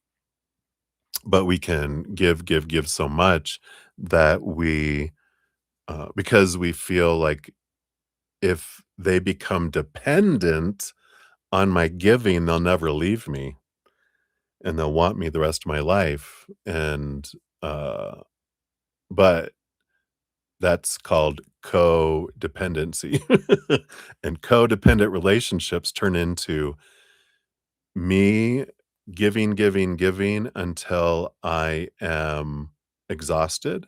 but we can give so much that because we feel like if they become dependent on my giving, they'll never leave me, and they'll want me the rest of my life, and, but that's called codependency, and codependent relationships turn into me giving until I am exhausted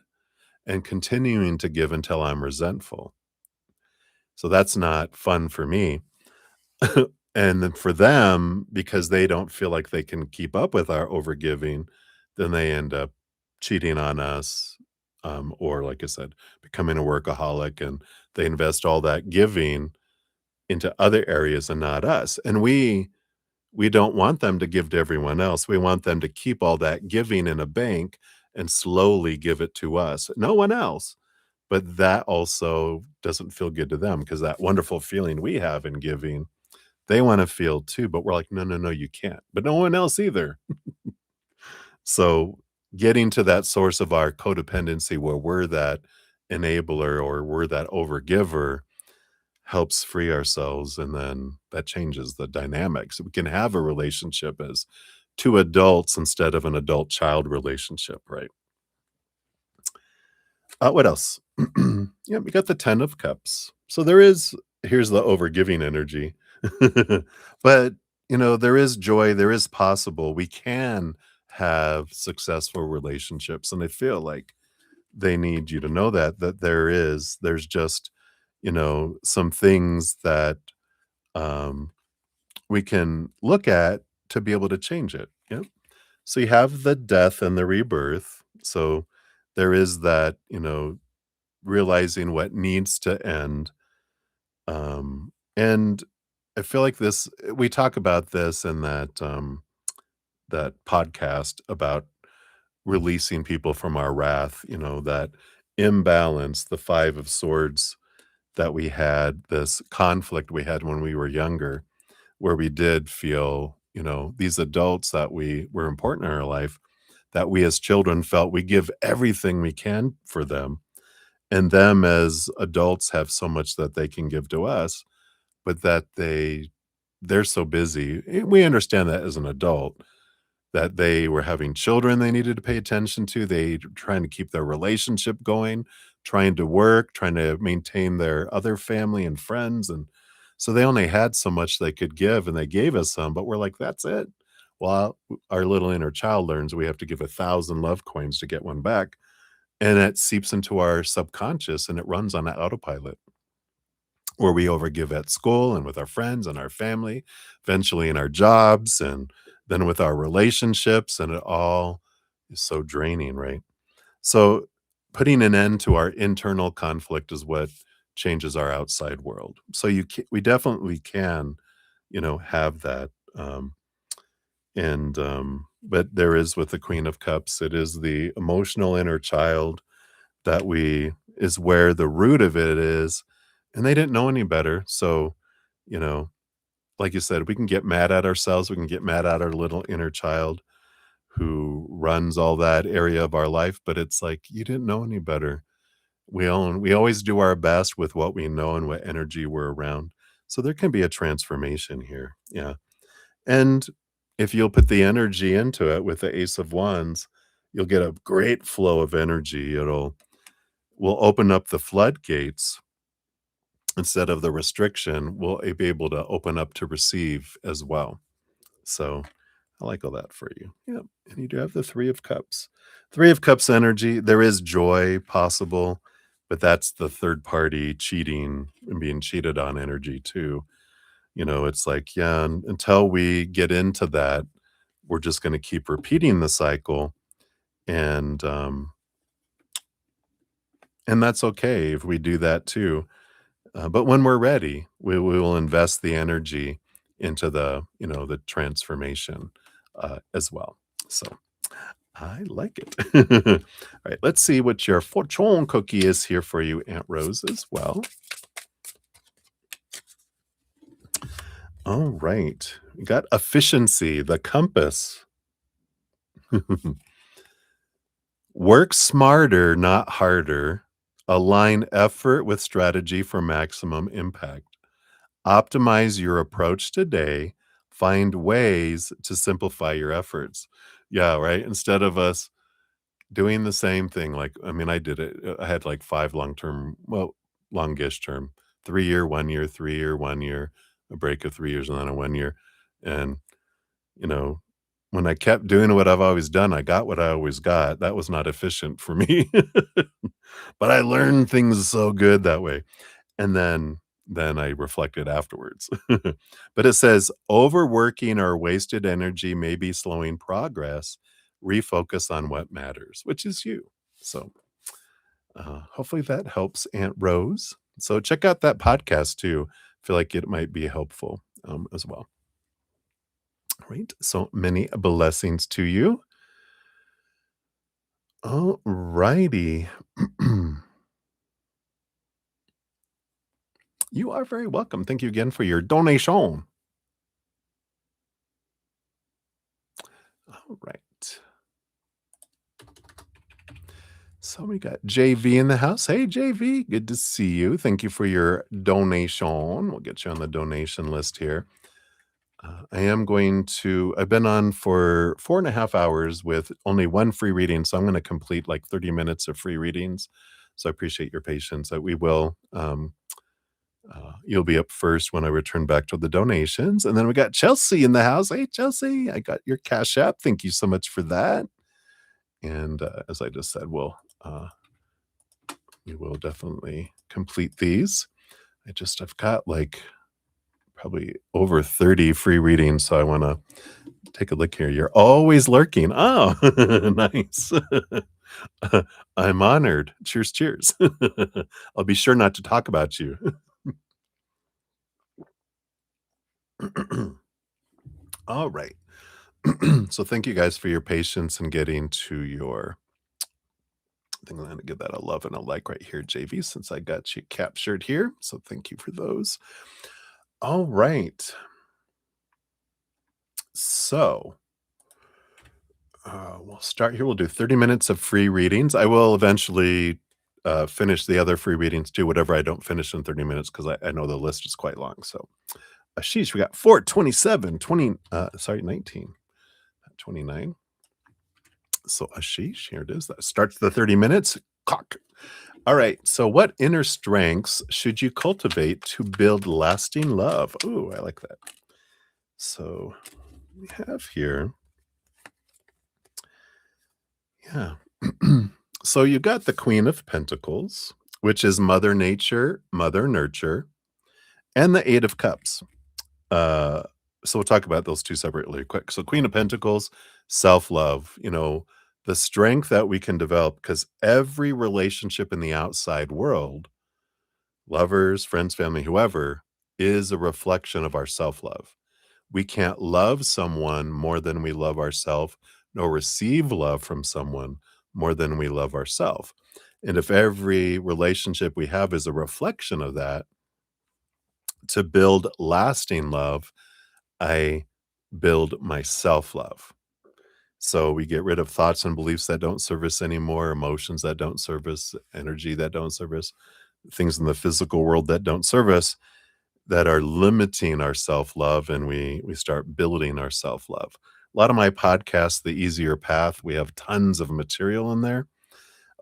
and continuing to give until I'm resentful. So that's not fun for me. And then for them, because they don't feel like they can keep up with our overgiving, then they end up cheating on us, or like I said, becoming a workaholic, and they invest all that giving into other areas and not us. And we don't want them to give to everyone else. We want them to keep all that giving in a bank and slowly give it to us. No one else. But that also doesn't feel good to them because that wonderful feeling we have in giving, they wanna feel too, but we're like, "No, no, no, you can't." But no one else either. So, getting to that source of our codependency where we're that enabler or we're that overgiver helps free ourselves, and then that changes the dynamics. We can have a relationship as 2 adults instead of an adult-child relationship, right? What else? Yeah, we got the 10 of cups. So there is here's the overgiving energy. But, there is joy, there is possible. We can have successful relationships, and I feel like they need you to know that there's just, some things that, um, we can look at to be able to change it. Yep. So you have the death and the rebirth. So there is that, realizing what needs to end. And I feel like this we talk about this in that podcast about releasing people from our wrath, that imbalance, the 5 of swords that we had, this conflict we had when we were younger, where we did feel, these adults that we were important in our life, that we as children felt we give everything we can for them, and them as adults have so much that they can give to us, but that they're so busy. We understand that as an adult, that they were having children they needed to pay attention to. They trying to keep their relationship going, trying to work, trying to maintain their other family and friends, and so they only had so much they could give, and they gave us some, but we're like, "That's it." Well, our little inner child learns we have to give 1,000 love coins to get one back, and it seeps into our subconscious, and it runs on autopilot, where we overgive at school and with our friends and our family, eventually in our jobs, and then with our relationships, and it all is so draining, right? So, putting an end to our internal conflict is what changes our outside world. So we definitely can, have that, but there is with the Queen of Cups, it is the emotional inner child that we is where the root of it is, and they didn't know any better. So, you know, like you said, we can get mad at ourselves, we can get mad at our little inner child who runs all that area of our life, but it's like, you didn't know any better. We always do our best with what we know and what energy we're around. So there can be a transformation here. Yeah. And if you'll put the energy into it with the Ace of Wands, you'll get a great flow of energy. Will open up the floodgates instead of the restriction. We'll be able to open up to receive as well. So I like all that for you. Yep. And you do have the 3 of Cups. 3 of Cups energy, there is joy possible, but that's the third party cheating and being cheated on energy too. It's like, yeah, until we get into that, we're just going to keep repeating the cycle. And that's okay if we do that too. But when we're ready, we will invest the energy into the transformation as well. So I like it. All right, let's see what your fortune cookie is here for you, Aunt Rose, as well. All right, we got efficiency, the compass. Work smarter, not harder. Align effort with strategy for maximum impact. Optimize your approach today. Find ways to simplify your efforts. Yeah, right. Instead of us doing the same thing, like, I mean, I did it. I had like 5 long-term, well, longish term, 3-year, 1 year, 3-year, 1 year, a break of 3 years, and then a 1 year. And, you know, when I kept doing what I've always done, I got what I always got. That was not efficient for me. But I learned things so good that way. And then I reflected afterwards. But it says, "Overworking or wasted energy may be slowing progress. Refocus on what matters," which is you. So, hopefully that helps, Aunt Rose. So check out that podcast too. Feel like it might be helpful, as well. Right. So many blessings to you. All righty. You are very welcome. Thank you again for your donation. All right. So we got JV in the house. Hey, JV, good to see you. Thank you for your donation. We'll get you on the donation list here. I've been on for 4.5 hours with only one free reading. So I'm going to complete like 30 minutes of free readings. So I appreciate your patience. We will. You'll be up first when I return back to the donations. And then we got Chelsea in the house. Hey, Chelsea, I got your Cash App. Thank you so much for that. And as I just said, we will definitely complete these. I've got like probably over 30 free readings. So I want to take a look here. You're always lurking. Oh, nice. I'm honored. Cheers, cheers. I'll be sure not to talk about you. All right. So thank you guys for your patience in getting to your I think I'm going to give that a love and a like right here, JV, since I got you captured here. So thank you for those. All right. So we'll start here. We'll do 30 minutes of free readings. I will eventually finish the other free readings too, whatever I don't finish in 30 minutes, because I know the list is quite long. So, sheesh, we got 4, 27, 20, 19, 29. So, sheesh, here it is. That starts the 30 minutes. Cock. All right. So, what inner strengths should you cultivate to build lasting love? Ooh, I like that. So, we have here. Yeah. So you got the Queen of Pentacles, which is Mother Nature, Mother Nurture, and the Eight of Cups. Uh, so we'll talk about those two separately quick. So Queen of Pentacles, self-love, the strength that we can develop, because every relationship in the outside world, lovers, friends, family, whoever, is a reflection of our self-love. We can't love someone more than we love ourselves, nor receive love from someone more than we love ourselves. And if every relationship we have is a reflection of that, to build lasting love, I build my self love. So we get rid of thoughts and beliefs that don't serve us anymore, emotions that don't serve us, energy that don't serve us, things in the physical world that don't serve us, that are limiting our self-love, and we start building our self-love. A lot of my podcasts, The Easier Path, we have tons of material in there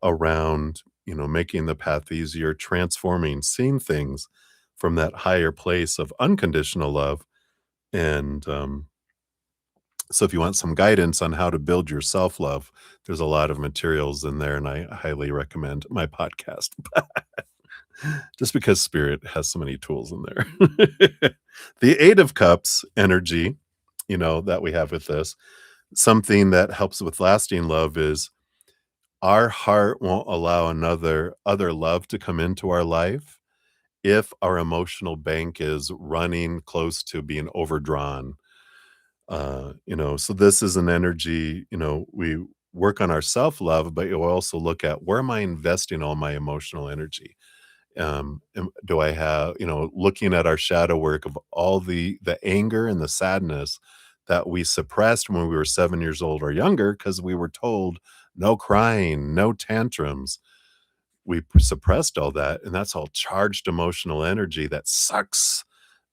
around, making the path easier, transforming, seeing things from that higher place of unconditional love. And so if you want some guidance on how to build your self-love, there's a lot of materials in there, and I highly recommend my podcast. Just because spirit has so many tools in there. The 8 of Cups energy, that we have with this, something that helps with lasting love is our heart won't allow another other love to come into our life if our emotional bank is running close to being overdrawn. So this is an energy, we work on our self-love, but you'll also look at where am I investing all my emotional energy? Do I have, looking at our shadow work of all the anger and the sadness that we suppressed when we were 7 years old or younger because we were told no crying, no tantrums. We suppressed all that, and that's all charged emotional energy that sucks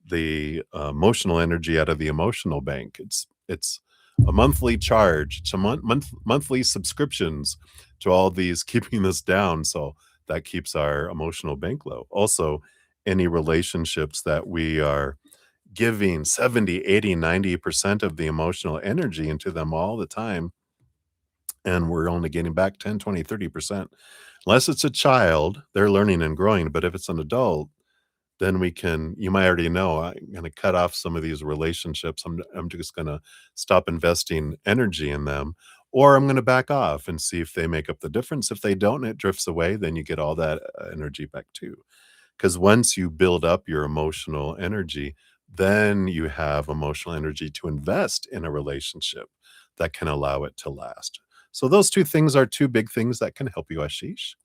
the emotional energy out of the emotional bank. It's a monthly charge. It's a monthly subscriptions to all these keeping this down. So that keeps our emotional bank low. Also, any relationships that we are giving 70, 80, 90% of the emotional energy into them all the time, and we're only getting back 10, 20, 30%. Unless it's a child, they're learning and growing. But if it's an adult, then you might already know, I'm gonna cut off some of these relationships. I'm just gonna stop investing energy in them, or I'm gonna back off and see if they make up the difference. If they don't and it drifts away, then you get all that energy back too. Because once you build up your emotional energy, then you have emotional energy to invest in a relationship that can allow it to last. So those two things are two big things that can help you, Ashish.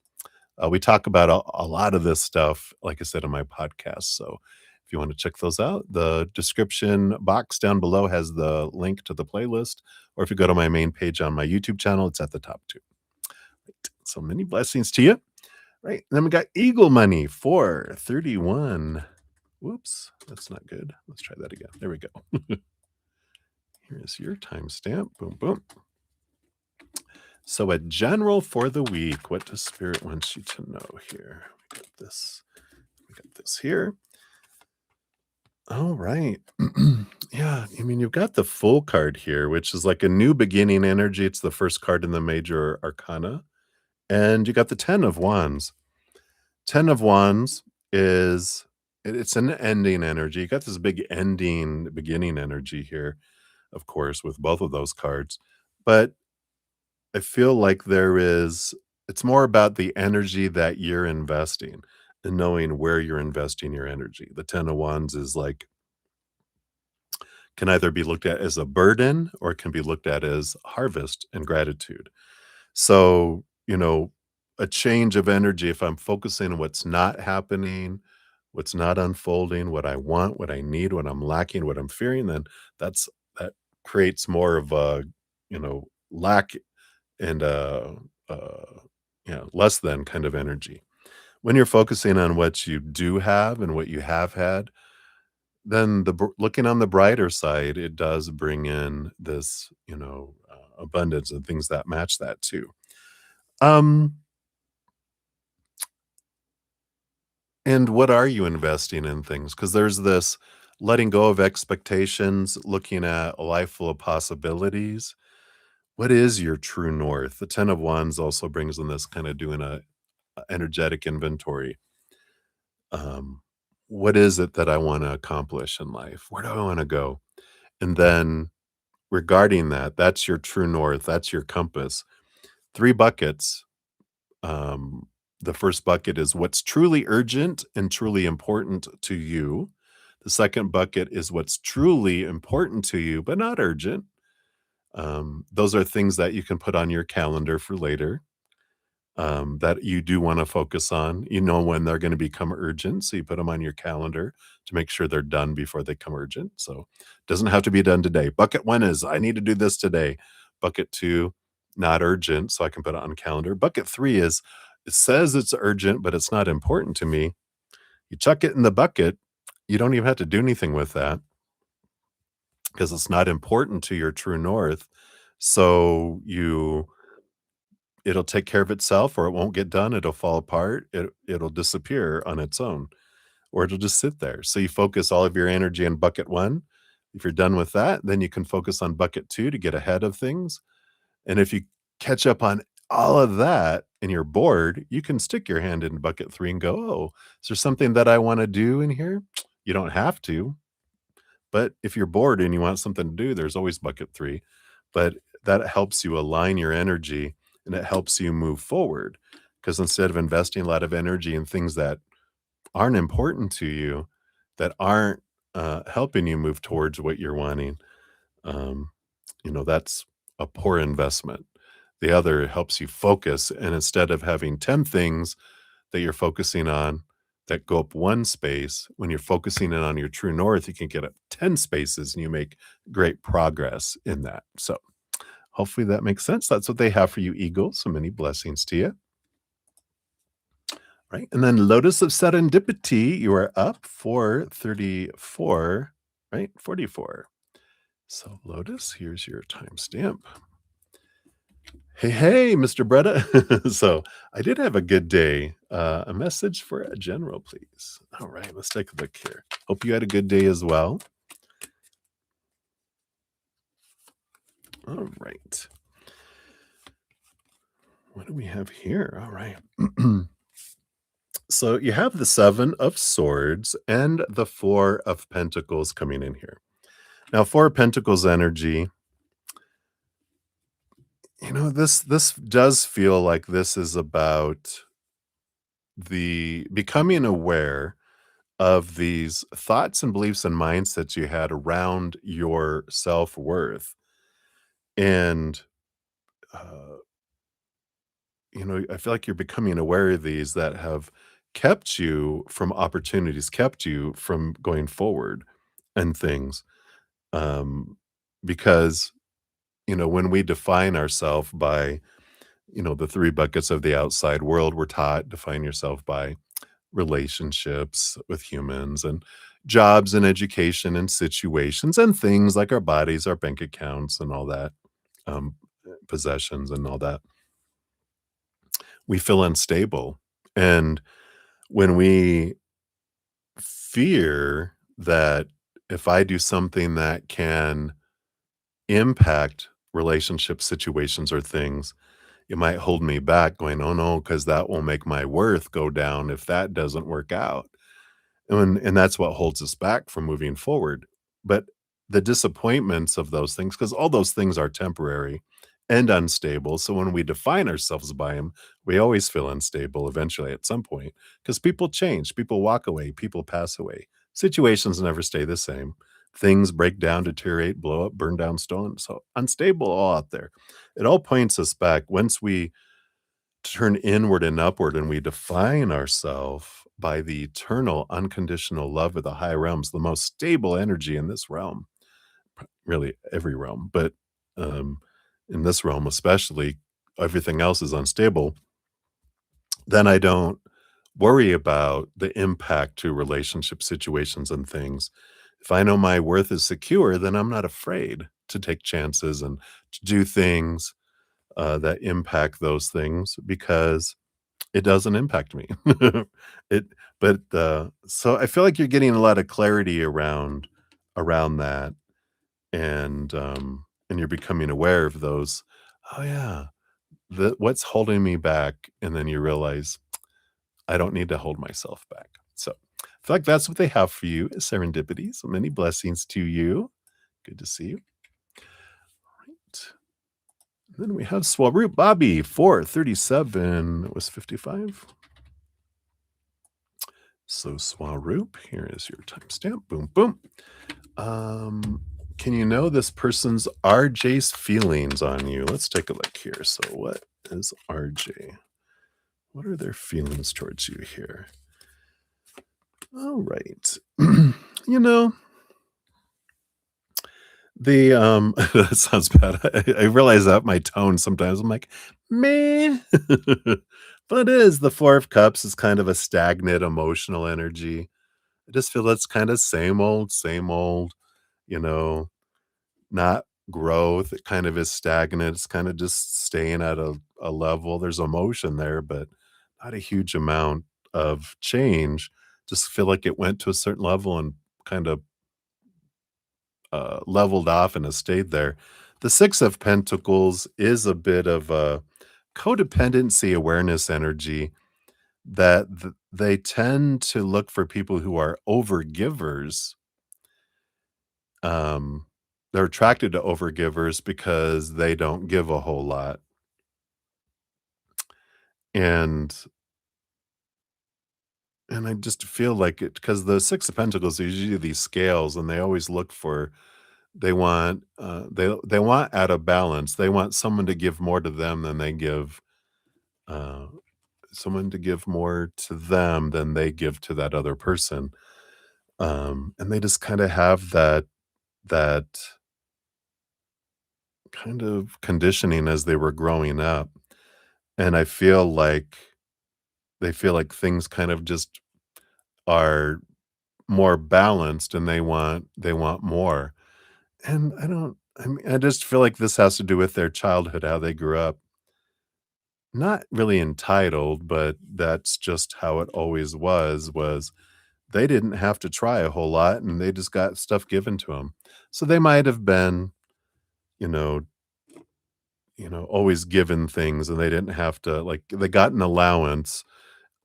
We talk about a lot of this stuff, like I said, in my podcast. So if you want to check those out, the description box down below has the link to the playlist. Or if you go to my main page on my YouTube channel, it's at the top too. Right. So many blessings to you. Right. And then we got Eagle Money 431. Whoops, that's not good. Let's try that again. There we go. Here's your timestamp. Boom, boom. So a general for the week. What does Spirit wants you to know here? We got this. We got this here. All right. Yeah, I mean, you've got the Full card here, which is like a new beginning energy. It's the first card in the major arcana. And you got the 10 of Wands. 10 of Wands is it's an ending energy. You got this big ending beginning energy here, of course, with both of those cards. But I feel like it's more about the energy that you're investing and knowing where you're investing your energy. The 10 of Wands is like, can either be looked at as a burden or it can be looked at as harvest and gratitude. So, a change of energy, if I'm focusing on what's not happening, what's not unfolding, what I want, what I need, what I'm lacking, what I'm fearing, then that creates more of a, lack and less than kind of energy. When you're focusing on what you do have and what you have had, then looking on the brighter side, it does bring in this, abundance and things that match that too. Um, and what are you investing in things? Because there's this letting go of expectations, looking at a life full of possibilities. What is your true north? The 10 of Wands also brings in this kind of doing a energetic inventory. Um, what is it that I want to accomplish in life? Where do I want to go? And then regarding that, that's your true north, that's your compass. 3 buckets. Um, the first bucket is what's truly urgent and truly important to you. The second bucket is what's truly important to you, but not urgent. Those are things that you can put on your calendar for later, that you do want to focus on. You know when they're going to become urgent, so you put them on your calendar to make sure they're done before they come urgent. So it doesn't have to be done today. Bucket 1 is I need to do this today. Bucket 2, not urgent, so I can put it on calendar. Bucket 3 is it says it's urgent, but it's not important to me. You chuck it in the bucket. You don't even have to do anything with that because it's not important to your true north. So it'll take care of itself or it won't get done, it'll fall apart, it'll disappear on its own, or it'll just sit there. So you focus all of your energy on bucket 1. If you're done with that, then you can focus on bucket 2 to get ahead of things. And if you catch up on all of that and you're bored, you can stick your hand in bucket 3 and go, "Oh, is there something that I wanna do in here?" You don't have to, but if you're bored and you want something to do, there's always bucket 3. But that helps you align your energy, and it helps you move forward. Because instead of investing a lot of energy in things that aren't important to you, that aren't, helping you move towards what you're wanting, um, that's a poor investment. The other helps you focus, and instead of having 10 things that you're focusing on that go up one space, when you're focusing in on your true north, you can get up 10 spaces and you make great progress in that. So hopefully that makes sense. That's what they have for you, Eagle. So many blessings to you. Right. And then Lotus of Serendipity, you are up for 34, right? 44. So Lotus, here's your timestamp. Hey, hey, Mr. Bretta. So I did have a good day. A message for a general, please. All right, let's take a look here. Hope you had a good day as well. All right. What do we have here? All right. So you have the 7 of Swords and the 4 of Pentacles coming in here. Now, 4 of Pentacles energy, this does feel like this is about the becoming aware of these thoughts and beliefs and mindsets you had around your self-worth. And, uh, I feel like you're becoming aware of these that have kept you from opportunities, kept you from going forward and things. Um, because, when we define ourselves by, the 3 buckets of the outside world, we're taught define yourself by relationships with humans and jobs and education and situations and things like our bodies, our bank accounts, and all that, possessions and all that. We feel unstable. And when we fear that if I do something that can impact relationship situations or things, it might hold me back going, oh no, because that will make my worth go down if that doesn't work out. And that's what holds us back from moving forward. But the disappointments of those things, because all those things are temporary and unstable. So when we define ourselves by them, we always feel unstable eventually at some point because people change, people walk away, people pass away. Situations never stay the same. Things break down, deteriorate, blow up, burn down, stone. So unstable all out there. It all points us back once we turn inward and upward and we define ourselves by the eternal unconditional love of the high realms, the most stable energy in this realm, really every realm, but in this realm especially, everything else is unstable. Then I don't worry about the impact to relationship situations and things. If I know my worth is secure, then I'm not afraid to take chances and to do things that impact those things because it doesn't impact me. It but, so I feel like you're getting a lot of clarity around that, and you're becoming aware of those, "Oh, yeah, what's holding me back?" And then you realize, "I don't need to hold myself back." So, I feel like that's what they have for you, serendipity, so many blessings to you. Good to see you. Right. Then we have Swaroop Bobby, 437. It was 55. So Swaroop, here is your timestamp. Boom, boom. Can you know this person's RJ's feelings on you? Let's take a look here. So what is RJ? What are their feelings towards you here? All right. you know, that sounds bad. I realize that my tone sometimes I'm like, man. But it is the 4 of Cups is kind of a stagnant emotional energy. I just feel that's kind of same old, you know, not growth. It kind of is stagnant. It's kind of just staying at a level. There's emotion there, but not a huge amount of change. Just feel like it went to a certain level and kind of leveled off and has stayed there. The 6 of Pentacles is a bit of a codependency awareness energy that they tend to look for people who are overgivers. Um, they're attracted to overgivers because they don't give a whole lot. And and I just feel like it because the Six of Pentacles are usually these scales, and they always look for they want out of balance. They want someone to give more to them than they give uh, someone to give more to them than they give to that other person. And they just kind of have that kind of conditioning as they were growing up. And I feel like they feel like things kind of just are more balanced and they want more. And I mean, I just feel like this has to do with their childhood, how they grew up. Not really entitled, but that's just how it always was they didn't have to try a whole lot and they just got stuff given to them. So they might have been, you know, always given things and they didn't have to like they got an allowance,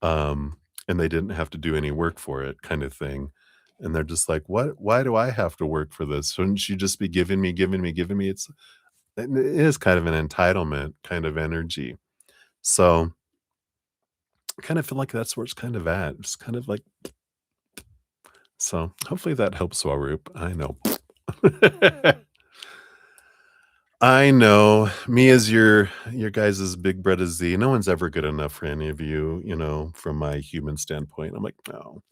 and they didn't have to do any work for it kind of thing. And they're just like, "What why do I have to work for this? Shouldn't you just be giving me, giving me, giving me?" It is kind of an entitlement kind of energy. So, I kind of feel like that's where it's kind of at. It's kind of like so hopefully that helps, Swaroop. I know. I know. Me as your guys' big brother Z, no one's ever good enough for any of you, from my human standpoint. I'm like, "No."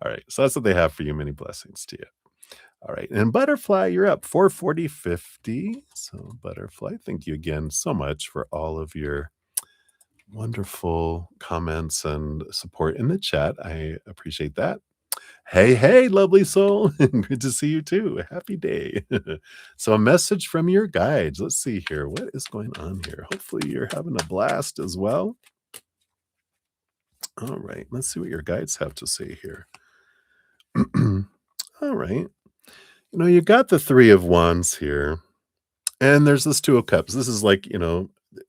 Alright, so that's what they have for you. Many blessings to you. Alright, and Butterfly, you're up 440.50. So, Butterfly, thank you again so much for all of your wonderful comments and support in the chat. I appreciate that. Hey, hey, lovely soul. Good to see you too. Happy day. So, a message from your guides. Let's see here. What is going on here? Hopefully, you're having a blast as well. All right. Let's see what your guides have to say here. All right. You got the Three of Wands here, and there's this Two of Cups. This is like,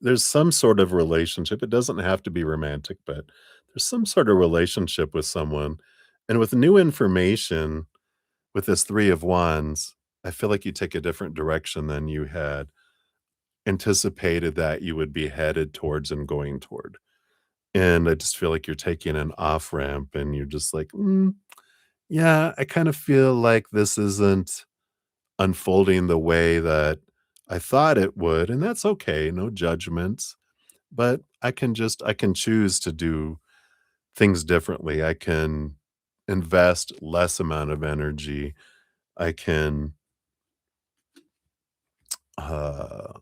there's some sort of relationship. It doesn't have to be romantic, but there's some sort of relationship with someone. And with new information, with this Three of Wands, I feel like you take a different direction than you had anticipated that you would be headed towards and going toward. And I just feel like you're taking an off ramp and you're just like, yeah, I kind of feel like this isn't unfolding the way that I thought it would. And that's okay. No judgments. But I can choose to do things differently. I can invest less amount of energy. I can uh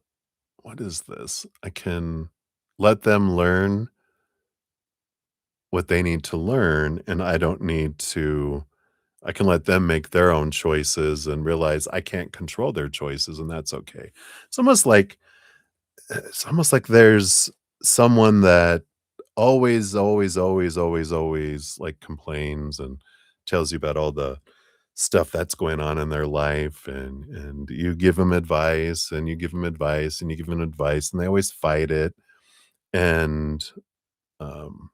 what is this? I can let them learn what they need to learn, and I don't need to I can let them make their own choices and realize I can't control their choices, and that's okay. It's almost like there's someone that always, always, always, always, always, like, complains and tells you about all the stuff that's going on in their life, and you give them advice, and you give them advice, and you give them advice, and they always fight it, and, um,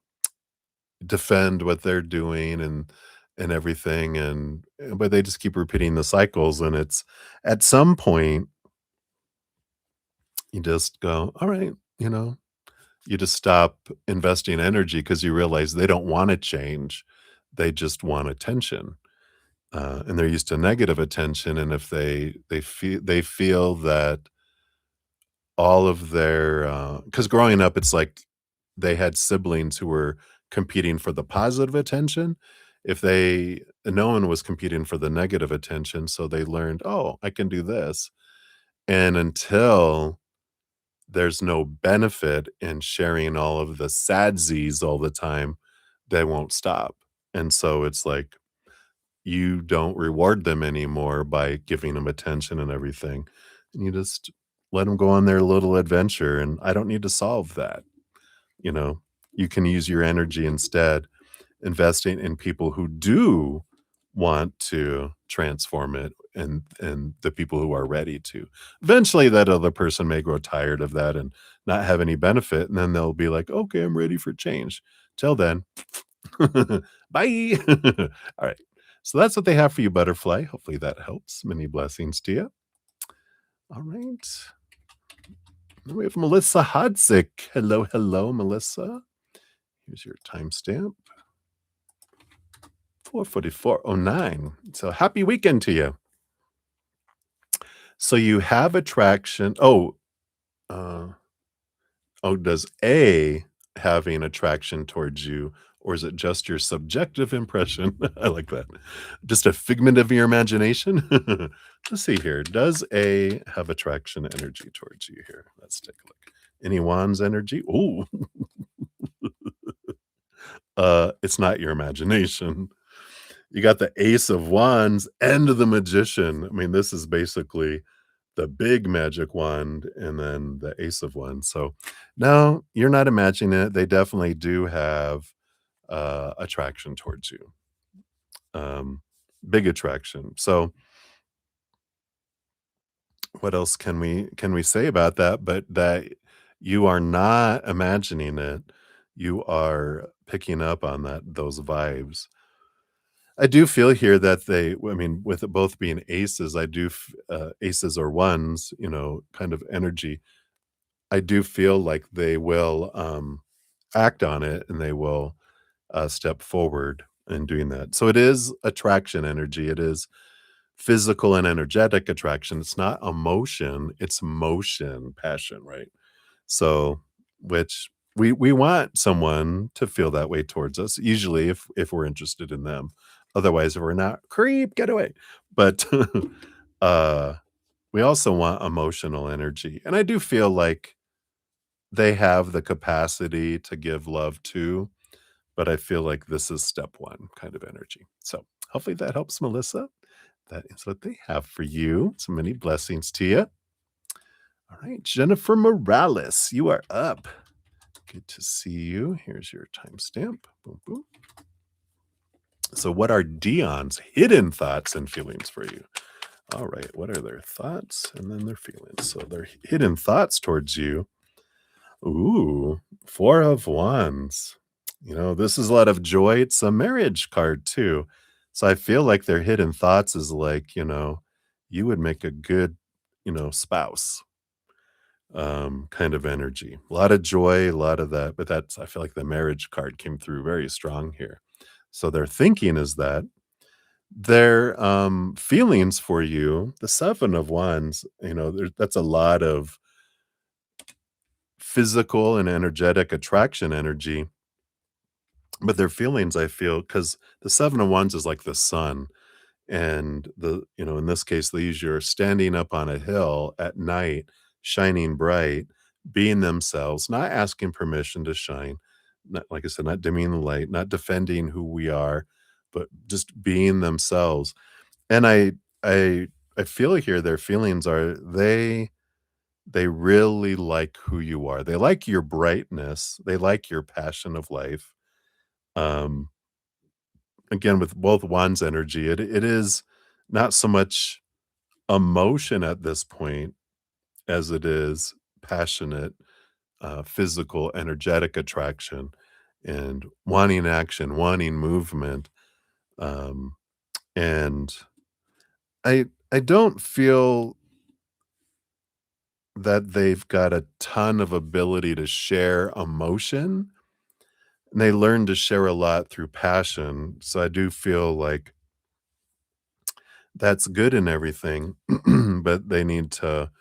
defend what they're doing and everything, but they just keep repeating the cycles, and it's at some point, you just go, "Alright," you just stop investing energy because you realize they don't wanna change, they just want attention, and they're used to negative attention, and if they feel that all of their because growing up, it's like they had siblings who were competing for the positive attention. If they No one was competing for the negative attention, so they learned, "Oh, I can do this." And until there's no benefit in sharing all of the sadsies all the time, they won't stop. And so it's like you don't reward them anymore by giving them attention and everything. And you just let them go on their little adventure. And I don't need to solve that. You know, you can use your energy instead investing in people who do want to transform it and the people who are ready to. Eventually, that other person may grow tired of that and not have any benefit, and then they'll be like, "Okay, I'm ready for change." Till then, bye. All right. So that's what they have for you, butterfly. Hopefully that helps. Many blessings to you. All right. Then we have Melissa Hodzik. Hello, hello, Melissa. Here's your timestamp. 4:44:09. So happy weekend to you. So you have attraction. Uh, does A having attraction towards you, or is it just your subjective impression? I like that. Just a figment of your imagination? Let's see here. Does A have attraction energy towards you here? Let's take a look. Any wands energy? Ooh, it's not your imagination. You got the Ace of Wands and the Magician. I mean, this is basically the big magic wand and then the Ace of Wands. So, no, you're not imagining it. They definitely do have attraction towards you. Big attraction. So, what else can we say about that? But that you are not imagining it. You are picking up on those vibes. I do feel here that I mean, with it both being aces, aces or ones, kind of energy. I do feel like they will act on it and they will step forward in doing that. So it is attraction energy. It is physical and energetic attraction. It's not emotion, it's motion, passion, right? So, which we want someone to feel that way towards us, usually if we're interested in them. Otherwise, if we're not, creep, get away. But uh we also want emotional energy. And I do feel like they have the capacity to give love too, but I feel like this is step one kind of energy. So hopefully that helps, Melissa. That is what they have for you. So many blessings to you. All right, Jennifer Morales, you are up. Good to see you. Here's your timestamp. Boom, boom. So, what are Dion's hidden thoughts and feelings for you? All right, what are their thoughts and then their feelings? So, their hidden thoughts towards you. Ooh, Four of Wands. This is a lot of joy. It's a marriage card too. So, I feel like their hidden thoughts is like, you would make a good, spouse kind of energy. A lot of joy, a lot of that, but I feel like the marriage card came through very strong here. So their thinking is that their feelings for you, the Seven of Wands, that's a lot of physical and energetic attraction energy. But their feelings, I feel, because the Seven of Wands is like the sun. And in this case, they use you're standing up on a hill at night, shining bright, being themselves, not asking permission to shine. Not, like I said, not dimming the light, not defending who we are, but just being themselves. And I I feel here their feelings are they really like who you are. They like your brightness. They like your passion of life. Um, Again, with both wands energy, it is not so much emotion at this point as it is passionate, physical, energetic attraction and wanting action, wanting movement. Um, and I don't feel that they've got a ton of ability to share emotion. And they learn to share a lot through passion. So I do feel like that's good and everything, but they need to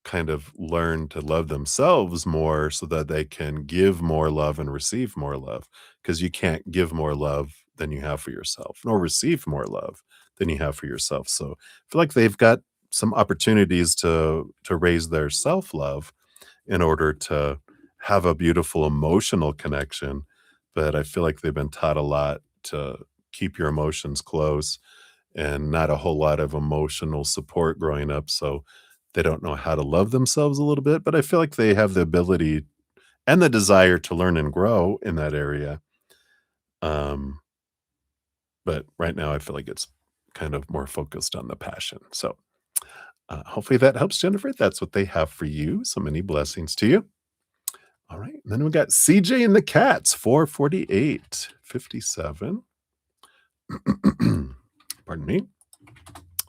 kind of learn to love themselves more so that they can give more love and receive more love. Because you can't give more love than you have for yourself, nor receive more love than you have for yourself. So I feel like they've got some opportunities to raise their self-love in order to have a beautiful emotional connection. But I feel like they've been taught a lot to keep your emotions close and not a whole lot of emotional support growing up. So they don't know how to love themselves a little bit, but I feel like they have the ability and the desire to learn and grow in that area. Um, but right now I feel like it's kind of more focused on the passion. So hopefully that helps, Jennifer. That's what they have for you. So many blessings to you. All right. And then we got CJ and the Cats, 44857. Pardon me.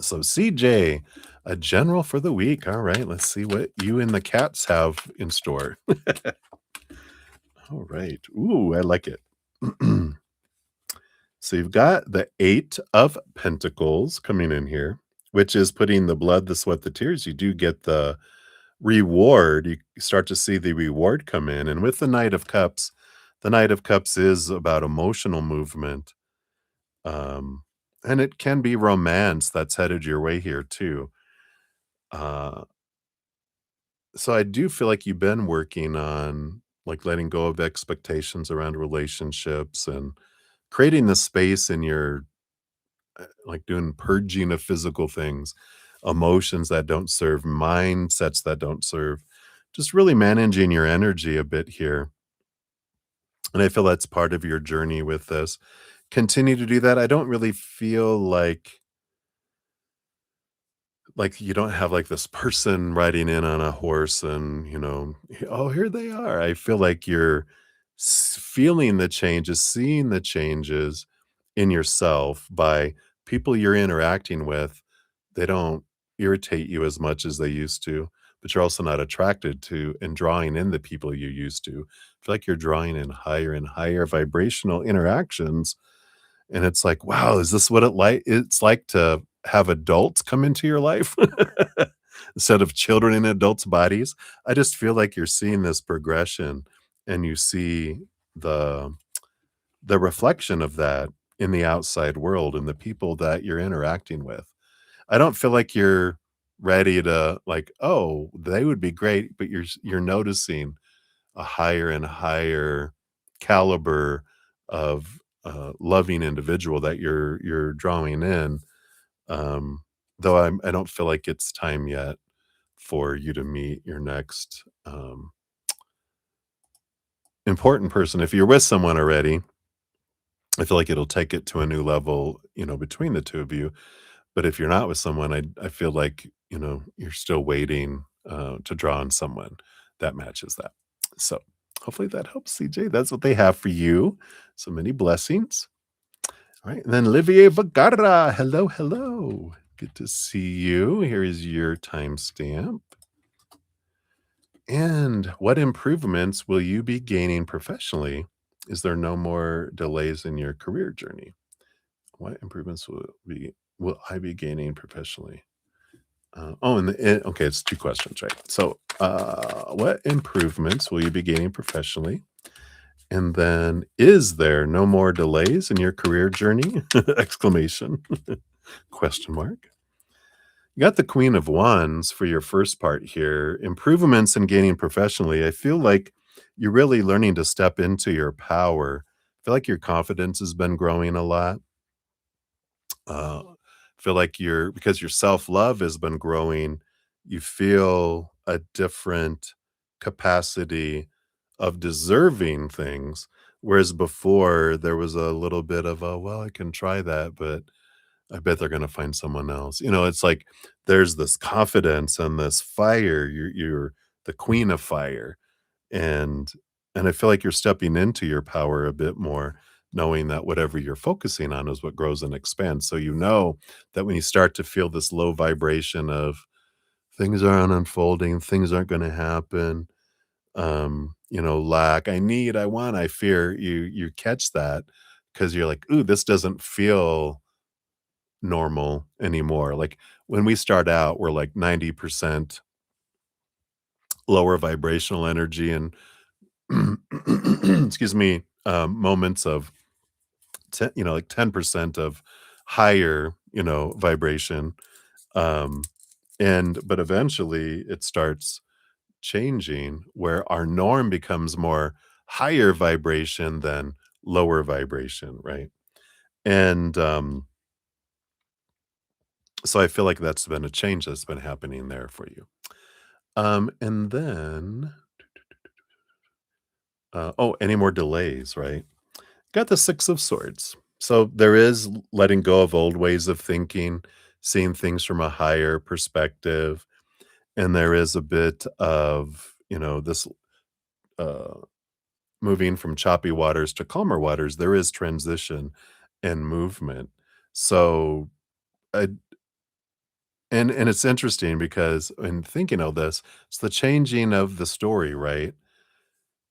So, CJ, a general for the week. All right. Let's see what you and the cats have in store. All right. Ooh, I like it. So, you've got the Eight of Pentacles coming in here, which is putting the blood, the sweat, the tears. You do get the reward. You start to see the reward come in. And with the Knight of Cups is about emotional movement. Um, and it can be romance that's headed your way here too. Uh, so I do feel like you've been working on like letting go of expectations around relationships and creating the space in your like doing purging of physical things, emotions that don't serve, mindsets that don't serve, just really managing your energy a bit here. And I feel that's part of your journey with this. Continue to do that. I don't really feel like you don't have like this person riding in on a horse and oh, here they are. I feel like you're feeling the changes, seeing the changes in yourself by people you're interacting with. They don't irritate you as much as they used to, but you're also not attracted to and drawing in the people you used to. I feel like you're drawing in higher and higher vibrational interactions, and it's like, wow, is this what it's like to have adults come into your life instead of children in adults' bodies? I just feel like you're seeing this progression, and you see the the reflection of that in the outside world and the people that you're interacting with. I don't feel like you're ready to like, oh, they would be great, but you're noticing a higher and higher caliber of loving individual that you're drawing in. Um, though I don't feel like it's time yet for you to meet your next important person. If you're with someone already, I feel like it'll take it to a new level, between the two of you. But if you're not with someone, I feel like, you're still waiting, to draw on someone that matches that. So, hopefully that helps, CJ. That's what they have for you. So many blessings. All right, and then Olivier Vagara. Hello, hello. Good to see you. Here is your timestamp. And what improvements will you be gaining professionally? Is there no more delays in your career journey? What improvements will I be gaining professionally? Okay, it's 2 questions, right? So, what improvements will you be gaining professionally? And then, is there no more delays in your career journey? Exclamation, question mark. You got the Queen of Wands for your first part here. Improvements in gaining professionally. I feel like you're really learning to step into your power. I feel like your confidence has been growing a lot. Feel like because your self-love has been growing, you feel a different capacity of deserving things, whereas before there was a little bit of a, "Well, I can try that, but I bet they're gonna find someone else." It's like there's this confidence and this fire. You're the queen of fire, and I feel like you're stepping into your power a bit more, knowing that whatever you're focusing on is what grows and expands. So you know that when you start to feel this low vibration of things aren't unfolding, things aren't going to happen, lack, I need, I want, I fear, you catch that because you're like, ooh, this doesn't feel normal anymore. Like when we start out, we're like 90% lower vibrational energy and excuse me, moments of like 10% of higher, vibration. Um, but eventually it starts changing where our norm becomes more higher vibration than lower vibration, right? And so I feel like that's been a change that's been happening there for you. And then, any more delays, right? Got the Six of Swords. So there is letting go of old ways of thinking, seeing things from a higher perspective, and there is a bit of, this uh, moving from choppy waters to calmer waters. There is transition and movement. So, I, and it's interesting because in thinking of this, it's the changing of the story, right?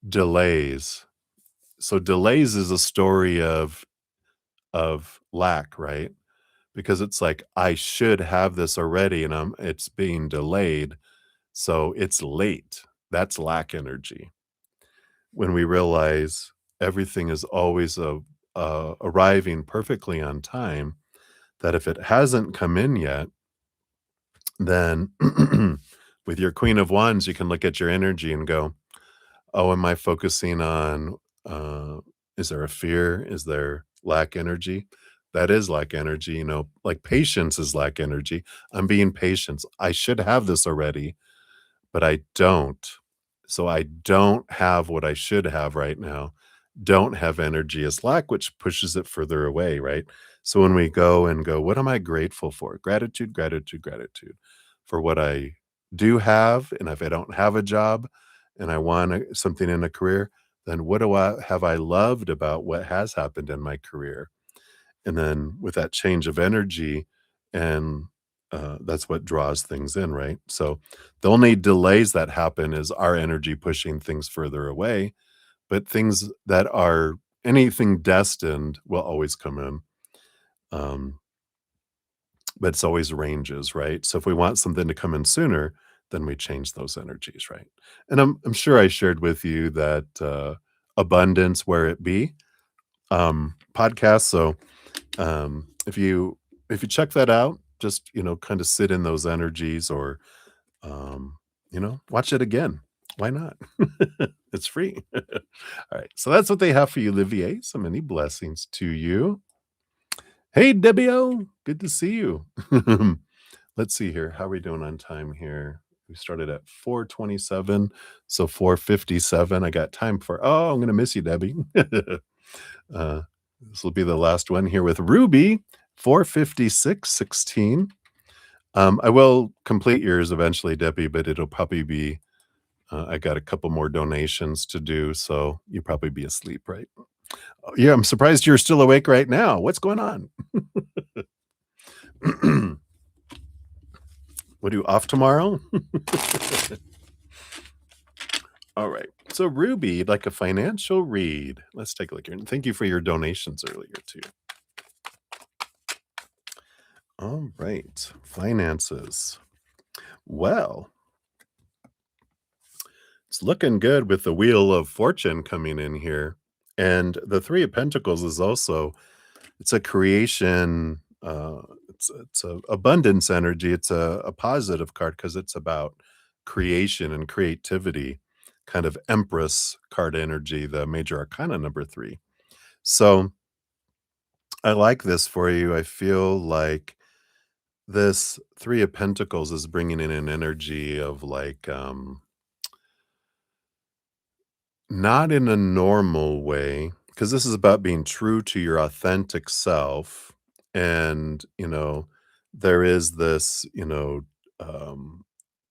Delays. So delays is a story of lack, right? Because it's like, I should have this already and it's being delayed, so it's late. That's lack energy. When we realize everything is always arriving perfectly on time, that if it hasn't come in yet, then with your Queen of Wands, you can look at your energy and go, oh, am I focusing on, uh, is there a fear? Is there lack energy? That is lack energy, like patience is lack energy. I'm being patient. I should have this already, but I don't. So I don't have what I should have right now. Don't have energy as lack, which pushes it further away, right? So when we go and go, what am I grateful for? Gratitude, gratitude, gratitude for what I do have. And if I don't have a job and I want something in a career, then what do I have I loved about what has happened in my career? And then with that change of energy and that's what draws things in, right? So the only delays that happen is our energy pushing things further away, but things that are anything destined will always come in. Um, but it's always ranges, right? So if we want something to come in sooner, then we change those energies, right? And I'm sure I shared with you that abundance where it be podcast. So if you check that out, just kind of sit in those energies or watch it again. Why not? It's free. All right. So that's what they have for you, Olivier. So many blessings to you. Hey, Debbie O, good to see you. Let's see here. How are we doing on time here? We started at 4:27, so 4:57. I got time for. Oh, I'm gonna miss you, Debbie. This will be the last one here with Ruby, 4:56:16. I will complete yours eventually, Debbie, but it'll probably be. I got a couple more donations to do, so you'll probably be asleep, right? Oh, yeah, I'm surprised you're still awake right now. What's going on? What are you off tomorrow? All right. So Ruby, you'd like a financial read. Let's take a look here. And thank you for your donations earlier too. All right. Finances. Well, it's looking good with the Wheel of Fortune coming in here. And the Three of Pentacles is also, it's a creation, it's a abundance energy. It's a positive card because it's about creation and creativity, kind of Empress card energy, the major arcana number 3. So I like this for you. I feel like this Three of Pentacles is bringing in an energy of like, not in a normal way, because this is about being true to your authentic self. And, there is this,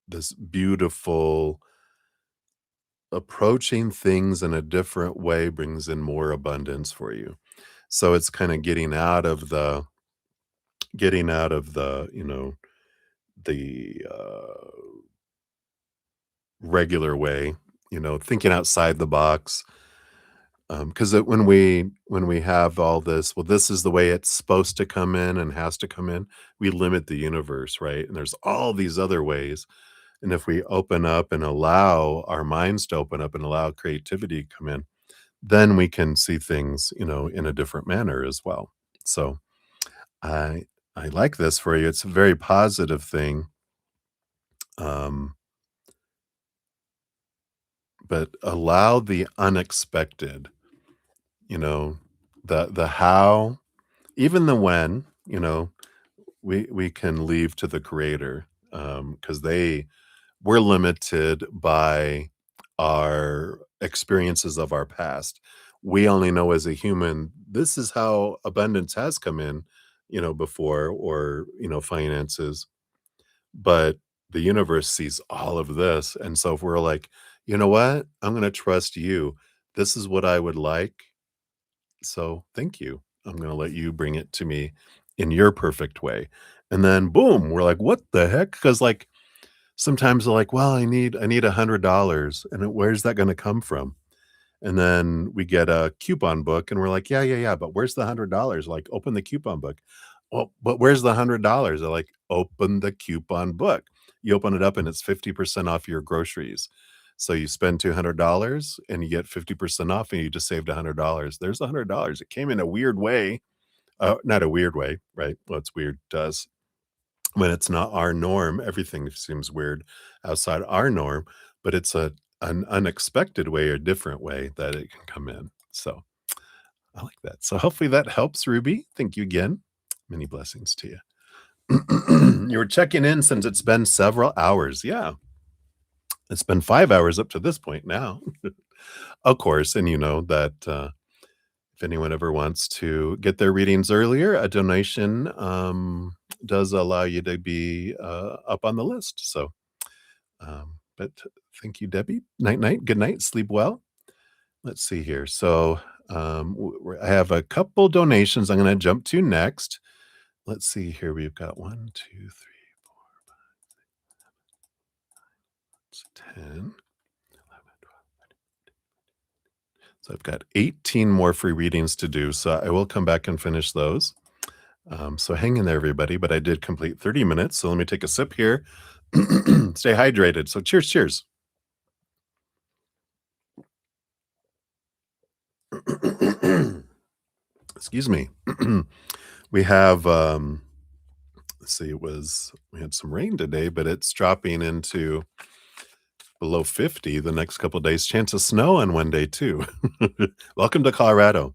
this beautiful approaching things in a different way brings in more abundance for you. So it's kind of getting out of the, the regular way, thinking outside the box. Because when we have all this, well, this is the way it's supposed to come in and has to come in, we limit the universe, right? And there's all these other ways. And if we open up and allow our minds to open up and allow creativity to come in, then we can see things, in a different manner as well. So I I like this for you. It's a very positive thing. Um, but allow the unexpected, you know, the how, even the when, we can leave to the creator, because we're limited by our experiences of our past. we only know as a human, this is how abundance has come in, before, or, finances, but the universe sees all of this. And so if we're like, you know what? I'm going to trust you. This is what I would like. So thank you. I'm going to let you bring it to me in your perfect way. And then boom, we're like, what the heck? Because like sometimes they're like, well, I need $100. And where's that going to come from? And then we get a coupon book and we're like, yeah, yeah, yeah. But where's the $100? Like, open the coupon book. Well, but where's the $100? They're like, open the coupon book. You open it up and it's 50% off your groceries. So you spend $200 and you get 50% off and you just saved $100. There's $100. It came in a weird way. Not a weird way, right? Well, it's weird to us when it's not our norm. Everything seems weird outside our norm, but it's an unexpected way or different way that it can come in. So I like that. So hopefully that helps, Ruby. Thank you again. Many blessings to you. You were checking in since it's been several hours. Yeah, it's been 5 hours up to this point now. Of course, and you know that if anyone ever wants to get their readings earlier, a donation does allow you to be up on the list. So, but thank you, Debbie. Night, night. Good night. Sleep well. Let's see here. So, I have a couple donations I'm going to jump to next. Let's see here. We've got 1, 2, 3, 10, 11, 12. So I've got 18 more free readings to do. So I will come back and finish those. So hang in there, everybody. But I did complete 30 minutes. So let me take a sip here. Stay hydrated. So cheers, cheers. Excuse me. We have, let's see, we had some rain today, but it's dropping into below 50 the next couple of days. Chance of snow on one day, too. Welcome to Colorado.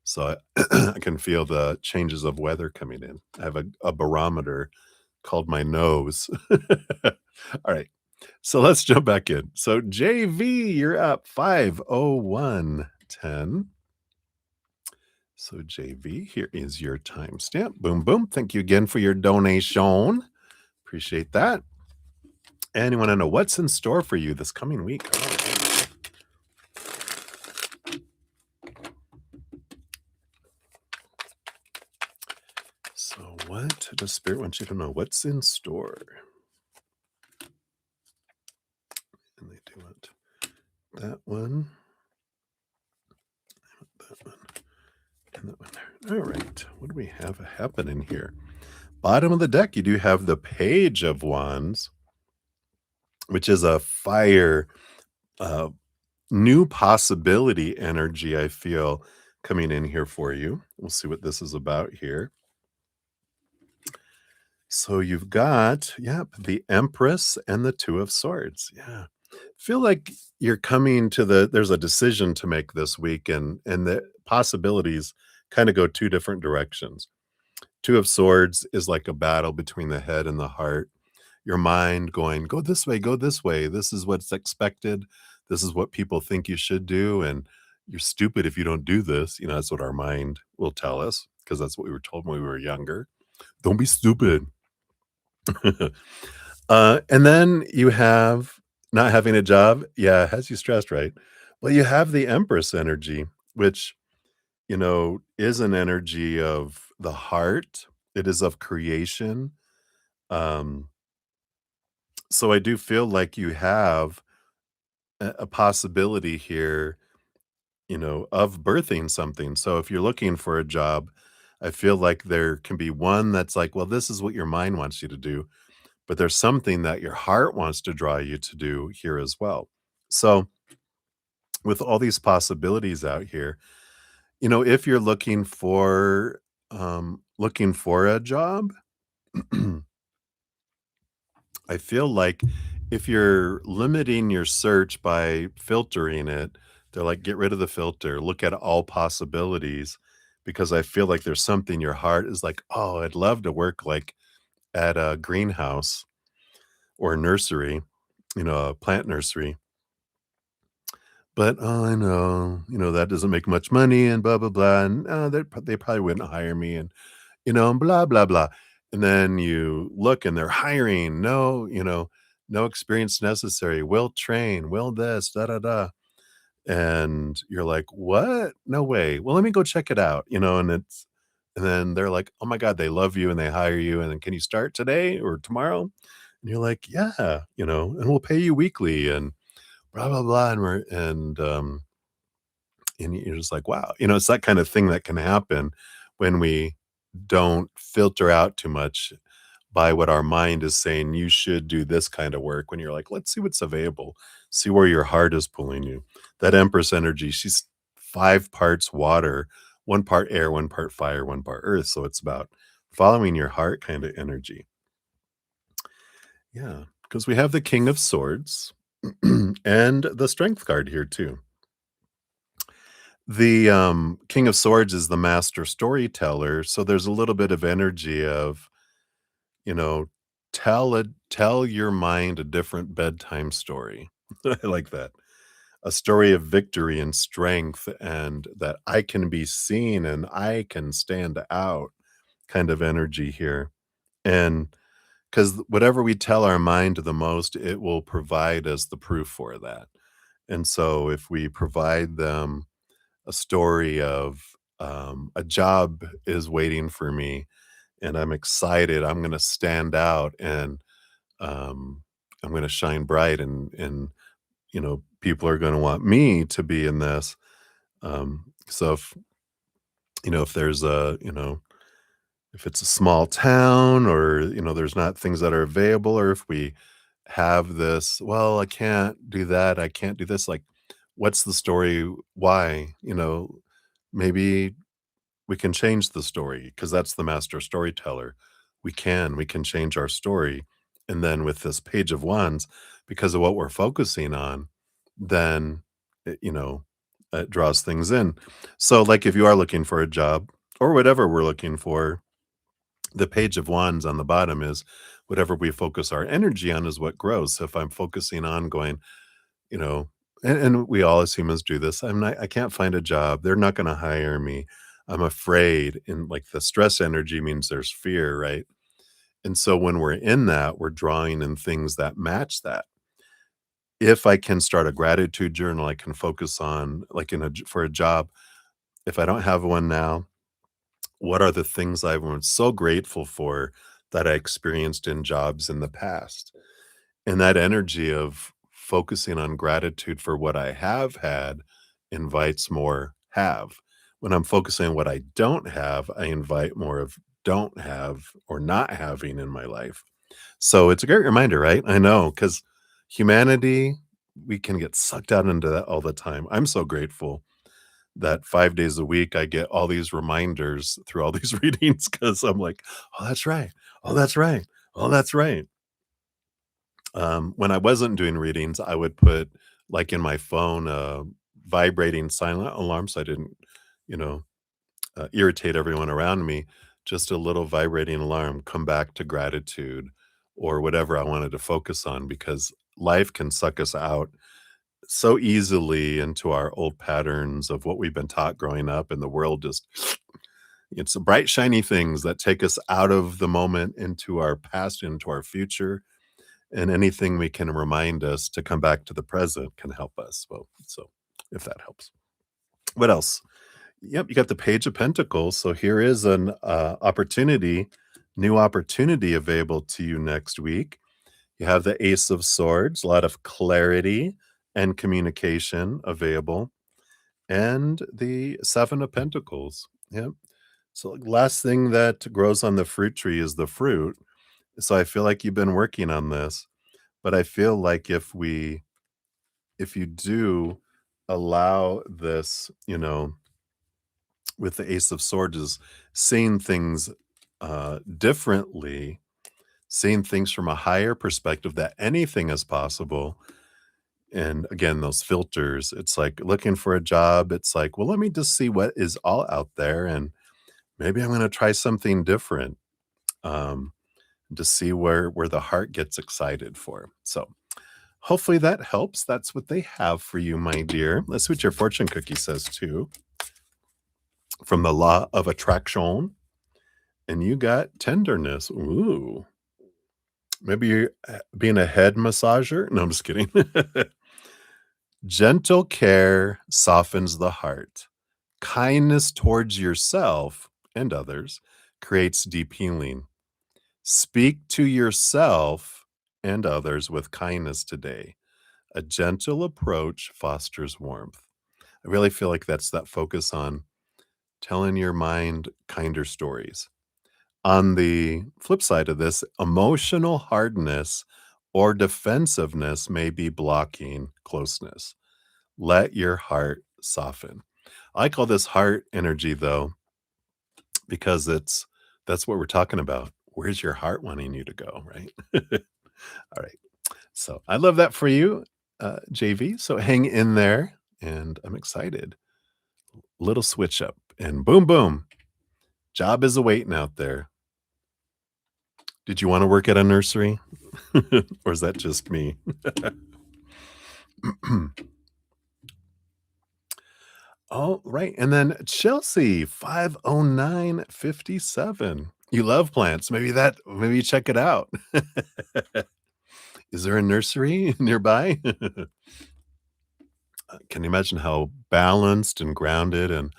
So I can feel the changes of weather coming in. I have a barometer called my nose. All right. So let's jump back in. So JV, you're up 50110. So JV, here is your timestamp. Boom, boom. Thank you again for your donation. Appreciate that. And you want to know what's in store for you this coming week? Oh, so what does Spirit want you to know? What's in store? And they do want that one. That one. And that one there. All right. What do we have happening here? Bottom of the deck, you do have the Page of Wands, which is a fire, uh, new possibility energy, I feel, coming in here for you. We'll see what this is about here. So you've got, yep, the Empress and the Two of Swords. Yeah. Feel like you're coming to there's a decision to make this week, and the possibilities kind of go two different directions. Two of Swords is like a battle between the head and the heart. Your mind going, go this way, go this way. This is what's expected. This is what people think you should do. And you're stupid if you don't do this. That's what our mind will tell us, because that's what we were told when we were younger. Don't be stupid. And then you have not having a job. Yeah, it has you stressed, right? Well, you have the Empress energy, which, is an energy of the heart. It is of creation. Um, so I do feel like you have a possibility here, of birthing something. So if you're looking for a job, I feel like there can be one that's like, well, this is what your mind wants you to do, but there's something that your heart wants to draw you to do here as well. So with all these possibilities out here, if you're looking for a job, I feel like if you're limiting your search by filtering it, they're like, get rid of the filter, look at all possibilities, because I feel like there's something your heart is like, oh, I'd love to work like at a greenhouse or a nursery, a plant nursery. but, "Oh, I know, that doesn't make much money and blah, blah, blah, and, they probably wouldn't hire me and, and blah, blah, blah." And then you look and they're hiring, no, no experience necessary, will train, will this, da, da, da. And you're like, "What? No way. Well, let me go check it out," and then they're like, "Oh my god, they love you and they hire you, and then can you start today or tomorrow?" And you're like, "Yeah," "and we'll pay you weekly," and blah, blah, blah, and you're just like, "Wow." It's that kind of thing that can happen when we don't filter out too much by what our mind is saying, "You should do this kind of work," when you're like, "Let's see what's available. See where your heart is pulling you." That Empress energy, she's 5 parts water, 1 part air, 1 part fire, 1 part earth, so it's about following your heart kinda energy. Yeah, because we have the King of Swords and the Strength card here too. The, King of Swords is the master storyteller, so there's a little bit of energy of, you know, tell your mind a different bedtime story. I like that. A story of victory and strength and that I can be seen and I can stand out kind of energy here. And because whatever we tell our mind the most, it will provide us the proof for that. And so if we provide them a story of a job is waiting for me and I'm excited, I'm going to stand out and um, I'm going to shine bright and people are going to want me to be in this. So if there's if it's a small town or there's not things that are available, or if we have this, well, I can't do that, I can't do this, like, what's the story? Why? Maybe we can change the story because that's the master storyteller. We can change our story. And then with this page of wands, because of what we're focusing on, then it draws things in. So like if you are looking for a job or whatever we're looking for, the page of wands on the bottom is whatever we focus our energy on is what grows. So if I'm focusing on going, you know, and we all as humans do this. I can't find a job. They're not going to hire me. I'm afraid. And like the stress energy means there's fear, right? And so when we're in that, we're drawing in things that match that. If I can start a gratitude journal, I can focus on like for a job. If I don't have one now, what are the things I was so grateful for that I experienced in jobs in the past? And that energy of focusing on gratitude for what I have had invites more have. When I'm focusing on what I don't have, I invite more of don't have or not having in my life. So it's a great reminder, right? I know because humanity, we can get sucked out into that all the time. I'm so grateful that 5 days a week I get all these reminders through all these readings because I'm like, oh, that's right. Oh, that's right. Oh, that's right. When I wasn't doing readings, I would put, like, in my phone, a vibrating silent alarm so I didn't, you know, irritate everyone around me. Just a little vibrating alarm, come back to gratitude or whatever I wanted to focus on because life can suck us out so easily into our old patterns of what we've been taught growing up, and the world just it's the bright, shiny things that take us out of the moment into our past, into our future, and anything we can remind us to come back to the present can help us. Well, so if that helps. What else? Yep, you got the Page of Pentacles. So here is an new opportunity available to you next week. You have the Ace of Swords, a lot of clarity and communication available, and the Seven of Pentacles. Yep. So last thing that grows on the fruit tree is the fruit. So I feel like you've been working on this, but I feel like if you do allow this, with the Ace of Swords is seeing things differently, seeing things from a higher perspective that anything is possible. And again, those filters, it's like looking for a job. It's like, well, let me just see what is all out there. And maybe I'm going to try something different um, to see where the heart gets excited for. So Hopefully that helps. That's what they have for you, my dear. Let's see what your fortune cookie says too, from the law of attraction. And you got tenderness. Ooh, maybe you're being a head massager. No, I'm just kidding. Gentle care softens the heart. Kindness towards yourself and others creates deep healing. Speak to yourself and others with kindness today. A gentle approach fosters warmth. I really feel like that's that focus on telling your mind kinder stories. On the flip side of this, emotional hardness or defensiveness may be blocking closeness. Let your heart soften. I call this heart energy though, because that's what we're talking about. Where's your heart wanting you to go, right? All right. So I love that for you, JV. So hang in there, and I'm excited. Little switch up, and boom, boom. Job is awaiting out there. Did you want to work at a nursery? Or is that just me? Oh, right. And then Chelsea, 50957. You love plants. Maybe you check it out. Is there a nursery nearby? Can you imagine how balanced and grounded and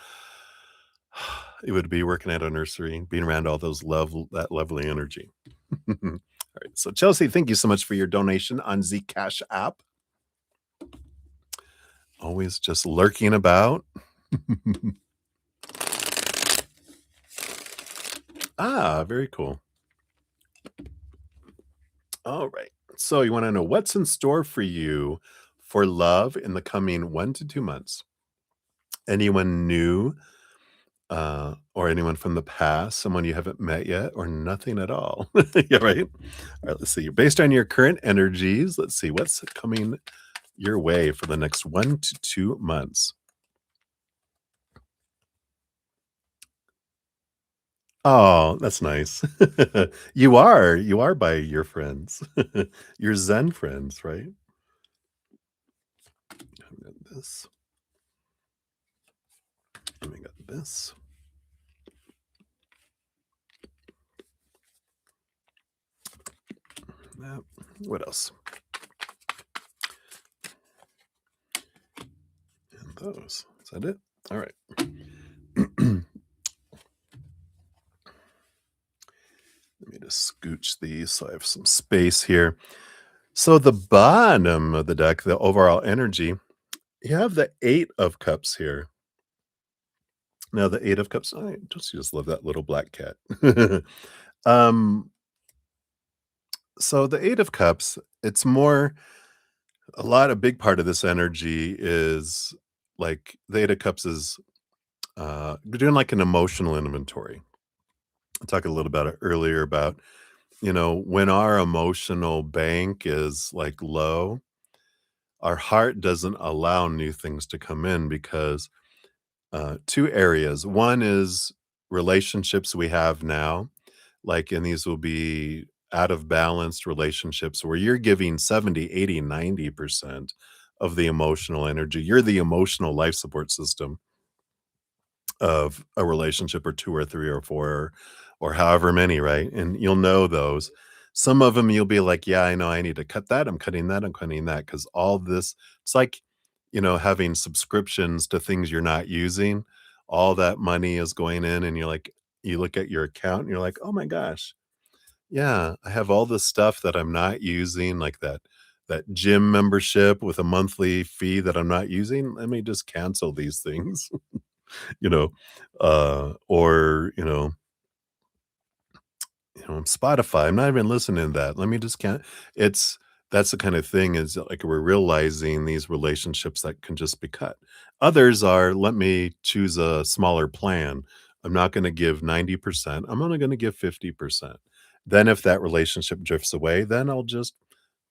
it would be working at a nursery, being around all those that lovely energy. All right. So Chelsea, thank you so much for your donation on Zcash app. Always just lurking about. Ah, very cool. All right. So you want to know what's in store for you for love in the coming 1 to 2 months? Anyone new, or anyone from the past, someone you haven't met yet, or nothing at all? Yeah, right. All right. Let's see. Based on your current energies, let's see what's coming your way for the next 1 to 2 months. Oh, that's nice. You are by your friends, your Zen friends, right? I've got this. And we got this. That. What else? And those. Is that it? All right. Let me just scooch these so I have some space here. So the bottom of the deck, the overall energy, you have the 8 of Cups here. Now the 8 of Cups, I just love that little black cat. um, so the 8 of Cups, it's more a big part of this energy is like the 8 of Cups is doing like an emotional inventory. I talked a little about it earlier about, when our emotional bank is like low, our heart doesn't allow new things to come in because 2 areas. One is relationships we have now, and these will be out of balanced relationships where you're giving 70, 80, 90% of the emotional energy. You're the emotional life support system of a relationship or 2 or 3 or 4 or however many, right? And you'll know those. Some of them you'll be like, "Yeah, I know I need to cut that. I'm cutting that. I'm cutting that because all this." It's like, having subscriptions to things you're not using. All that money is going in and you look at your account and you're like, "Oh my gosh. Yeah, I have all this stuff that I'm not using, like that gym membership with a monthly fee that I'm not using. Let me just cancel these things." you know, or Spotify. I'm not even listening to that. Let me just can't. It's That's the kind of thing is like we're realizing these relationships that can just be cut. Others are let me choose a smaller plan. I'm not going to give 90%. I'm only going to give 50%. Then if that relationship drifts away, then I'll just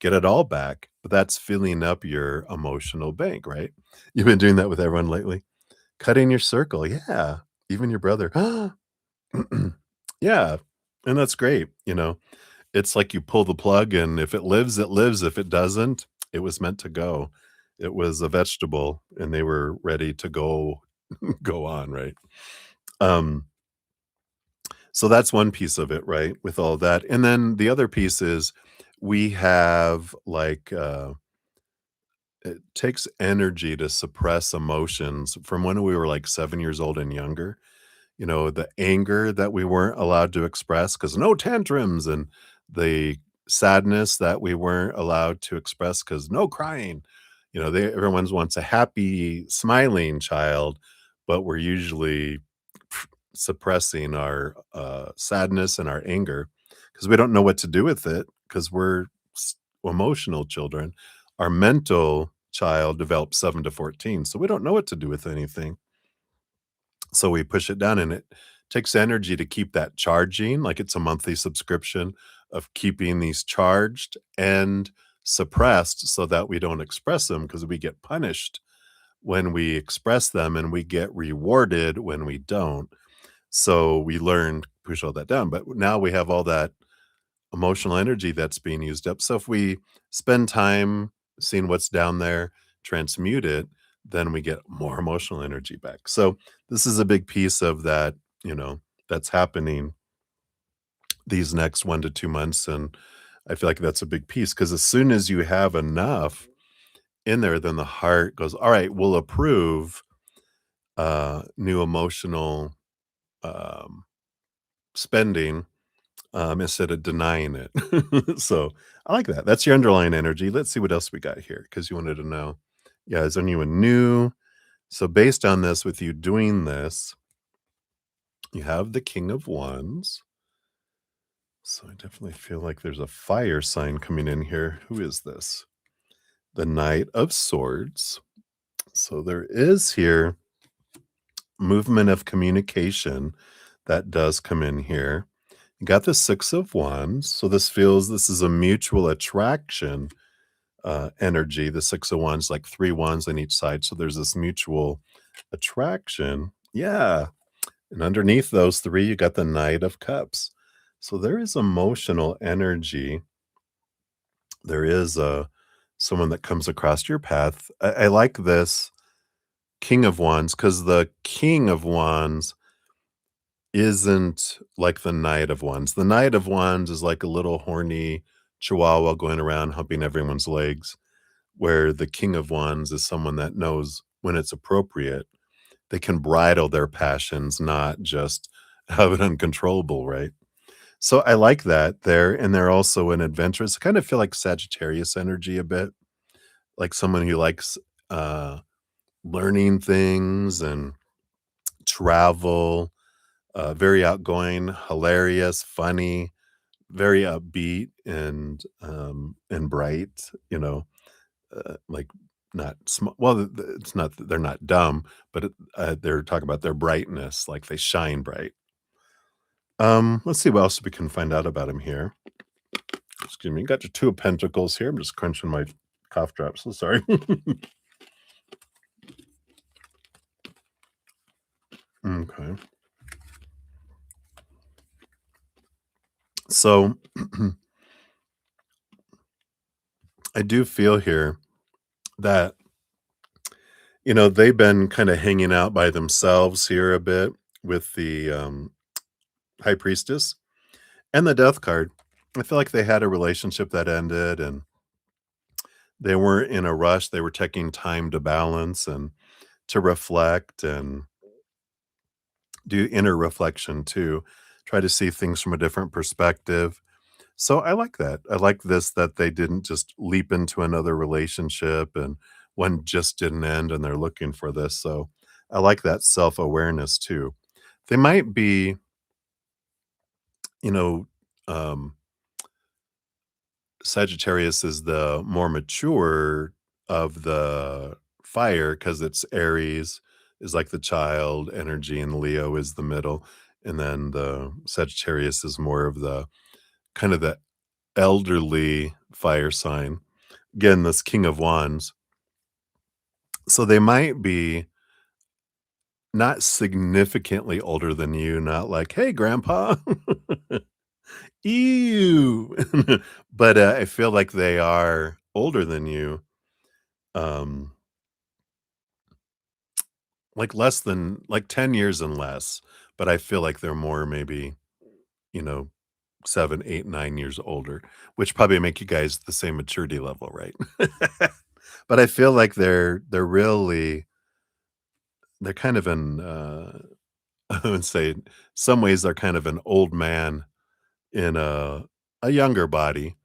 get it all back. But that's filling up your emotional bank, right? You've been doing that with everyone lately. Cutting your circle, yeah, even your brother. Yeah, and that's great, It's like you pull the plug, and if it lives, it lives, if it doesn't, It was meant to go. It was a vegetable, and they were ready to go go on, right? Um, so that's one piece of it, right, with all that, and then the other piece is we have, like, it takes energy to suppress emotions from when we were, like, 7 years old and younger. You know, the anger that we weren't allowed to express because no tantrums, and the sadness that we weren't allowed to express because no crying. You know, everyone wants a happy, smiling child, but we're usually suppressing our sadness and our anger because we don't know what to do with it because we're emotional children. Our mental child develops 7 to 14, so we don't know what to do with anything, so we push it down, and it takes energy to keep that charging, like it's a monthly subscription of keeping these charged and suppressed so that we don't express them because we get punished when we express them and we get rewarded when we don't. So we learn to push all that down, but now we have all that emotional energy that's being used up. So if we spend time seeing what's down there, transmute it, then we get more emotional energy back. So this is a big piece of that, you know, that's happening these next 1 to 2 months. And I feel like that's a big piece because as soon as you have enough in there, then the heart goes, all right, we'll approve new emotional um, spending instead of denying it. So I like that. That's your underlying energy. Let's see what else we got here because you wanted to know. Yeah, is anyone new? So based on this, with you doing this, you have the King of Wands. So I definitely feel like there's a fire sign coming in here. Who is this? The Knight of Swords. So there is here movement of communication that does come in here. You got the Six of Wands. So this is a mutual attraction energy. The Six of Wands, like 3 wands on each side. So there's this mutual attraction. Yeah. And underneath those three, you got the Knight of Cups. So there is emotional energy. There is someone that comes across your path. I like this King of Wands because the King of Wands isn't like the Knight of Wands. The Knight of Wands is like a little horny chihuahua going around humping everyone's legs, where the King of Wands is someone that knows when it's appropriate. They can bridle their passions, not just have it uncontrollable, right? So I like that there, and they're also an adventurous. I kind of feel like Sagittarius energy a bit, like someone who likes uh, learning things and travel, very outgoing, hilarious, funny, very upbeat and bright. You know, like not small. Well, it's not that they're not dumb, but they're talking about their brightness, like they shine bright. Let's see what else we can find out about him here. Excuse me. Got your Two of Pentacles here. I'm just crunching my cough drops. So sorry. Okay. So I do feel here that, you know, they've been kind of hanging out by themselves here a bit with the High Priestess and the Death card. I feel like they had a relationship that ended and they weren't in a rush. They were taking time to balance and to reflect and do inner reflection too. Try to see things from a different perspective. So I like that. I like this that they didn't just leap into another relationship and one just didn't end and they're looking for this. So I like that self-awareness too. They might be, you know, um, Sagittarius is the more mature of the fire because it's Aries is like the child energy and Leo is the middle. And then the Sagittarius is more of the kind of the elderly fire sign. Again, this King of Wands. So they might be not significantly older than you, not like, hey, grandpa. Ew. But I feel like they are. older than you, um, like less than like 10 years and less, but I feel like they're more maybe, you know, 7, 8, 9 years older, which probably make you guys the same maturity level, right? But I feel like they're really they're kind of an, I would say some ways they're kind of an old man in a younger body,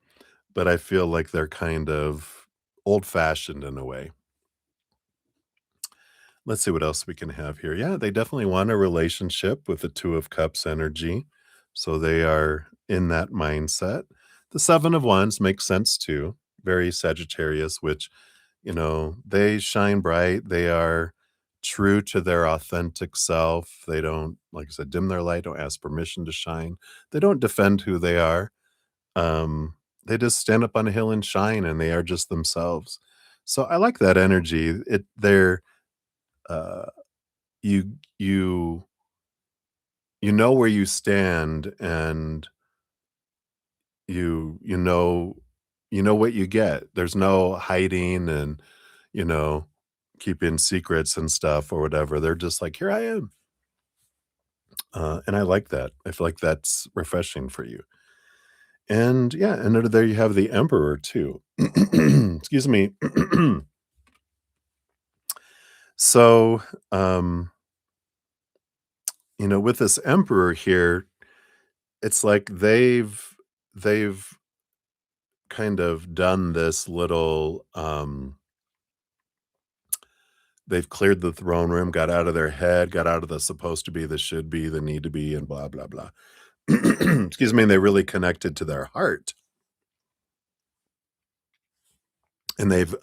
but I feel like they're kind of old-fashioned in a way. Let's see what else we can have here. Yeah, they definitely want a relationship with the 2 of Cups energy, so they are in that mindset. The 7 of Wands makes sense too, very Sagittarius, which, they shine bright, they are true to their authentic self, they don't, like I said, dim their light, don't ask permission to shine, they don't defend who they are, um, they just stand up on a hill and shine, and they are just themselves. So I like that energy. They're, uh you you you know where you stand, and you know what you get. There's no hiding and, you know, keeping secrets and stuff or whatever. They're just like, "Here I am." And I like that. I feel like that's refreshing for you. And yeah, and under there you have the Emperor too. Excuse me. So, um, with this Emperor here, it's like they've kind of done this little, they've cleared the throne room, got out of their head, got out of the supposed to be, the should be, the need to be, and blah, blah, blah. Excuse me, and they really connected to their heart. And they've,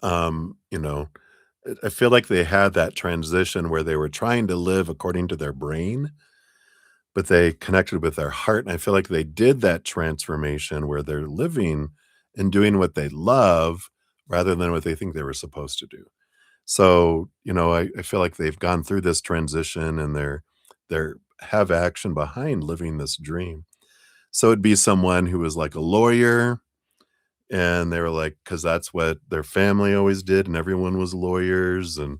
I feel like they had that transition where they were trying to live according to their brain, but they connected with their heart. And I feel like they did that transformation where they're living and doing what they love rather than what they think they were supposed to do. So, I feel like they've gone through this transition and they're have action behind living this dream. So it'd be someone who was like a lawyer, and they were like, because that's what their family always did, and everyone was lawyers and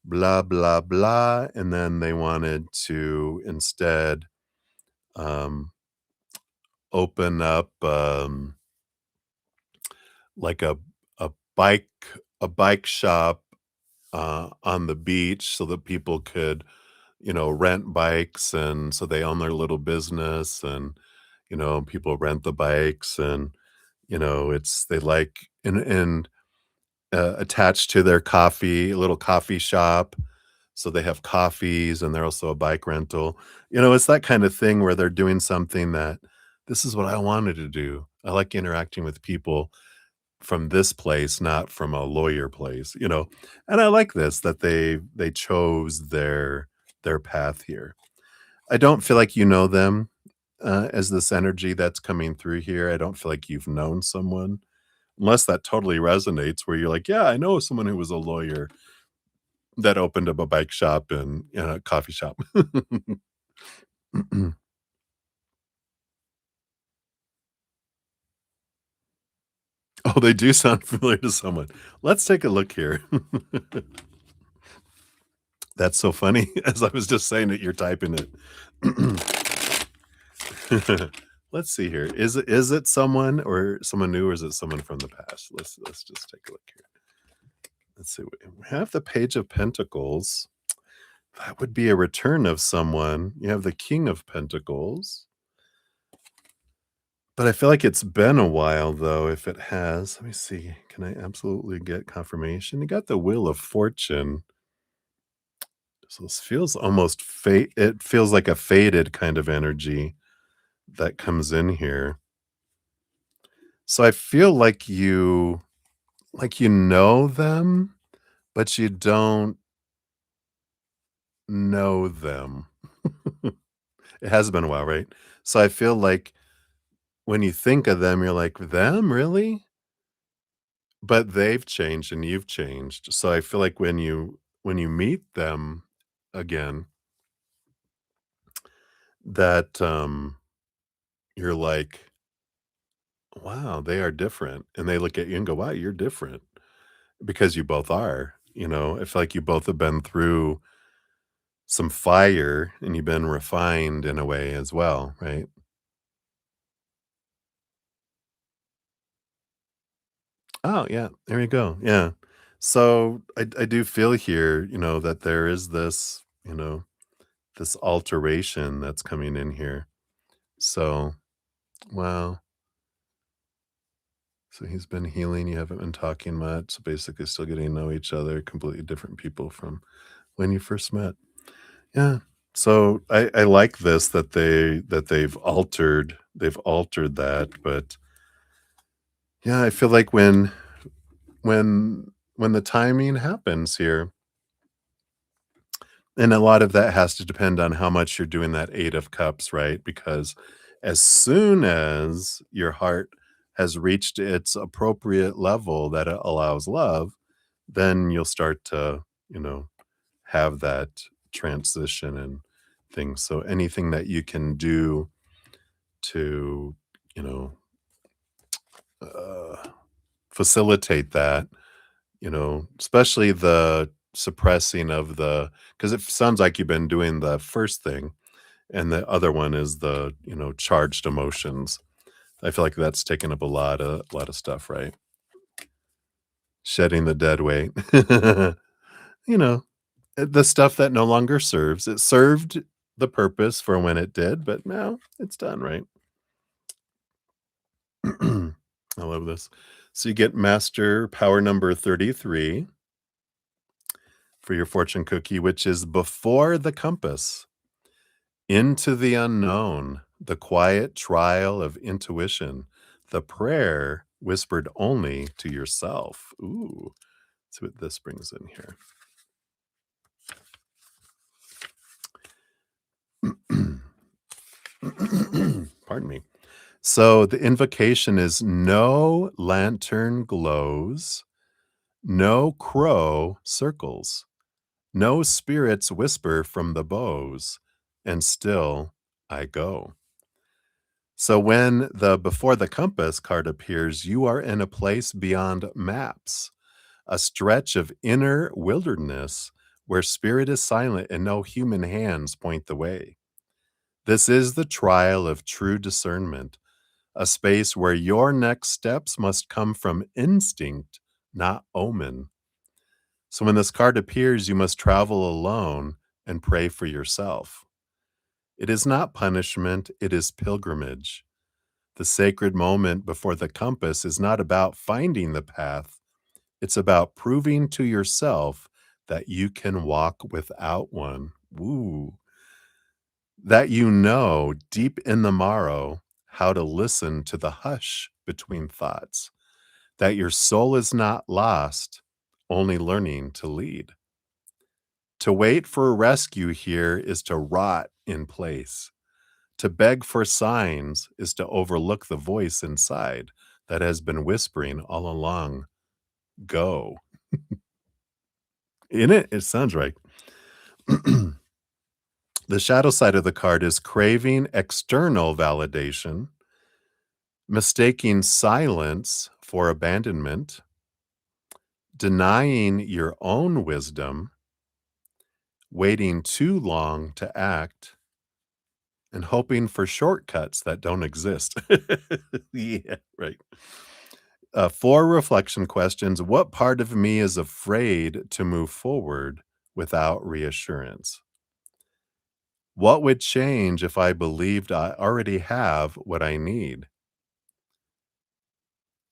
blah, blah, blah. And then they wanted to instead um, open up like a bike a bike shop on the beach so that people could, rent bikes, and so they own their little business, and, people rent the bikes, and, it's they like and attached to their coffee, a little coffee shop, so they have coffees, and they're also a bike rental. It's that kind of thing where they're doing something that, "This is what I wanted to do. I like interacting with people from this place, not from a lawyer place." And I like this that they chose their path here. I don't feel like you know them, as this energy that's coming through here. I don't feel like you've known someone, unless that totally resonates where you're like, "Yeah, I know someone who was a lawyer that opened up a bike shop and a coffee shop." Oh, they do sound familiar to someone. Let's take a look here. That's so funny. As I was just saying it, you're typing it. Let's see here. Is it someone or someone new, or is it someone from the past? Let's just take a look here. Let's see. We have the Page of Pentacles. That would be a return of someone. You have the King of Pentacles. But I feel like it's been a while though, if it has. Let me see. Can I absolutely get confirmation? You got the Wheel of Fortune. So this feels almost it feels like a faded kind of energy that comes in here. So I feel like you know them, but you don't know them. It has been a while, right? So I feel like when you think of them, you're like, "Them? Really?" But they've changed and you've changed. So I feel like when you meet them again, that, you're like, Wow, they are different, and they look at you and go, "Wow, you're different," because you both are, you know? I feel like you both have been through some fire, and you've been refined in a way as well, right? Oh, yeah, there you go, yeah. So, I do feel here, that there is this, this alteration that's coming in here. So, wow. So he's been healing, you haven't been talking much, so basically still getting to know each other, completely different people from when you first met. Yeah. So I like this that they've altered that, but yeah, I feel like when the timing happens here, and a lot of that has to depend on how much you're doing that 8 of cups, right? Because as soon as your heart has reached its appropriate level that it allows love, then you'll start to, you know, have that transition and things. So anything that you can do to, you know, uh, facilitate that, especially the suppressing of the, because it sounds like you've been doing the first thing, and the other one is the, charged emotions. I feel like that's taking up a lot of stuff, right? Shedding the dead weight. You know, the stuff that no longer serves. It served the purpose for when it did, but now it's done, right? I love this. So you get master power number 33 for your fortune cookie, which is before the compass, into the unknown, the quiet trial of intuition, the prayer whispered only to yourself. Ooh, let's see what this brings in here. Pardon me. So the invocation is no lantern glows, no crow circles, no spirits whisper from the boughs, and still I go. So when the before the compass card appears, you are in a place beyond maps, a stretch of inner wilderness where spirit is silent and no human hands point the way. This is the trial of true discernment, a space where your next steps must come from instinct, not omen. So when this card appears, you must travel alone and pray for yourself. It is not punishment, it is pilgrimage. The sacred moment before the compass is not about finding the path, it's about proving to yourself that you can walk without one. Woo. That you know deep in the marrow how to listen to the hush between thoughts, that your soul is not lost, only learning to lead. To wait for a rescue here is to rot in place. To beg for signs is to overlook the voice inside that has been whispering all along, go. In it, it sounds right. The shadow side of the card is craving external validation, mistaking silence for abandonment, denying your own wisdom, waiting too long to act, and hoping for shortcuts that don't exist. Yeah, right. Four reflection questions. What part of me is afraid to move forward without reassurance? What would change if I believed I already have what I need?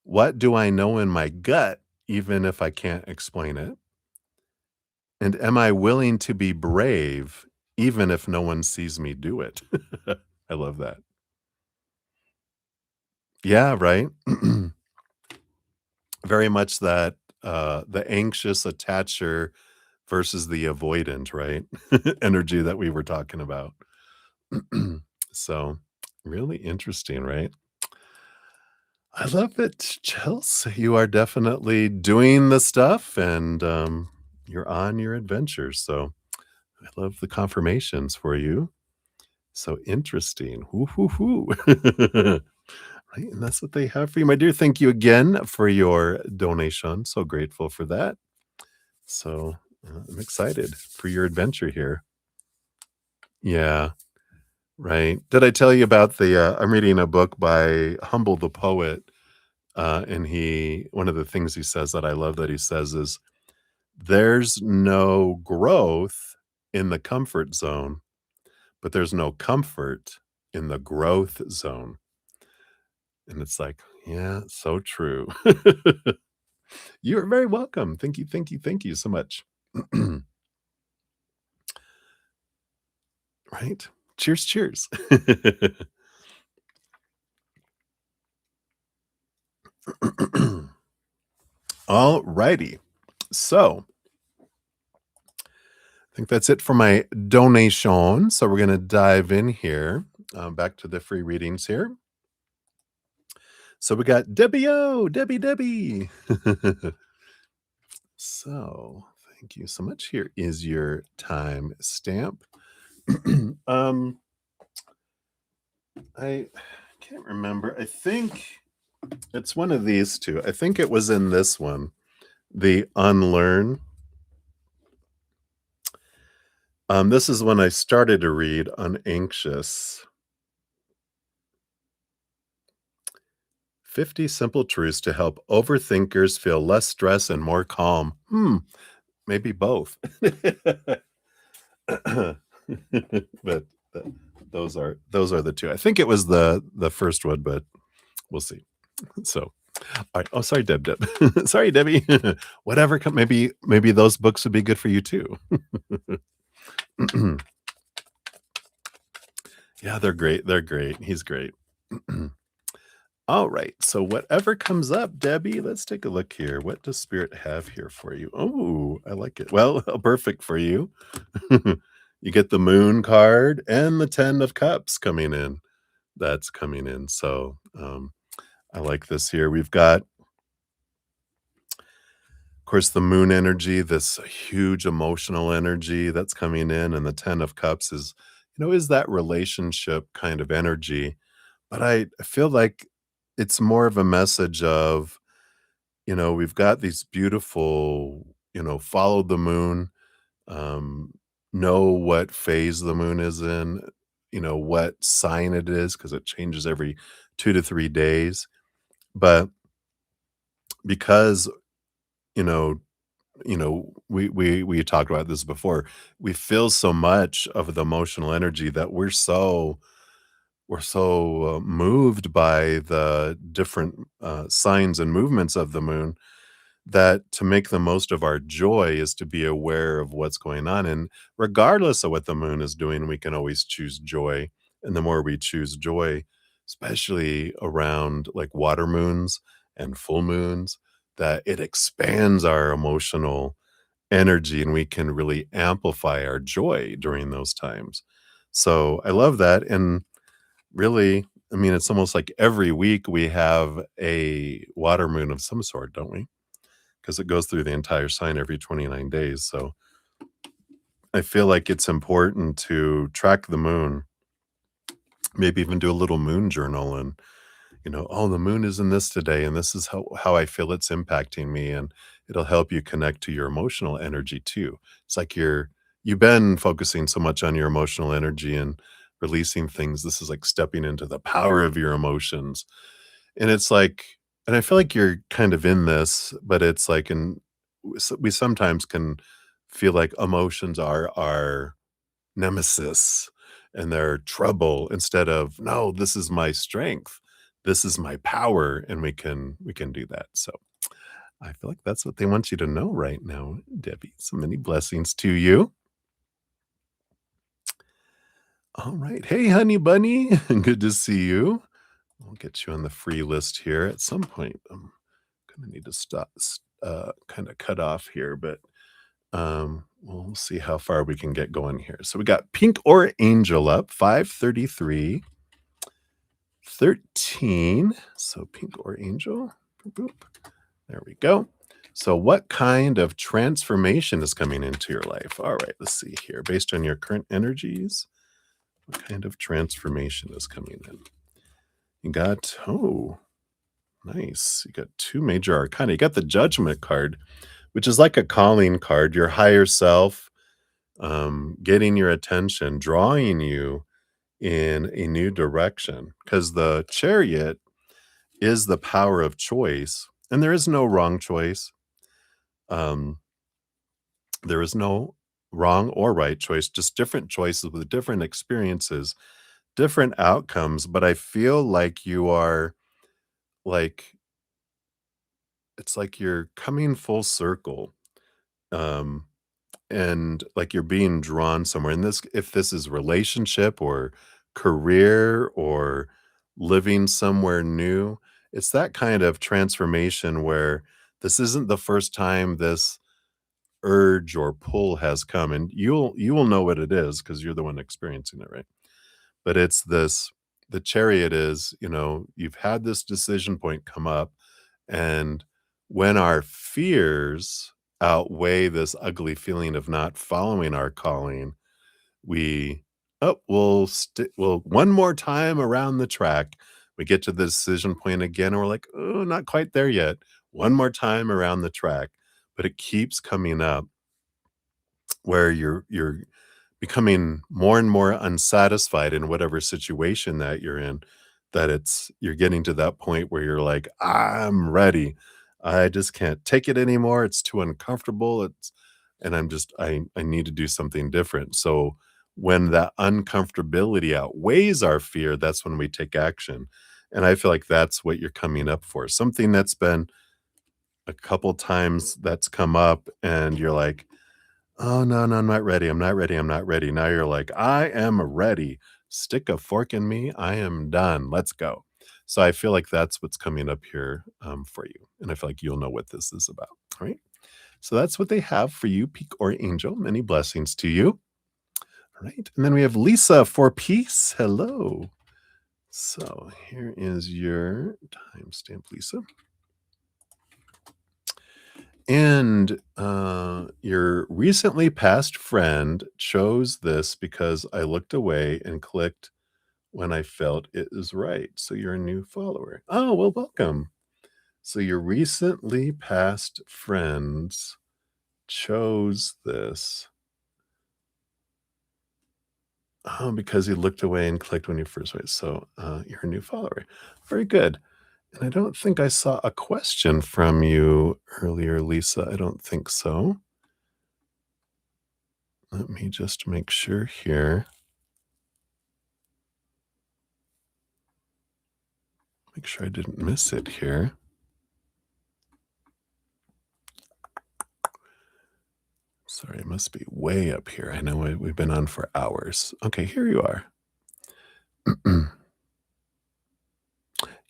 What do I know in my gut, even if I can't explain it? And am I willing to be brave, even if no one sees me do it? I love that. Yeah, right? Very much that, the anxious attacher versus the avoidant, right? Energy that we were talking about. So, really interesting, right? I love it, Chelsea. You are definitely doing the stuff and, you're on your adventures. So I love the confirmations for you. So interesting. Woo, hoo, hoo. Right, and that's what they have for you, my dear. Thank you again for your donation. So grateful for that. So, I'm excited for your adventure here. Yeah, right. Did I tell you about I'm reading a book by Humble the Poet, and one of the things he says that I love that he says is, "There's no growth in the comfort zone, but there's no comfort in the growth zone." And it's like, yeah, so true. You're very welcome. Thank you, thank you, thank you so much. Right? Cheers, cheers. All righty. So, I think that's it for my donation. So, we're gonna dive in here, back to the free readings here. So, we got Debbie O, Debbie, Debbie. So, thank you so much. Here is your time stamp. um, I can't remember. I think it's one of these two. I think it was in this one, the unlearn. This is when I started to read Unanxious. 50 simple truths to help overthinkers feel less stress and more calm. Maybe both. But those are the two. I think it was the first one, but we'll see. So, all right. Oh, sorry, Deb. Sorry, Debbie. Whatever. Maybe those books would be good for you too. Yeah, they're great. They're great. He's great. All right. So whatever comes up, Debbie, let's take a look here. What does Spirit have here for you? Oh, I like it. Well, perfect for you. You get the Moon card and the 10 of Cups coming in. That's coming in. So I like this here. We've got, of course, the Moon energy, this huge emotional energy that's coming in, and the 10 of Cups is that relationship kind of energy. But I feel like it's more of a message of, we've got these beautiful, follow the moon, um, know what phase the moon is in, what sign it is, because it changes every 2 to 3 days. But because, you know, we talked about this before, we feel so much of the emotional energy that we're so moved by the different signs and movements of the moon, that to make the most of our joy is to be aware of what's going on. And regardless of what the moon is doing, we can always choose joy. And the more we choose joy, especially around like water moons and full moons, that it expands our emotional energy and we can really amplify our joy during those times. So I love that. And really, I mean, it's almost like every week we have a water moon of some sort, don't we? Because it goes through the entire sign every 29 days. So I feel like it's important to track the moon, maybe even do a little moon journal and, oh, the moon is in this today, and this is how I feel it's impacting me. And it'll help you connect to your emotional energy too. It's like you've been focusing so much on your emotional energy and releasing things. This is like stepping into the power of your emotions. And it's like, and I feel like you're kind of in this, but it's like, we sometimes can feel like emotions are our nemesis and they're trouble, instead of, no, this is my strength. This is my power. And we can do that. So I feel like that's what they want you to know right now, Debbie. So many blessings to you. All right. Hey, honey bunny. Good to see you. We'll get you on the free list here at some point. I'm gonna need to stop, kind of cut off here, but we'll see how far we can get going here. So we got Pink or Angel up, 533, 13. So Pink or Angel. Boop, boop. There we go. So what kind of transformation is coming into your life? All right, let's see here. Based on your current energies, what kind of transformation is coming in? You got, oh, nice. You got 2 major arcana. You got the Judgment card, which is like a calling card, your higher self, getting your attention, drawing you in a new direction. Because the Chariot is the power of choice, and there is no wrong choice. Um, there is no wrong or right choice, just different choices with different experiences, different outcomes, but I feel like you are, like it's like you're coming full circle, um, and, like, you're being drawn somewhere, and this if this is relationship or career or living somewhere new, it's that kind of transformation where this isn't the first time this urge or pull has come, and you will know what it is because 'cause you're the one experiencing it, right? But it's this the Chariot is, you've had this decision point come up, and when our fears outweigh this ugly feeling of not following our calling, we, "Oh, we'll one more time around the track." We get to the decision point again, and we're like, "Oh, not quite there yet. One more time around the track." But it keeps coming up where you're becoming more and more unsatisfied in whatever situation that you're in, that you're getting to that point where you're like, "I'm ready. I just can't take it anymore. It's too uncomfortable. And I need to do something different." So when that uncomfortability outweighs our fear, that's when we take action. And I feel like that's what you're coming up for. Something that's been a couple times that's come up and you're like, "Oh, no, no, I'm not ready. I'm not ready. I'm not ready." Now you're like, "I am ready. Stick a fork in me. I am done. Let's go." So I feel like that's what's coming up here, for you, and I feel like you'll know what this is about. All right. So that's what they have for you, Peak or Angel. Many blessings to you. All right. And then we have Lisa for peace. Hello. So here is your timestamp, Lisa. And your recently passed friend chose this because I looked away and clicked when I felt it is right. So you're a new follower. Oh, well, welcome. So your recently passed friends chose this, because you looked away and clicked when you first went. So you're a new follower. Very good. And I don't think I saw a question from you earlier, Lisa. I don't think so. Let me just make sure here. Make sure I didn't miss it here. Sorry, it must be way up here. I know we've been on for hours. Okay, here you are.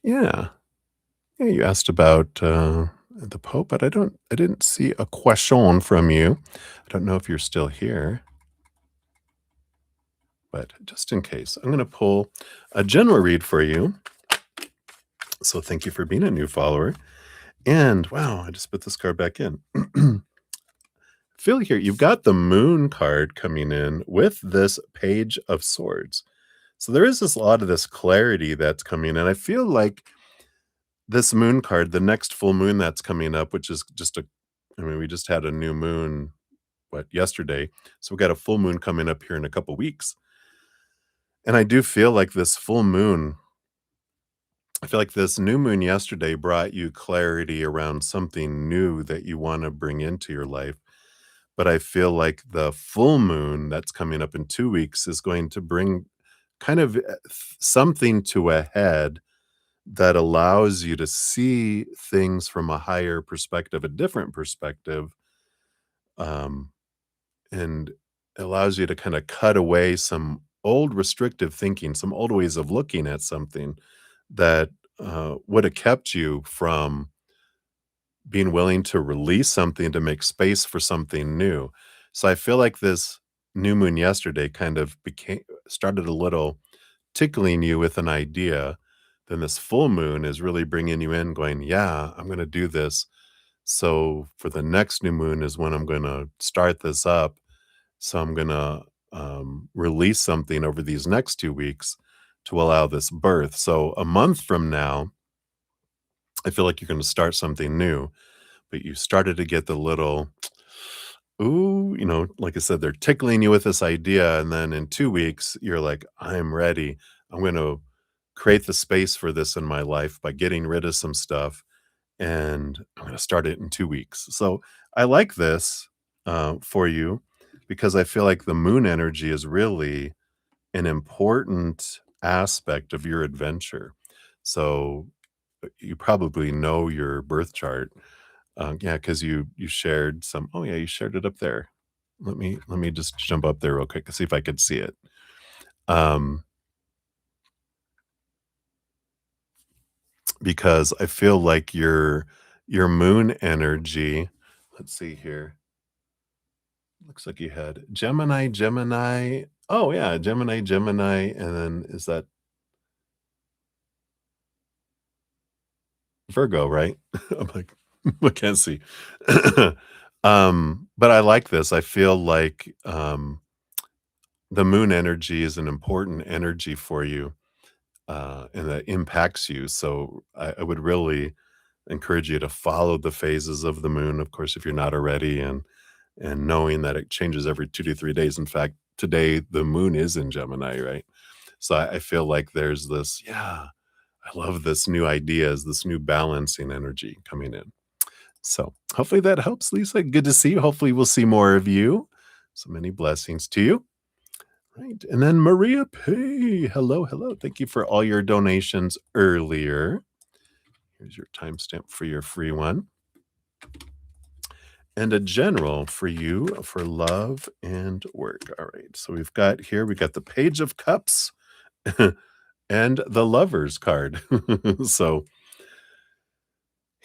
Yeah. Yeah, you asked about the Pope, but I didn't see a question from you. I don't know if you're still here, but just in case, I'm going to pull a general read for you. So thank you for being a new follower. And wow, I just put this card back in. Feel here, you've got the Moon card coming in with this Page of Swords. So there is a lot of this clarity that's coming in. I feel like this Moon card, the next full moon that's coming up, which is I mean, we just had a new moon, yesterday. So we got a full moon coming up here in a couple weeks. And I do feel like this full moon, I feel like this new moon yesterday brought you clarity around something new that you want to bring into your life. But I feel like the full moon that's coming up in 2 weeks is going to bring kind of, something to a head that allows you to see things from a higher perspective, a different perspective, um, and allows you to kinda cut away some old restrictive thinking, some old ways of looking at something that, would have kept you from being willing to release something to make space for something new. So I feel like this new moon yesterday kind of became started a little tickling you with an idea. Then this full moon is really bringing you in going, "Yeah, I'm gonna do this." So for the next new moon is when I'm gonna start this up. So I'm gonna, release something over these next 2 weeks to allow this birth. So a month from now, I feel like you're going to start something new, but you started to get the little, ooh, like I said, they're tickling you with this idea. And then in 2 weeks, you're like, I'm ready. I'm going to create the space for this in my life by getting rid of some stuff. And I'm going to start it in 2 weeks. So I like this for you because I feel like the moon energy is really an important aspect of your adventure. So you probably know your birth chart. Yeah, because you shared some. Oh yeah, you shared it up there. Let me just jump up there real quick and see if I could see it. Um, because I feel like your moon energy. Let's see here. Looks like you had Gemini, Gemini. Oh yeah, Gemini, Gemini, and then is that Virgo, right? I'm like, I can't see. But I like this. I feel like the moon energy is an important energy for you, and that impacts you. So I would really encourage you to follow the phases of the moon, of course, if you're not already, and knowing that it changes every 2 to 3 days. In fact, today the moon is in Gemini, right? So I feel like there's this, yeah, I love this new ideas, this new balancing energy coming in. So hopefully that helps, Lisa. Good to see you. Hopefully we'll see more of you. So many blessings to you. Right. And then Maria P. Hello, hello. Thank you for all your donations earlier. Here's your timestamp for your free one. And a general for you for love and work. All right. So we got the Page of Cups and the Lover's card. So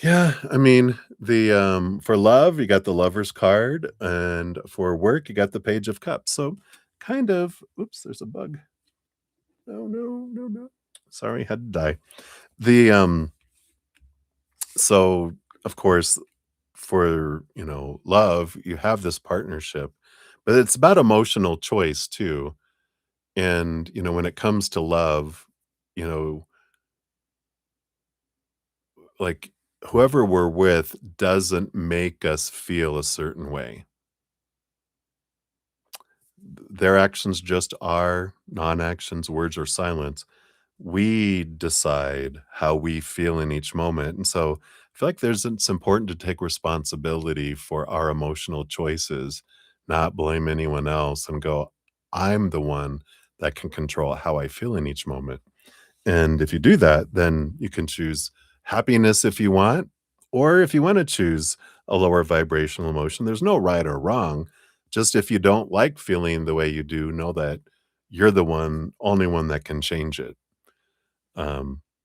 yeah, I mean, for love, you got the Lover's card, and for work, you got the Page of Cups. So kind of, oops, there's a bug. Oh no, no, no. Sorry, had to die. The so of course, for love, you have this partnership, but it's about emotional choice too. And when it comes to love, you know, like whoever we're with doesn't make us feel a certain way. Their actions just are non-actions, words or silence. We decide how we feel in each moment. And so I feel like it's important to take responsibility for our emotional choices, not blame anyone else and go, I'm the one that can control how I feel in each moment. And if you do that, then you can choose happiness if you want, or if you want to choose a lower vibrational emotion, there's no right or wrong. Just if you don't like feeling the way you do, know that you're the only one that can change it.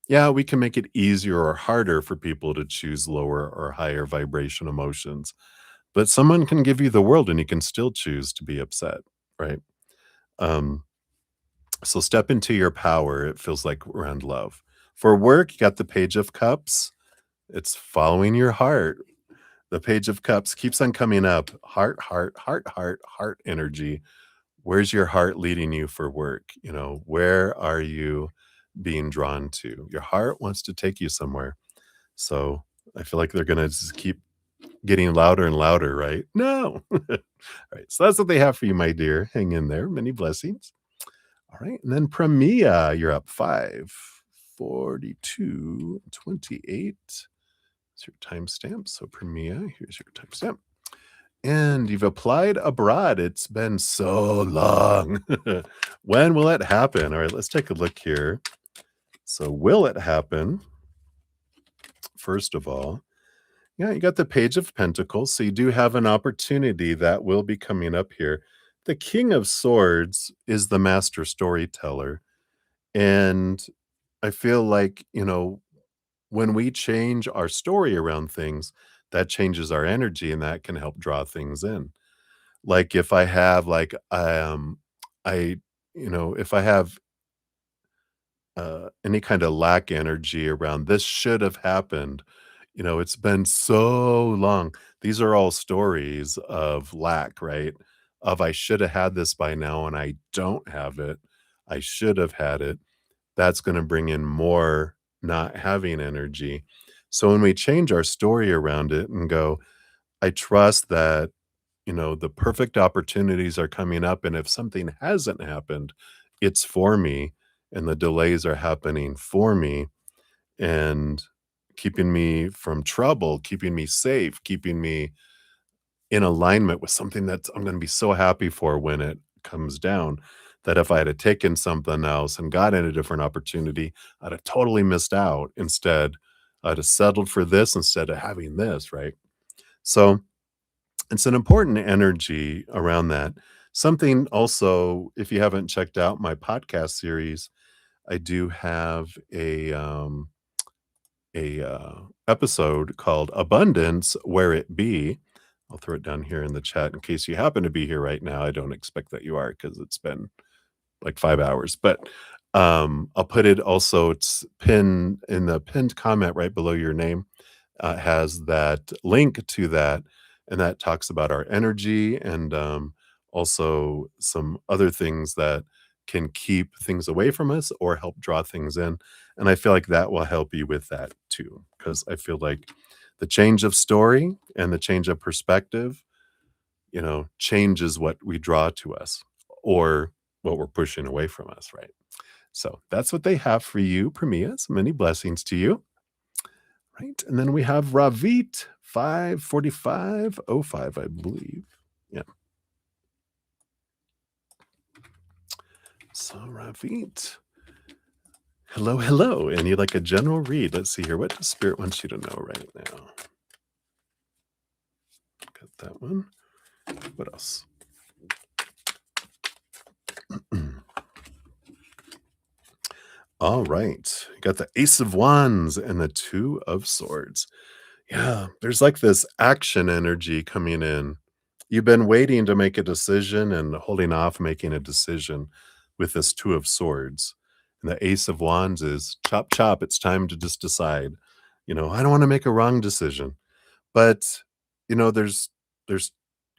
Yeah, we can make it easier or harder for people to choose lower or higher vibration emotions, but someone can give you the world and you can still choose to be upset, right? Um, so step into your power. It feels like around love. For work, you got the Page of Cups. It's following your heart. The Page of Cups keeps on coming up. Heart, heart, heart, heart, heart energy. Where's your heart leading you for work? Where are you being drawn to? Your heart wants to take you somewhere. So I feel like they're going to just keep getting louder and louder, right? No. All right. So that's what they have for you, my dear. Hang in there. Many blessings. All right. And then Premia, you're up 5:42:28. It's your timestamp. So Premia, here's your timestamp. And you've applied abroad. It's been so long. When will it happen? All right, let's take a look here. So, will it happen? First of all, yeah, you got the Page of Pentacles. So, you do have an opportunity that will be coming up here. The King of Swords is the master storyteller. And I feel like, when we change our story around things, that changes our energy and that can help draw things in. Like, if I have, like, I if I have, any kinda lack energy around, "This should have happened," "It's been so long." These are all stories of lack, right? Of, "I shoulda had this by now, and I don't have it. I should have had it." that's gonna bring in more not having energy. So when we change our story around it and go, "I trust that, the perfect opportunities are coming up, and if something hasn't happened, it's for me, and the delays are happening for me, and keeping me from trouble, keeping me safe, keeping me in alignment with something that I'm gonna be so happy for when it comes down, that if I had taken something else and gotten a different opportunity, I'd have totally missed out. Instead, I'd have settled for this instead of having this, right? So, it's an important energy around that. Something also, if you haven't checked out my podcast series, I do have a episode called Abundance Where It Be. I'll throw it down here in the chat in case you happen to be here right now. I don't expect that you are because it's been like 5 hours, but, I'll put it also it's pinned in the pinned comment right below your name, has that link to that, and that talks about our energy and, also some other things that can keep things away from us or help draw things in, and I feel like that will help you with that too, because I feel like the change of story and the change of perspective, changes what we draw to us or what we're pushing away from us, right? So that's what they have for you, Premias. Many blessings to you. Right, and then we have Ravit 54505, I believe. Yeah. So Ravit, hello, hello, and you'd like a general read. Let's see here. What does Spirit wants you to know right now? Got that one. What else? All right. You got the Ace of Wands and the Two of Swords. Yeah, there's like this action energy coming in. You've been waiting to make a decision and holding off making a decision with this Two of Swords. And the Ace of Wands is chop, chop. It's time to just decide. I don't want to make a wrong decision. But, there's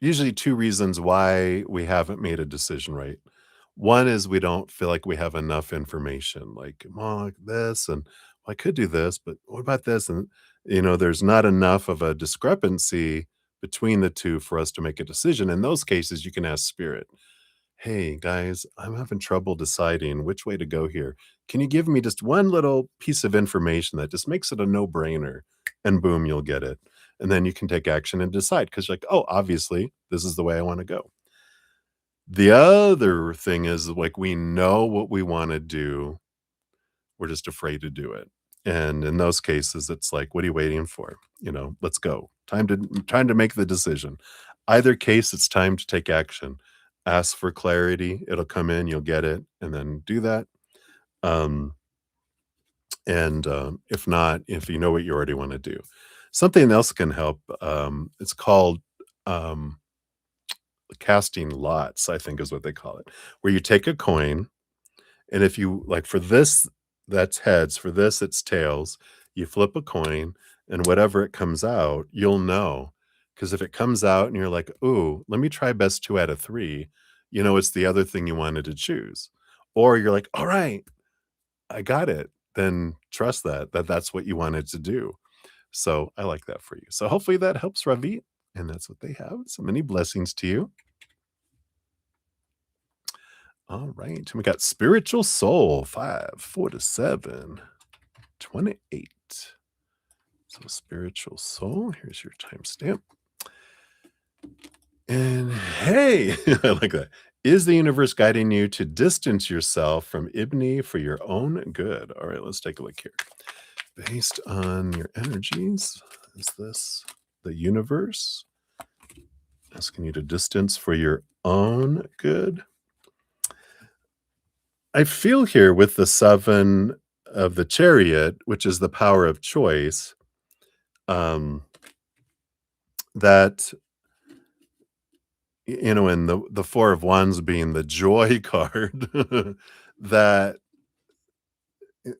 usually 2 reasons why we haven't made a decision, right? One is we don't feel like we have enough information, like, "Well, like this, and well, I could do this, but what about this?" And, there's not enough of a discrepancy between the 2 for us to make a decision. In those cases, you can ask Spirit, "Hey, guys, I'm having trouble deciding which way to go here. Can you give me just one little piece of information that just makes it a no-brainer?" And boom, you'll get it. And then you can take action and decide because 'cause like, "Oh, obviously, this is the way I wanna go." The other thing is, like, we know what we wanna do, we're just afraid to do it. And in those cases, it's like, "What are you waiting for?" "Let's go. Time to make the decision." Either case, it's time to take action. Ask for clarity, it'll come in, you'll get it, and then do that. Um, if not, if you know what you already wanna do. Something else can help, it's called, um, casting lots, I think is what they call it, where you take a coin. And if you like for this, that's heads, for this, it's tails. You flip a coin, and whatever it comes out, you'll know. Because if it comes out and you're like, "Ooh, let me try best 2 out of 3," it's the other thing you wanted to choose. Or you're like, "All right, I got it." Then trust that that's what you wanted to do. So I like that for you. So hopefully that helps, Ravi. And that's what they have. So many blessings to you. All right. We got Spiritual Soul 547. 28. So spiritual soul, here's your timestamp. And hey, I like that. Is the universe guiding you to distance yourself from Ibni for your own good? All right, let's take a look here. Based on your energies, is this the universe asking you to distance for your own good? I feel here with the 7 of the chariot, which is the power of choice, um, that and the 4 of wands being the joy card, that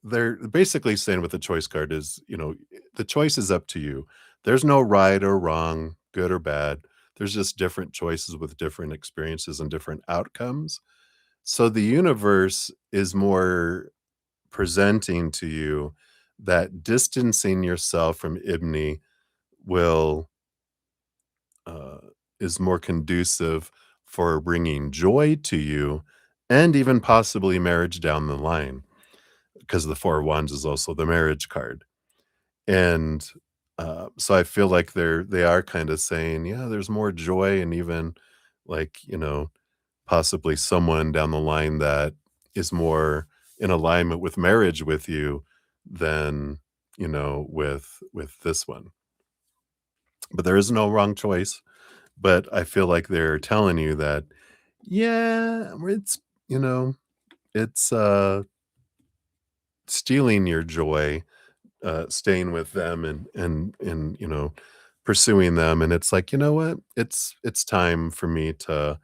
they're basically saying with the choice card is, the choice is up to you. There's no right or wrong, good or bad. There's just different choices with different experiences and different outcomes. So the universe is more presenting to you that distancing yourself from Ibni will uh, is more conducive for bringing joy to you and even possibly marriage down the line because the Four of Wands is also the marriage card. And so I feel like they are kind of saying, yeah, there's more joy and even like, possibly someone down the line that is more in alignment with marriage with you than, with this one. But there is no wrong choice. But I feel like they're telling you that, yeah, you know, it's stealing your joy, staying with them and pursuing them. And it's like, you know what? It's time for me to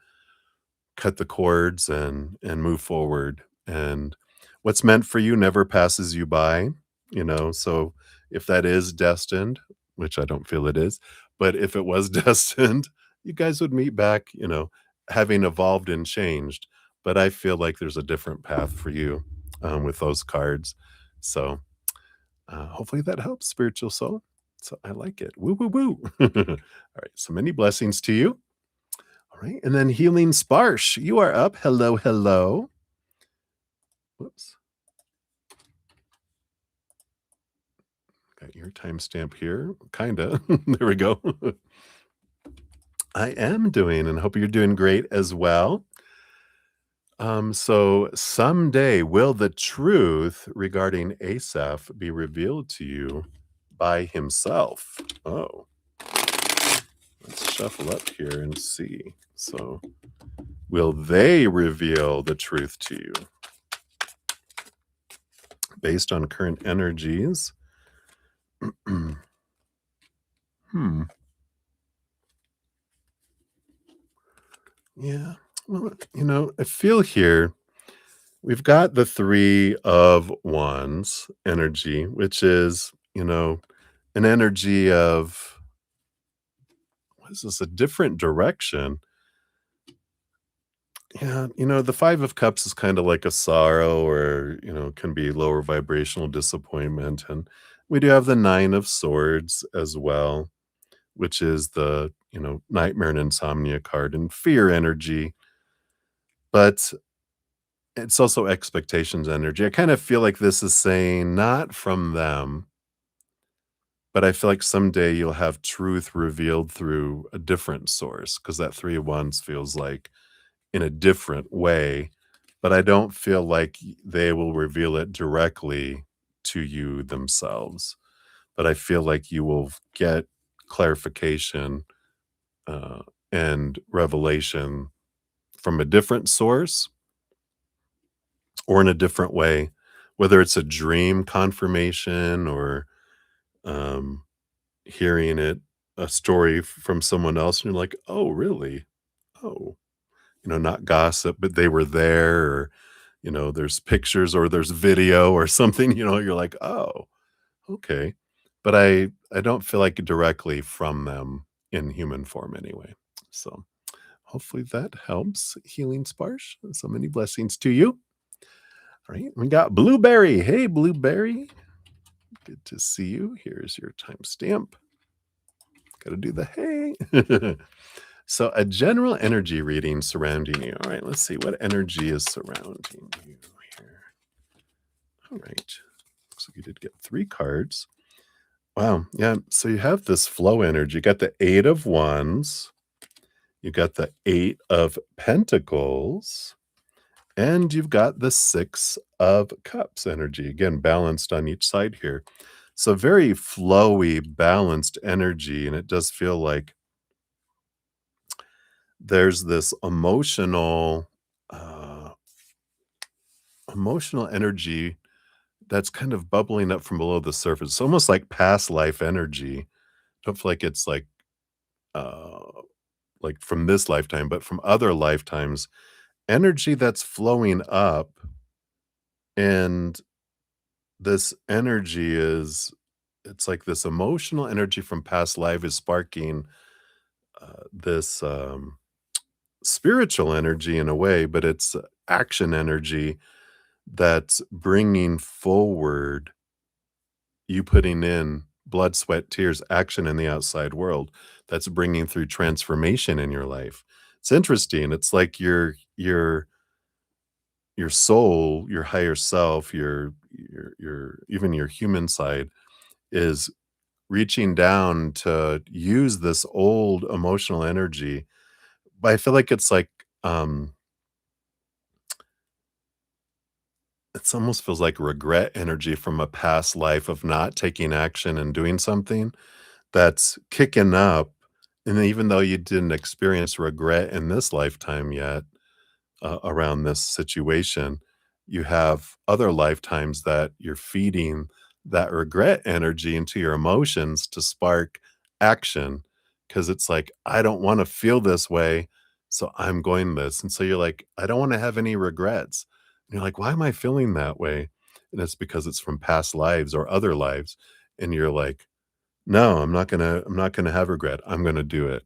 cut the cords and move forward. And what's meant for you never passes you by, so if that is destined, which I don't feel it is, but if it was destined, you guys would meet back, having evolved and changed. But I feel like there's a different path for you, with those cards. So hopefully that helps, spiritual soul. So I like it. Woo woo woo. All right, so many blessings to you. All right, and then Healing Sparsh, you are up. Hello, hello. Whoops. Got your timestamp here. Kinda. There we go. I am doing, and hope you're doing great as well. So someday will the truth regarding Asaph be revealed to you by himself? Oh, let's shuffle up here and see. So, will they reveal the truth to you based on current energies? Hmm. Yeah. Well, I feel here we've got the Three of Wands energy, which is, an energy of what is this? A different direction. Yeah, the Five of Cups is kind of like a sorrow or, can be lower vibrational disappointment. And we do have the Nine of Swords as well, which is the, nightmare and insomnia card and fear energy. But it's also expectations energy. I kind of feel like this is saying not from them, but I feel like someday you'll have truth revealed through a different source because that Three of Wands feels like in a different way, but I don't feel like they will reveal it directly to you themselves. But I feel like you will get clarification uh, and revelation from a different source or in a different way, whether it's a dream confirmation or um, hearing a story from someone else, and you're like, oh, really? Oh, not gossip, but they were there, or, there's pictures or there's video or something, you're like, oh, okay. But I don't feel like directly from them in human form anyway. So hopefully that helps, Healing Sparsh. So many blessings to you. All right, we got Blueberry. Hey, Blueberry. Good to see you. Here's your timestamp. Got to do the hey. So a general energy reading surrounding you. All right, let's see what energy is surrounding you here. All right. Looks like you did get 3 cards. Wow. Yeah. So you have this flow energy. You got the 8 of Wands. You got the 8 of Pentacles. And you've got the 6 of Cups energy. Again, balanced on each side here. So very flowy, balanced energy. And it does feel like there's this uh, emotional energy that's kind of bubbling up from below the surface. It's almost like past life energy. Don't feel uh, like from this lifetime, but from other lifetimes, energy that's flowing up. And this energy it's like this emotional energy from past life is sparking this spiritual energy in a way, but it's action energy that's bringing forward you putting in blood, sweat, tears, action in the outside world that's bringing through transformation in your life. It's interesting. It's like your soul, your higher self, your even your human side is reaching down to use this old emotional energy. But I feel like um it's almost feels like regret energy from a past life of not taking action and doing something that's kicking up. And even though you didn't experience regret in this lifetime yet, around this situation, you have other lifetimes that you're feeding that regret energy into your emotions to spark action. Cause it's like, I don't want to feel this way. So I'm going this. And so you're like, I don't want to have any regrets. And you're like, why am I feeling that way? And it's because it's from past lives or other lives. And you're like, no, I'm not gonna have regret. I'm gonna do it.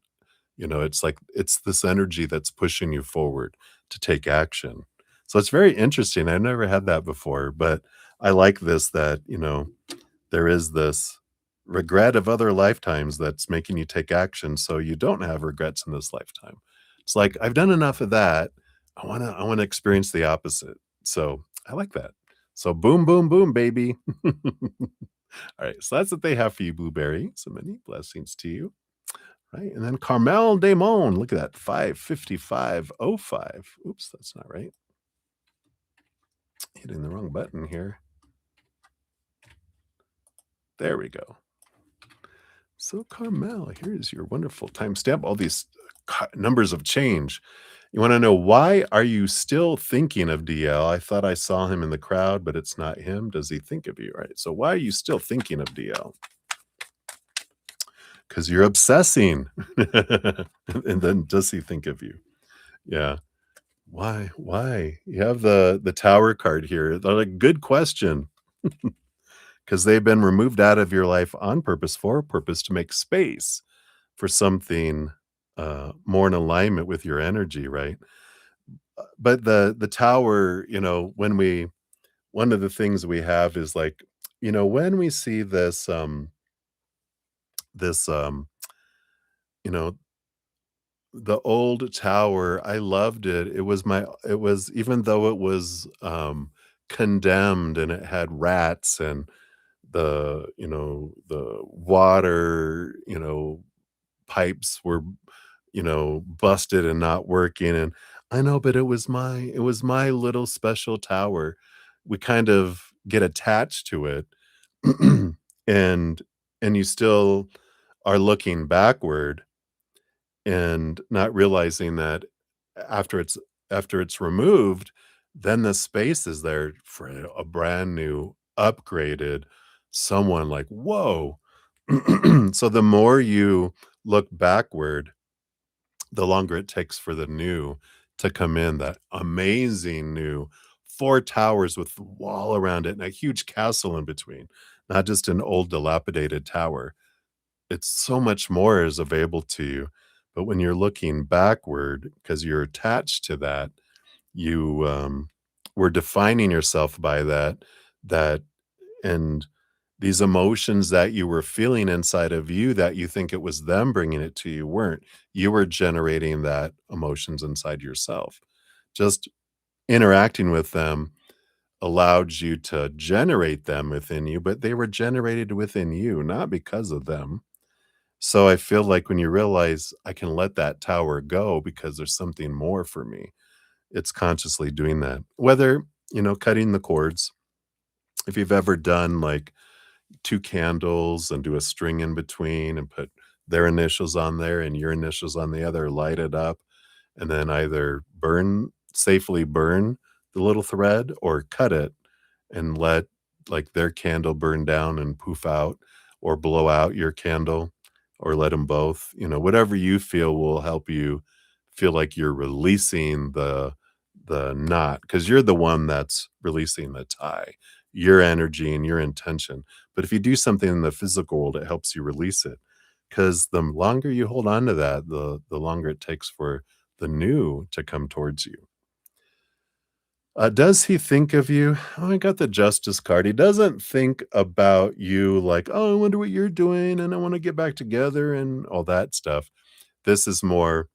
It's like it's this energy that's pushing you forward to take action. So it's very interesting. I never had that before, but I like this that, there is this regret of other lifetimes that's making you take action so you don't have regrets in this lifetime. It's like I've done enough of that. I wanna experience the opposite. So I like that. So boom, boom, boom, baby. All right. So that's what they have for you, Blueberry. So many blessings to you. Right, and then Carmel Damon, look at that, 55505. Oops, that's not right. Hitting the wrong button here. There we go. So Carmel, here is your wonderful timestamp, all these numbers of change. You wanna know, why are you still thinking of DL? I thought I saw him in the crowd, but it's not him. Does he think of you? Right, so why are you still thinking of DL? Because 'Cause you're obsessing. And then does he think of you? Yeah. Why? Why? You have the tower card here. They're like, good question, because 'cause they've been removed out of your life on purpose, for a purpose to make space for something, more in alignment with your energy, right? But the tower, when we one of the things we have is like, when we see this, you know, the old tower, I loved it. It was even though it was, condemned and it had rats and the water, pipes were, busted and not working, and I know, but it was my little special tower. We kind of get attached to it, and and you still are looking backward and not realizing that after it's after it's removed, then the space is there for a brand new, upgraded someone like, "Whoa." So the more you look backward, the longer it takes for the new to come in, that amazing new 4 towers with the wall around it and a huge castle in between, not just an old dilapidated tower. It's so much more is available to you. But when you're looking backward, because you're attached to that, you were defining yourself by that and these emotions that you were feeling inside of you that you think it was them bringing it to you weren't. You were generating that emotions inside yourself. Just interacting with them allowed you to generate them within you, but they were generated within you, not because of them. So I feel like when you realize I can let that tower go because there's something more for me, it's consciously doing that. Whether, cutting the cords, if you've ever done like 2 candles and do a string in between and put their initials on there and your initials on the other, light it up, and then either safely burn the little thread or cut it and let, like, their candle burn down and poof out, or blow out your candle, or let them both, whatever you feel will help you feel like you're releasing the knot, because 'cause you're the one that's releasing the tie, your energy and your intention. But if you do something in the physical world, it helps you release it, because the longer you hold on to that, the longer it takes for the new to come towards you. Does he think of you? Oh, I got the justice card. He doesn't think about you like, "Oh, I wonder what you're doing, and I wanna get back together," and all that stuff. This is more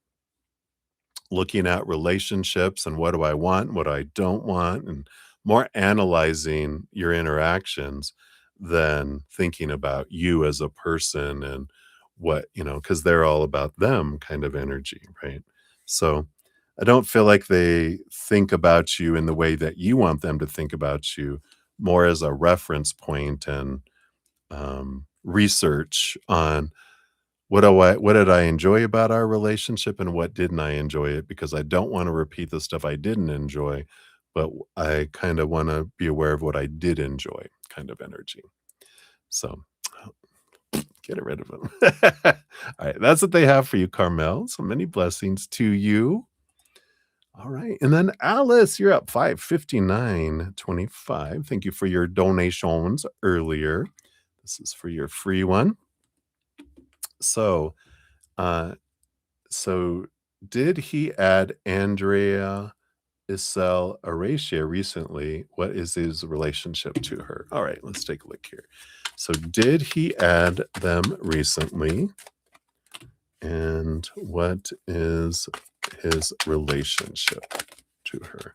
looking at relationships and what do I want, what I don't want, and more analyzing your interactions than thinking about you as a person and what, because they're all about them kind of energy, right? So I don't feel like they think about you in the way that you want them to think about you, more as a reference point and research on what did I enjoy about our relationship and what didn't I enjoy it? Because I don't wanna repeat the stuff I didn't enjoy, but I kinda wanna be aware of what I did enjoy kind of energy. So, get rid of them. Alright, that's what they have for you, Carmel. So many blessings to you. Alright, and then Alice, you're up 559.25. Thank you for your donations earlier. This is for your free one. So, uh So, did he add Andrea Isel Aracia recently? What is his relationship to her? All right, let's take a look here. So, did he add them recently? And what is his relationship to her?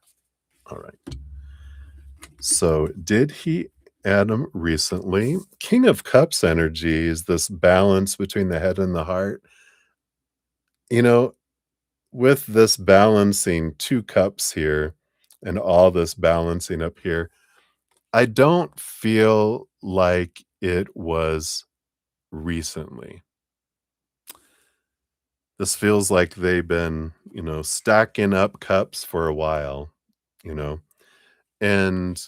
All right. So, did he add them recently? King of Cups energy is this balance between the head and the heart. You know, with this balancing 2 cups here and all this balancing up here, I don't feel like it was recently. This feels like they've been, stacking up cups for a while, you know, and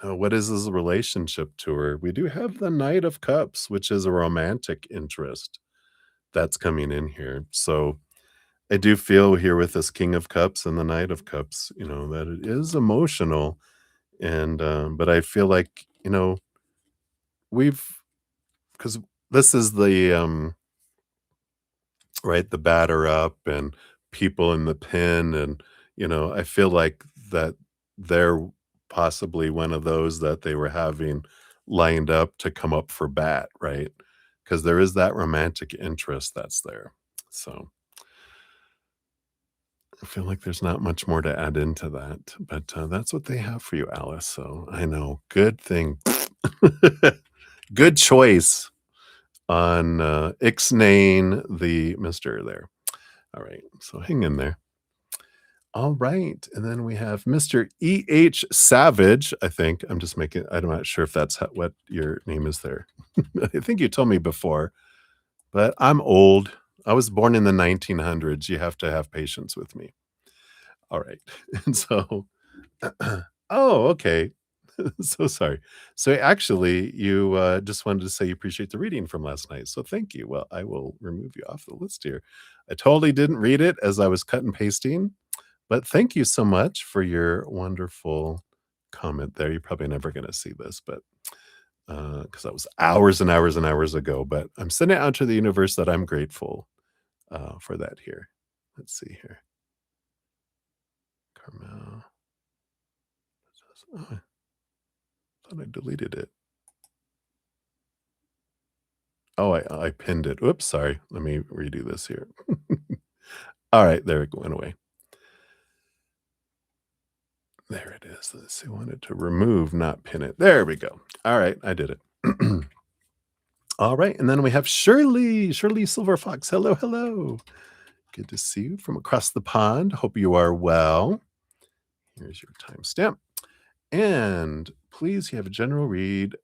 what is his relationship to her? We do have the Knight of Cups, which is a romantic interest that's coming in here. So I do feel here with this King of Cups and the Knight of Cups, that it is emotional, and, but I feel like, we've because this is the, right, the batter up and people in the pin, and, I feel like that they're possibly one of those that they were having lined up to come up for bat, right? Because there is that romantic interest that's there, so I feel like there's not much more to add into that, but, that's what they have for you, Alice, so I know. Good thing. Good choice on, ixnaying the mister there. Alright, so hang in there. Alright, and then we have Mr. E.H. Savage, I think. I'm not sure if that's what your name is there. I think you told me before, but I'm old. I was born in the 1900s. You have to have patience with me. Alright, and so oh, okay. So sorry. So actually, you, just wanted to say you appreciate the reading from last night, so thank you. Well, I will remove you off the list here. I totally didn't read it as I was cut and pasting, but thank you so much for your wonderful comment there. You're probably never gonna see this, but, because that was hours and hours and hours ago, but I'm sending it out to the universe that I'm grateful, for that here. Let's see here. Carmel. Oh, I thought I deleted it. Oh, I pinned it. Oops, sorry. Let me redo this here. Alright, there it went away. There it is. Let's see, I wanted to remove, not pin it. There we go. Alright, I did it. Alright, and then we have Shirley. Shirley Silver Fox. Hello, hello. Good to see you from across the pond. Hope you are well. Here's your timestamp. And please, you have a general read.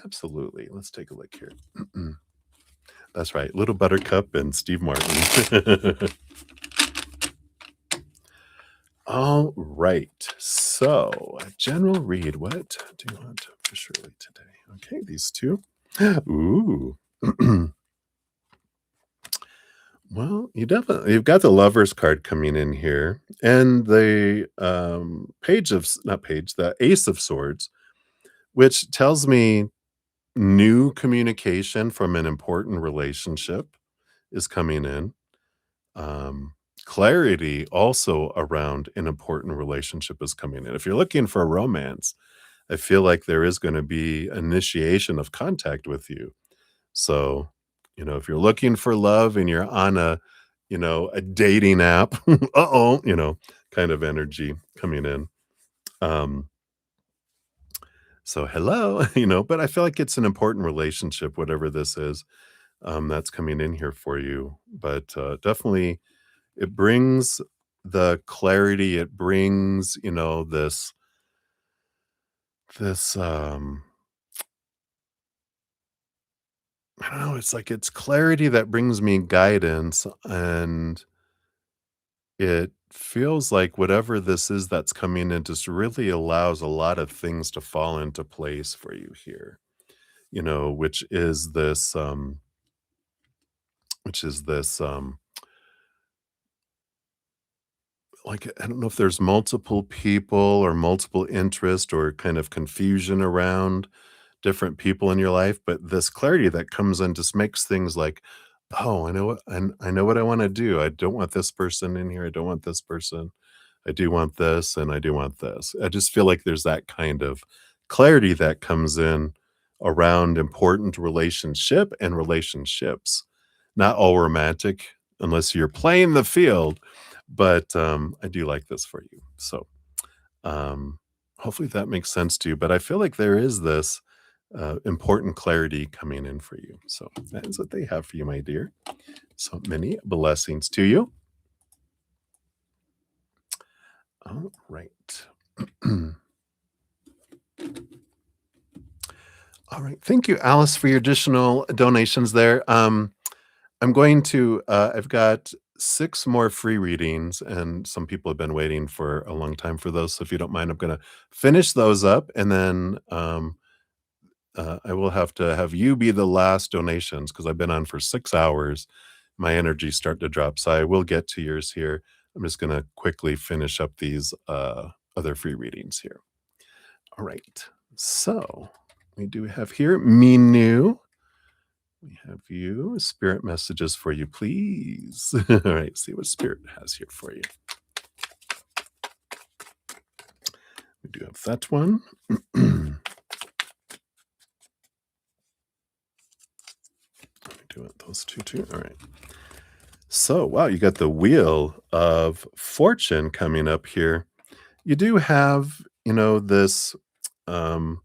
Absolutely. Let's take a look here. That's right. Little Buttercup and Steve Martin. All right. So, a general read. What do you want for Shirley today? Okay, these two. Ooh. Well, you've got the Lovers card coming in here, and the the Ace of Swords, which tells me new communication from an important relationship is coming in. clarity also around an important relationship is coming in. If you're looking for romance, I feel like there is gonna be initiation of contact with you. So, if you're looking for love and you're on a dating app, uh-oh, kind of energy coming in. Um, so hello, but I feel like it's an important relationship, whatever this is, that's coming in here for you. But definitely it brings the clarity, it brings, this I don't know, it's like it's clarity that brings me guidance, and it feels like whatever this is that's coming in just really allows a lot of things to fall into place for you here, which is this, like, I don't know if there's multiple people or multiple interest or kind of confusion around different people in your life, but this clarity that comes in just makes things like, "Oh, I know what I wanna do. I don't want this person in here. I don't want this person. I do want this, and I do want this." I just feel like there's that kind of clarity that comes in around important relationship and relationships. Not all romantic unless you're playing the field, but, I do like this for you. So, um, hopefully that makes sense to you, but I feel like there is this, important clarity coming in for you. So that is what they have for you, my dear. So many blessings to you. All right. All right. Thank you, Alice, for your additional donations there. I've got 6 more free readings, and some people have been waiting for a long time for those. So if you don't mind, I'm going to finish those up, and then I will have to have you be the last donations because I've been on for 6 hours. My energy's starting to drop. So I will get to yours here. I'm just going to quickly finish up these other free readings here. All right. So we do have here Minu. We have you. Spirit messages for you, please. All right. See what Spirit has here for you. We do have that one. We do want those two too. All right. So, wow, you got the Wheel of Fortune coming up here. You do have, this um,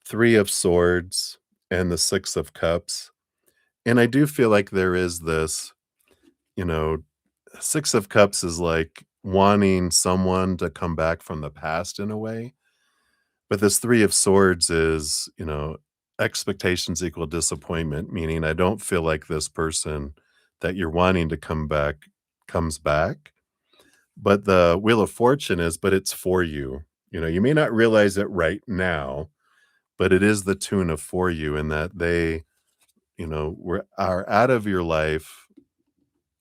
Three of Swords and the Six of Cups. And I do feel like there is this, you know, Six of Cups is like wanting someone to come back from the past in a way. But this Three of Swords is, expectations equal disappointment, meaning I don't feel like this person that you're wanting to come back comes back. But the Wheel of Fortune is, but it's for you. You may not realize it right now, but it is the tune of for you, in that they, are out of your life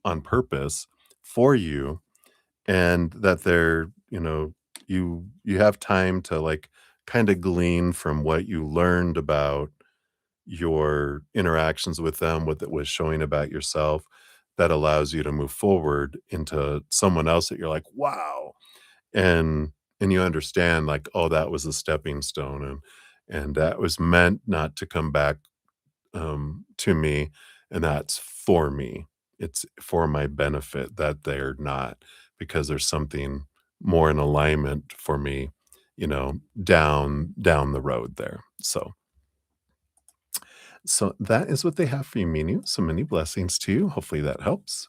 on purpose for you, and that they're, you have time to like kind of glean from what you learned about your interactions with them, what it was showing about yourself, that allows you to move forward into someone else that you're like, wow. And you understand like, oh, that was a stepping stone, and that was meant not to come back to me, and that's for me. It's for my benefit that they're not, because there's something more in alignment for me, down the road there. So that is what they have for you, Minu. So many blessings to you. Hopefully that helps.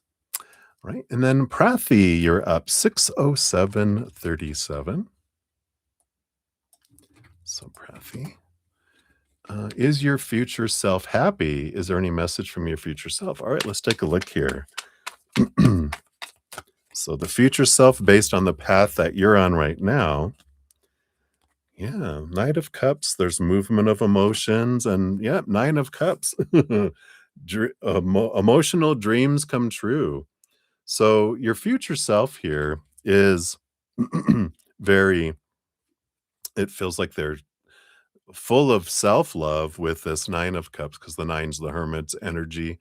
Right. And then Prathi, you're up 60737. So Prathi. Is your future self happy? Is there any message from your future self? All right, let's take a look here. So the future self, based on the path that you're on right now. Yeah, Knight of Cups, there's movement of emotions, and yeah, Nine of Cups. Emotional dreams come true. So your future self here is very, it feels like they're full of self-love with this Nine of Cups, because the nine's the hermit's energy.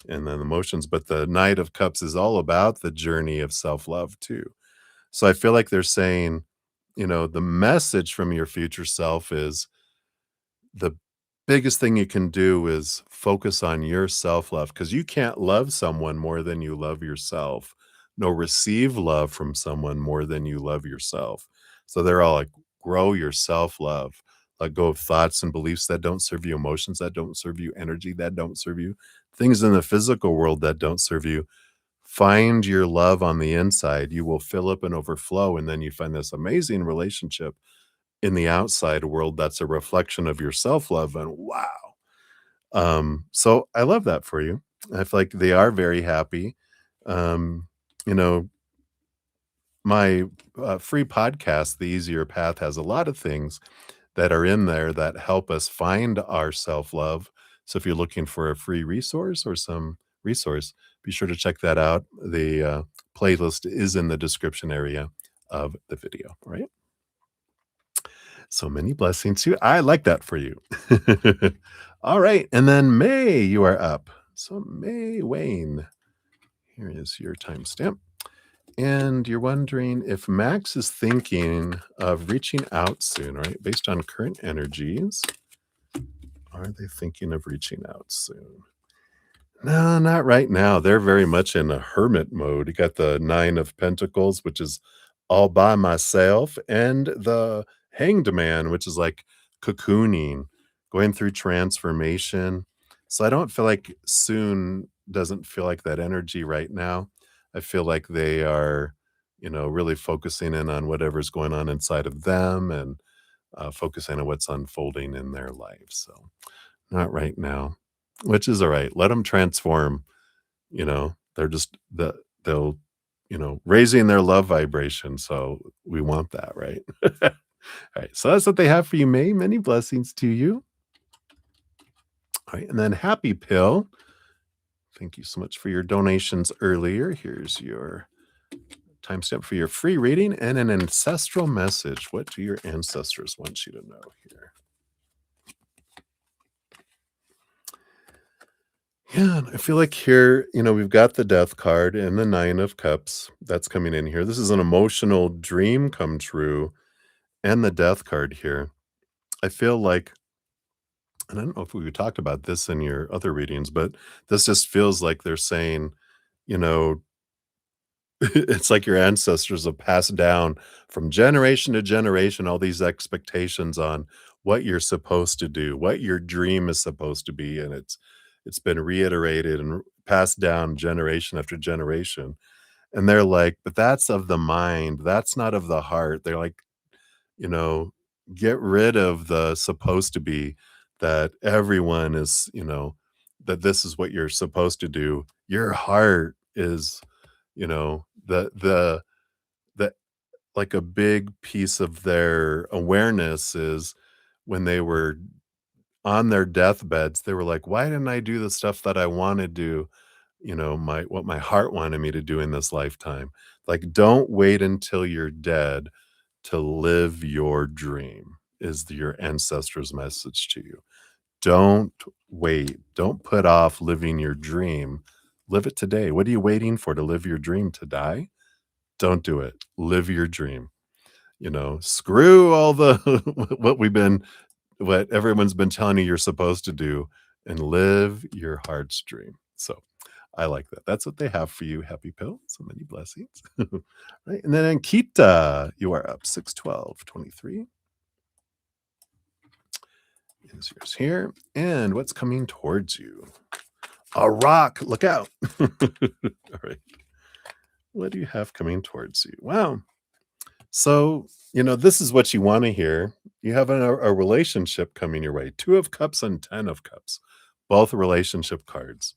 and then emotions. But the Knight of Cups is all about the journey of self-love too. So I feel like they're saying, the message from your future self is the biggest thing you can do is focus on your self-love because you can't love someone more than you love yourself, nor receive love from someone more than you love yourself. So they're all like, grow your self-love. Let go of thoughts and beliefs that don't serve you, emotions that don't serve you, energy that don't serve you, things in the physical world that don't serve you. Find your love on the inside. You will fill up and overflow, and then you find this amazing relationship in the outside world that's a reflection of your self-love, and wow. So I love that for you. I feel like they are very happy. Um, you know, my, free podcast, The Easier Path, has a lot of things that are in there that help us find our self-love. So if you're looking for a free resource or some resource, be sure to check that out. The, playlist is in the description area of the video, all right? So many blessings to you. I like that for you. All right, and then May, you are up. So May Wayne, here is your timestamp. And you're wondering if Max is thinking of reaching out soon, right? Based on current energies, are they thinking of reaching out soon? No, not right now. They're very much in a hermit mode. You got the 9 of Pentacles, which is all by myself, and the Hanged Man, which is like cocooning, going through transformation. So I don't feel like soon doesn't feel like that energy right now. I feel like they are, really focusing in on whatever's going on inside of them and focusing on what's unfolding in their life. So not right now, which is all right. Let them transform, they're just they'll, raising their love vibration, so we want that, right? Alright, so that's what they have for you, May. Many blessings to you. Alright, and then Happy Pill, thank you so much for your donations earlier. Here's your timestamp for your free reading and an ancestral message. What do your ancestors want you to know here? Yeah, and I feel like here, we've got the Death card and the Nine of Cups that's coming in here. This is an emotional dream come true, and the Death card here. I feel like, and I don't know if we talked about this in your other readings, but this just feels like they're saying, you know, it's like your ancestors have passed down from generation to generation all these expectations on what you're supposed to do, what your dream is supposed to be, and it's been reiterated and passed down generation after generation. And they're like, but that's of the mind, that's not of the heart. They're like, you know, get rid of the supposed to be, that everyone is, that this is what you're supposed to do. Your heart is, the like a big piece of their awareness is when they were on their deathbeds, they were like, why didn't I do the stuff that I want to do? My what my heart wanted me to do in this lifetime. Like, don't wait until you're dead to live your dream, is your ancestors' message to you. Don't wait. Don't put off living your dream. Live it today. What are you waiting for to live your dream? To die? Don't do it. Live your dream. Screw all the what what everyone's been telling you you're supposed to do, and live your heart's dream. So I like that. That's what they have for you, Happy Pill. So many blessings. Right. And then Ankita, you are up 6/12/23. Is yours here. And what's coming towards you? A rock. Look out. All right. What do you have coming towards you? Wow. So, this is what you want to hear. You have a relationship coming your way. 2 of Cups and 10 of Cups, both relationship cards.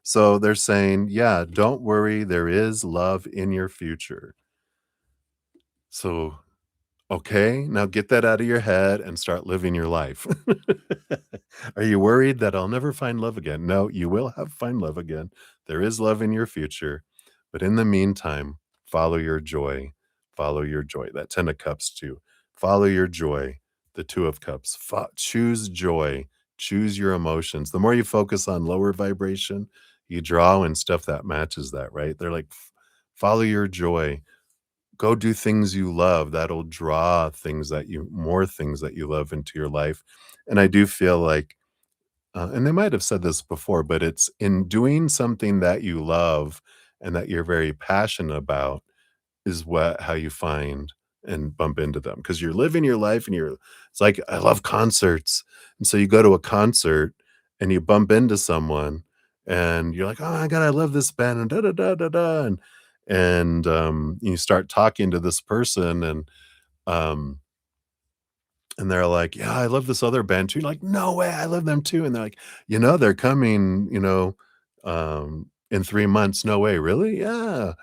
So they're saying, yeah, don't worry. There is love in your future. So, okay, now get that out of your head and start living your life. Are you worried that I'll never find love again? No, you will find love again. There is love in your future. But in the meantime, follow your joy. Follow your joy. That 10 of Cups too. Follow your joy. The 2 of Cups. Choose joy. Choose your emotions. The more you focus on lower vibration, you draw in stuff that matches that, right? They're like, follow your joy, go do things you love. That'll draw more things that you love into your life. And I do feel like, and they might have said this before, but it's in doing something that you love and that you're very passionate about is how you find and bump into them, because 'cause you're living your life and it's like, "I love concerts," and so you go to a concert and you bump into someone and you're like, "Oh my god, I love this band," and da da da da da, you start talking to this person um and they're like, "Yeah, I love this other band too." You're like, "No way, I love them too." And they're like, they're coming, in 3 months." "No way, really?" "Yeah."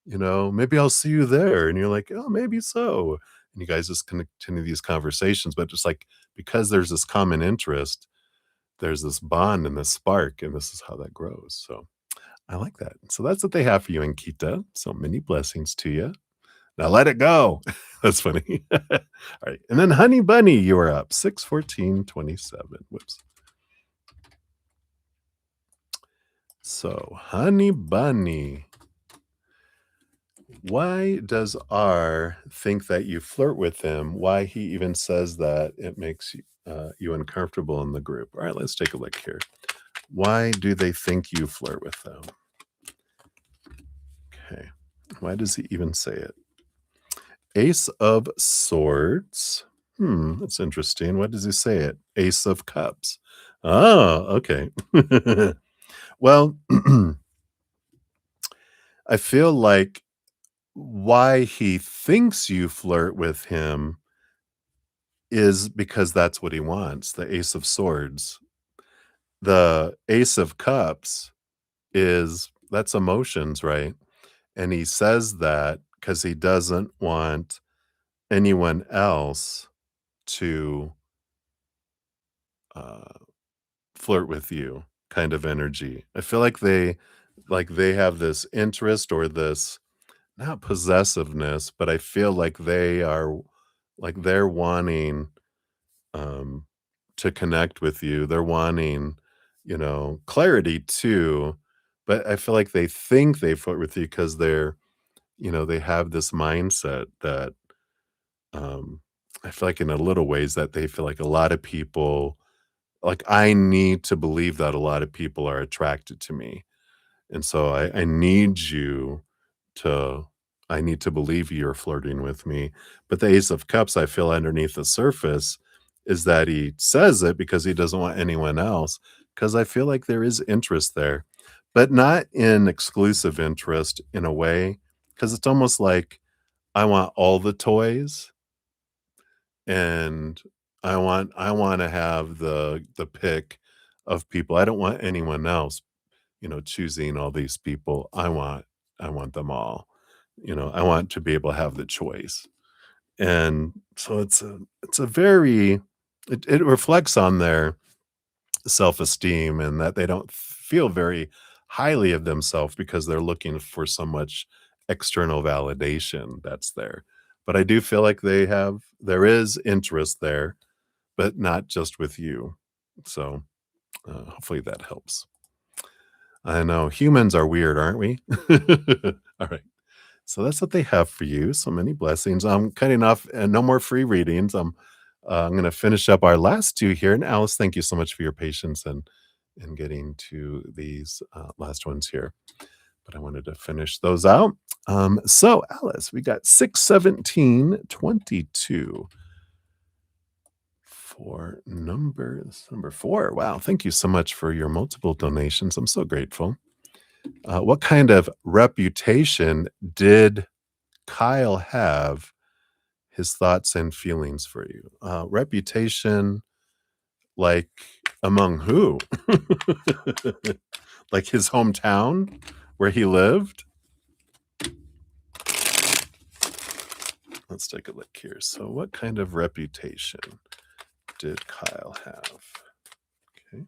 "Maybe I'll see you there." And you're like, "Oh, maybe so." And you guys just continue these conversations, but just like because there's this common interest, there's this bond and this spark, and this is how that grows. So I like that. So that's what they have for you, Ankita. So many blessings to you. Now let it go. That's funny. All right. And then Honey Bunny, you are up. 61427. Whoops. So, Honey Bunny, why does R think that you flirt with him? Why he even says that it makes you uncomfortable in the group? All right, let's take a look here. Why do they think you flirt with them? Okay. Why does he even say it? Ace of Swords. That's interesting. What does he say it? Ace of Cups. Oh, okay. Well, I feel like why he thinks you flirt with him is because that's what he wants, the Ace of Swords. The Ace of Cups that's emotions, right? And he says that because he doesn't want anyone else to uh, flirt with you kind of energy. I feel like they have this interest or this not possessiveness, but I feel like they're wanting um to connect with you. They're wanting, clarity too, but I feel like they think they flirt with you because they have this mindset that um I feel like in a little ways that they feel like a lot of people like I need to believe that a lot of people are attracted to me. And so I need you to I need to believe you're flirting with me. But the Ace of Cups, I feel underneath the surface is that he says it because he doesn't want anyone else. Because I feel like there is interest there, but not in exclusive interest in a way. Because it's almost like I want all the toys and I want to have the pick of people. I don't want anyone else, choosing all these people. I want them all. I want to be able to have the choice. And so it's a very it reflects on their self-esteem and that they don't feel very highly of themselves because they're looking for so much external validation that's there. But I do feel like there is interest there, but not just with you. So hopefully that helps. I know humans are weird, aren't we? All right. So that's what they have for you. So many blessings. I'm cutting off and no more free readings. I'm going to finish up our last two here. And Alice, thank you so much for your patience and getting to these last ones here. But I wanted to finish those out. So Alice, we got 61722 for number 4. Wow, thank you so much for your multiple donations. I'm so grateful. What kind of reputation did Kyle have his thoughts and feelings for you? Reputation, like among who? Like his hometown where he lived? Let's take a look here. So, what kind of reputation did Kyle have? Okay.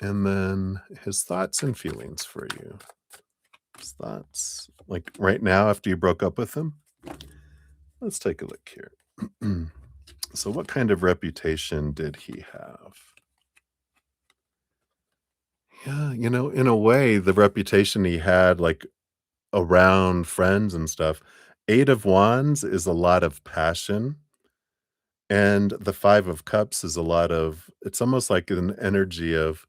And then his thoughts and feelings for you. His thoughts, like right now after you broke up with him? Let's take a look here. So, what kind of reputation did he have? Yeah, in a way, the reputation he had, like, around friends and stuff, 8 of Wands is a lot of passion, and the 5 of Cups is a lot of it's almost like an energy of,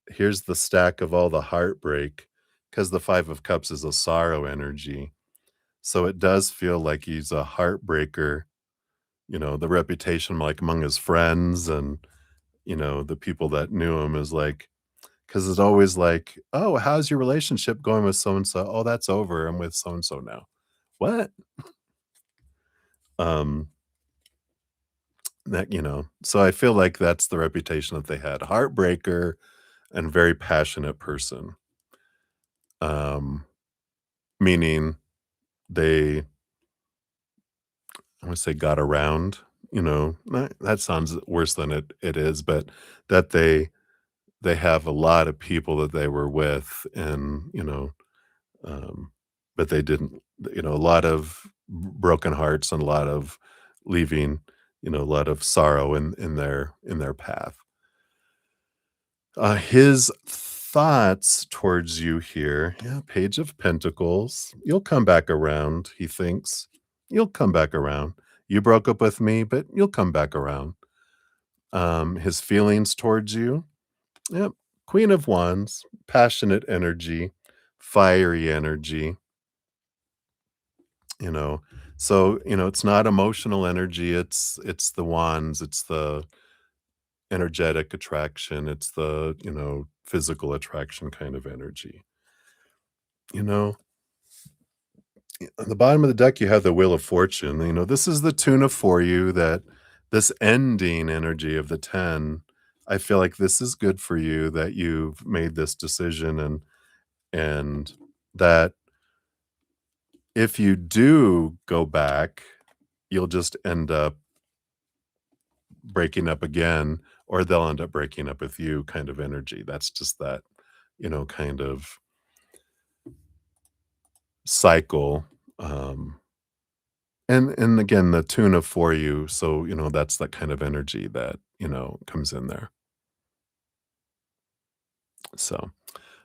"Here's the stack of all the heartbreak," because the 5 of Cups is a sorrow energy, so it does feel like he's a heartbreaker, the reputation, like, among his friends and, the people that knew him is like 'cause it's always like, "Oh, how's your relationship going with so and so?" "Oh, that's over. I'm with so and so now." "What?" Um, so I feel like that's the reputation that they had. Heartbreaker and very passionate person. Um, Meaning they I wanna say got around, that sounds worse than it is, but that they have a lot of people that they were with and, Um, but they didn't a lot of broken hearts and a lot of leaving, a lot of sorrow in their path. His thoughts towards you here, yeah, Page of Pentacles. You'll come back around, he thinks. You'll come back around. You broke up with me, but you'll come back around. His feelings towards you, yep. Queen of Wands, passionate energy, fiery energy. You know? So, it's not emotional energy, it's the wands, it's the energetic attraction, it's the, physical attraction kind of energy. You know? On the bottom of the deck, you have the Wheel of Fortune, this is the tuna for you that this ending energy of the 10, I feel like this is good for you that you've made this decision and that if you do go back, you'll just end up breaking up again, or they'll end up breaking up with you kind of energy. That's just that, kind of cycle. Um, and again, the tuna for you. So, that's that kind of energy that, comes in there. So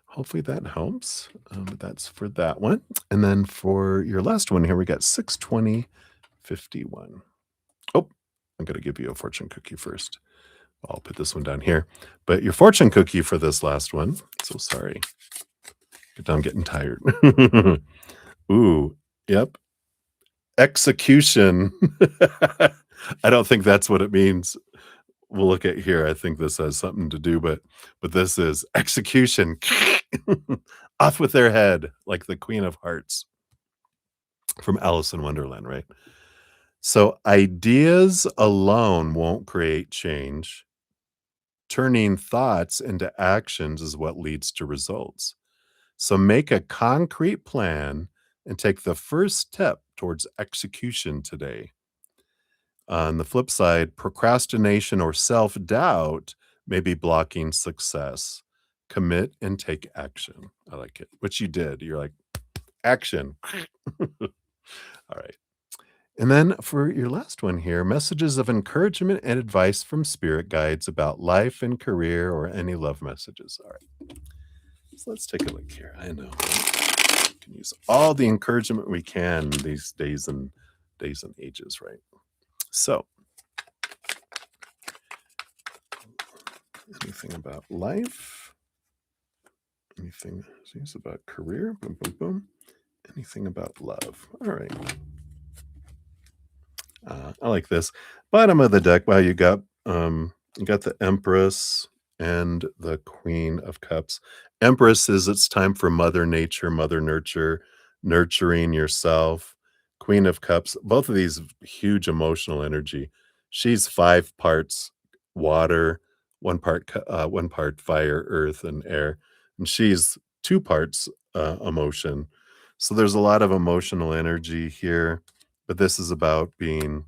hopefully that helps. But that's for that one. And then for your last one here, we got 62051. Oh, I'm going to give you a fortune cookie first. I'll put this one down here. But your fortune cookie for this last one. So sorry. I'm getting tired. Ooh, yep. Execution. I don't think that's what it means. We'll look at here. I think this has something to do, but this is execution. Off with their head, like the Queen of Hearts from Alice in Wonderland, right? So ideas alone won't create change. Turning thoughts into actions is what leads to results. So make a concrete plan and take the first step towards execution today. On the flip side, procrastination or self doubt may be blocking success. Commit and take action. I like it. Which you did. You're like, action. All right. And then for your last one here, messages of encouragement and advice from spirit guides about life and career or any love messages. All right. So let's take a look here. I know we can use all the encouragement we can these days and ages, right? So, anything about life? Anything about career? Boom, boom, boom. Anything about love? All right. I like this. Bottom of the deck. Wow, you got the Empress and the Queen of Cups. Empress is it's time for Mother Nature, Mother Nurture, nurturing yourself. Queen of Cups, both of these huge emotional energy. She's 5 parts water, 1 part fire, earth, and air, and she's 2 parts emotion. So there's a lot of emotional energy here, but this is about being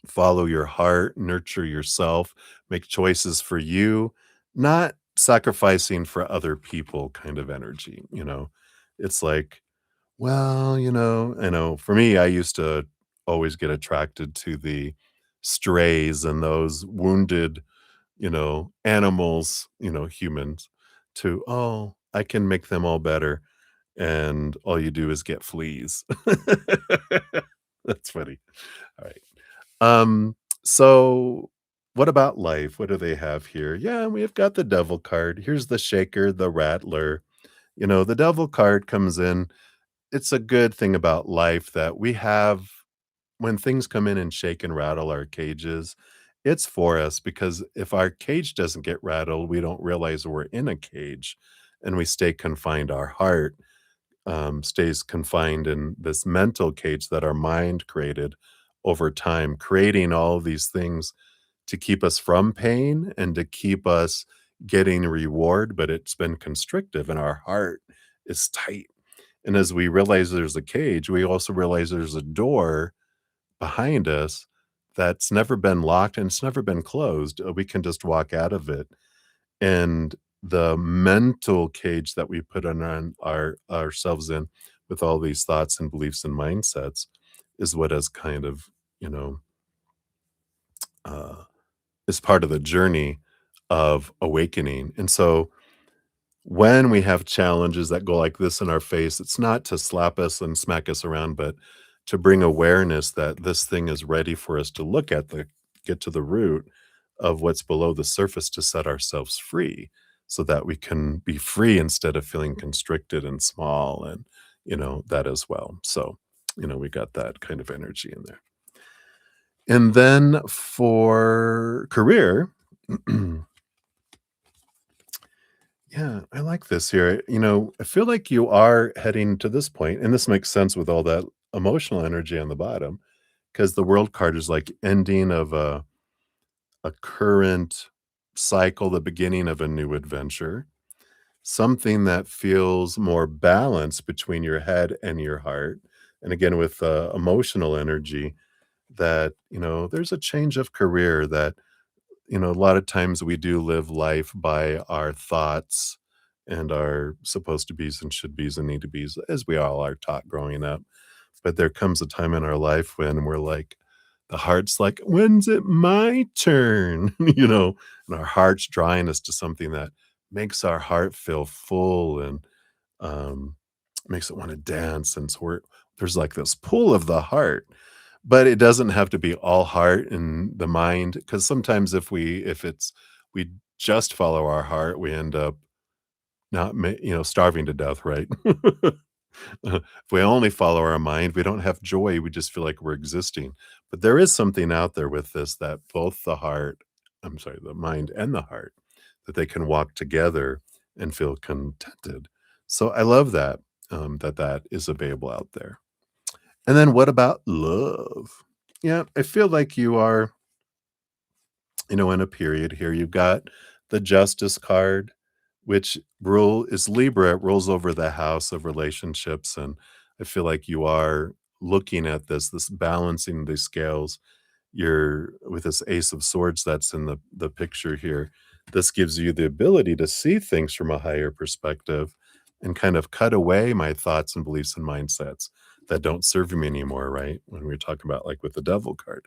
follow your heart, nurture yourself, make choices for you, not sacrificing for other people kind of energy. It's like, well, I know for me, I used to always get attracted to the strays and those wounded, animals, humans. to, "Oh, I can make them all better," and all you do is get fleas. That's funny. Alright. So what about life? What do they have here? Yeah, we've got the devil card. Here's the shaker, the rattler. The devil card comes in. It's a good thing about life that we have when things come in and shake and rattle our cages, it's for us because if our cage doesn't get rattled, we don't realize we're in a cage and we stay confined. Our heart stays confined in this mental cage that our mind created over time, creating all of these things to keep us from pain and to keep us getting reward, but it's been constrictive and our heart is tight. And as we realize there's a cage, we also realize there's a door behind us that's never been locked and it's never been closed. We can just walk out of it. And the mental cage that we put on ourselves in with all these thoughts and beliefs and mindsets is what has kind of, you know, uh, is part of the journey of awakening. And so when we have challenges that go like this in our face, it's not to slap us and smack us around, but to bring awareness that this thing is ready for us to look at get to the root of what's below the surface to set ourselves free so that we can be free instead of feeling constricted and small and that as well. So, we got that kind of energy in there. And then for career, yeah, I like this here. I feel like you are heading to this point, and this makes sense with all that emotional energy on the bottom, because the world card is like ending of a current cycle, the beginning of a new adventure, something that feels more balanced between your head and your heart. And again, with emotional energy, that, there's a change of career that a lot of times we do live life by our thoughts and our supposed to be's and should be's and need to be's, as we all are taught growing up. But there comes a time in our life when we're like, the heart's like, when's it my turn? And our heart's drawing us to something that makes our heart feel full and um, makes it want to dance. And so there's like this pull of the heart, but it doesn't have to be all heart and the mind. Because sometimes we just follow our heart, we end up not, starving to death, right? If we only follow our mind, we don't have joy. We just feel like we're existing. But there is something out there with this that both the mind and the heart, that they can walk together and feel contented. So I love that, that is available out there. And then what about love? Yeah, I feel like you are, in a period here. You've got the Justice card, which rule is Libra. It rules over the house of relationships. And I feel like you are looking at this balancing the scales. You're with this Ace of Swords that's in the picture here. This gives you the ability to see things from a higher perspective and kind of cut away my thoughts and beliefs and mindsets that don't serve me anymore, right? When we're talking about like with the Devil card.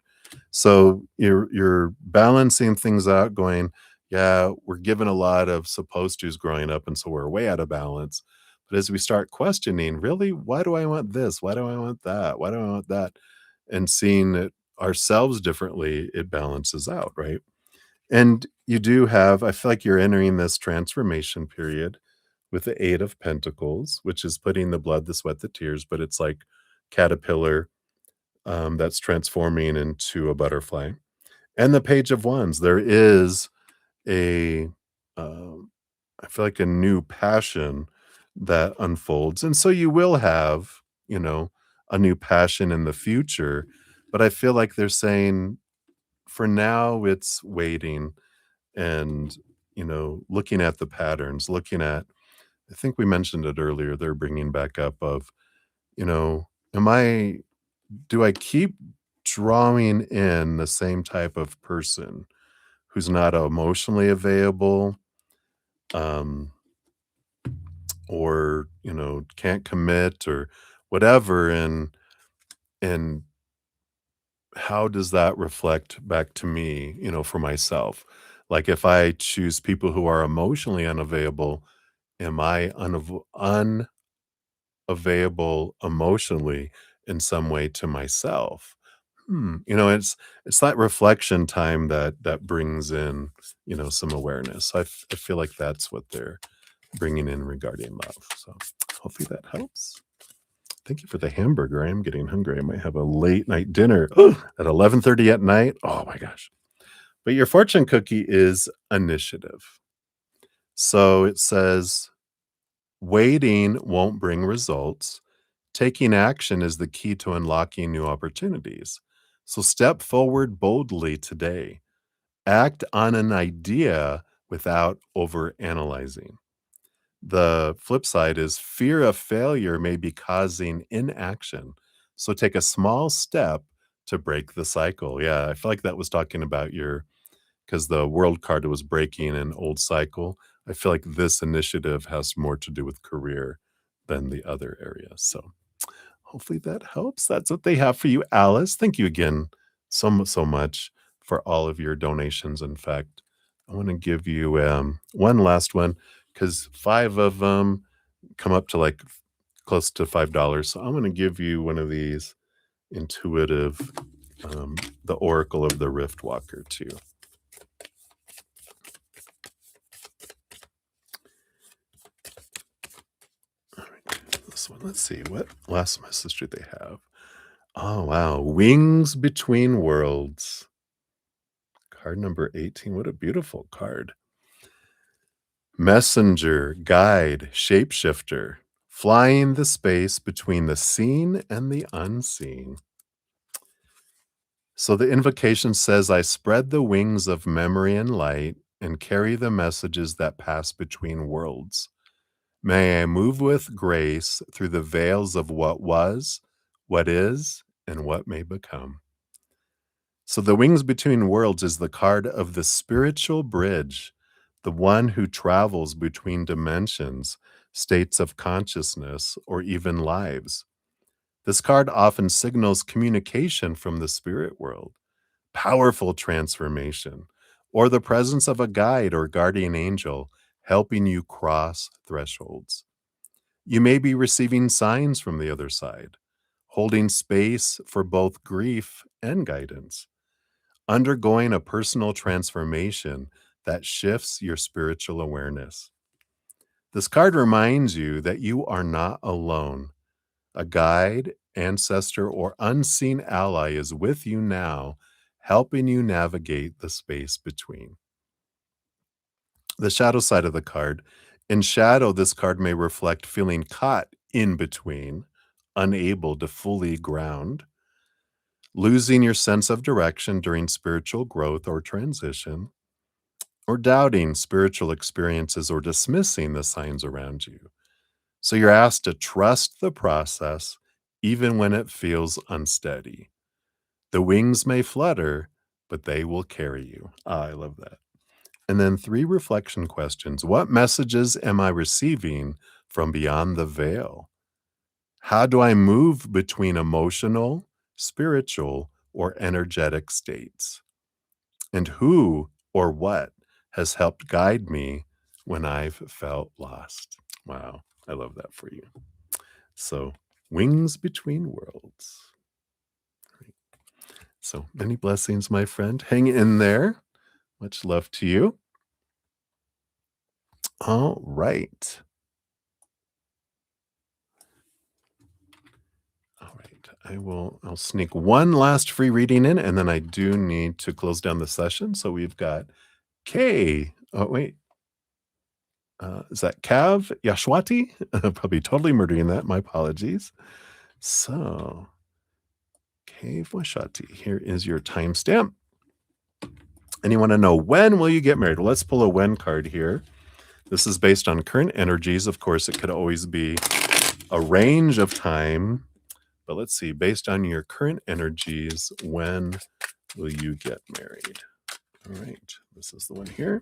So you're balancing things out, going, yeah, we're given a lot of supposed tos growing up, and so we're way out of balance. But as we start questioning, really, why do I want this? Why do I want that? Why do I want that? And seeing it ourselves differently, it balances out, right? And you do have, I feel like you're entering this transformation period with the Eight of Pentacles, which is putting the blood, the sweat, the tears, but it's like caterpillar that's transforming into a butterfly. And the Page of Wands, there is a, um, I feel like a new passion that unfolds. And so you will have, a new passion in the future. But I feel like they're saying for now it's waiting and, looking at the patterns, looking at, I think we mentioned it earlier, they're bringing back up of, am I do I keep drawing in the same type of person who's not emotionally available, um, or, can't commit or whatever, and how does that reflect back to me, for myself? Like, if I choose people who are emotionally unavailable, Am I unavailable emotionally in some way to myself? It's that reflection time that brings in, some awareness. I feel like that's what they're bringing in regarding love. So hopefully that helps. Thank you for the hamburger. I am getting hungry. I might have a late night dinner at 11:30 at night. Oh my gosh. But your fortune cookie is initiative. So it says waiting won't bring results. Taking action is the key to unlocking new opportunities. So step forward boldly today. Act on an idea without over analyzing. The flip side is fear of failure may be causing inaction. So take a small step to break the cycle. Yeah, I feel like that was talking about because the world card was breaking an old cycle. I feel like this initiative has more to do with career than the other areas. So hopefully that helps. That's what they have for you, Alice. Thank you again so much for all of your donations. In fact, I want to give you one last one because 5 of them come up to like close to $5. So I'm going to give you one of these intuitive, the Oracle of the Rift Walker too. All right, this one. Let's see, what last message do they have? Oh, wow. Wings Between Worlds. Card number 18. What a beautiful card. Messenger, guide, shapeshifter, flying the space between the seen and the unseen. So the invocation says, I spread the wings of memory and light and carry the messages that pass between worlds. May I move with grace through the veils of what was, what is, and what may become. So the wings between worlds is the card of the spiritual bridge, the one who travels between dimensions, states of consciousness, or even lives. This card often signals communication from the spirit world, powerful transformation, or the presence of a guide or guardian angel helping you cross thresholds. You may be receiving signs from the other side, holding space for both grief and guidance, undergoing a personal transformation that shifts your spiritual awareness. This card reminds you that you are not alone. A guide, ancestor, or unseen ally is with you now, helping you navigate the space between. The shadow side of the card. In shadow, this card may reflect feeling caught in between, unable to fully ground, losing your sense of direction during spiritual growth or transition, or doubting spiritual experiences or dismissing the signs around you. So you're asked to trust the process even when it feels unsteady. The wings may flutter, but they will carry you. Ah, I love that. And then 3 reflection questions. What messages am I receiving from beyond the veil? How do I move between emotional, spiritual, or energetic states? And who or what has helped guide me when I've felt lost? Wow, I love that for you. So, wings between worlds. So, many blessings, my friend. Hang in there. Much love to you. All right. All right. I'll sneak one last free reading in, and then I do need to close down the session. So we've got Kay. Oh, wait. Is that Kav Yashwati? Probably totally murdering that. My apologies. So, Kay Yashwati, here is your timestamp. And you want to know, when will you get married? Well, let's pull a when card here. This is based on current energies. Of course, it could always be a range of time. But let's see, based on your current energies, when will you get married? All right, this is the one here.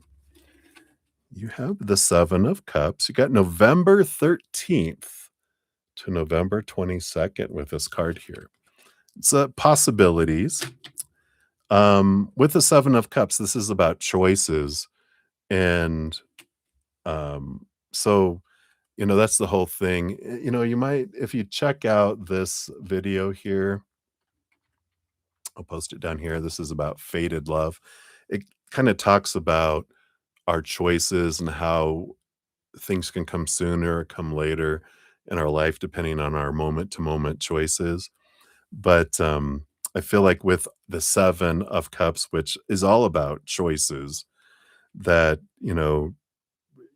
You have the 7 of Cups. You got November 13th to November 22nd with this card here. It's possibilities. With the 7 of Cups, this is about choices. And so That's the whole thing. You might, if you check out this video here, I'll post it down here. This is about fated love. It kind of talks about our choices and how things can come sooner or come later in our life, depending on our moment to moment choices. But I feel like with the Seven of Cups, which is all about choices, that,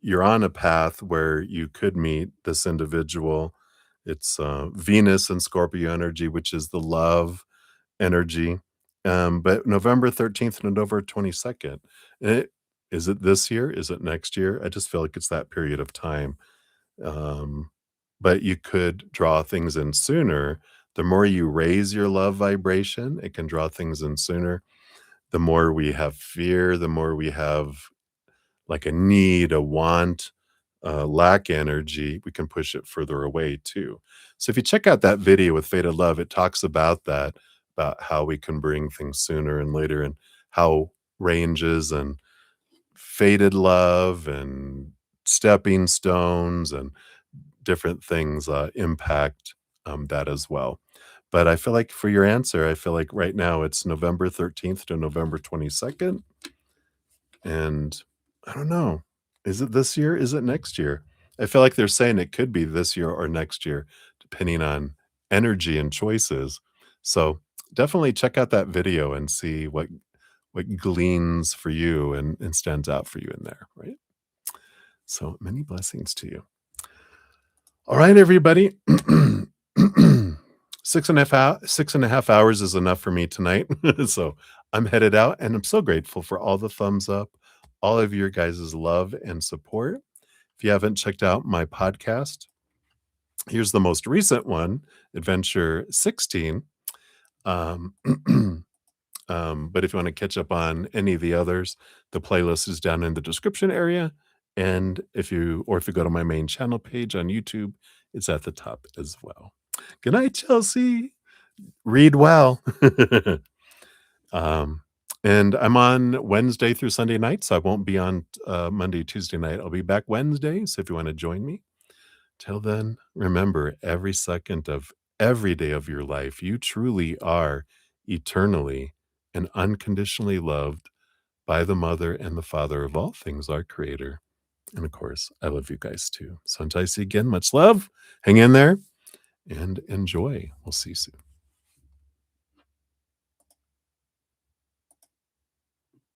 you're on a path where you could meet this individual. It's Venus and Scorpio energy, which is the love energy. But November 13th and November 22nd. It, is it this year? Is it next year? I just feel like it's that period of time. Um, but you could draw things in sooner. The more you raise your love vibration, it can draw things in sooner. The more we have fear, the more we have like a need, a want, lack energy, we can push it further away too. So if you check out that video with Fated Love, it talks about that, about how we can bring things sooner and later, and how ranges and fated love and stepping stones and different things impact that as well. But I feel like for your answer, I feel like right now it's November 13th to November 22nd. And I don't know. Is it this year? Is it next year? I feel like they're saying it could be this year or next year, depending on energy and choices. So definitely check out that video and see what gleans for you and stands out for you in there, right? So many blessings to you. All right, everybody. 6.5 hours is enough for me tonight. So I'm headed out, and I'm so grateful for all the thumbs up, all of your guys' love and support. If you haven't checked out my podcast, here's the most recent one, Adventure 16. Um, but if you want to catch up on any of the others, the playlist is down in the description area. And if you go to my main channel page on YouTube, it's at the top as well. Good night, Chelsea. Read well. um, and I'm on Wednesday through Sunday night, so I won't be on Monday, Tuesday night. I'll be back Wednesday. So if you want to join me, till then, remember every second of every day of your life, you truly are eternally and unconditionally loved by the mother and the father of all things, our creator. And of course, I love you guys too. So until I see you again, much love. Hang in there and enjoy. We'll see you soon.